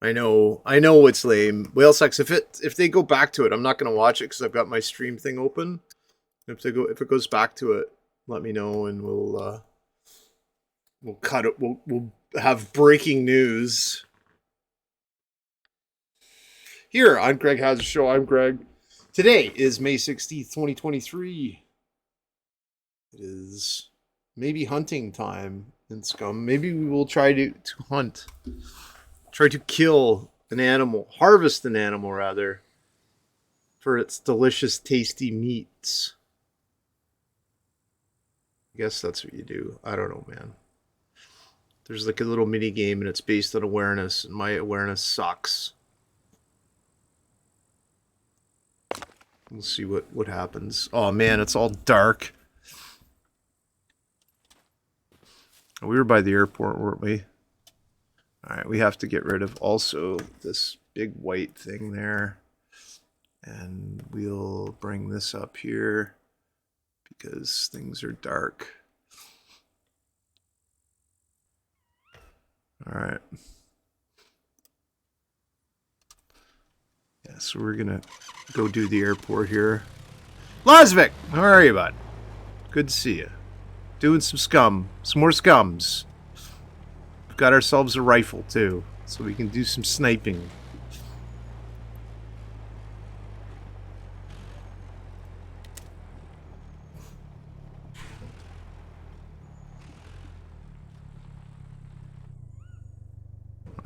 I know it's lame. Whale sex. If they go back to it, I'm not going to watch it because I've got my stream thing open. If it goes back to it, let me know and we'll cut it. We'll have breaking news. Here on Greg Has a Show, I'm Greg. Today is May 16th, 2023. It is maybe hunting time in SCUM. Maybe we will try to hunt. Try to kill an animal. Harvest an animal, rather. For its delicious, tasty meats. I guess that's what you do. I don't know, man. There's like a little mini game and it's based on awareness. And my awareness sucks. We'll see what happens. Oh man, it's all dark. We were by the airport, weren't we? Alright, we have to get rid of also this big white thing there. And we'll bring this up here because things are dark. Alright. Yeah, so we're gonna go do the airport here. Lasvik! How are you, bud? Good to see you. Doing some scum. Some more scums. We've got ourselves a rifle, too. So we can do some sniping.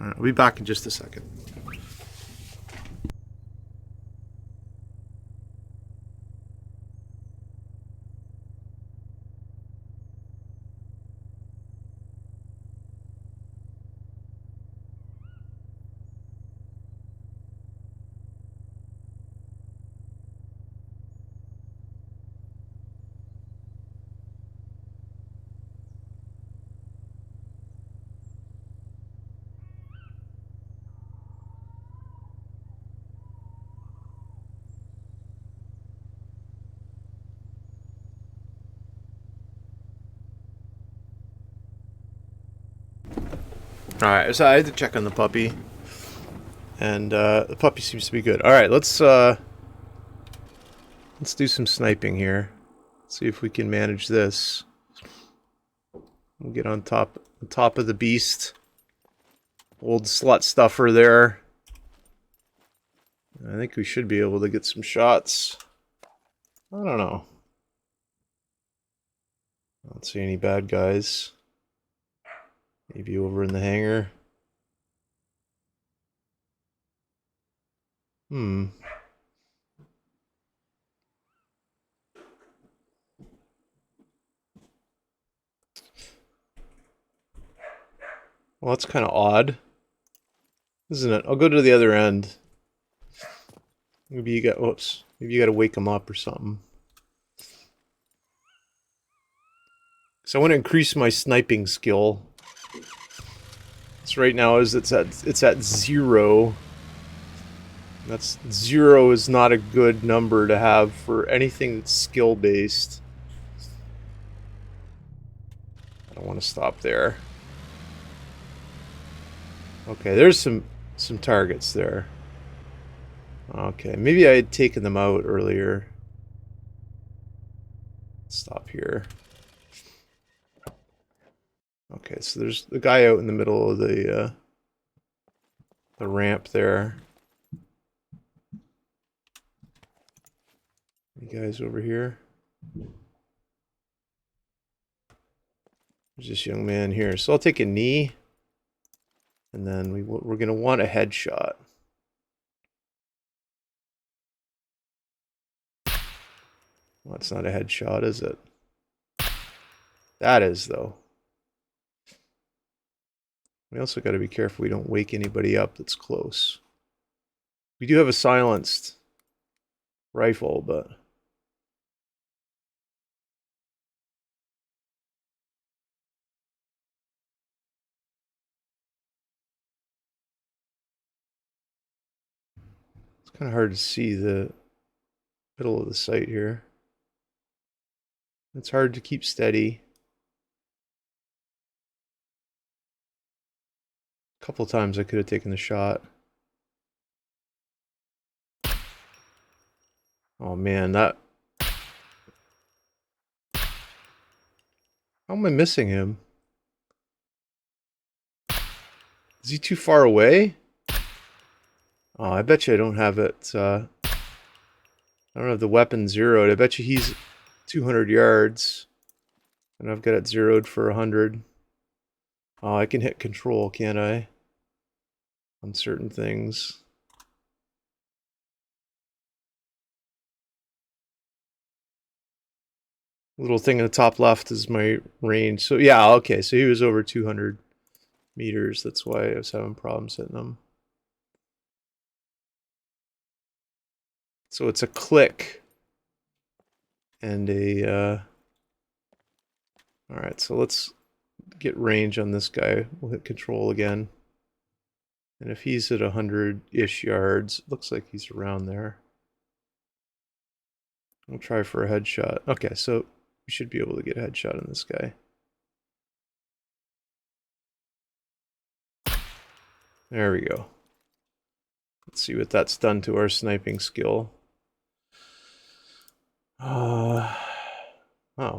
Alright, I'll be back in just a second. Alright, so I had to check on the puppy. And the puppy seems to be good. Alright, let's do some sniping here. See if we can manage this. We'll get on top of the beast. Old slut stuffer there. I think we should be able to get some shots. I don't know. I don't see any bad guys. Maybe over in the hangar. Well, that's kind of odd, isn't it? I'll go to the other end. Maybe you got, whoops. Maybe you got to wake them up or something. So I want to increase my sniping skill. So right now it's at 0. That's 0 is not a good number to have for anything that's skill based. I don't want to stop there. Okay, there's some targets there. Okay, maybe I had taken them out earlier. Stop here. Okay, so there's the guy out in the middle of the the ramp there. You guys over here? There's this young man here. So I'll take a knee. And then we're going to want a headshot. Well, that's not a headshot, is it? That is, though. We also got to be careful we don't wake anybody up that's close. We do have a silenced rifle, but... it's kind of hard to see the middle of the sight here. It's hard to keep steady. A couple times I could have taken the shot. Oh man, that... how am I missing him? Is he too far away? Oh, I bet you I don't have it. I don't have the weapon zeroed. I bet you he's 200 yards. And I've got it zeroed for 100. Oh, I can hit control, can't I? On certain things. Little thing in the top left is my range. So yeah, okay. So he was over 200 meters. That's why I was having problems hitting him. So it's a click and a... Alright, so let's get range on this guy. We'll hit control again. And if he's at 100-ish yards, looks like he's around there. We'll try for a headshot. Okay, so we should be able to get a headshot on this guy. There we go. Let's see what that's done to our sniping skill. Oh,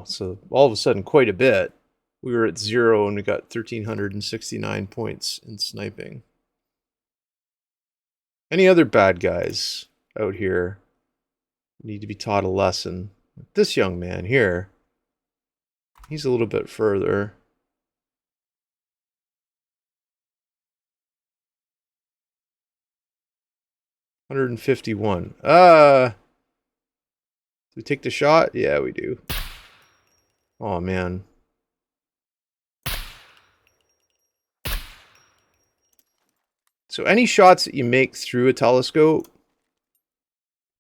so all of a sudden quite a bit. We were at 0 and we got 1,369 points in sniping. Any other bad guys out here need to be taught a lesson? This young man here, he's a little bit further. $151. Do we take the shot? Yeah, we do. Oh man. So any shots that you make through a telescope,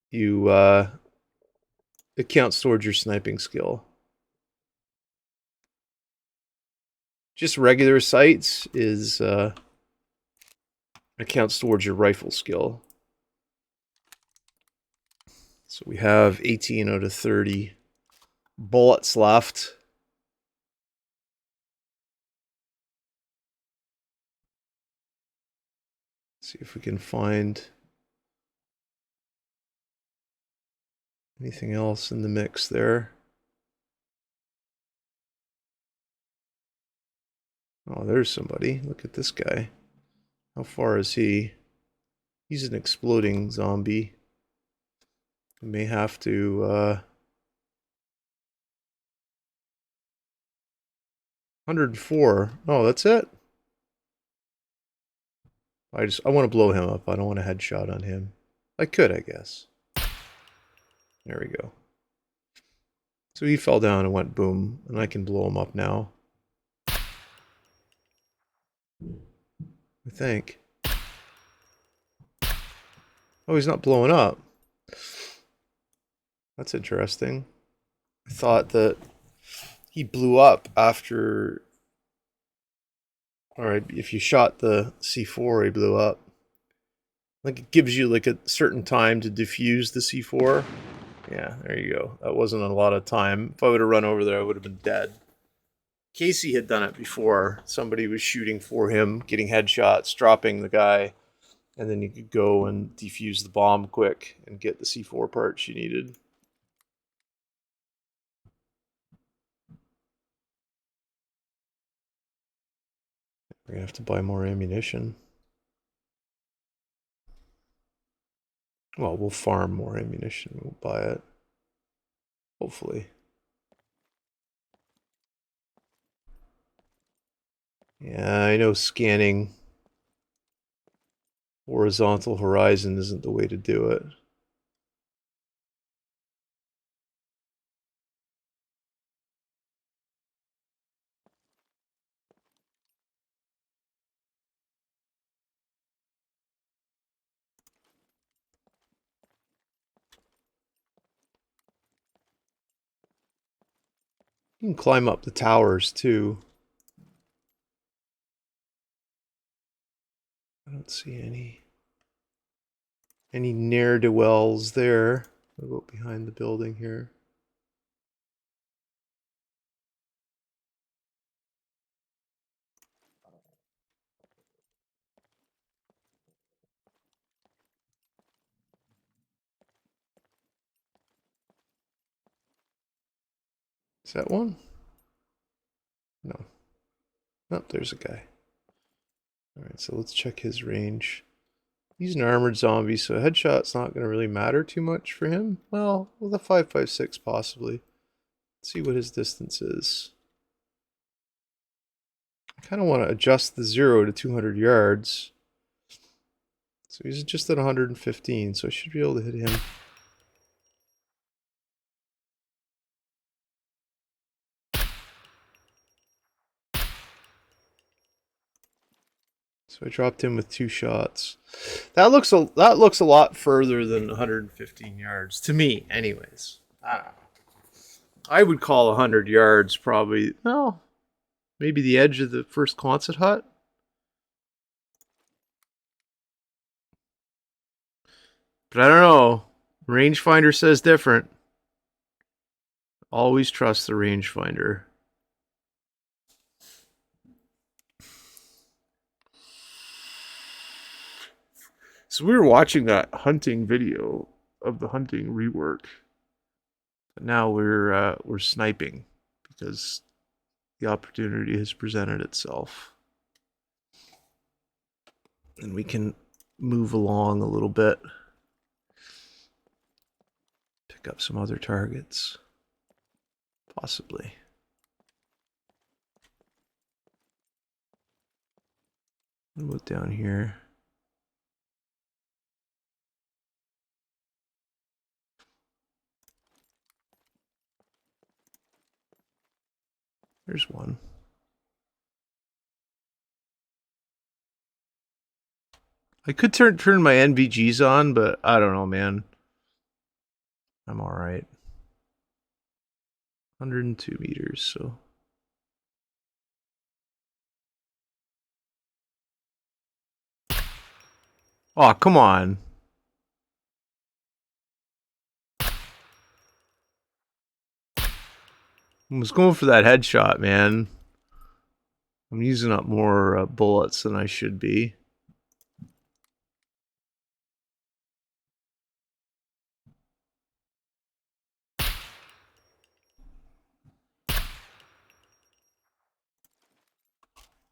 you it counts towards your sniping skill. Just regular sights is it counts towards your rifle skill. So we have 18 out of 30 bullets left. See if we can find anything else in the mix there. Oh, there's somebody. Look at this guy. How far is he? He's an exploding zombie. We may have to 104. Oh, that's it? I want to blow him up. I don't want a headshot on him. I could, I guess. There we go. So he fell down and went boom, and I can blow him up now. I think. Oh, he's not blowing up. That's interesting. I thought that he blew up after... Alright, if you shot the C4, he blew up. Like, it gives you like a certain time to defuse the C4. Yeah, there you go. That wasn't a lot of time. If I would have run over there, I would have been dead. Casey had done it before. Somebody was shooting for him, getting headshots, dropping the guy, and then you could go and defuse the bomb quick and get the C4 parts you needed. We're gonna have to buy more ammunition. Well, we'll farm more ammunition. We'll buy it. Hopefully. Yeah, I know scanning horizontal horizon isn't the way to do it. You can climb up the towers too. I don't see any ne'er-do-wells there. I'll go behind the building here. Is that one? No. Nope, there's a guy. Alright, so let's check his range. He's an armored zombie, so a headshot's not going to really matter too much for him. Well, with a 5.56 possibly. Let's see what his distance is. I kind of want to adjust the 0 to 200 yards. So he's just at 115, so I should be able to hit him. So I dropped him with 2 shots. That looks a lot further than 115 yards to me, anyways. I would call 100 yards probably. Well, maybe the edge of the first Quonset hut. But I don't know. Rangefinder says different. Always trust the rangefinder. So we were watching that hunting video of the hunting rework. But now we're sniping because the opportunity has presented itself. And we can move along a little bit. Pick up some other targets. Possibly. What about down here? There's one. I could turn my NVGs on, but I don't know, man. I'm alright. 102 meters, so. Oh, come on. I was going for that headshot, man. I'm using up more bullets than I should be. In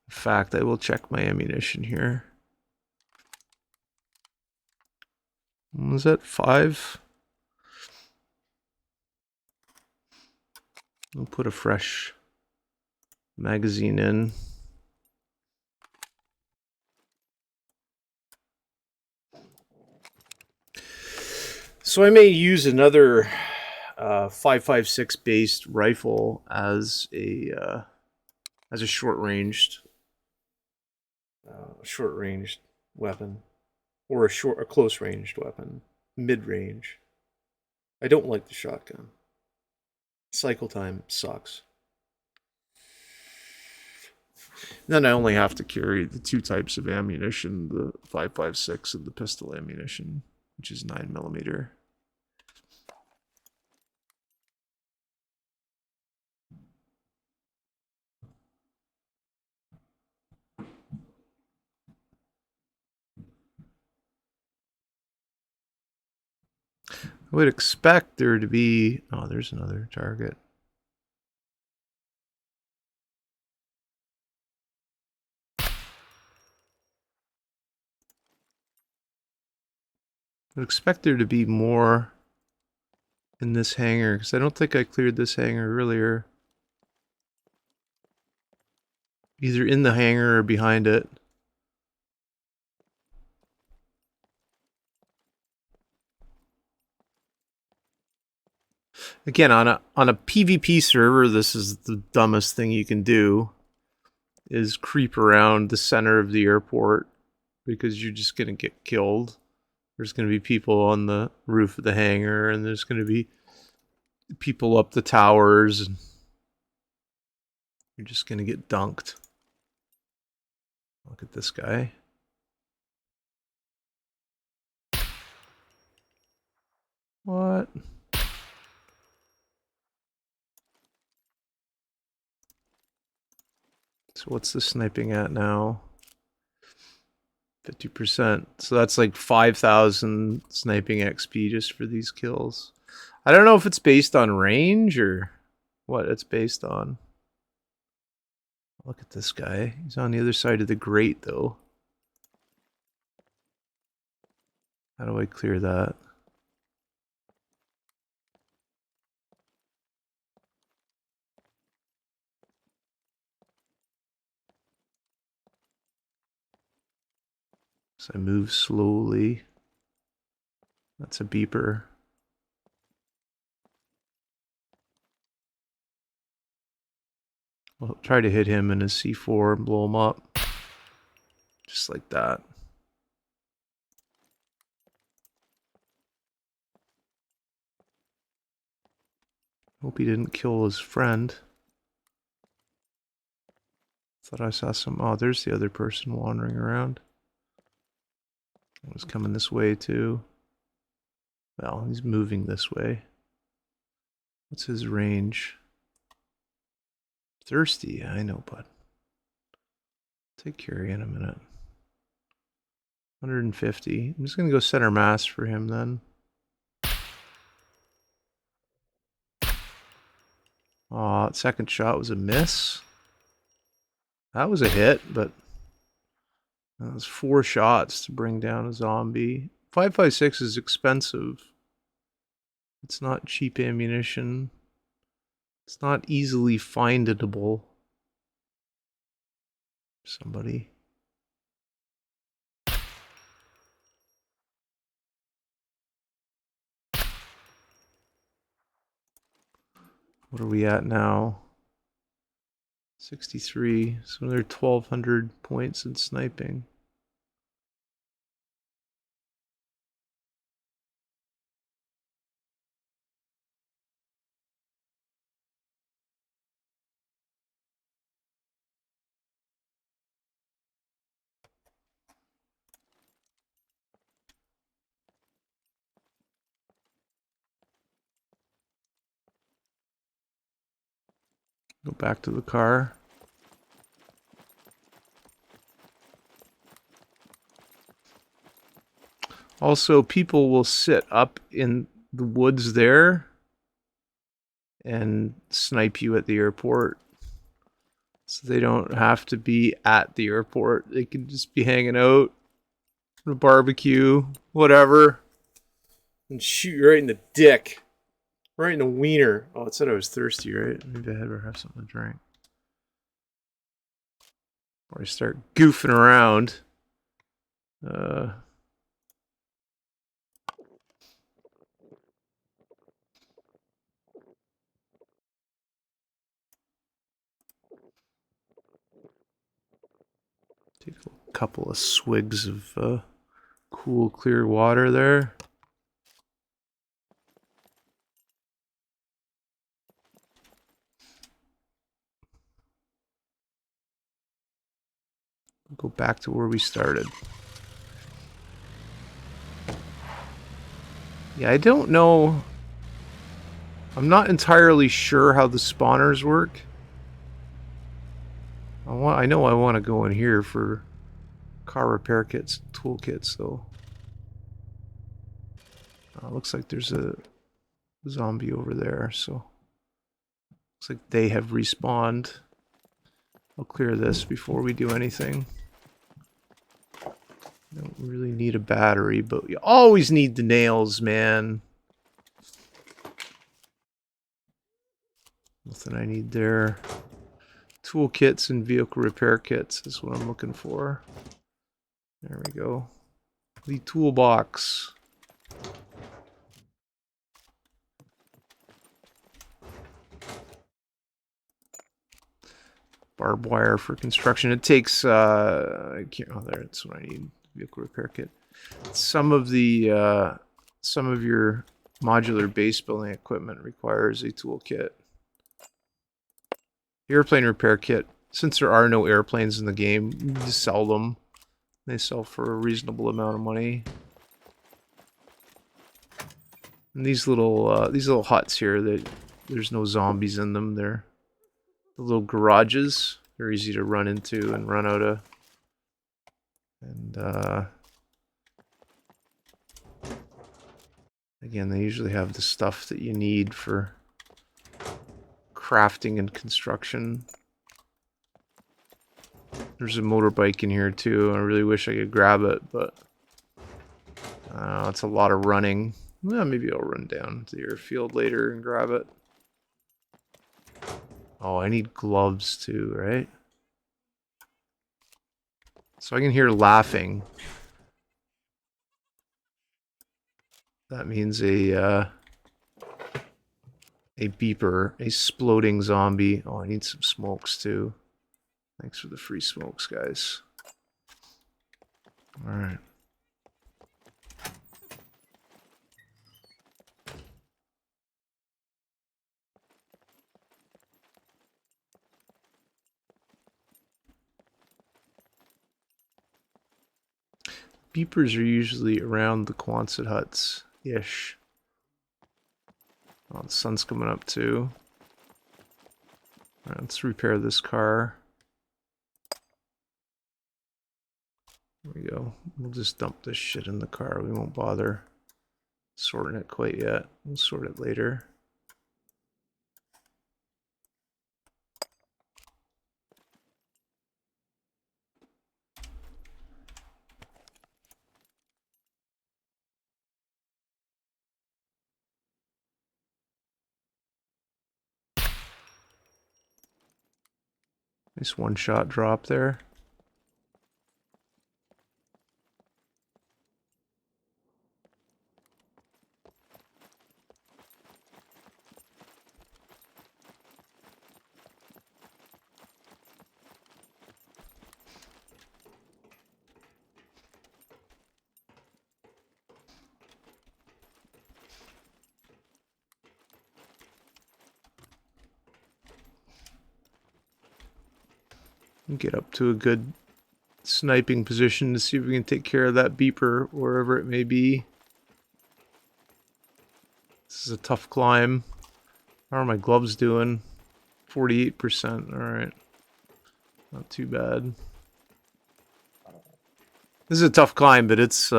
fact, I will check my ammunition here. Was that 5? I'll put a fresh magazine in. So I may use another 5.56 based rifle as a short-ranged weapon, or a close-ranged weapon, mid-range. I don't like the shotgun. Cycle time sucks. Then I only have to carry the 2 types of ammunition, the 5.56 and the pistol ammunition, which is 9mm. I would expect there to be... Oh, there's another target. I would expect there to be more in this hangar, because I don't think I cleared this hangar earlier. Either in the hangar or behind it. Again, on a PvP server, this is the dumbest thing you can do, is creep around the center of the airport, because you're just gonna get killed. There's gonna be people on the roof of the hangar, and there's gonna be people up the towers, and you're just gonna get dunked. Look at this guy. What? So what's the sniping at now? 50%. So that's like 5,000 sniping XP just for these kills. I don't know if it's based on range or what it's based on. Look at this guy. He's on the other side of the grate, though. How do I clear that? So I move slowly. That's a beeper. I'll try to hit him in his C4 and blow him up. Just like that. Hope he didn't kill his friend. Thought I saw some... Oh, there's the other person wandering around. He was coming this way too. Well, he's moving this way. What's his range? Thirsty, I know, bud. Take care of you in a minute. 150. I'm just gonna go center mass for him then. Aw, second shot was a miss. That was a hit, but that was 4 shots to bring down a zombie. 5.56 is expensive. It's not cheap ammunition. It's not easily findable. Somebody. What are we at now? 63. So another 1,200 points in sniping. Go back to the car. Also, people will sit up in the woods there and snipe you at the airport. So they don't have to be at the airport. They can just be hanging out, a barbecue, whatever, and shoot you right in the dick. Right in the wiener. Oh, it said I was thirsty, right? Maybe I had better have something to drink. Or I start goofing around. Take a couple of swigs of cool, clear water there. Go back to where we started. Yeah, I don't know. I'm not entirely sure how the spawners work. I know I want to go in here for car repair kits, toolkits, though. Looks like there's a zombie over there, so looks like they have respawned. I'll clear this before we do anything. Don't really need a battery, but you always need the nails, man. Nothing I need there. Toolkits and vehicle repair kits is what I'm looking for. There we go. The toolbox. Barbed wire for construction. It takes I can't, oh, there, that's what I need. Vehicle repair kit. Some of your modular base building equipment requires a toolkit. Airplane repair kit. Since there are no airplanes in the game, you just sell them. They sell for a reasonable amount of money. And these little huts here, there's no zombies in them. They're the little garages. They're easy to run into and run out of. And again, they usually have the stuff that you need for crafting and construction. There's a motorbike in here too. I really wish I could grab it, but it's a lot of running. Well, maybe I'll run down to the airfield later and grab it. Oh, I need gloves too, right? So I can hear laughing. That means a beeper, a sploding zombie. Oh, I need some smokes too. Thanks for the free smokes, guys. All right. Beepers are usually around the Quonset huts-ish. Oh, the sun's coming up too. All right, let's repair this car. There we go. We'll just dump this shit in the car. We won't bother sorting it quite yet. We'll sort it later. Nice one-shot drop there. Get up to a good sniping position to see if we can take care of that beeper wherever it may be. This is a tough climb. How are my gloves doing? 48%. Alright. Not too bad. This is a tough climb, but it's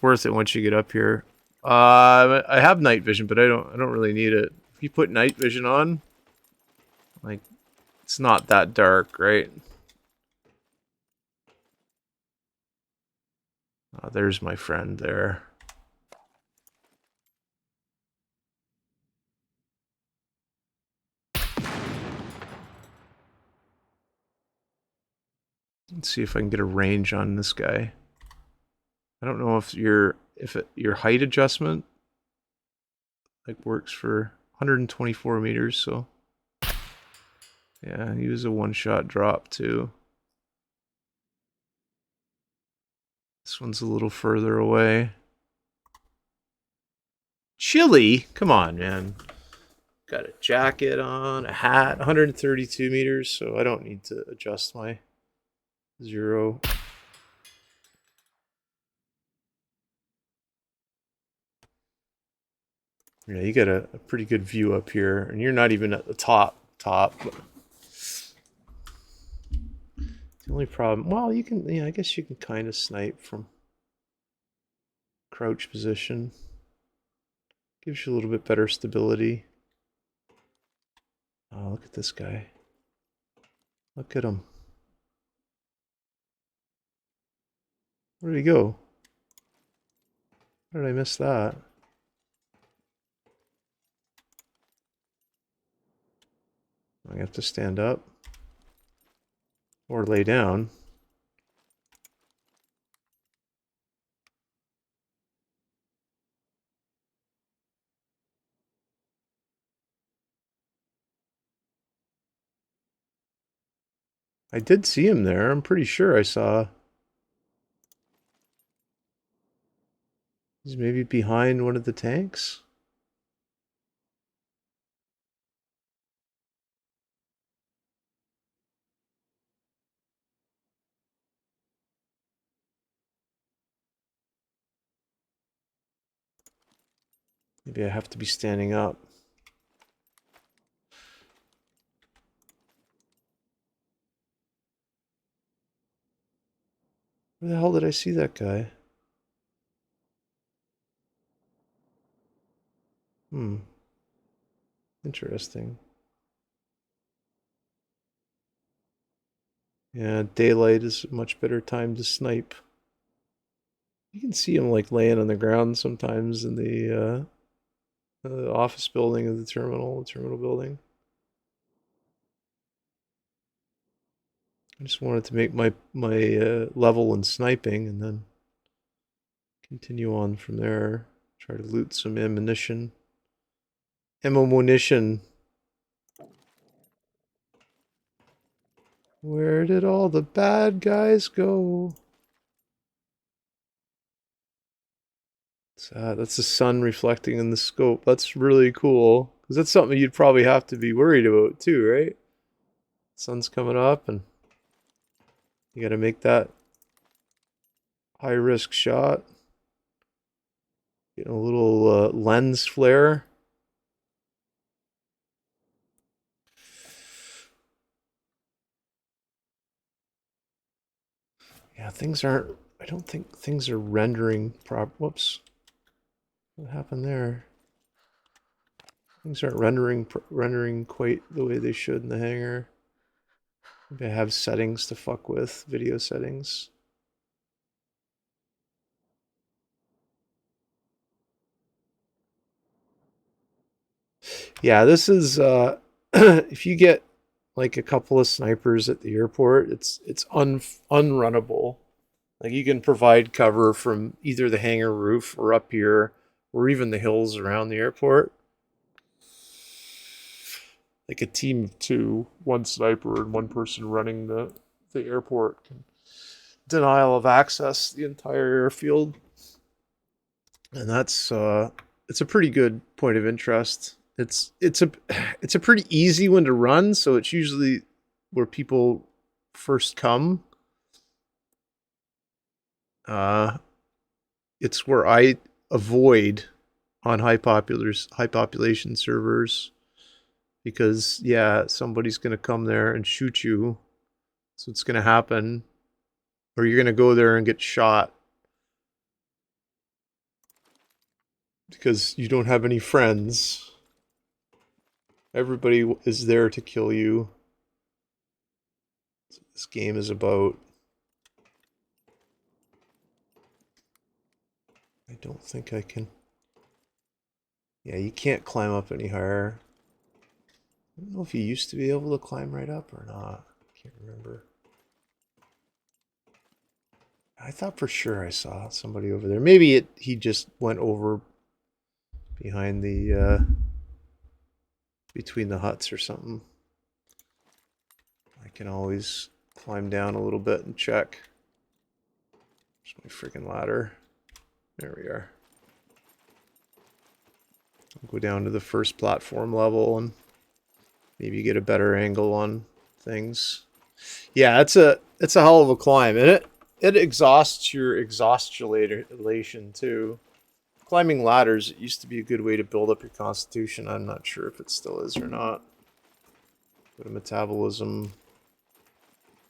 worth it once you get up here. I have night vision, but I don't really need it. If you put night vision on, like, it's not that dark, right? Oh, there's my friend there. Let's see if I can get a range on this guy. I don't know if your height adjustment like works for 124 meters, so yeah, he was a one-shot drop too. This one's a little further away. Chilly? Come on, man. Got a jacket on, a hat, 132 meters, so I don't need to adjust my 0. Yeah, you got a pretty good view up here, and you're not even at the top. But the only problem, well, you can, yeah, I guess you can kind of snipe from crouch position. Gives you a little bit better stability. Oh, look at this guy. Look at him. Where did he go? How did I miss that? I have to stand up or lay down. I did see him there. I'm pretty sure I saw. He's maybe behind one of the tanks. Maybe I have to be standing up. Where the hell did I see that guy? Interesting. Yeah, daylight is a much better time to snipe. You can see him like laying on the ground sometimes in the office building of the terminal building. I just wanted to make my level in sniping and then continue on from there. Try to loot some ammunition. Ammunition. Where did all the bad guys go? That's the sun reflecting in the scope. That's really cool. Because that's something you'd probably have to be worried about too, right? Sun's coming up and you got to make that high risk shot. Getting a little lens flare. Yeah, things aren't. I don't think things are rendering whoops. What happened there? Things aren't rendering quite the way they should in the hangar. Maybe I have settings to fuck with, video settings. Yeah, this is if you get like a couple of snipers at the airport, it's unrunnable. Like you can provide cover from either the hangar roof or up here or even the hills around the airport. Like a team of two, one sniper and one person running the airport can denial of access the entire airfield. And that's it's a pretty good point of interest. It's a pretty easy one to run, so it's usually where people first come. It's where I avoid on high population servers because yeah, somebody's gonna come there and shoot you. So it's gonna happen, or you're gonna go there and get shot because you don't have any friends. Everybody is there to kill you. That's what this game is about. I don't think I can. Yeah, you can't climb up any higher. I don't know if you used to be able to climb right up or not. I can't remember. I thought for sure I saw somebody over there. Maybe he just went over behind the between the huts or something. I can always climb down a little bit and check. There's my freaking ladder. There we are. I'll go down to the first platform level and maybe get a better angle on things. Yeah, it's a hell of a climb, and it exhausts your exhaustulation too. Climbing ladders, it used to be a good way to build up your constitution. I'm not sure if it still is or not. Go to metabolism.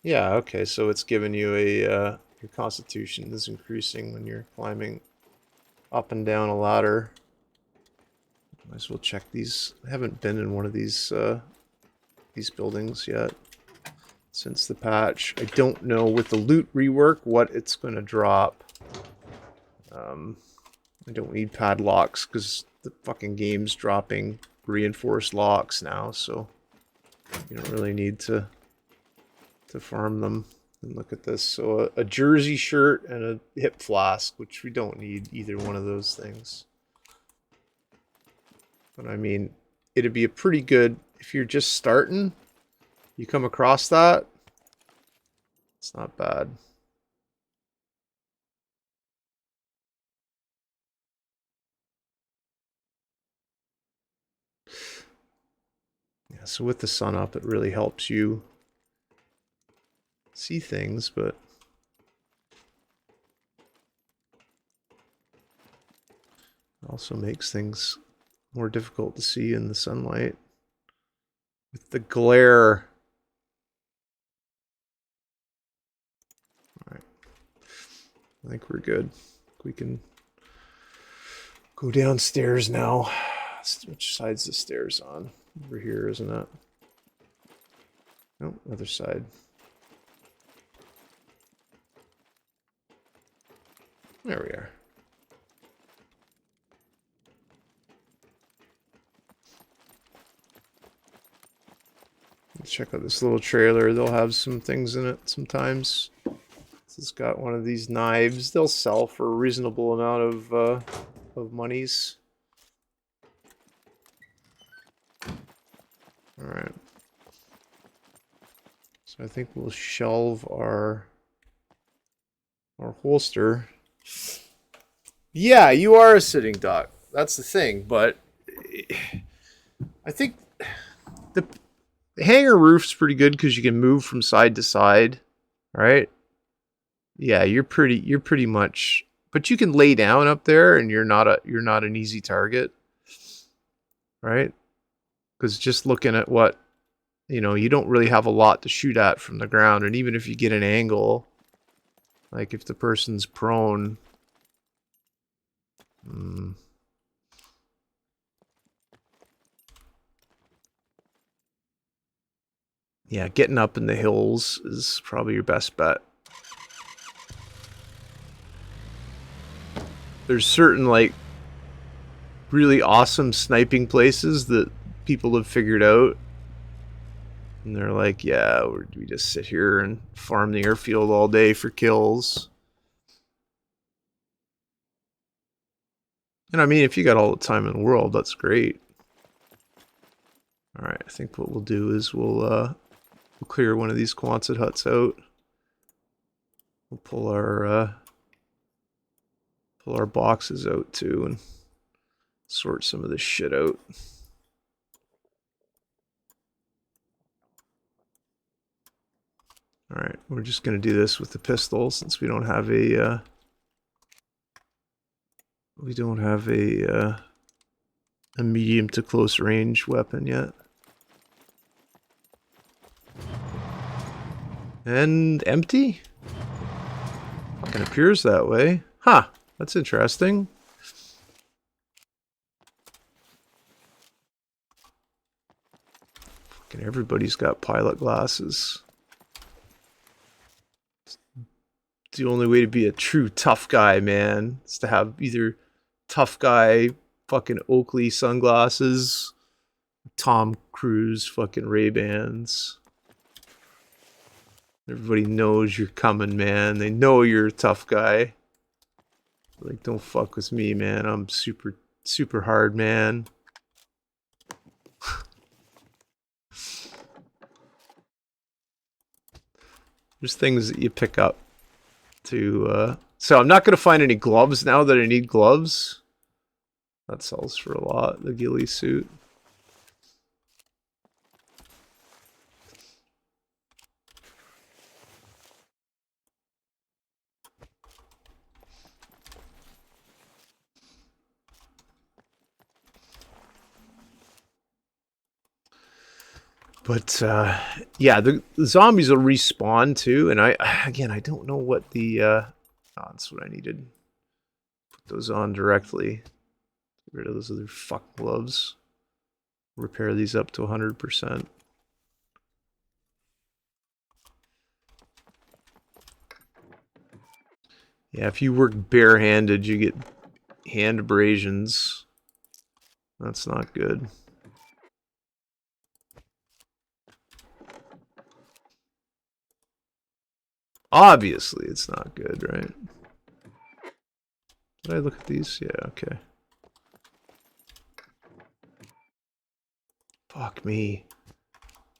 Yeah, okay, so it's giving you a your constitution is increasing when you're climbing up and down a ladder. Might as well check these. I haven't been in one of these buildings yet since the patch. I don't know with the loot rework what it's going to drop. I don't need padlocks because the fucking game's dropping reinforced locks now, so you don't really need to farm them. And look at this. So a jersey shirt and a hip flask, which we don't need either one of those things. But I mean, it'd be a pretty good, if you're just starting, you come across that, it's not bad. Yeah, so with the sun up, it really helps you see things, but also makes things more difficult to see in the sunlight. With the glare. Alright. I think we're good. We can go downstairs now. Which side's the stairs on? Over here, isn't it? Nope, other side. There we are. Let's check out this little trailer. They'll have some things in it sometimes. It's got one of these knives. They'll sell for a reasonable amount of monies. Alright. So I think we'll shelve our holster. Yeah, you are a sitting duck. That's the thing, but I think the hangar roof's pretty good because you can move from side to side, right? Yeah, you're pretty much, but you can lay down up there and you're not an easy target, right? Because just looking at what, you don't really have a lot to shoot at from the ground, and even if you get an angle, like if the person's prone, yeah, getting up in the hills is probably your best bet. There's certain, like, really awesome sniping places that people have figured out. And they're like, yeah, we just sit here and farm the airfield all day for kills. And I mean, if you got all the time in the world, that's great. Alright, I think what we'll do is we'll clear one of these Quonset huts out. We'll pull our boxes out too and sort some of this shit out. Alright, we're just going to do this with the pistol since we don't have a medium to close range weapon yet. And empty? Fucking appears that way. Huh, that's interesting. Fucking everybody's got pilot glasses. The only way to be a true tough guy, man, is to have either tough guy fucking Oakley sunglasses, Tom Cruise fucking Ray-Bans. Everybody knows you're coming, man. They know you're a tough guy. Like, don't fuck with me, man. I'm super, super hard, man. There's things that you pick up to, so I'm not going to find any gloves now that I need gloves. That sells for a lot, the ghillie suit. But, yeah, the zombies will respawn too, and I don't know what the, oh, that's what I needed. Put those on directly. Get rid of those other fuck gloves. Repair these up to 100%. Yeah, if you work barehanded, you get hand abrasions. That's not good. Obviously, it's not good, right? Did I look at these? Yeah, okay. Fuck me.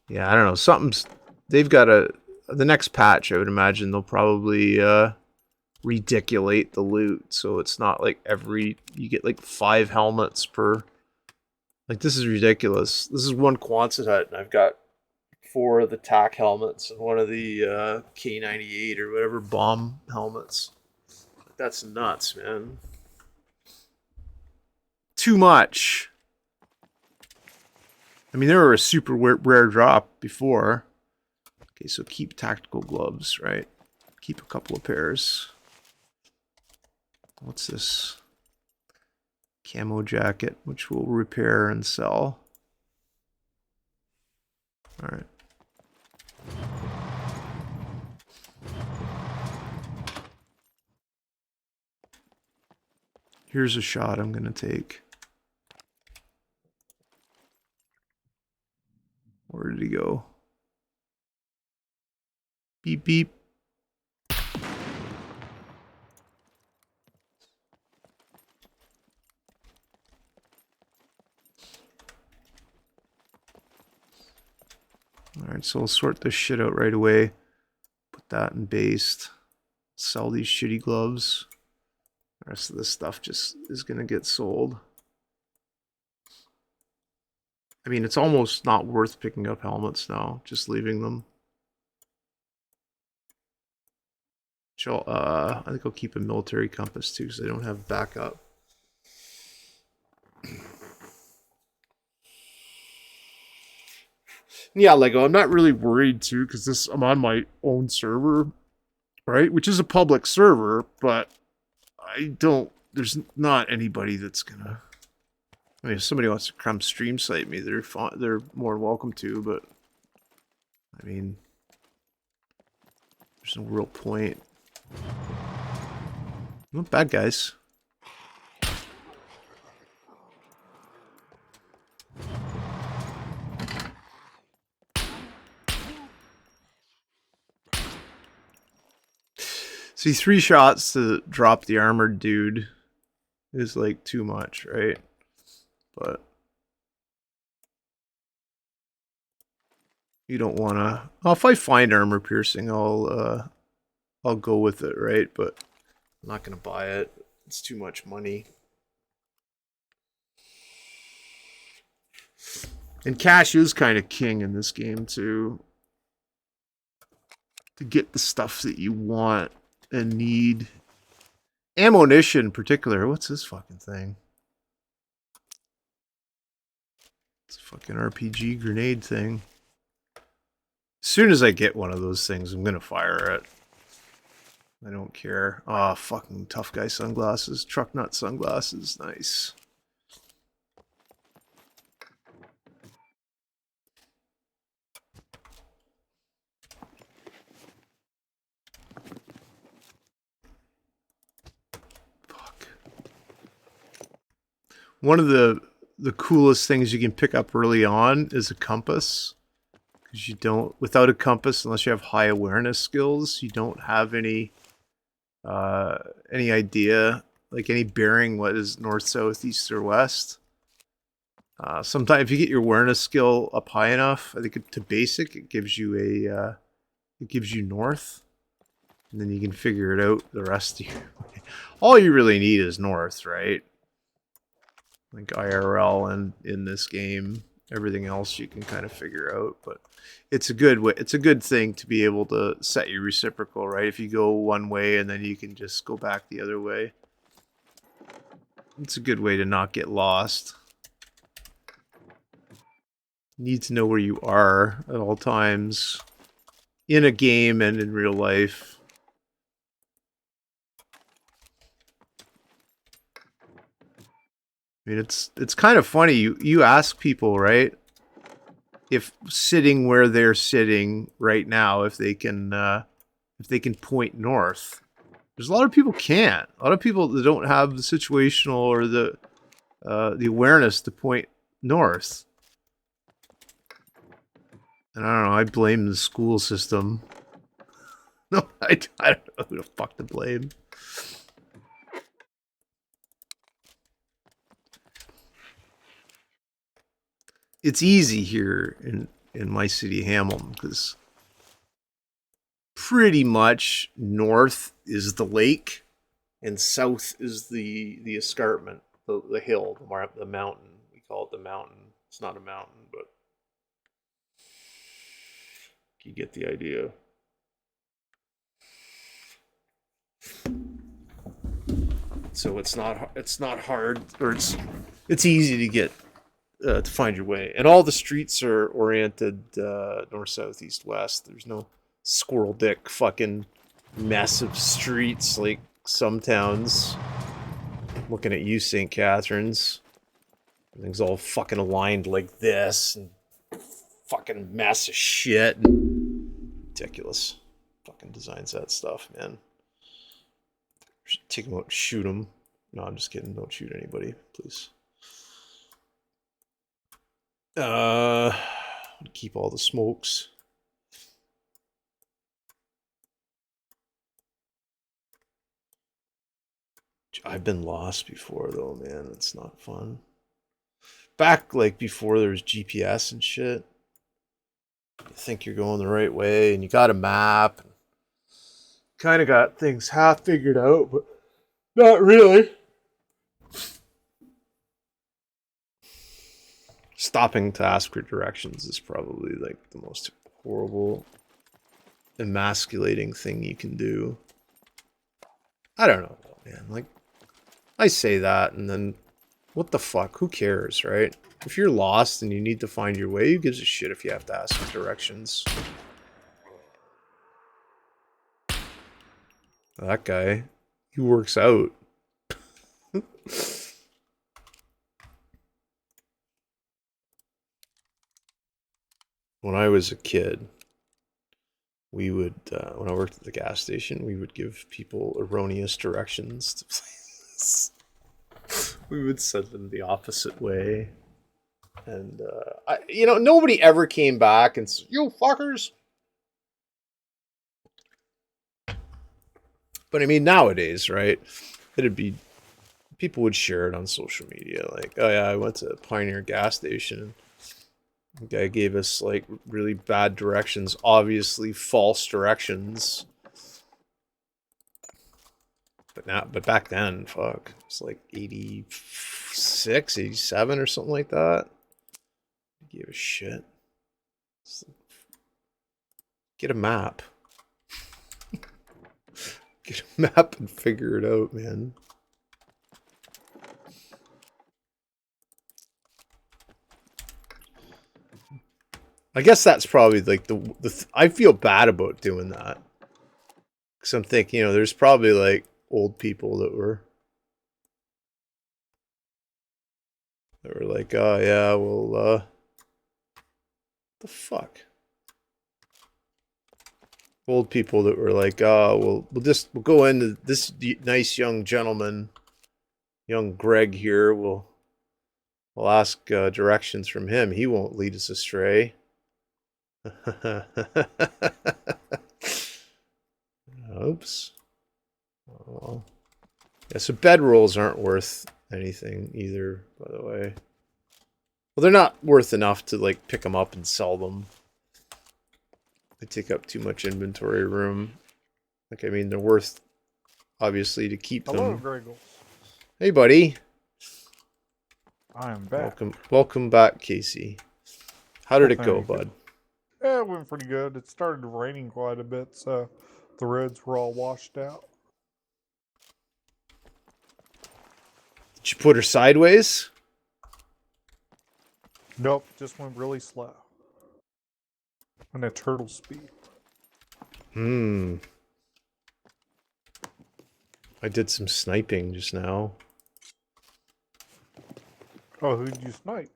Yeah, I don't know. Something's... They've got a... The next patch, I would imagine they'll probably rediculate the loot. So it's not like every... You get like 5 helmets per... Like, this is ridiculous. This is one Quonset hut, and I've got 4 of the TAC helmets and 1 of the K98 or whatever bomb helmets. That's nuts, man. Too much. I mean, they were a super rare drop before. Okay, so keep tactical gloves, right? Keep a couple of pairs. What's this? Camo jacket, which we'll repair and sell. All right. Here's a shot I'm going to take. Where did he go? Beep, beep. Alright, so we'll sort this shit out right away. Put that in based. Sell these shitty gloves. The rest of this stuff just is going to get sold. I mean, it's almost not worth picking up helmets now. Just leaving them. I think I'll keep a military compass too, because I don't have backup. Yeah, Lego, I'm not really worried too, because I'm on my own server, right? Which is a public server, but there's not anybody that's gonna... I mean, if somebody wants to come stream site me, they're more than welcome to, but I mean, there's no real point. Not bad, guys. See, 3 shots to drop the armored dude is like too much, right? But you don't want to... Well, if I find armor piercing, I'll go with it, right? But I'm not going to buy it. It's too much money. And cash is kind of king in this game too. To get the stuff that you want and need. Ammunition in particular. What's this fucking thing? It's a fucking RPG grenade thing. As soon as I get one of those things, I'm gonna fire it. I don't care. Ah, oh, fucking tough guy sunglasses. Truck nut sunglasses. Nice. One of the coolest things you can pick up early on is a compass. Because you don't, without a compass, unless you have high awareness skills, you don't have any idea, like any bearing, what is north, south, east, or west. Sometimes if you get your awareness skill up high enough, I think to basic, it gives you north. And then you can figure it out the rest of your way. All you really need is north, right? Like IRL and in this game, everything else you can kind of figure out, but it's a good way. It's a good thing to be able to set your reciprocal, right? If you go one way and then you can just go back the other way. It's a good way to not get lost. You need to know where you are at all times in a game and in real life. I mean, it's kind of funny. You ask people, right? If sitting where they're sitting right now, if they can point north, There's a lot of people can't. A lot of people that don't have the situational or the awareness to point north. And I don't know. I blame the school system. No, I don't know who the fuck to blame. It's easy here in my city, Hamilton, because pretty much north is the lake and south is the escarpment, the hill, the mountain. We call it the mountain. It's not a mountain, but you get the idea. So it's not hard, or it's easy to get to find your way, and all the streets are oriented north, south, east, west. There's no squirrel dick fucking massive streets like some towns. Looking at you, St. Catharines. Everything's all fucking aligned like this, and fucking massive shit. Ridiculous. Fucking designs that stuff, man. Should take them out and shoot them. No, I'm just kidding. Don't shoot anybody, please. Keep all the smokes. I've been lost before though, man. It's not fun. Back like before there was GPS and shit. You think you're going the right way and you got a map. Kind of got things half figured out, but not really. Stopping to ask for directions is probably like the most horrible, emasculating thing you can do. I don't know, man. Like, I say that and then what the fuck? Who cares, right? If you're lost and you need to find your way, who gives a shit if you have to ask for directions? That guy, he works out. When I was a kid, we would, when I worked at the gas station, we would give people erroneous directions to places. We would send them the opposite way. And, nobody ever came back and said, "You fuckers." But I mean, nowadays, right? It'd be, people would share it on social media. Like, oh yeah, I went to Pioneer gas station. The guy gave us like really bad directions, obviously false directions. But back then, fuck, it's like 86, 87 or something like that. He gave a shit. Get a map. Get a map and figure it out, man. I guess that's probably like I feel bad about doing that. Because I'm thinking, there's probably like old people that were like, oh yeah, well, the fuck? Old people that were like, oh, we'll go into this nice young gentleman, young Greg here. We'll ask directions from him. He won't lead us astray. Oops. Oh. Yeah, so bedrolls aren't worth anything either, by the way. Well, they're not worth enough to like pick them up and sell them. They take up too much inventory room. Like, I mean, they're worth, obviously, to keep them. Hello, Gregor. Hey, buddy. I am back. Welcome back, Casey. How did it go, bud? Yeah, it went pretty good. It started raining quite a bit, so the roads were all washed out. Did you put her sideways? Nope, just went really slow. And at turtle speed. I did some sniping just now. Oh, who did you snipe?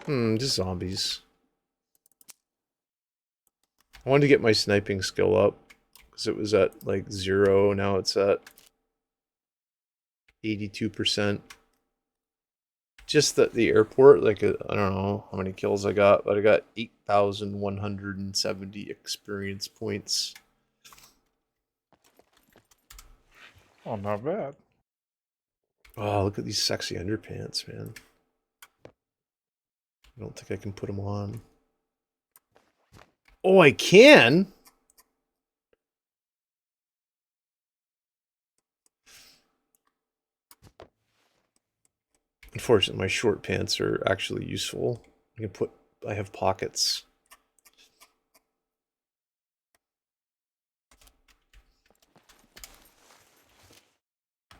Just zombies. I wanted to get my sniping skill up. because it was at like 0. Now it's at 82%. Just at the airport, like I don't know how many kills I got, but I got 8,170 experience points. Oh, not bad. Oh, look at these sexy underpants, man. I don't think I can put them on. Oh, I can? Unfortunately, my short pants are actually useful. I have pockets.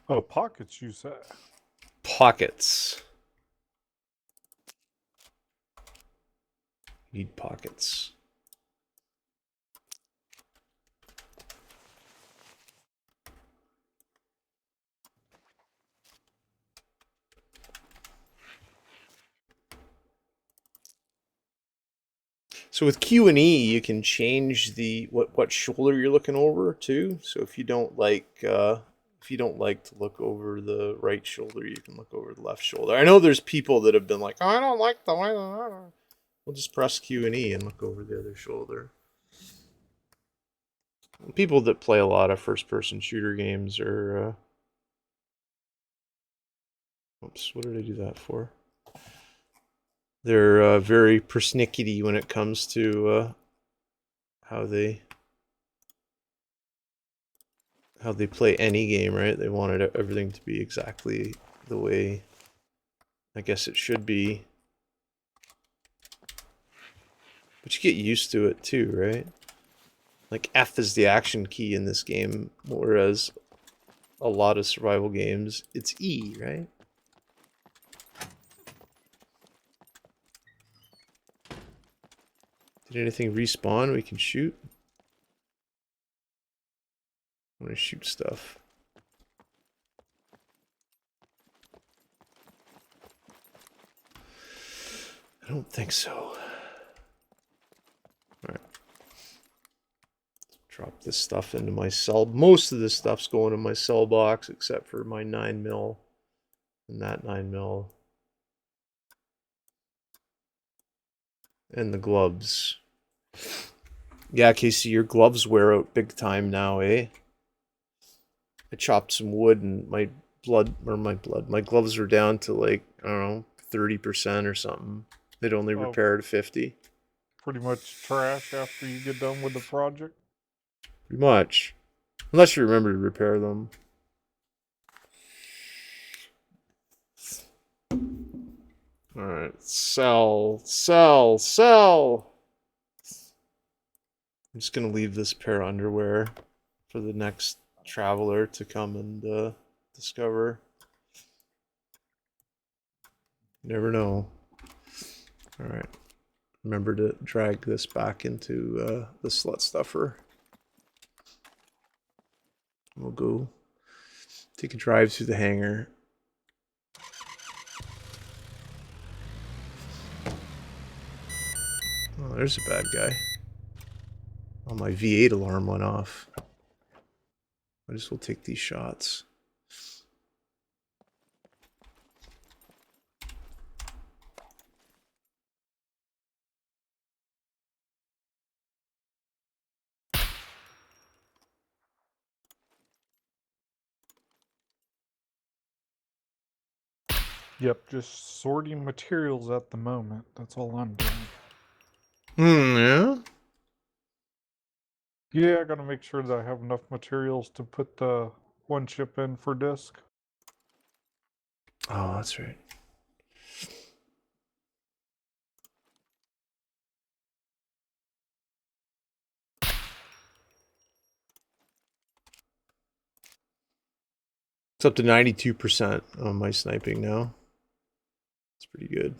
Oh, pockets, you say? Pockets. Need pockets. So with Q and E, you can change the what shoulder you're looking over too. So if you don't like to look over the right shoulder, you can look over the left shoulder. I know there's people that have been like, oh, I don't like the way. We'll just press Q and E and look over the other shoulder. People that play a lot of first-person shooter games are. Oops, what did I do that for? They're very persnickety when it comes to how they play any game, right? They wanted everything to be exactly the way I guess it should be. But you get used to it too, right? Like F is the action key in this game, whereas a lot of survival games, it's E, right? Did anything respawn we can shoot? I'm gonna shoot stuff. I don't think so. Alright. Drop this stuff into my cell. Most of this stuff's going in my cell box, except for my 9mm and that 9mm. And the gloves. Yeah, Casey, your gloves wear out big time now, eh? I chopped some wood and my gloves were down to like, I don't know, 30% or something. They'd only repair to 50. Pretty much trash after you get done with the project? Pretty much. Unless you remember to repair them. Alright, sell. I'm just gonna leave this pair of underwear for the next traveler to come and discover. You never know. Alright. Remember to drag this back into the slut stuffer. We'll go take a drive through the hangar. Oh, there's a bad guy. Oh, my V8 alarm went off. I just will take these shots. Yep, just sorting materials at the moment. That's all I'm doing. Yeah? Yeah, I gotta make sure that I have enough materials to put the one chip in for disk. Oh, that's right. It's up to 92% on my sniping now. It's pretty good.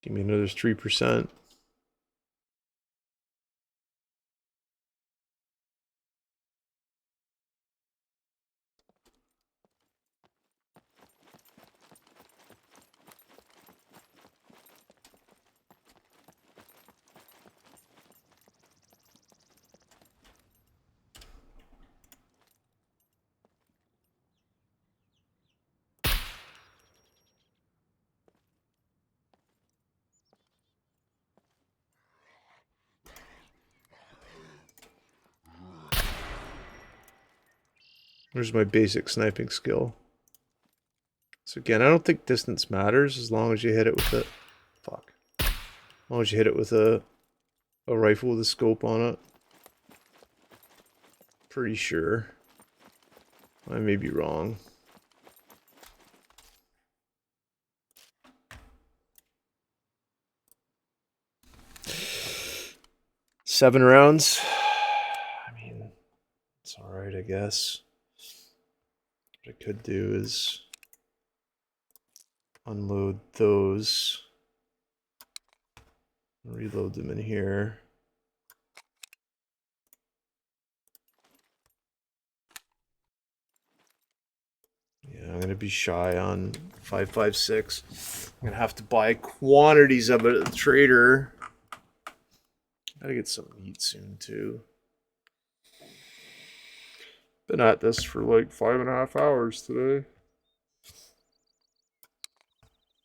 Give me another 3%. There's my basic sniping skill. So again, I don't think distance matters as long as you hit it with a... Fuck. As long as you hit it with a rifle with a scope on it. Pretty sure. I may be wrong. Seven rounds. I mean, it's alright, I guess. What I could do is unload those. Reload them in here. Yeah, I'm going to be shy on 5.56. I'm going to have to buy quantities of it at the trader. Gotta get some meat soon, too. Been at this for like 5.5 hours today.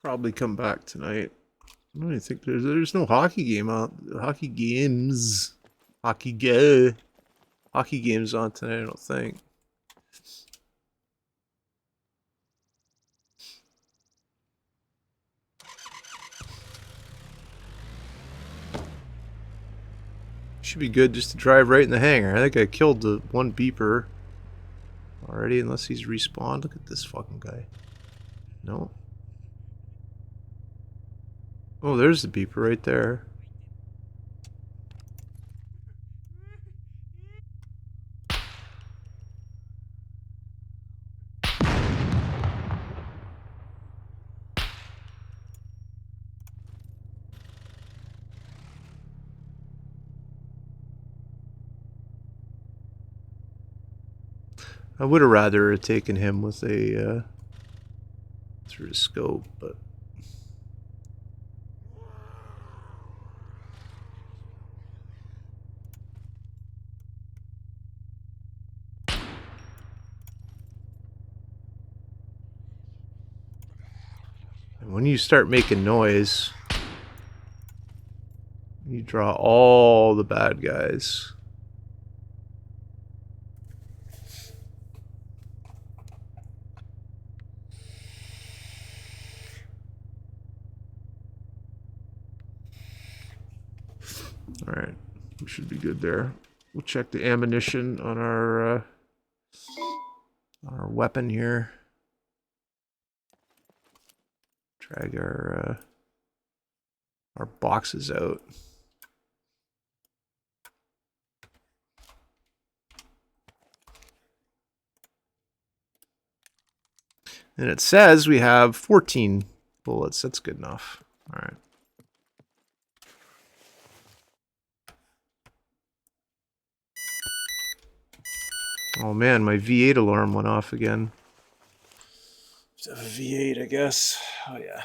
Probably come back tonight. I don't even think there's no hockey game out. Hockey games on tonight, I don't think. Should be good just to drive right in the hangar. I think I killed the one beeper already, unless he's respawned. Look at this fucking guy. No. Oh, there's the beeper right there. I would have rather taken him with a through the scope, but and when you start making noise, you draw all the bad guys. Alright, we should be good there. We'll check the ammunition on our weapon here. Drag our boxes out. And it says we have 14 bullets. That's good enough. All right. Oh man, my V8 alarm went off again. Have a V8, I guess. Oh yeah.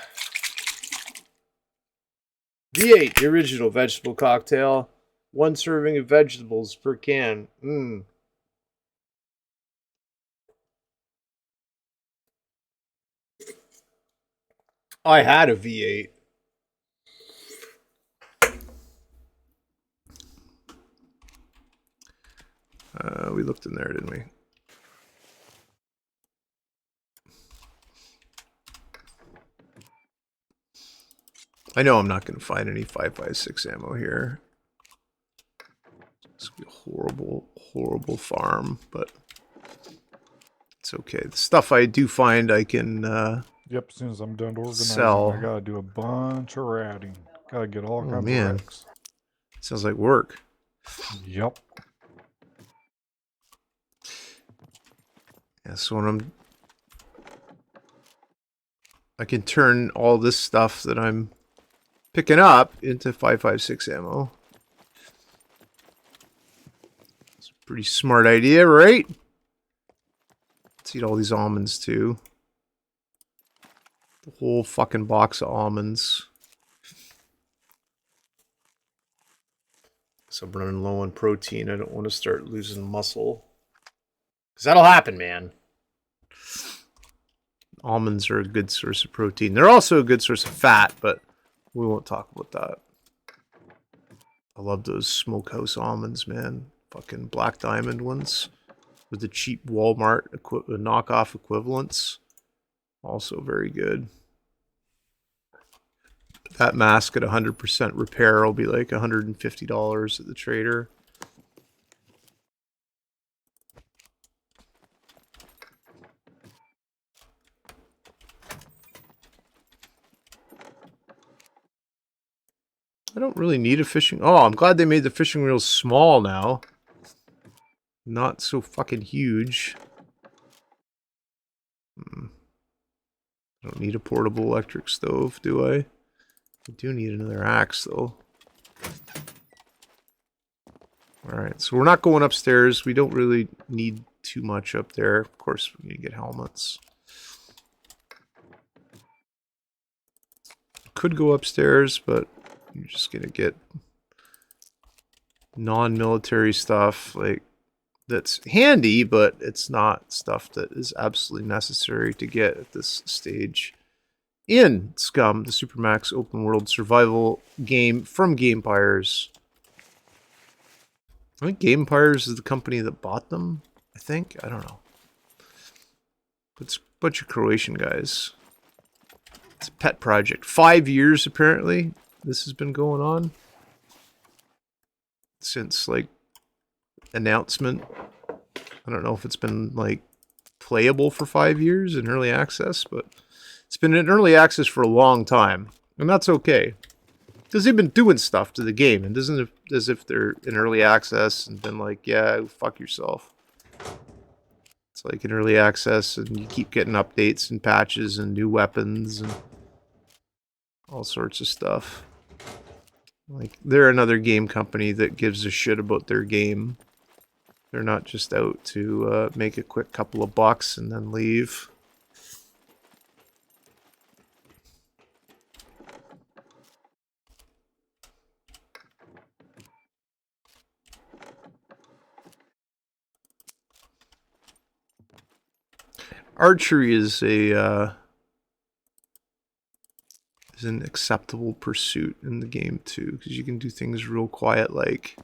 V8, the original vegetable cocktail. 1 serving of vegetables per can. Mmm. I had a V8. We looked in there, didn't we? I know I'm not going to find any 5.56 ammo here. It's going to be a horrible, horrible farm, but it's okay. The stuff I do find I can Yep, as soon as I'm done organizing, sell. I gotta do a bunch of routing. Gotta get all kinds man. of racks. Sounds like work. Yep. Yeah, so when I can turn all this stuff that I'm picking up into 5.56 ammo. It's a pretty smart idea, right? Let's eat all these almonds too. The whole fucking box of almonds. So I'm running low on protein. I don't want to start losing muscle. Because that'll happen, man. Almonds are a good source of protein. They're also a good source of fat, but we won't talk about that. I love those smokehouse almonds, man. Fucking black diamond ones. with the cheap Walmart knockoff equivalents. Also very good. That mask at 100% repair will be like $150 at the trader. I don't really need a fishing... Oh, I'm glad they made the fishing reels small now. Not so fucking huge. I don't need a portable electric stove, do I? I do need another axe, though. Alright, so we're not going upstairs. We don't really need too much up there. Of course, we need to get helmets. Could go upstairs, but you're just gonna get non-military stuff, like, that's handy, but it's not stuff that is absolutely necessary to get at this stage in SCUM, the Supermax open world survival game from Gamepires. I think Gamepires is the company that bought them, I think. I don't know. It's a bunch of Croatian guys. It's a pet project. 5 years, apparently, this has been going on. Since, like, announcement. I don't know if it's been, like, playable for 5 years in early access, but it's been in early access for a long time. And that's okay. Because they've been doing stuff to the game. And isn't it as if they're in early access and been like, yeah, fuck yourself. It's like in early access and you keep getting updates and patches and new weapons and all sorts of stuff. Like, they're another game company that gives a shit about their game. They're not just out to make a quick couple of bucks and then leave. Archery is an acceptable pursuit in the game too, because you can do things real quiet, like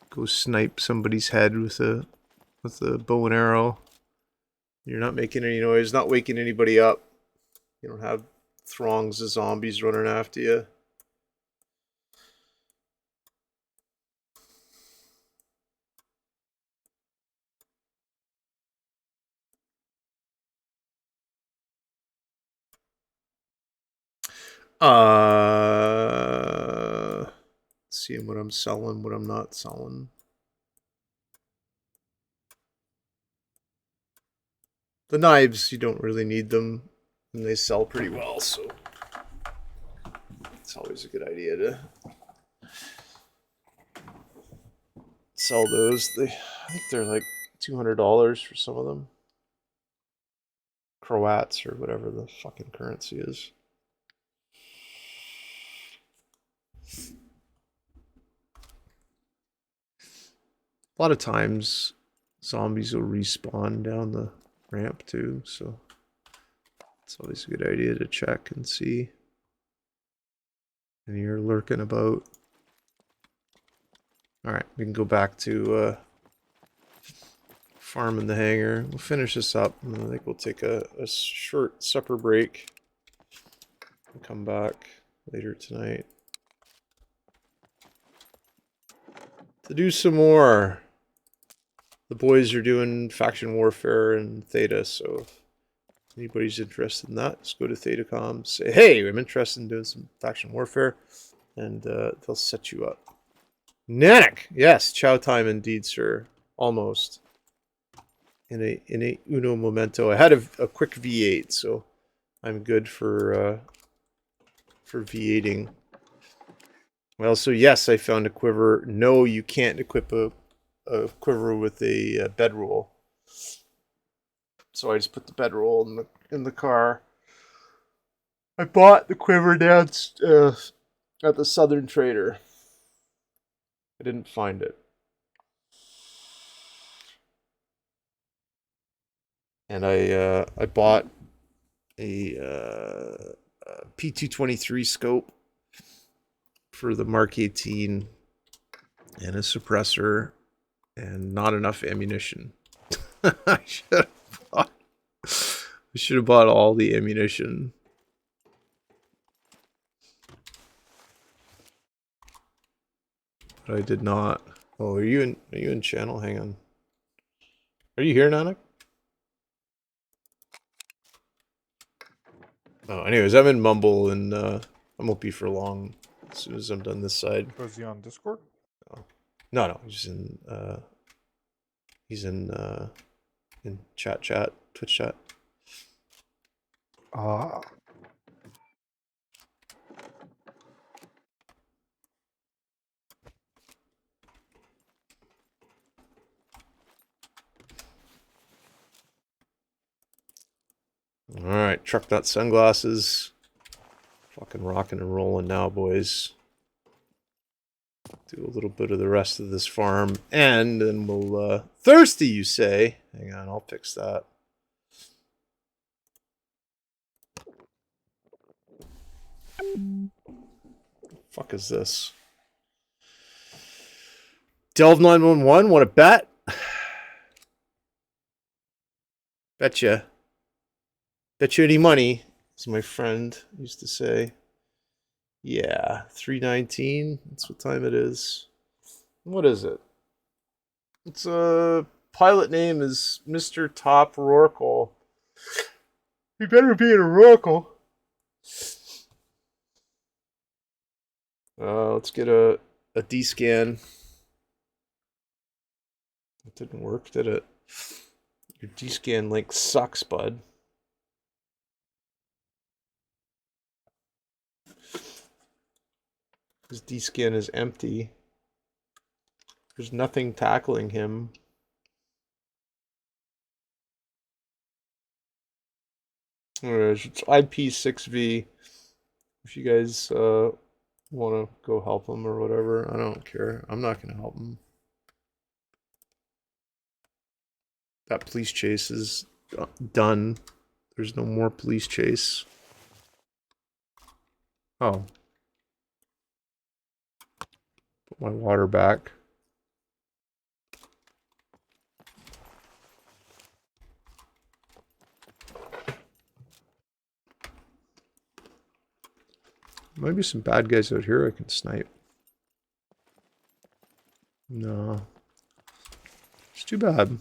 go snipe somebody's head with a bow and arrow. You're not making any noise, not waking anybody up. You don't have throngs of zombies running after you. Seeing what I'm selling, what I'm not selling. The knives, you don't really need them, and they sell pretty well, so it's always a good idea to sell those. I think they're like $200 for some of them. Croats or whatever the fucking currency is. A lot of times, zombies will respawn down the ramp too, so it's always a good idea to check and see. And you're lurking about. Alright, we can go back to farming the hangar. We'll finish this up, and then I think we'll take a short supper break and come back later tonight to do some more. The boys are doing faction warfare and Theta, so if anybody's interested in that, just go to ThetaCom, say, hey, I'm interested in doing some faction warfare, and they'll set you up. Nanak! Yes, chow time indeed, sir. Almost. In a uno momento. I had a quick V8, so I'm good for V8ing. Well, so yes, I found a quiver. No, you can't equip a quiver with a bedroll. So I just put the bedroll in the car. I bought the quiver down at the Southern Trader. I didn't find it. And I bought a P223 scope for the Mark 18 and a suppressor And not enough ammunition. I should have bought all the ammunition. But I did not. Oh, are you in channel? Hang on. Are you here, Nanak? Oh, anyways, I'm in Mumble and I won't be for long as soon as I'm done this side. Was he on Discord? Oh. No, he's in chat, Twitch chat. Ah. Alright, truck that sunglasses. Fucking rocking and rolling now, boys. Do a little bit of the rest of this farm. And then we'll, thirsty, you say? Hang on, I'll fix that. Fuck is this? Delve 911, want to bet? Betcha. Bet you any money, as my friend used to say. Yeah, 3:19. That's what time it is. What is it? It's a pilot name is Mr. Top Rorqual. He better be an Oracle. Let's get a D-scan. It didn't work, did it? Your D-scan link sucks, bud. His D-scan is empty. There's nothing tackling him. Alright, it's IP6V. If you guys want to go help him or whatever, I don't care. I'm not going to help him. That police chase is done. There's no more police chase. Oh. Put my water back. Might be some bad guys out here I can snipe. No. It's too bad.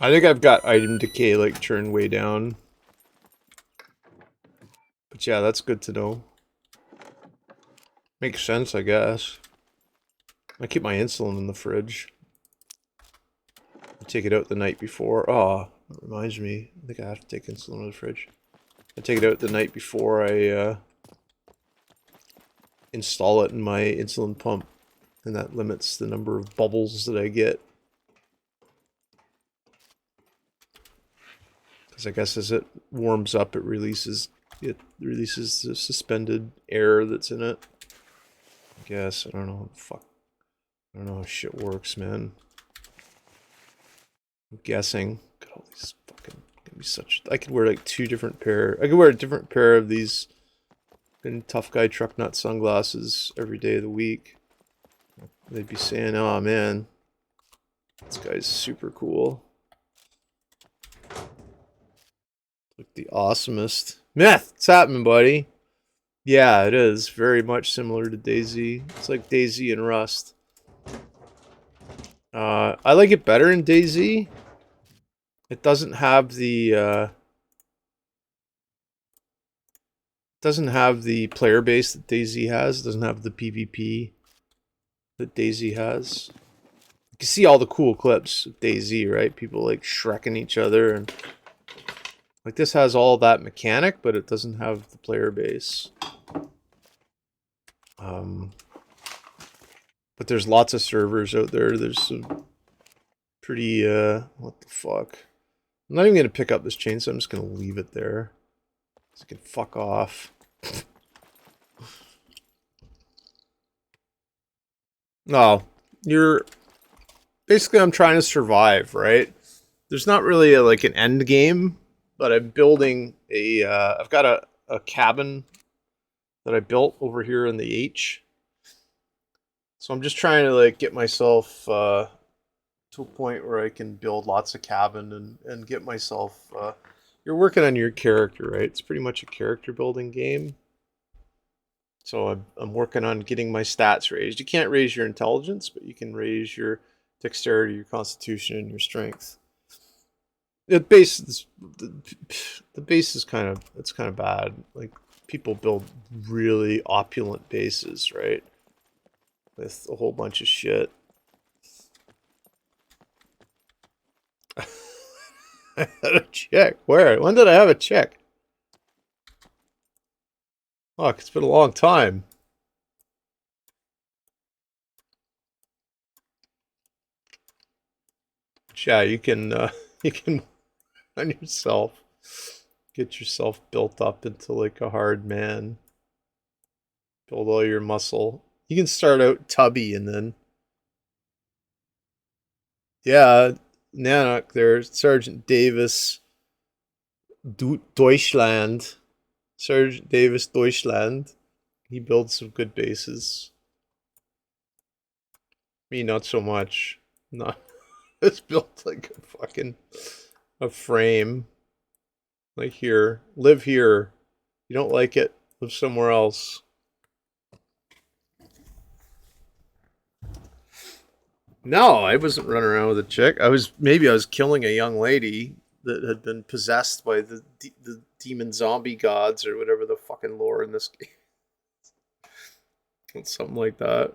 I think I've got item decay like turned way down. But yeah, that's good to know. Makes sense, I guess. I keep my insulin in the fridge. I take it out the night before. Oh, that reminds me. I think I have to take insulin out of the fridge. I take it out the night before I install it in my insulin pump. And that limits the number of bubbles that I get. Because I guess as it warms up, it releases the suspended air that's in it. I guess. I don't know. Fuck. I don't know how shit works, man. I'm guessing. God, all these fucking... Gonna be such... I could wear like two different pair... I could wear a different pair of these tough guy truck nut sunglasses every day of the week. They'd be saying, oh man, this guy's super cool. Like the awesomest. Meth! What's happening, buddy? Yeah, it is. Very much similar to DayZ. It's like DayZ and Rust. I like it better in DayZ. It doesn't have the player base that DayZ has. It doesn't have the PvP that DayZ has. You can see all the cool clips of DayZ, right? People like shrekking each other, and like this has all that mechanic, but it doesn't have the player base. But there's lots of servers out there. There's some pretty, what the fuck? I'm not even going to pick up this chainsaw. I'm just going to leave it there. So it can fuck off. No, you're... Basically, I'm trying to survive, right? There's not really like an end game, but I'm building a... I've got a cabin that I built over here in the H. So I'm just trying to like get myself to a point where I can build lots of cabin and get myself... you're working on your character, right? It's pretty much a character building game. So I'm working on getting my stats raised. You can't raise your intelligence, but you can raise your dexterity, your constitution, and your strength. The base is kind of bad. Like people build really opulent bases, right? With a whole bunch of shit. I had a check. Where? When did I have a check? Fuck, it's been a long time. Yeah, you can on yourself. Get yourself built up into like a hard man. Build all your muscle. You can start out tubby and then... Yeah, Nanook there, Sergeant Davis Deutschland. Sergeant Davis Deutschland. He builds some good bases. Me, not so much. Not... It's built like a fucking... a frame. Like here. Live here. You don't like it, live somewhere else. No, I wasn't running around with a chick. Maybe I was killing a young lady that had been possessed by the demon zombie gods or whatever the fucking lore in this game. It's something like that.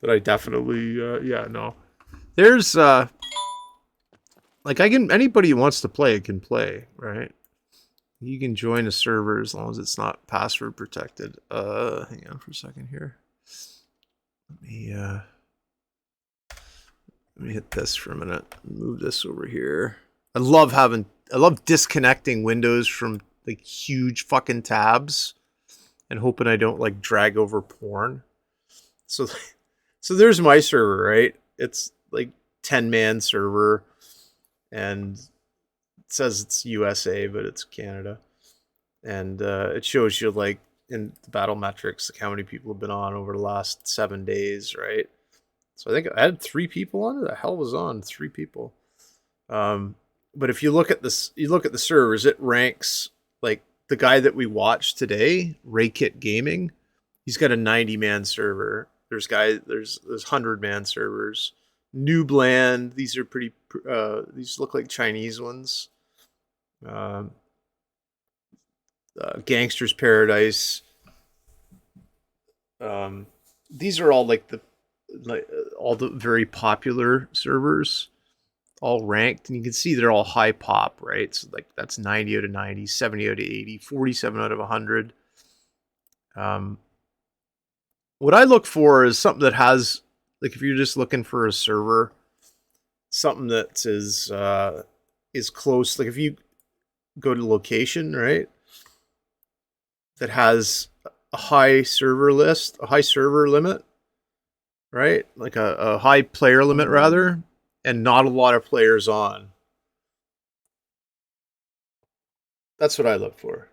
But I definitely, yeah, no. There's, like anybody who wants to play can play, right? You can join a server as long as it's not password protected. Hang on for a second here. Let me hit this for a minute. Move this over here. I love disconnecting windows from like huge fucking tabs and hoping I don't like drag over porn. So there's my server, right? It's like 10-man server and it says it's USA, but it's Canada. And it shows you like in the battle metrics, like how many people have been on over the last 7 days, right? So I think I had 3 people on it. The hell was on 3 people. But if you look at this, you look at the servers, it ranks like the guy that we watched today, Raykit Gaming. He's got a 90-man server. There's 100-man servers. Noobland, these are pretty. These look like Chinese ones. Gangster's Paradise. These are all all the very popular servers, all ranked, and you can see they're all high pop, right? So like that's 90 out of 90, 70 out of 80, 47 out of 100. What I look for is something that has, like, if you're just looking for a server, something that is close. Like if you go to location, right, that has a high server list, a high server limit, right? Like a high player limit rather, and not a lot of players on. That's what I look for.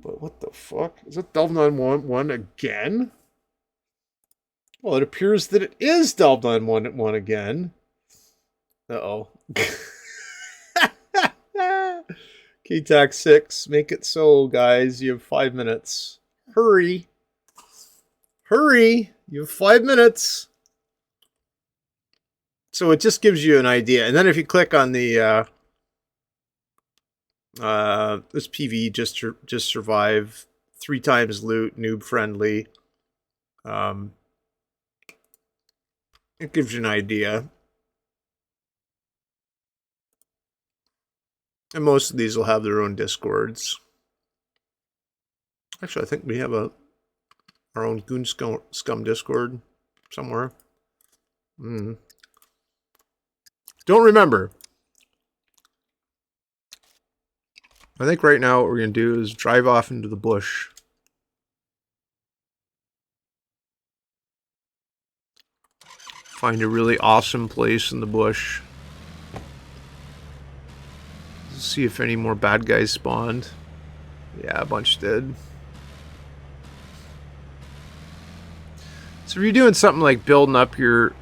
But what the fuck? Is it Delve 911 again? Well, it appears that it is Delve 911 again. Uh-oh. KTAC 6, make it so, guys. You have 5 minutes. Hurry. Hurry. You have 5 minutes. So it just gives you an idea. And then if you click on the this PV just survive, 3 times loot, noob friendly. It gives you an idea. And most of these will have their own discords. Actually, I think we have our own Goon Scum Discord somewhere. Don't remember. I think right now what we're going to do is drive off into the bush. Find a really awesome place in the bush. See if any more bad guys spawned. Yeah, a bunch did. So if you're doing something like building up your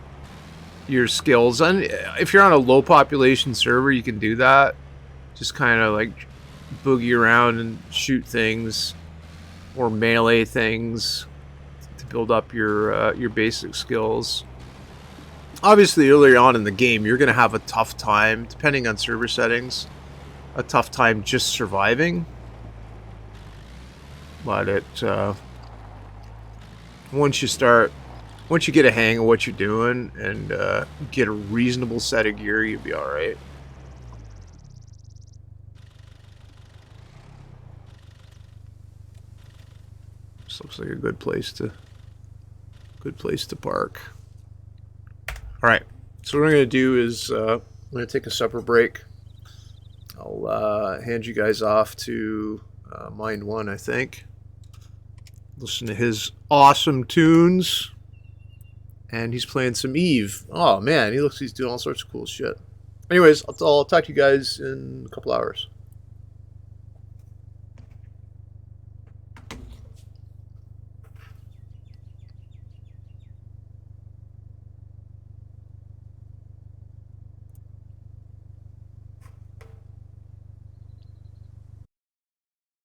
skills, and if you're on a low population server, you can do that. Just kind of like boogie around and shoot things or melee things to build up your basic skills. Obviously, earlier on in the game, you're going to have a tough time, depending on server settings, a tough time just surviving. But once you get a hang of what you're doing and get a reasonable set of gear, you'll be all right. This looks like a good place to park. All right. So what I'm going to do is I'm going to take a supper break. I'll hand you guys off to Mind One, I think. Listen to his awesome tunes. And he's playing some Eve. Oh, man. He's doing all sorts of cool shit. Anyways, I'll talk to you guys in a couple hours.